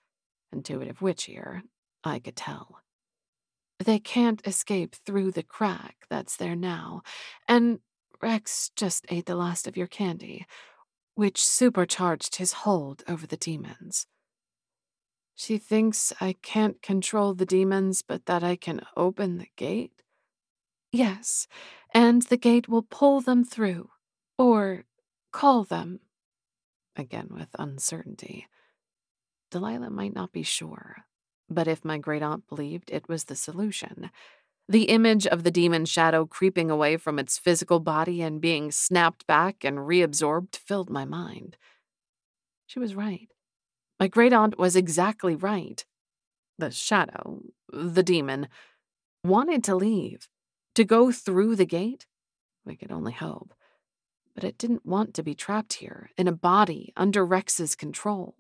Intuitive witchier, I could tell. They can't escape through the crack that's there now, and Rex just ate the last of your candy, which supercharged his hold over the demons. She thinks I can't control the demons, but that I can open the gate? Yes, and the gate will pull them through, or call them. Again with uncertainty. Delilah might not be sure, but if my great-aunt believed it was the solution, the image of the demon shadow creeping away from its physical body and being snapped back and reabsorbed filled my mind. She was right. My great-aunt was exactly right. The shadow, the demon, wanted to leave, to go through the gate. We could only hope. But it didn't want to be trapped here, in a body, under Rex's control.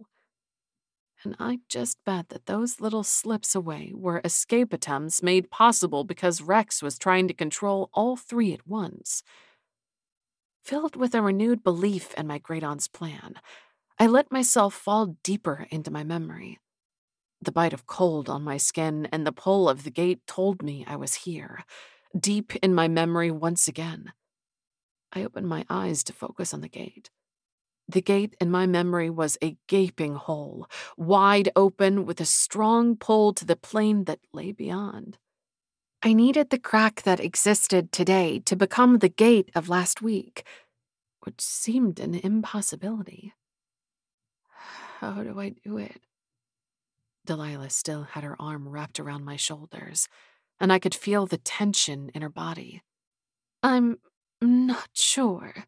And I just bet that those little slips away were escape attempts made possible because Rex was trying to control all three at once. Filled with a renewed belief in my great-aunt's plan, I let myself fall deeper into my memory. The bite of cold on my skin and the pull of the gate told me I was here, deep in my memory once again. I opened my eyes to focus on the gate. The gate in my memory was a gaping hole, wide open with a strong pull to the plane that lay beyond. I needed the crack that existed today to become the gate of last week, which seemed an impossibility. How do I do it? Delilah still had her arm wrapped around my shoulders, and I could feel the tension in her body. I'm not sure.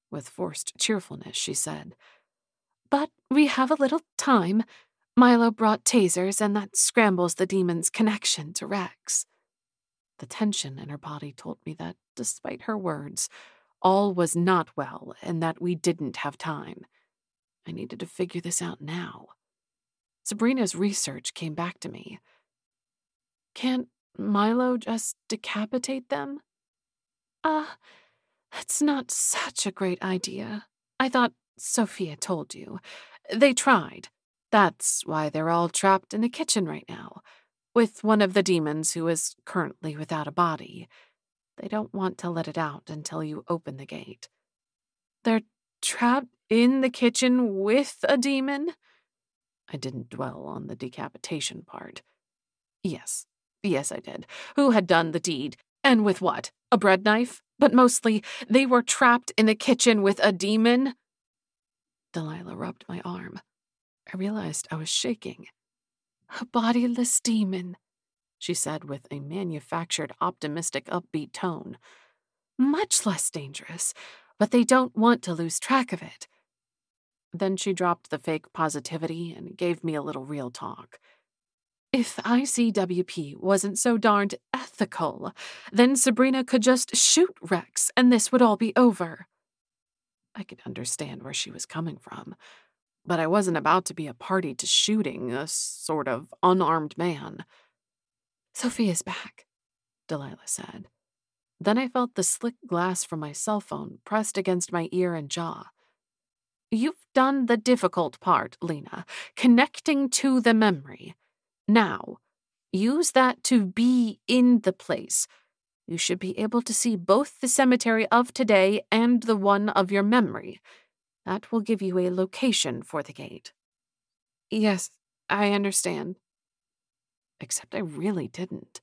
With forced cheerfulness, she said. But we have a little time. Milo brought tasers, and that scrambles the demon's connection to Rex. The tension in her body told me that, despite her words, all was not well and that we didn't have time. I needed to figure this out now. Sabrina's research came back to me. Can't Milo just decapitate them? That's not such a great idea. I thought Sophia told you. They tried. That's why they're all trapped in a kitchen right now, with one of the demons who is currently without a body. They don't want to let it out until you open the gate. They're trapped in the kitchen with a demon? I didn't dwell on the decapitation part. Yes, I did. Who had done the deed? And with what? A bread knife? But mostly, they were trapped in the kitchen with a demon? Delilah rubbed my arm. I realized I was shaking. A bodiless demon, she said with a manufactured, optimistic, upbeat tone. Much less dangerous, but they don't want to lose track of it. Then she dropped the fake positivity and gave me a little real talk. If ICWP wasn't so darned ethical, then Sabrina could just shoot Rex and this would all be over. I could understand where she was coming from, but I wasn't about to be a party to shooting a sort of unarmed man. Sophia's back, Delilah said. Then I felt the slick glass from my cell phone pressed against my ear and jaw. You've done the difficult part, Lina, connecting to the memory. Now, use that to be in the place. You should be able to see both the cemetery of today and the one of your memory. That will give you a location for the gate. Yes, I understand. Except I really didn't.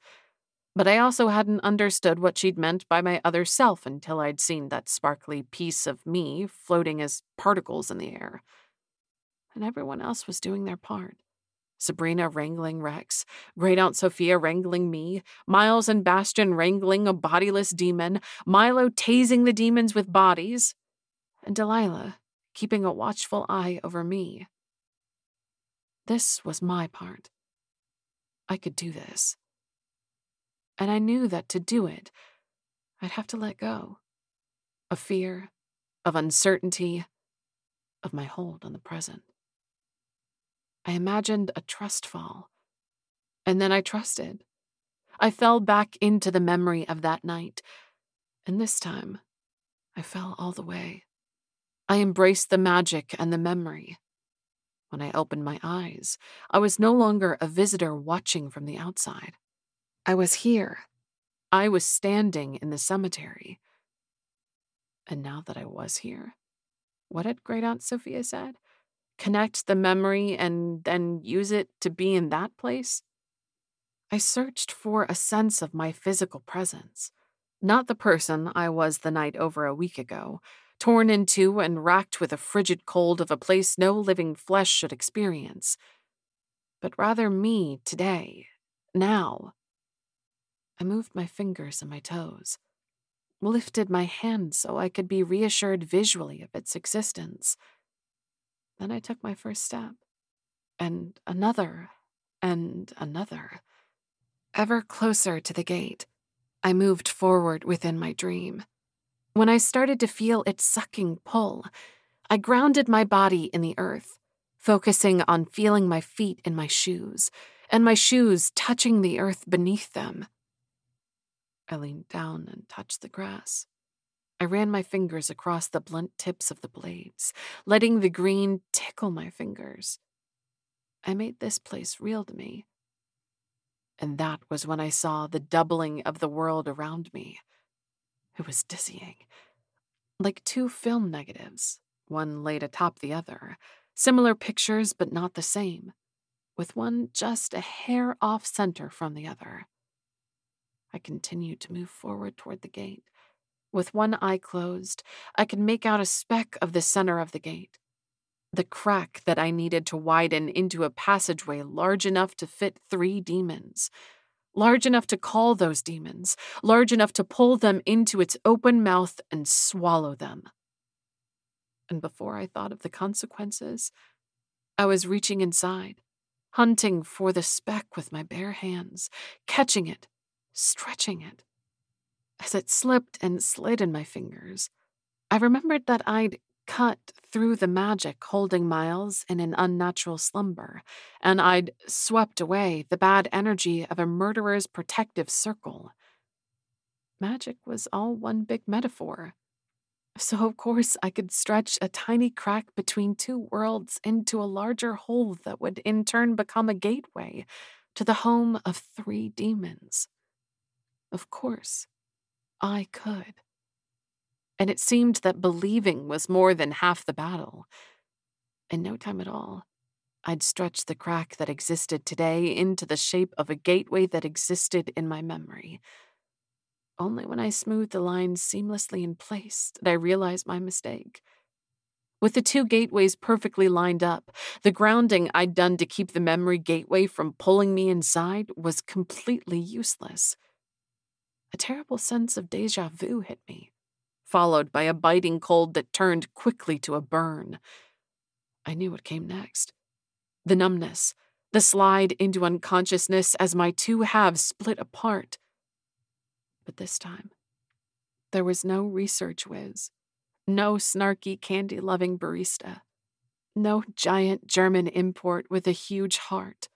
But I also hadn't understood what she'd meant by my other self until I'd seen that sparkly piece of me floating as particles in the air. And everyone else was doing their part. Sabrina wrangling Rex, Great Aunt Sophia wrangling me, Miles and Bastion wrangling a bodiless demon, Milo tasing the demons with bodies, and Delilah keeping a watchful eye over me. This was my part. I could do this. And I knew that to do it, I'd have to let go of fear, of uncertainty, of my hold on the present. I imagined a trust fall, and then I trusted. I fell back into the memory of that night, and this time, I fell all the way. I embraced the magic and the memory. When I opened my eyes, I was no longer a visitor watching from the outside. I was here. I was standing in the cemetery. And now that I was here, what had Great Aunt Sophia said? Connect the memory and then use it to be in that place? I searched for a sense of my physical presence, not the person I was the night over a week ago, torn in two and racked with a frigid cold of a place no living flesh should experience, but rather me today, now. I moved my fingers and my toes, lifted my hand so I could be reassured visually of its existence. Then I took my first step, and another, ever closer to the gate. I moved forward within my dream. When I started to feel its sucking pull, I grounded my body in the earth, focusing on feeling my feet in my shoes, and my shoes touching the earth beneath them. I leaned down and touched the grass. I ran my fingers across the blunt tips of the blades, letting the green tickle my fingers. I made this place real to me. And that was when I saw the doubling of the world around me. It was dizzying. Like two film negatives, one laid atop the other. Similar pictures, but not the same, with one just a hair off center from the other. I continued to move forward toward the gate. With one eye closed, I could make out a speck of the center of the gate. The crack that I needed to widen into a passageway large enough to fit 3 demons. Large enough to call those demons. Large enough to pull them into its open mouth and swallow them. And before I thought of the consequences, I was reaching inside, hunting for the speck with my bare hands, catching it, stretching it. As it slipped and slid in my fingers, I remembered that I'd cut through the magic holding Miles in an unnatural slumber, and I'd swept away the bad energy of a murderer's protective circle. Magic was all one big metaphor. So, of course, I could stretch a tiny crack between 2 worlds into a larger hole that would in turn become a gateway to the home of 3 demons. Of course, I could. And it seemed that believing was more than half the battle. In no time at all, I'd stretched the crack that existed today into the shape of a gateway that existed in my memory. Only when I smoothed the lines seamlessly in place did I realize my mistake. With the 2 gateways perfectly lined up, the grounding I'd done to keep the memory gateway from pulling me inside was completely useless. A terrible sense of déjà vu hit me, followed by a biting cold that turned quickly to a burn. I knew what came next. The numbness, the slide into unconsciousness as my 2 halves split apart. But this time, there was no research whiz, no snarky candy-loving barista, no giant German import with a huge heart.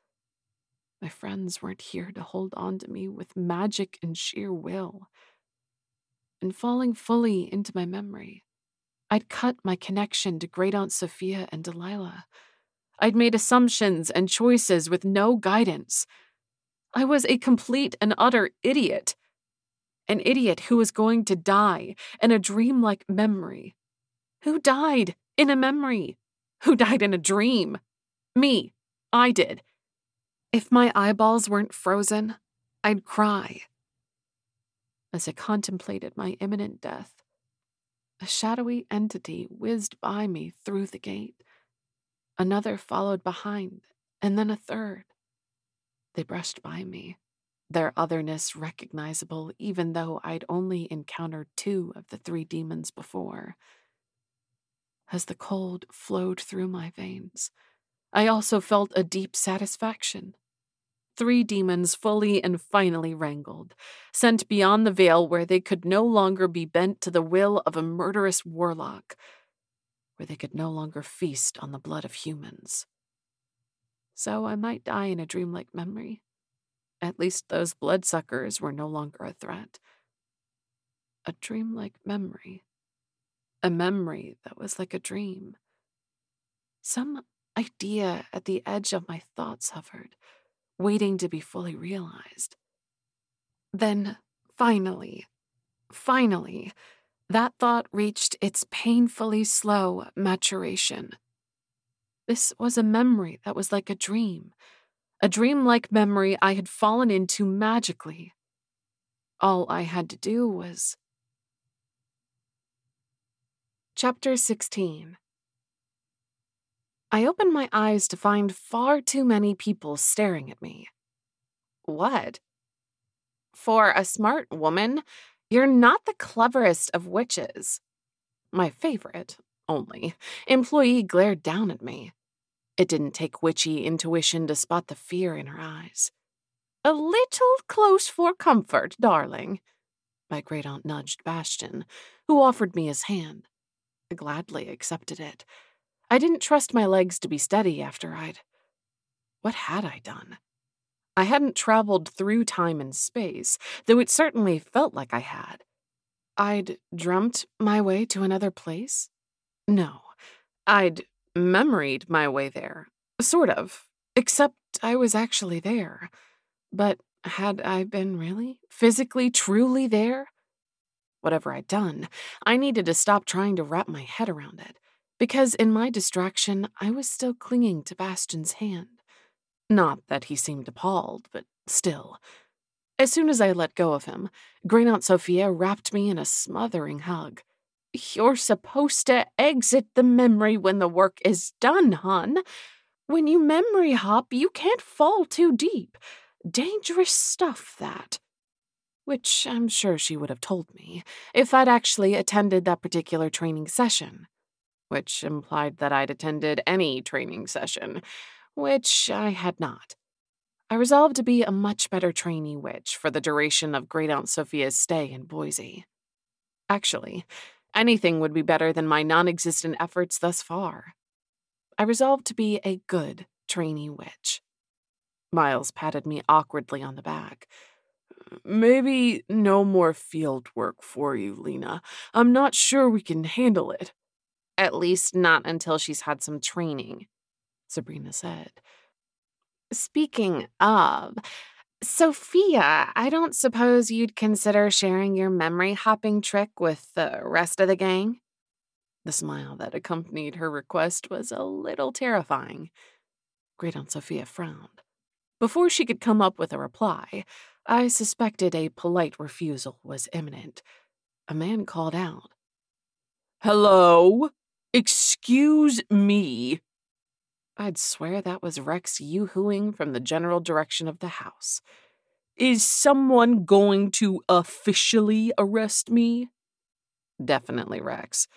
My friends weren't here to hold on to me with magic and sheer will. and falling fully into my memory. I'd cut my connection to Great Aunt Sophia and Delilah. I'd made assumptions and choices with no guidance. I was a complete and utter idiot. An idiot who was going to die in a dreamlike memory. Who died in a memory? Who died in a dream? Me. I did. If my eyeballs weren't frozen, I'd cry. As I contemplated my imminent death, a shadowy entity whizzed by me through the gate. Another followed behind, and then a third. They brushed by me, their otherness recognizable even though I'd only encountered 2 of the 3 demons before. As the cold flowed through my veins, I also felt a deep satisfaction. 3 demons fully and finally wrangled, sent beyond the veil where they could no longer be bent to the will of a murderous warlock, where they could no longer feast on the blood of humans. So I might die in a dreamlike memory. At least those bloodsuckers were no longer a threat. A dreamlike memory. A memory that was like a dream. Some idea at the edge of my thoughts hovered, waiting to be fully realized. Then, finally, that thought reached its painfully slow maturation. This was a memory that was like a dreamlike memory I had fallen into magically. All I had to do was... Chapter 16. I opened my eyes to find far too many people staring at me. What? For a smart woman, you're not the cleverest of witches. My favorite, only, employee glared down at me. It didn't take witchy intuition to spot the fear in her eyes. A little close for comfort, darling. My great-aunt nudged Bastion, who offered me his hand. I gladly accepted it. I didn't trust my legs to be steady after What had I done? I hadn't traveled through time and space, though it certainly felt like I had. I'd dreamt my way to another place? No, I'd memoried my way there. Sort of, except I was actually there. But had I been really, physically, truly there? Whatever I'd done, I needed to stop trying to wrap my head around it, because in my distraction, I was still clinging to Bastion's hand. Not that he seemed appalled, but still. As soon as I let go of him, Great Aunt Sophia wrapped me in a smothering hug. You're supposed to exit the memory when the work is done, hon. When you memory hop, you can't fall too deep. Dangerous stuff, that. Which I'm sure she would have told me if I'd actually attended that particular training session. Which implied that I'd attended any training session, which I had not. I resolved to be a much better trainee witch for the duration of Great Aunt Sophia's stay in Boise. Actually, anything would be better than my non-existent efforts thus far. I resolved to be a good trainee witch. Miles patted me awkwardly on the back. Maybe no more field work for you, Lina. I'm not sure we can handle it. At least not until she's had some training, Sabrina said. Speaking of, Sophia, I don't suppose you'd consider sharing your memory hopping trick with the rest of the gang? The smile that accompanied her request was a little terrifying. Great Aunt Sophia frowned. Before she could come up with a reply, I suspected a polite refusal was imminent. A man called out. Hello? Excuse me. I'd swear that was Rex yoo-hooing from the general direction of the house. Is someone going to officially arrest me? Definitely Rex.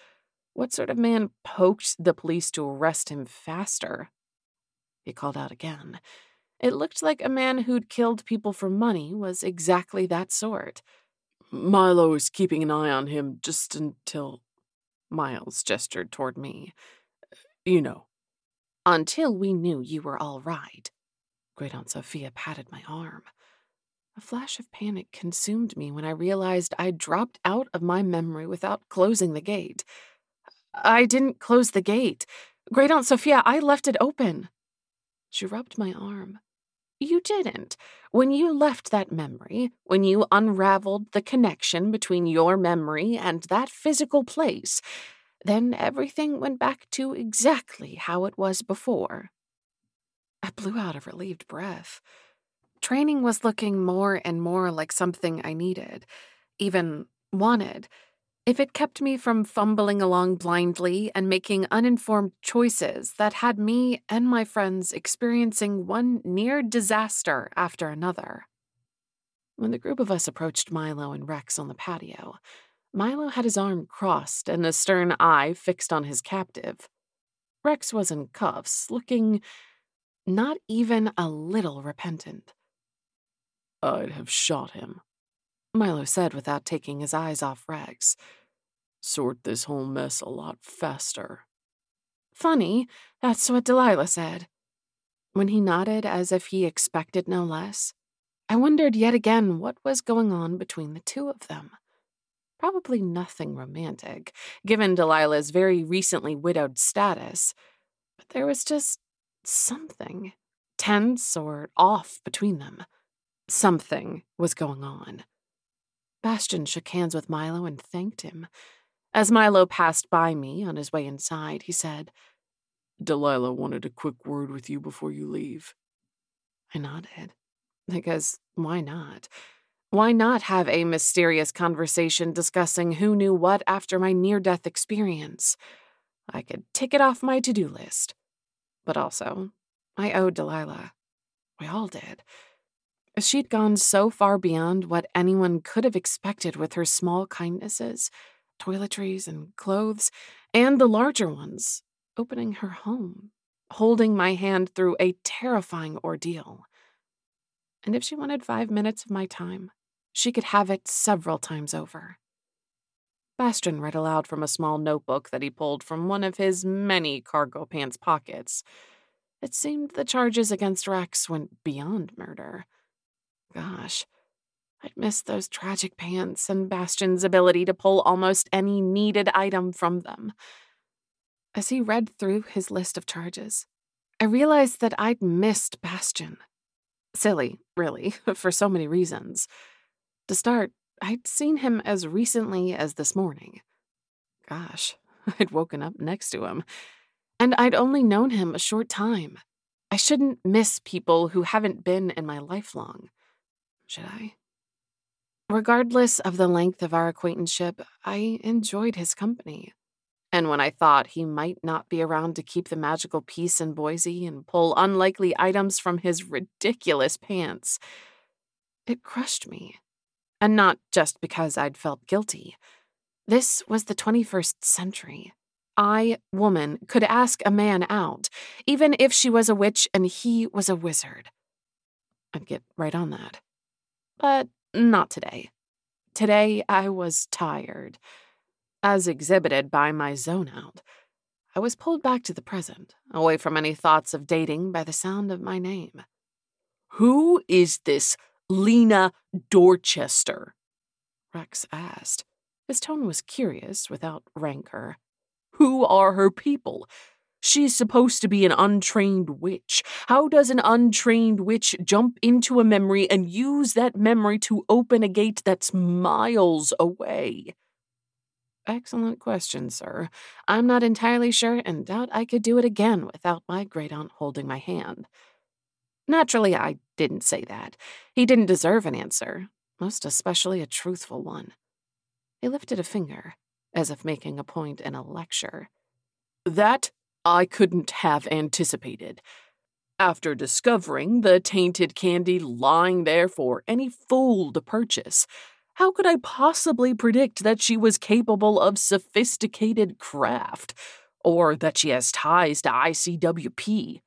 What sort of man poked the police to arrest him faster? He called out again. It looked like a man who'd killed people for money was exactly that sort. Milo is keeping an eye on him just until... Miles gestured toward me. You know. Until we knew you were all right. Great Aunt Sophia patted my arm. A flash of panic consumed me when I realized I'd dropped out of my memory without closing the gate. I didn't close the gate. Great Aunt Sophia, I left it open. She rubbed my arm. You didn't. When you left that memory, when you unraveled the connection between your memory and that physical place, then everything went back to exactly how it was before. I blew out a relieved breath. Training was looking more and more like something I needed, even wanted, if it kept me from fumbling along blindly and making uninformed choices that had me and my friends experiencing one near disaster after another. When the group of us approached Milo and Rex on the patio, Milo had his arm crossed and a stern eye fixed on his captive. Rex was in cuffs, looking not even a little repentant. I'd have shot him, Milo said without taking his eyes off Rex. Sort this whole mess a lot faster. Funny, that's what Delilah said. When he nodded as if he expected no less, I wondered yet again what was going on between the two of them. Probably nothing romantic, given Delilah's very recently widowed status, but there was just something tense or off between them. Something was going on. Bastian shook hands with Milo and thanked him. As Milo passed by me on his way inside, he said, Delilah wanted a quick word with you before you leave. I nodded, because why not? Why not have a mysterious conversation discussing who knew what after my near-death experience? I could tick it off my to-do list. But also, I owed Delilah. We all did. She'd gone so far beyond what anyone could have expected with her small kindnesses, toiletries and clothes, and the larger ones, opening her home, holding my hand through a terrifying ordeal. And if she wanted 5 minutes of my time, she could have it several times over. Bastian read aloud from a small notebook that he pulled from one of his many cargo pants pockets. It seemed the charges against Rex went beyond murder. Gosh, I'd missed those tragic pants and Bastian's ability to pull almost any needed item from them. As he read through his list of charges, I realized that I'd missed Bastian. Silly, really, for so many reasons. To start, I'd seen him as recently as this morning. Gosh, I'd woken up next to him. And I'd only known him a short time. I shouldn't miss people who haven't been in my life long. Should I? Regardless of the length of our acquaintanceship, I enjoyed his company. And when I thought he might not be around to keep the magical peace in Boise and pull unlikely items from his ridiculous pants, it crushed me. And not just because I'd felt guilty. This was the 21st century. I, woman, could ask a man out, even if she was a witch and he was a wizard. I'd get right on that. But not today. Today I was tired. As exhibited by my zone out, I was pulled back to the present, away from any thoughts of dating by the sound of my name. Who is this Lina Dorchester? Rex asked. His tone was curious, without rancor. Who are her people? She's supposed to be an untrained witch. How does an untrained witch jump into a memory and use that memory to open a gate that's miles away? Excellent question, sir. I'm not entirely sure and doubt I could do it again without my great-aunt holding my hand. Naturally, I didn't say that. He didn't deserve an answer, most especially a truthful one. He lifted a finger, as if making a point in a lecture. That I couldn't have anticipated. After discovering the tainted candy lying there for any fool to purchase, how could I possibly predict that she was capable of sophisticated craft, or that she has ties to ICWP?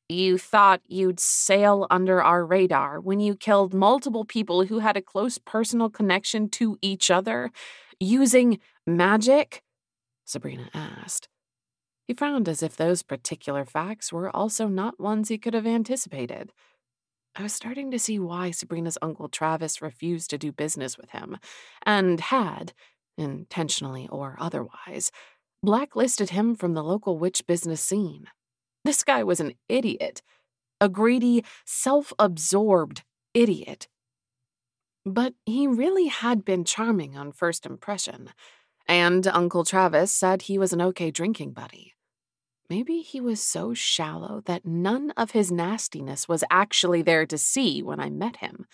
You thought you'd sail under our radar when you killed multiple people who had a close personal connection to each other, using magic? Sabrina asked. He frowned as if those particular facts were also not ones he could have anticipated. I was starting to see why Sabrina's Uncle Travis refused to do business with him, and had, intentionally or otherwise, blacklisted him from the local witch business scene. This guy was an idiot. A greedy, self-absorbed idiot. But he really had been charming on first impression, and Uncle Travis said he was an okay drinking buddy. Maybe he was so shallow that none of his nastiness was actually there to see when I met him.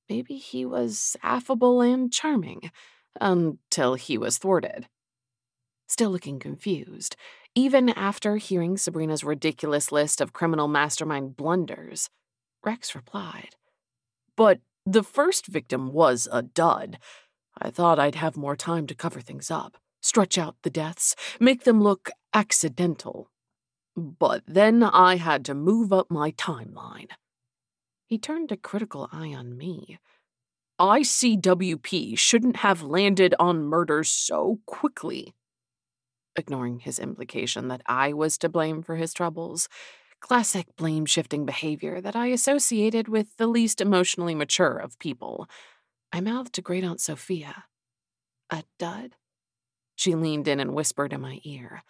Maybe he was affable and charming, until he was thwarted. Still looking confused, even after hearing Sabrina's ridiculous list of criminal mastermind blunders, Rex replied, But the first victim was a dud. I thought I'd have more time to cover things up, stretch out the deaths, make them look accidental. But then I had to move up my timeline. He turned a critical eye on me. ICWP shouldn't have landed on murder so quickly. Ignoring his implication that I was to blame for his troubles, classic blame-shifting behavior that I associated with the least emotionally mature of people, I mouthed to great Aunt Sophia. A dud? She leaned in and whispered in my ear.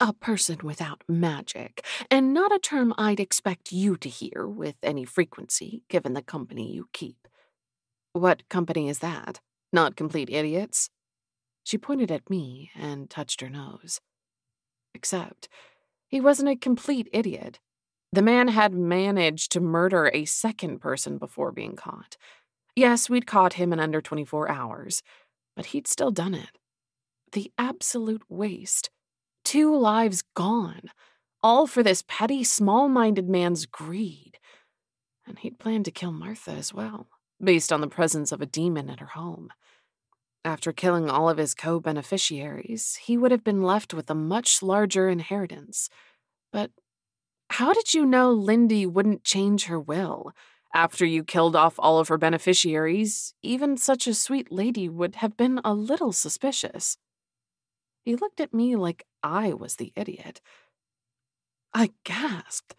A person without magic, and not a term I'd expect you to hear with any frequency, given the company you keep. What company is that? Not complete idiots? She pointed at me and touched her nose. Except, he wasn't a complete idiot. The man had managed to murder a second person before being caught. Yes, we'd caught him in under 24 hours, but he'd still done it. The absolute waste. 2 lives gone, all for this petty, small-minded man's greed. And he'd planned to kill Martha as well, based on the presence of a demon at her home. After killing all of his co-beneficiaries, he would have been left with a much larger inheritance. But how did you know Lindy wouldn't change her will? After you killed off all of her beneficiaries, even such a sweet lady would have been a little suspicious. He looked at me like I was the idiot. I gasped.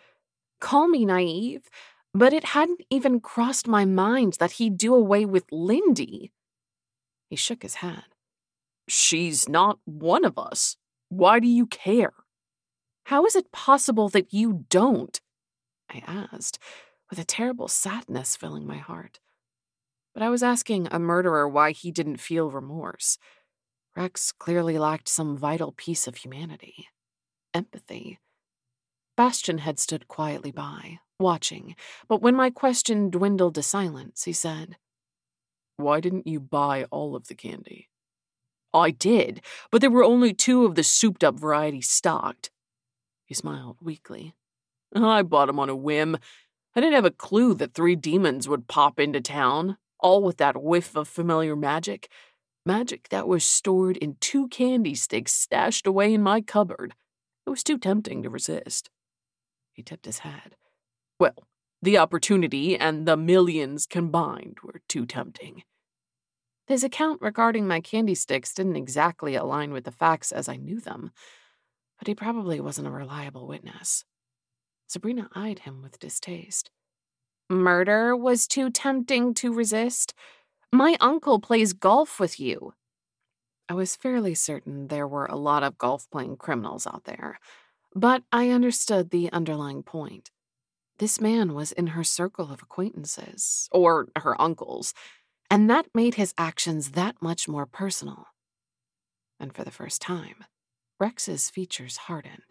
Call me naive, but it hadn't even crossed my mind that he'd do away with Lindy. He shook his head. She's not one of us. Why do you care? How is it possible that you don't? I asked, with a terrible sadness filling my heart. But I was asking a murderer why he didn't feel remorse. Rex clearly lacked some vital piece of humanity. Empathy. Bastian had stood quietly by, watching, but when my question dwindled to silence, he said, Why didn't you buy all of the candy? I did, but there were only 2 of the souped-up variety stocked. He smiled weakly. I bought 'em on a whim. I didn't have a clue that 3 demons would pop into town, all with that whiff of familiar magic. Magic that was stored in 2 candy sticks stashed away in my cupboard. It was too tempting to resist. He tipped his head. Well, the opportunity and the millions combined were too tempting. His account regarding my candy sticks didn't exactly align with the facts as I knew them, but he probably wasn't a reliable witness. Sabrina eyed him with distaste. Murder was too tempting to resist? My uncle plays golf with you. I was fairly certain there were a lot of golf-playing criminals out there, but I understood the underlying point. This man was in her circle of acquaintances, or her uncle's, and that made his actions that much more personal. And for the first time, Rex's features hardened.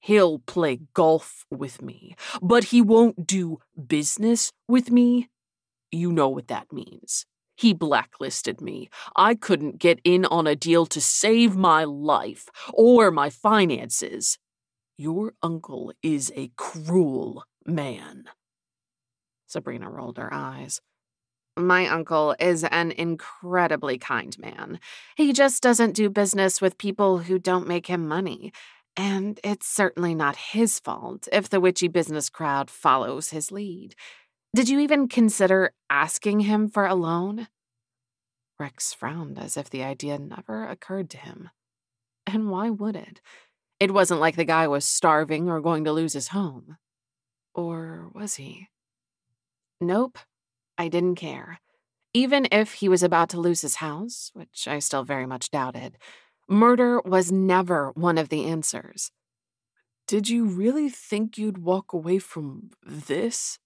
He'll play golf with me, but he won't do business with me. You know what that means. He blacklisted me. I couldn't get in on a deal to save my life or my finances. Your uncle is a cruel man. Sabrina rolled her eyes. My uncle is an incredibly kind man. He just doesn't do business with people who don't make him money. And it's certainly not his fault if the witchy business crowd follows his lead. Did you even consider asking him for a loan? Rex frowned as if the idea never occurred to him. And why would it? It wasn't like the guy was starving or going to lose his home. Or was he? Nope, I didn't care. Even if he was about to lose his house, which I still very much doubted, murder was never one of the answers. Did you really think you'd walk away from this?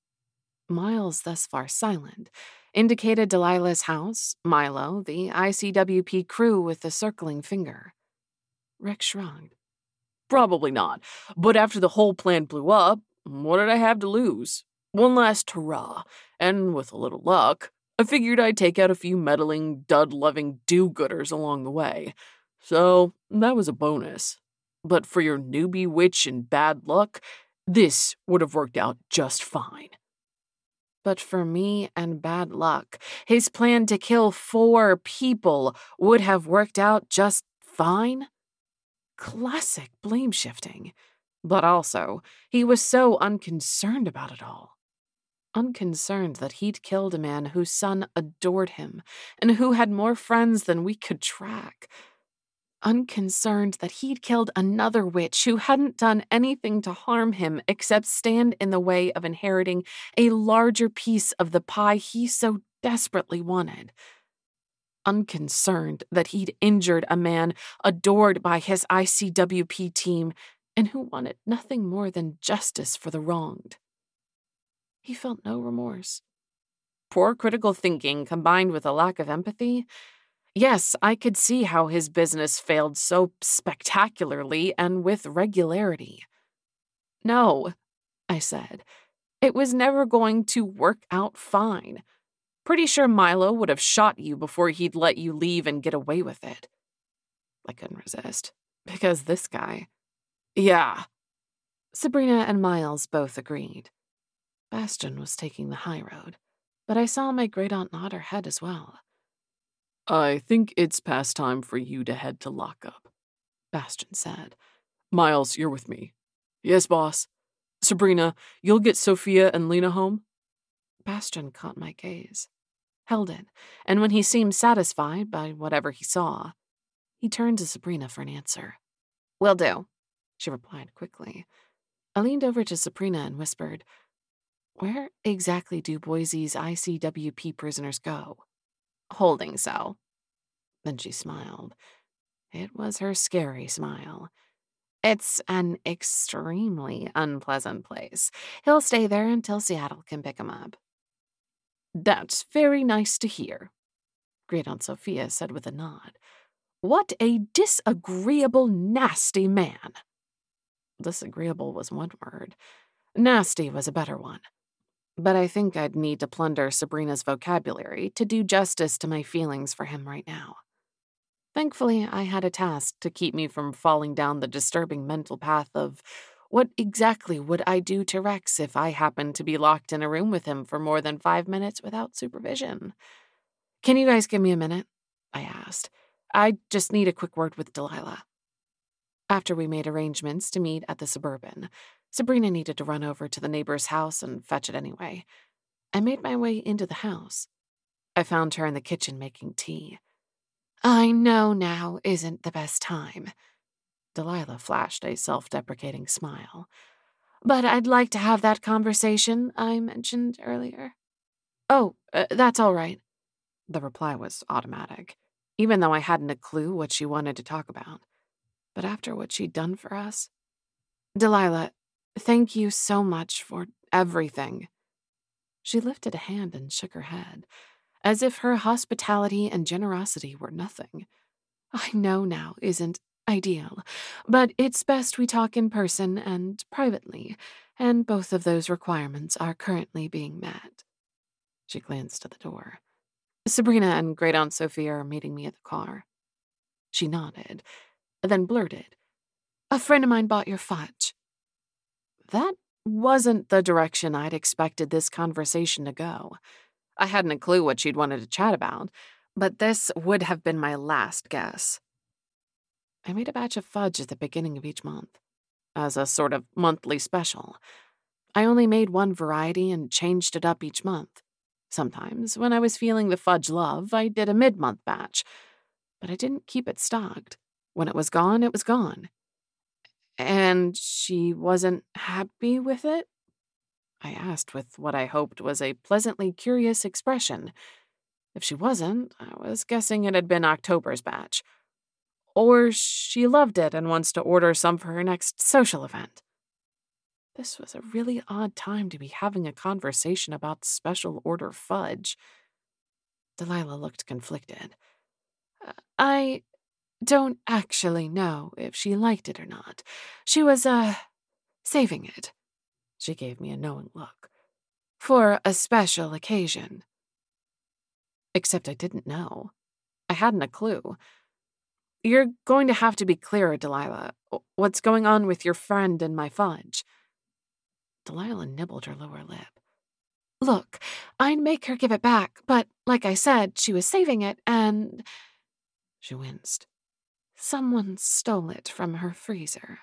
Miles, thus far silent, indicated Delilah's house, Milo, the ICWP crew with the circling finger. Rick shrugged. Probably not. But after the whole plan blew up, what did I have to lose? One last hurrah. And with a little luck, I figured I'd take out a few meddling, dud-loving do-gooders along the way. So that was a bonus. But for your newbie witch and bad luck, this would have worked out just fine. But for me and bad luck, his plan to kill 4 people would have worked out just fine? Classic blame shifting. But also, he was so unconcerned about it all. Unconcerned that he'd killed a man whose son adored him and who had more friends than we could track. Unconcerned that he'd killed another witch who hadn't done anything to harm him except stand in the way of inheriting a larger piece of the pie he so desperately wanted. Unconcerned that he'd injured a man adored by his ICWP team and who wanted nothing more than justice for the wronged. He felt no remorse. Poor critical thinking combined with a lack of empathy. Yes, I could see how his business failed so spectacularly and with regularity. No, I said. It was never going to work out fine. Pretty sure Milo would have shot you before he'd let you leave and get away with it. I couldn't resist, because this guy. Yeah. Sabrina and Miles both agreed. Bastion was taking the high road, but I saw my great-aunt nod her head as well. I think it's past time for you to head to lockup, Bastion said. Miles, you're with me. Yes, boss. Sabrina, you'll get Sophia and Lina home? Bastion caught my gaze, held it, and when he seemed satisfied by whatever he saw, he turned to Sabrina for an answer. Will do, she replied quickly. I leaned over to Sabrina and whispered, Where exactly do Boise's ICWP prisoners go? Holding cell. Then she smiled. It was her scary smile. It's an extremely unpleasant place. He'll stay there until Seattle can pick him up. That's very nice to hear, Great Aunt Sophia said with a nod. What a disagreeable, nasty man. Disagreeable was one word. Nasty was a better one. But I think I'd need to plunder Sabrina's vocabulary to do justice to my feelings for him right now. Thankfully, I had a task to keep me from falling down the disturbing mental path of what exactly would I do to Rex if I happened to be locked in a room with him for more than 5 minutes without supervision. Can you guys give me a minute? I asked. I just need a quick word with Delilah. After we made arrangements to meet at the Suburban, Sabrina needed to run over to the neighbor's house and fetch it anyway. I made my way into the house. I found her in the kitchen making tea. I know now isn't the best time. Delilah flashed a self-deprecating smile. But I'd like to have that conversation I mentioned earlier. Oh, that's all right. The reply was automatic, even though I hadn't a clue what she wanted to talk about. But after what she'd done for us... Delilah, thank you so much for everything. She lifted a hand and shook her head, as if her hospitality and generosity were nothing. I know now isn't ideal, but it's best we talk in person and privately, and both of those requirements are currently being met. She glanced at the door. Sabrina and Great Aunt Sophia are meeting me at the car. She nodded, then blurted, A friend of mine bought your fudge. That wasn't the direction I'd expected this conversation to go. I hadn't a clue what she'd wanted to chat about, but this would have been my last guess. I made a batch of fudge at the beginning of each month, as a sort of monthly special. I only made one variety and changed it up each month. Sometimes, when I was feeling the fudge love, I did a mid-month batch, but I didn't keep it stocked. When it was gone, it was gone. And she wasn't happy with it? I asked with what I hoped was a pleasantly curious expression. If she wasn't, I was guessing it had been October's batch. Or she loved it and wants to order some for her next social event. This was a really odd time to be having a conversation about special order fudge. Delilah looked conflicted. I don't actually know if she liked it or not. She was, saving it. She gave me a knowing look. For a special occasion. Except I didn't know. I hadn't a clue. You're going to have to be clearer, Delilah. What's going on with your friend and my fudge? Delilah nibbled her lower lip. Look, I'd make her give it back, but like I said, she was saving it and... She winced. Someone stole it from her freezer.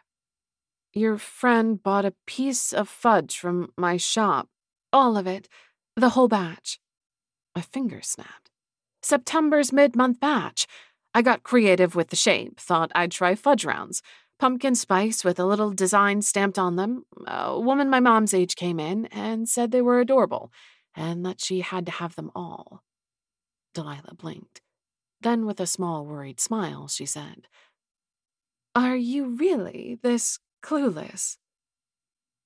Your friend bought a piece of fudge from my shop. All of it. The whole batch. My fingers snapped. September's mid-month batch. I got creative with the shape, thought I'd try fudge rounds. Pumpkin spice with a little design stamped on them. A woman my mom's age came in and said they were adorable, and that she had to have them all. Delilah blinked. Then, with a small, worried smile, she said, Are you really this clueless?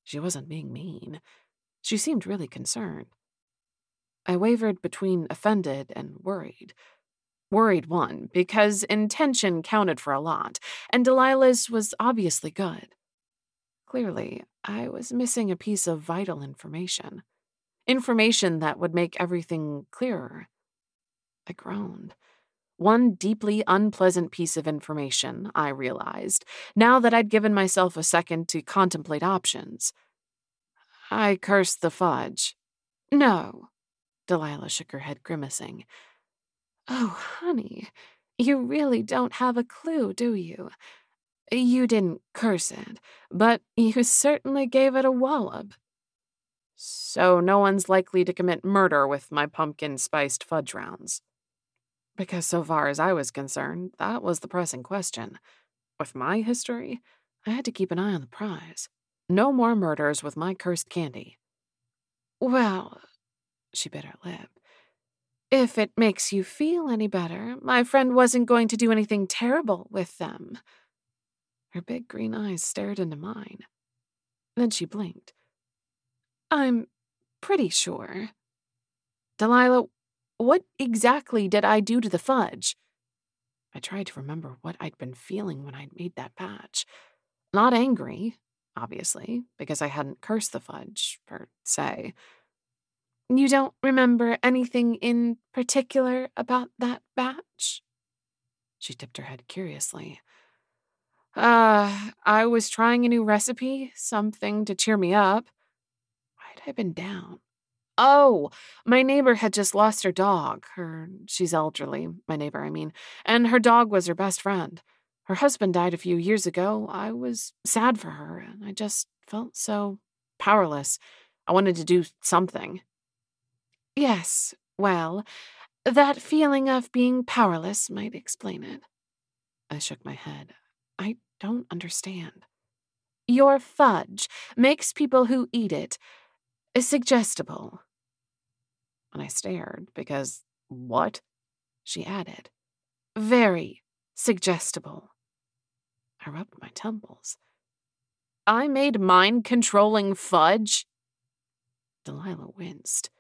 She wasn't being mean. She seemed really concerned. I wavered between offended and worried. Worried one, because intention counted for a lot, and Delilah's was obviously good. Clearly, I was missing a piece of vital information. Information that would make everything clearer. I groaned. One deeply unpleasant piece of information, I realized, now that I'd given myself a second to contemplate options. I cursed the fudge. No. Delilah shook her head, grimacing. Oh, honey, you really don't have a clue, do you? You didn't curse it, but you certainly gave it a wallop. So no one's likely to commit murder with my pumpkin-spiced fudge rounds. Because so far as I was concerned, that was the pressing question. With my history, I had to keep an eye on the prize. No more murders with my cursed candy. Well, she bit her lip. If it makes you feel any better, my friend wasn't going to do anything terrible with them. Her big green eyes stared into mine. Then she blinked. I'm pretty sure. Delilah, what exactly did I do to the fudge? I tried to remember what I'd been feeling when I'd made that batch. Not angry, obviously, because I hadn't cursed the fudge, per se. You don't remember anything in particular about that batch? She tipped her head curiously. I was trying a new recipe, something to cheer me up. Why'd I been down? Oh, my neighbor had just lost her dog. She's elderly, my neighbor, I mean, and her dog was her best friend. Her husband died a few years ago. I was sad for her, and I just felt so powerless. I wanted to do something. Yes, well, that feeling of being powerless might explain it. I shook my head. I don't understand. Your fudge makes people who eat it suggestible. And I stared because, what? She added. Very suggestible. I rubbed my temples. I made mind-controlling fudge? Delilah winced.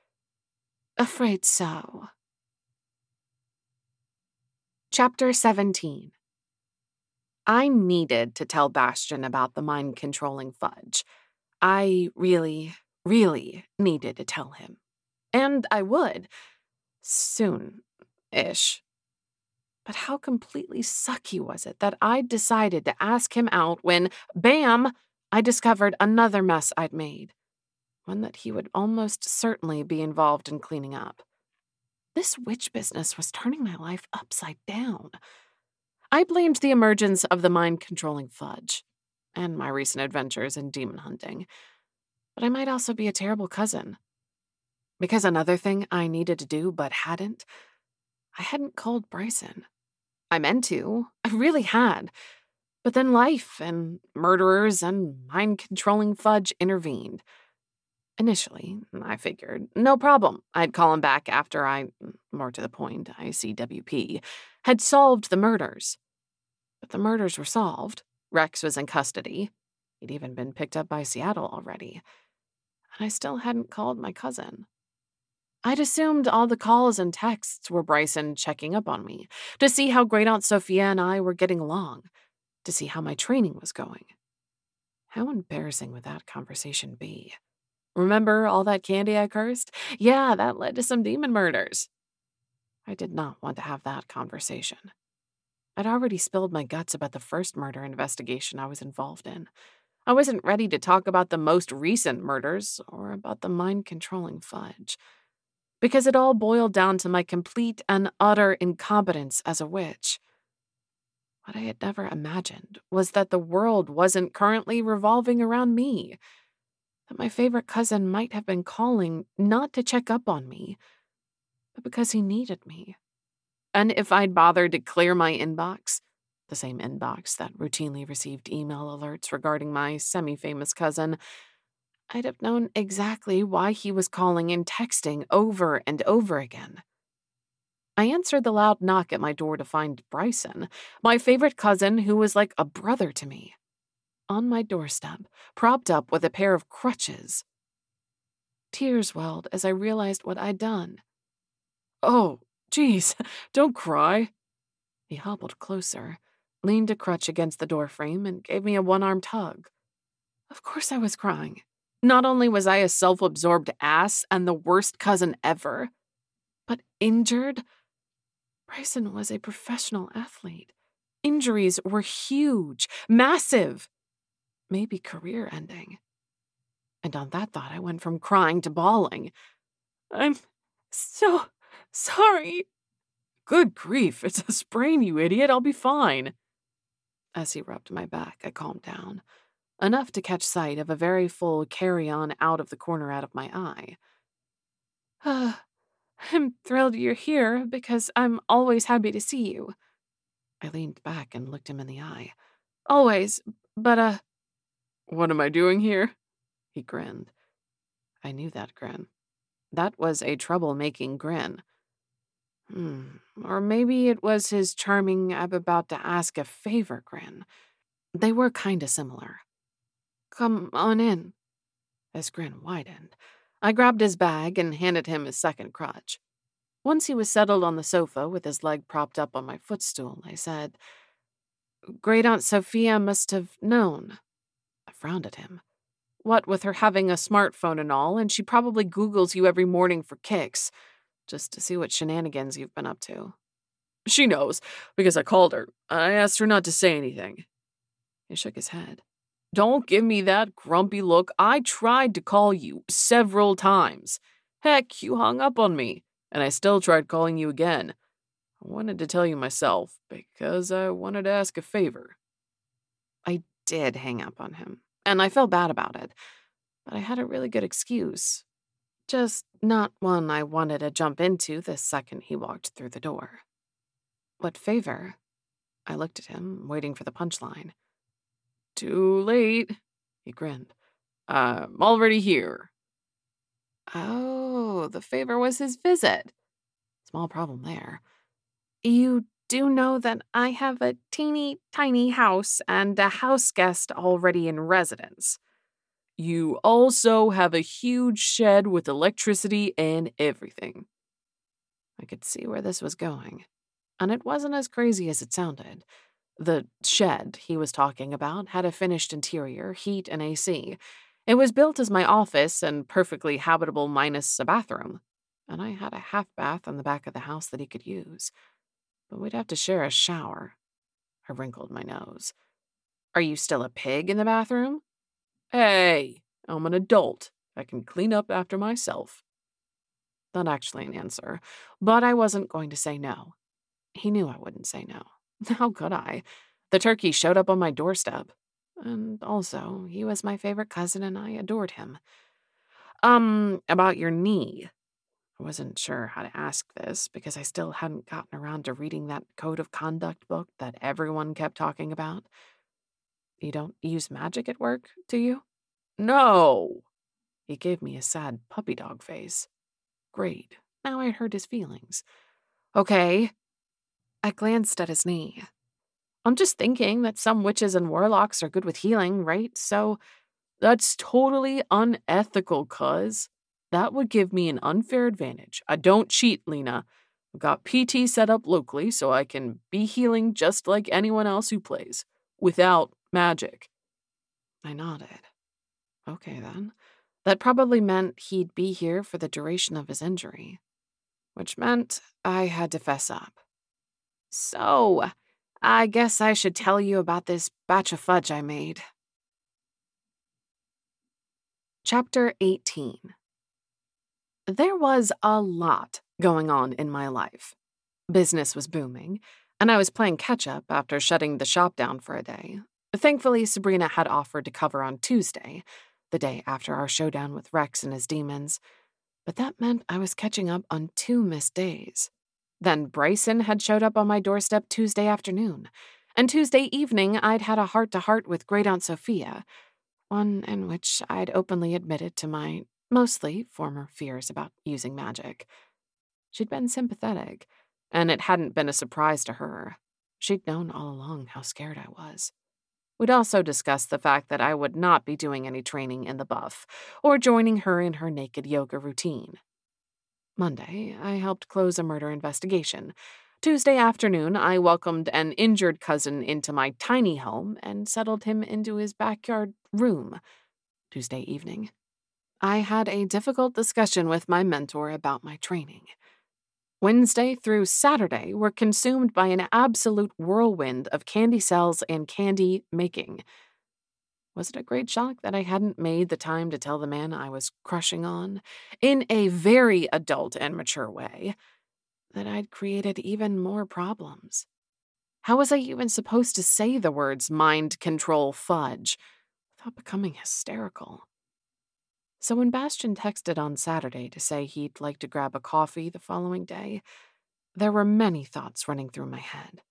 Afraid so. Chapter 17. I needed to tell Bastian about the mind-controlling fudge. I really, really needed to tell him. And I would. Soon-ish. But how completely sucky was it that I'd decided to ask him out when, bam, I discovered another mess I'd made. One that he would almost certainly be involved in cleaning up. This witch business was turning my life upside down. I blamed the emergence of the mind-controlling fudge, and my recent adventures in demon hunting. But I might also be a terrible cousin. Because another thing I needed to do but hadn't, I hadn't called Bryson. I meant to. I really had. But then life and murderers and mind-controlling fudge intervened. Initially, I figured, no problem. I'd call him back after more to the point, ICWP, had solved the murders. But the murders were solved. Rex was in custody. He'd even been picked up by Seattle already. And I still hadn't called my cousin. I'd assumed all the calls and texts were Bryson checking up on me, to see how great Aunt Sophia and I were getting along, to see how my training was going. How embarrassing would that conversation be? Remember all that candy I cursed? Yeah, that led to some demon murders. I did not want to have that conversation. I'd already spilled my guts about the first murder investigation I was involved in. I wasn't ready to talk about the most recent murders or about the mind-controlling fudge, because it all boiled down to my complete and utter incompetence as a witch. What I had never imagined was that the world wasn't currently revolving around me, that my favorite cousin might have been calling not to check up on me, but because he needed me. And if I'd bothered to clear my inbox, the same inbox that routinely received email alerts regarding my semi-famous cousin, I'd have known exactly why he was calling and texting over and over again. I answered the loud knock at my door to find Bryson, my favorite cousin who was like a brother to me, on my doorstep, propped up with a pair of crutches. Tears welled as I realized what I'd done. Oh, geez, don't cry. He hobbled closer, leaned a crutch against the doorframe, and gave me a one-armed hug. Of course I was crying. Not only was I a self-absorbed ass and the worst cousin ever, but injured. Bryson was a professional athlete. Injuries were huge, massive, maybe career-ending. And on that thought, I went from crying to bawling. I'm so sorry. Good grief, it's a sprain, you idiot. I'll be fine. As he rubbed my back, I calmed down, enough to catch sight of a very full carry-on out of the corner out of my eye. I'm thrilled you're here because I'm always happy to see you. I leaned back and looked him in the eye. Always, but, What am I doing here? He grinned. I knew that grin. That was a trouble-making grin. Or maybe it was his charming I'm about to ask a favor grin. They were kinda similar. Come on in. His grin widened. I grabbed his bag and handed him his second crutch. Once he was settled on the sofa with his leg propped up on my footstool, I said, Great Aunt Sophia must have known. I frowned at him. What with her having a smartphone and all, and she probably Googles you every morning for kicks, just to see what shenanigans you've been up to. She knows, because I called her. I asked her not to say anything. He shook his head. Don't give me that grumpy look. I tried to call you several times. Heck, you hung up on me, and I still tried calling you again. I wanted to tell you myself, because I wanted to ask a favor. I did hang up on him, and I felt bad about it, but I had a really good excuse. Just not one I wanted to jump into the second he walked through the door. What favor? I looked at him, waiting for the punchline. Too late, he grinned. I'm already here. Oh, the favor was his visit. Small problem there. You do know that I have a teeny tiny house and a house guest already in residence. You also have a huge shed with electricity and everything. I could see where this was going, and it wasn't as crazy as it sounded. The shed he was talking about had a finished interior, heat and AC. It was built as my office and perfectly habitable minus a bathroom, and I had a half bath on the back of the house that he could use. But we'd have to share a shower. I wrinkled my nose. Are you still a pig in the bathroom? Hey, I'm an adult. I can clean up after myself. Not actually an answer, but I wasn't going to say no. He knew I wouldn't say no. How could I? The turkey showed up on my doorstep. And also, he was my favorite cousin and I adored him. About your knee. I wasn't sure how to ask this because I still hadn't gotten around to reading that code of conduct book that everyone kept talking about. You don't use magic at work, do you? No. He gave me a sad puppy dog face. Great. Now I hurt his feelings. Okay. I glanced at his knee. I'm just thinking that some witches and warlocks are good with healing, right? So, That's totally unethical, cuz. That would give me an unfair advantage. I don't cheat, Lina. I've got PT set up locally so I can be healing just like anyone else who plays, without magic. I nodded. Okay, then. That probably meant he'd be here for the duration of his injury, which meant I had to fess up. So, I guess I should tell you about this batch of fudge I made. Chapter 18. There was a lot going on in my life. Business was booming, and I was playing catch-up after shutting the shop down for a day. Thankfully, Sabrina had offered to cover on Tuesday, the day after our showdown with Rex and his demons, but that meant I was catching up on 2 missed days. Then Bryson had showed up on my doorstep Tuesday afternoon, and Tuesday evening I'd had a heart-to-heart with Great Aunt Sophia, one in which I'd openly admitted to my, mostly, former fears about using magic. She'd been sympathetic, and it hadn't been a surprise to her. She'd known all along how scared I was. We'd also discussed the fact that I would not be doing any training in the buff, or joining her in her naked yoga routine. Monday, I helped close a murder investigation. Tuesday afternoon, I welcomed an injured cousin into my tiny home and settled him into his backyard room. Tuesday evening, I had a difficult discussion with my mentor about my training. Wednesday through Saturday were consumed by an absolute whirlwind of candy sales and candy making. Was it a great shock that I hadn't made the time to tell the man I was crushing on, in a very adult and mature way, that I'd created even more problems? How was I even supposed to say the words mind control fudge without becoming hysterical? So when Bastian texted on Saturday to say he'd like to grab a coffee the following day, there were many thoughts running through my head.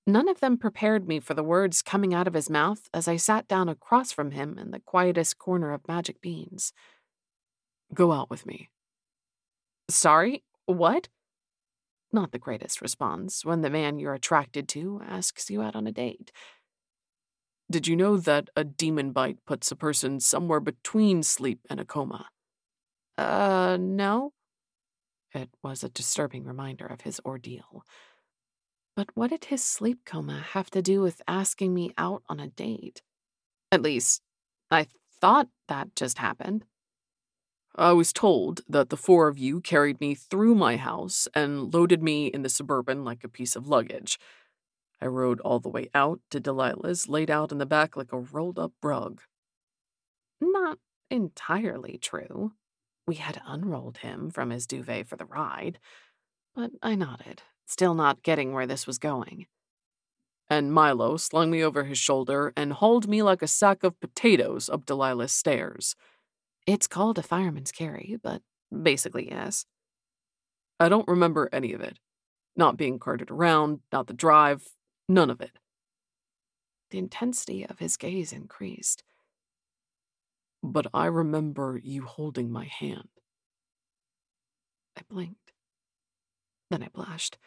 None of them prepared me for the words coming out of his mouth as I sat down across from him in the quietest corner of Magic Beans. Go out with me. Sorry? What? Not the greatest response when the man you're attracted to asks you out on a date. Did you know that a demon bite puts a person somewhere between sleep and a coma? No. It was a disturbing reminder of his ordeal. But what did his sleep coma have to do with asking me out on a date? At least, I thought that just happened. I was told that the 4 of you carried me through my house and loaded me in the Suburban like a piece of luggage. I rode all the way out to Delilah's, laid out in the back like a rolled-up rug. Not entirely true. We had unrolled him from his duvet for the ride, but I nodded, still not getting where this was going. And Milo slung me over his shoulder and hauled me like a sack of potatoes up Delilah's stairs. It's called a fireman's carry, but basically yes. I don't remember any of it. Not being carted around, not the drive, none of it. The intensity of his gaze increased. But I remember you holding my hand. I blinked. Then I blushed.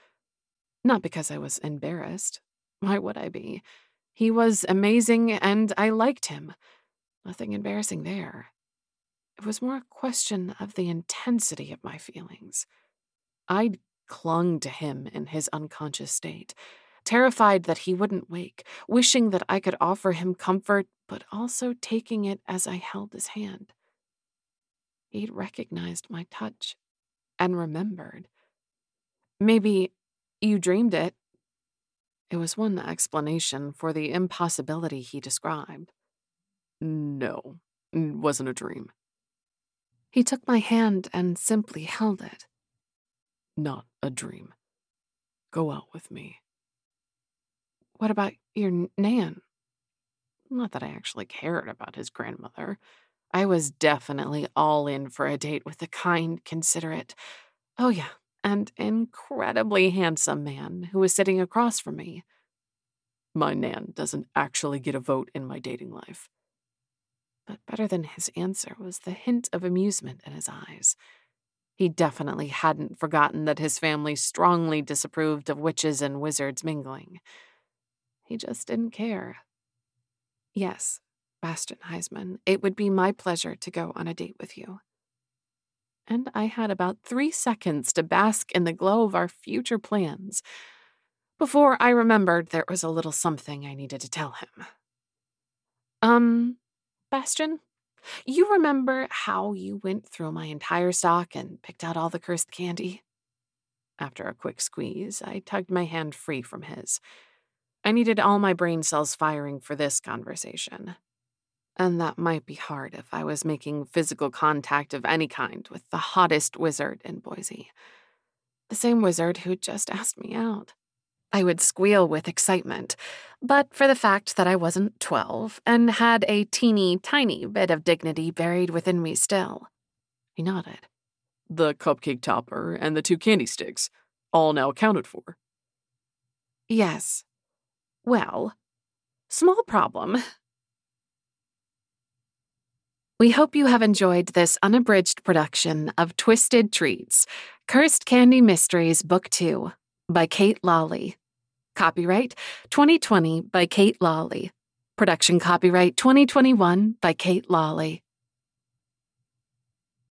Not because I was embarrassed. Why would I be? He was amazing and I liked him. Nothing embarrassing there. It was more a question of the intensity of my feelings. I'd clung to him in his unconscious state, terrified that he wouldn't wake, wishing that I could offer him comfort, but also taking it as I held his hand. He'd recognized my touch and remembered. Maybe you dreamed it. It was one explanation for the impossibility he described. No, it wasn't a dream. He took my hand and simply held it. Not a dream. Go out with me. What about your Nan? Not that I actually cared about his grandmother. I was definitely all in for a date with a kind, considerate, oh yeah, and incredibly handsome man who was sitting across from me. My Nan doesn't actually get a vote in my dating life. But better than his answer was the hint of amusement in his eyes. He definitely hadn't forgotten that his family strongly disapproved of witches and wizards mingling. He just didn't care. Yes, Bastion Heisman, it would be my pleasure to go on a date with you. And I had about 3 seconds to bask in the glow of our future plans before I remembered there was a little something I needed to tell him. Bastion, you remember how you went through my entire stock and picked out all the cursed candy? After a quick squeeze, I tugged my hand free from his. I needed all my brain cells firing for this conversation. And that might be hard if I was making physical contact of any kind with the hottest wizard in Boise. The same wizard who just asked me out. I would squeal with excitement, but for the fact that I wasn't 12 and had a teeny tiny bit of dignity buried within me still. He nodded. The cupcake topper and the 2 candy sticks, all now accounted for. Yes. Well, small problem. We hope you have enjoyed this unabridged production of Twisted Treats, Cursed Candy Mysteries Book 2 by Cate Lawley. Copyright 2020 by Cate Lawley. Production copyright 2021 by Cate Lawley.